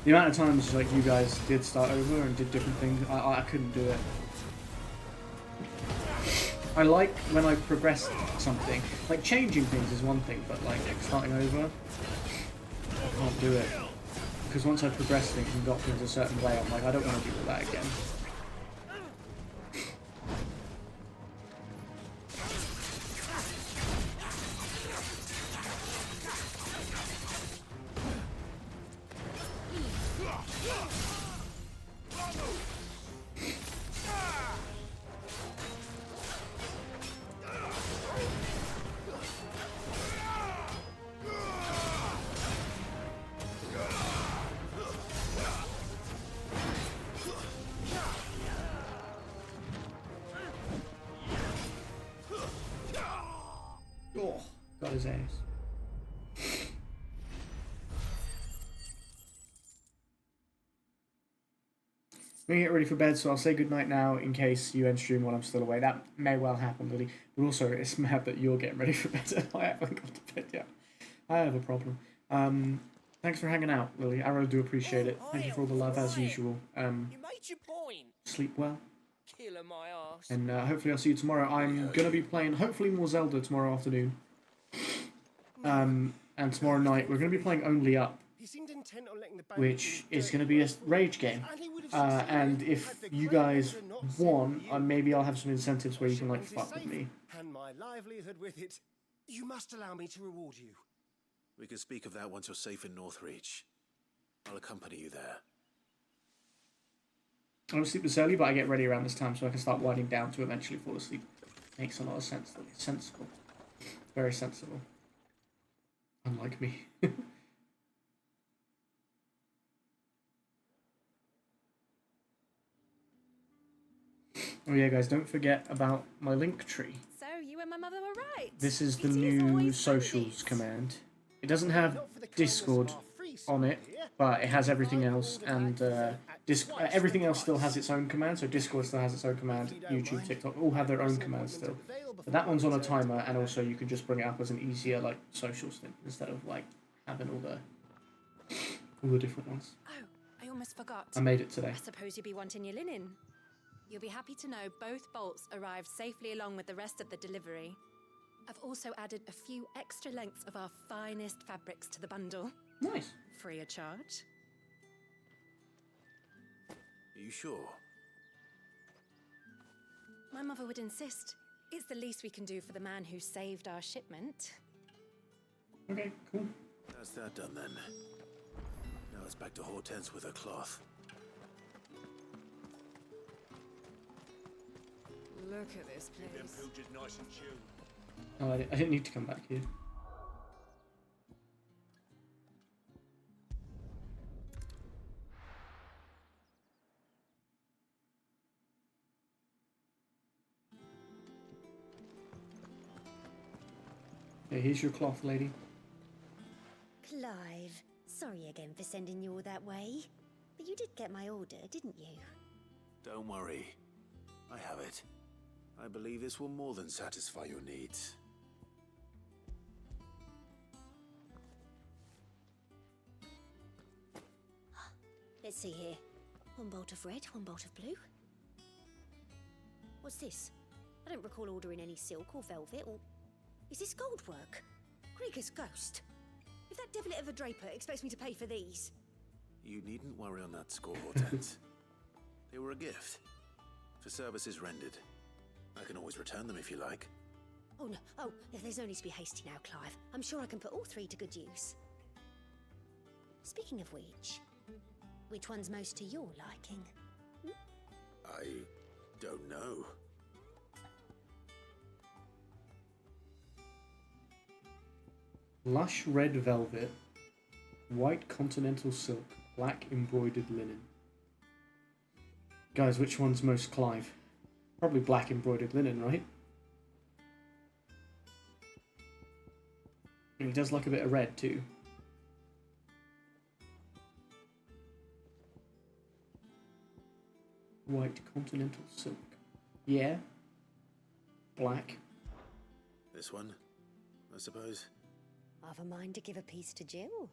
amount of times like you guys did start over and did different things, I couldn't do it. I like when I progressed something. Like changing things is one thing, but like starting over, I can't do it. Because once I progressed things and got things a certain way, I'm like, I don't want to do all that again. Oh, got his ass. I'm gonna get ready for bed, so I'll say goodnight now in case you end stream while I'm still away. That may well happen, Lily. But also, it's mad that you're getting ready for bed. I haven't got to bed yet. I have a problem. Thanks for hanging out, Lily. I really do appreciate it. Thank you for all the love as usual. You made your point. Sleep well. Killer my arse. And hopefully I'll see you tomorrow. I'm going to be playing, hopefully, more Zelda tomorrow afternoon. And tomorrow night, we're going to be playing Only Up, which is going to be a rage game. And if you guys want, maybe I'll have some incentives where you can, like, fuck with me. And my livelihood with it. You must allow me to reward you. We can speak of that once you're safe in Northreach. I'll accompany you there. I don't sleep this early, but I get ready around this time so I can start winding down to eventually fall asleep. Makes a lot of sense. It's sensible. Very sensible. Unlike me. Oh yeah, guys, don't forget about my link tree. So you and my mother were right. This is the new socials command. It doesn't have Discord on it, but it has everything else, and everything else still has its own command. So Discord still has its own command. YouTube, TikTok, all have their own commands still. But that one's on a timer, and also you can just bring it up as an easier like socials thing instead of like having all the different ones. Oh, I almost forgot. I made it today. I suppose you'll be wanting your linen. You'll be happy to know both bolts arrived safely along with the rest of the delivery. I've also added a few extra lengths of our finest fabrics to the bundle. Nice. Free of charge. Are you sure? My mother would insist. It's the least we can do for the man who saved our shipment. Okay, cool. That's that done then. Now it's back to Hortense with her cloth. Look at this place. Keep them pilchers nice and chilled. Oh, I didn't need to come back here. Yeah, here's your cloth, lady. Clive, sorry again for sending you all that way. But you did get my order, didn't you? Don't worry. I have it. I believe this will more than satisfy your needs. Let's see here. One bolt of red, one bolt of blue. What's this? I don't recall ordering any silk or velvet or... Is this gold work? Krieger's ghost. If that devilet of a draper expects me to pay for these... You needn't worry on that score, Hortense. They were a gift. For services rendered. I can always return them if you like. Oh, no. Oh, there's no need to be hasty now, Clive. I'm sure I can put all three to good use. Speaking of which one's most to your liking? I don't know. Lush red velvet, white continental silk, black embroidered linen. Guys, which one's most Clive? Probably black embroidered linen, right? And he does like a bit of red too. White continental silk. Yeah. Black. This one, I suppose. I've a mind to give a piece to Jill.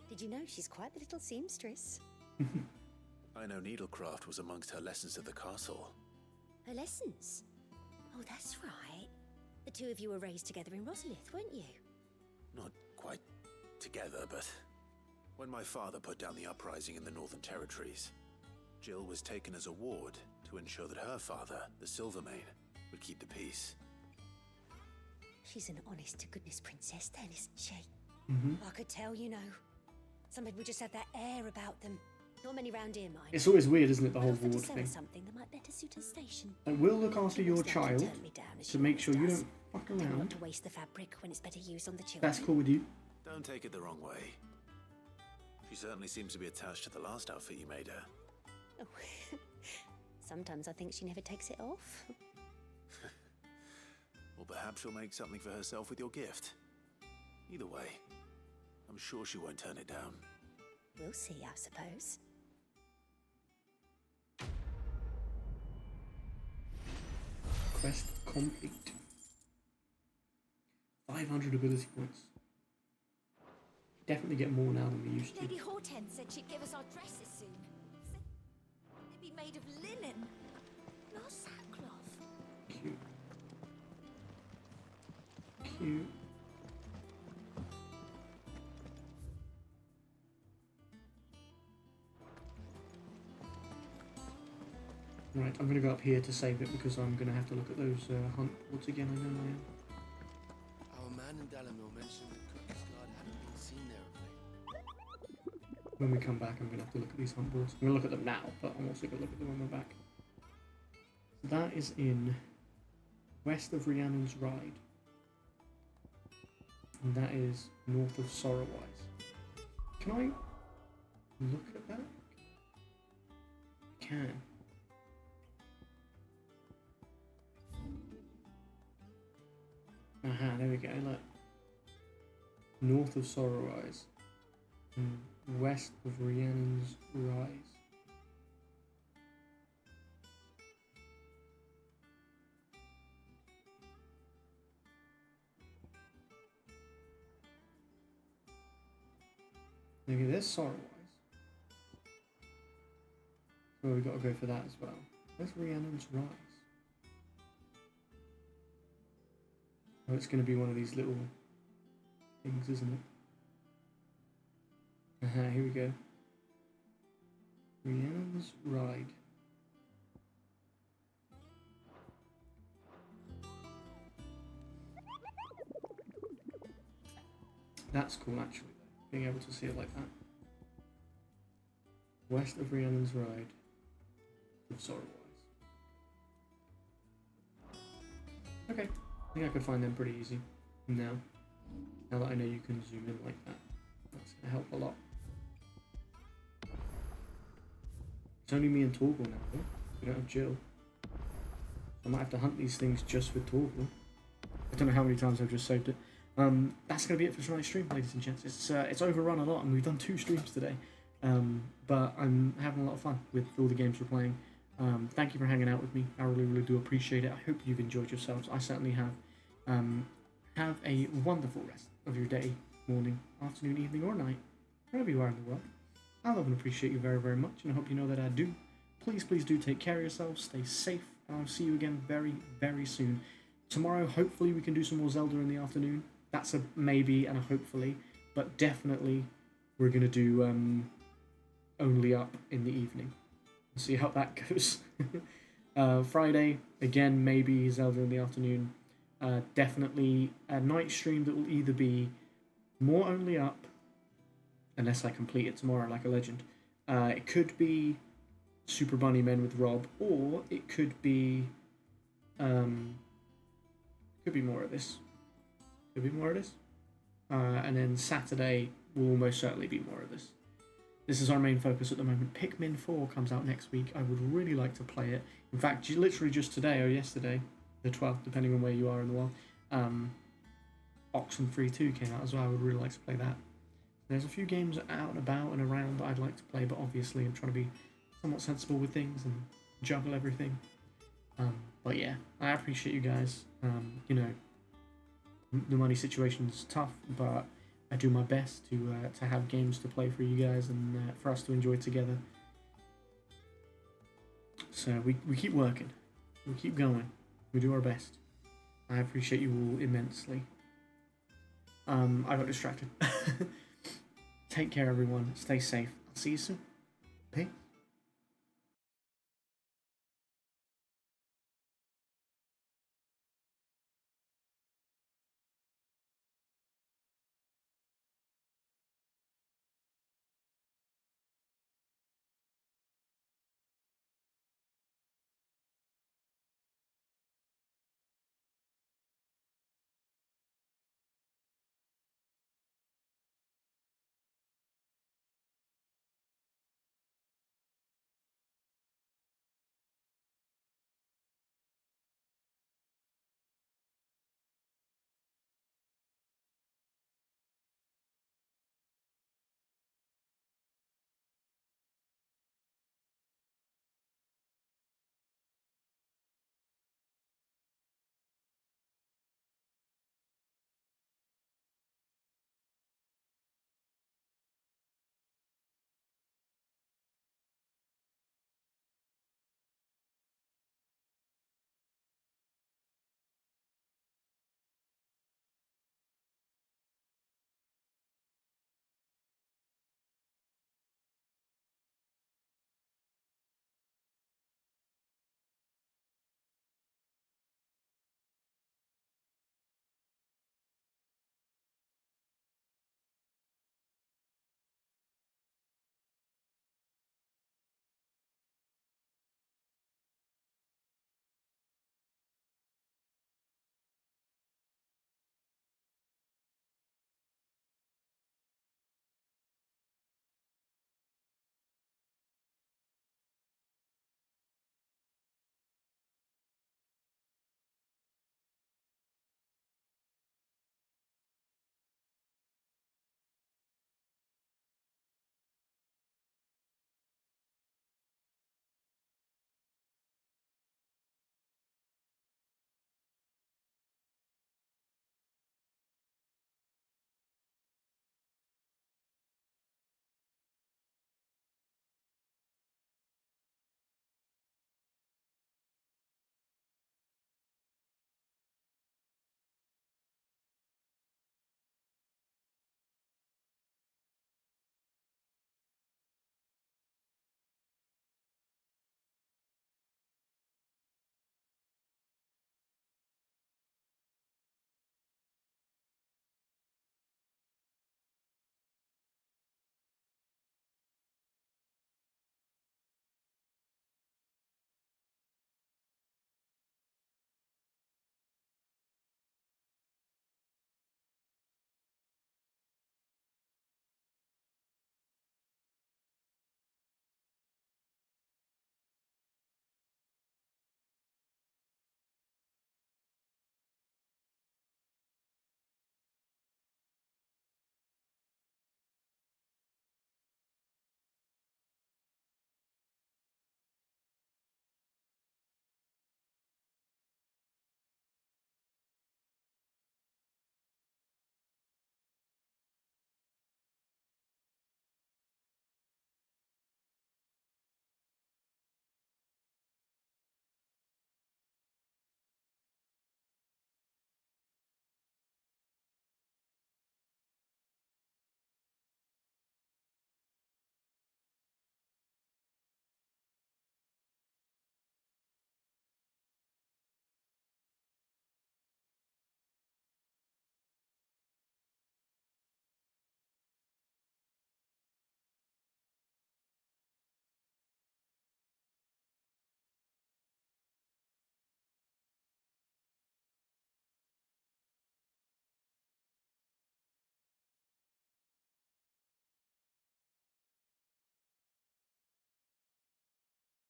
Did you know she's quite the little seamstress? I know needlecraft was amongst her lessons at the castle. Her lessons? Oh, that's right. The two of you were raised together in Rosalith, weren't you? Not quite together, but when my father put down the uprising in the Northern Territories, Jill was taken as a ward to ensure that her father, the Silvermane, would keep the peace. She's an honest-to-goodness princess then, isn't she? Mm-hmm. I could tell, you know. Some people just have that air about them. Not many round here, mind. It's always weird, isn't it, the whole I'd offer to ward sell thing. her something that might better suit her station. And we'll look after your She wants to child turn me down, as to she make sure you always don't fuck does. Don't want around. to waste the fabric when it's better used on the children. That's cool with you. Don't take it the wrong way. She certainly seems to be attached to the last outfit you made her. Oh. Sometimes I think she never takes it off. Or perhaps she'll make something for herself with your gift. Either way, I'm sure she won't turn it down. We'll see, I suppose. Quest complete. 500 ability points. Definitely get more now than we used to. Lady Hortense said she'd give us our dresses soon. Said they'd be made of linen, not sackcloth. Cute. Cute. Right, I'm going to go up here to save it because I'm going to have to look at those hunt boards again. I know I am. Our man in Dalamil mentioned that Cookie's guard hadn't been seen there of late. When we come back, I'm going to have to look at these hunt boards. I'm going to look at them now, but I'm also going to look at them when we're back. That is in west of Rhiannon's Ride. And that is north of Sorrowwise. Can I look at that? I can. Aha, there we go, look. North of Sorrowwise. And west of Rhiannon's Rise. Okay, there's Sorrowwise. So we've got to go for that as well. Where's Rhiannon's Rise? Oh, it's going to be one of these little things, isn't it? Aha, here we go. Rhiannon's Ride. That's cool, actually, being able to see it like that. West of Rhiannon's Ride. Of Sorrowwise. Okay, I think I could find them pretty easy now. Now that I know you can zoom in like that. That's going to help a lot. It's only me and Torgal now, though. We don't have Jill. I might have to hunt these things just with Torgal. I don't know how many times I've just saved it. That's going to be it for tonight's stream, ladies and gents. It's overrun a lot, and we've done 2 streams today. But I'm having a lot of fun with all the games we're playing. Thank you for hanging out with me. I really, really do appreciate it. I hope you've enjoyed yourselves. I certainly have. Have a wonderful rest of your day, morning, afternoon, evening, or night, wherever you are in the world. I love and appreciate you very, very much, and I hope you know that I do. Please, please do take care of yourselves. Stay safe, and I'll see you again very, very soon. Tomorrow, hopefully, we can do some more Zelda in the afternoon. That's a maybe and a hopefully, but definitely we're going to do Only Up in the evening. We'll see how that goes. Friday, again, maybe Zelda in the afternoon. Definitely a night stream that will either be more Only Up, unless I complete it tomorrow like a legend. It could be Super Bunny Men with Rob, or it could be more of this. Could be more of this. And then Saturday will almost certainly be more of this. This is our main focus at the moment. Pikmin 4 comes out next week. I would really like to play it. In fact, literally just today or yesterday, the 12th, depending on where you are in the world, Oxenfree 2 came out as well. I would really like to play that. There's a few games out and about and around that I'd like to play, but obviously I'm trying to be somewhat sensible with things and juggle everything. But yeah, I appreciate you guys. You know, the money situation's tough, but I do my best to have games to play for you guys and for us to enjoy together. So we keep working, we keep going, we do our best. I appreciate you all immensely. I got distracted. Take care, everyone. Stay safe. I'll see you soon. Peace.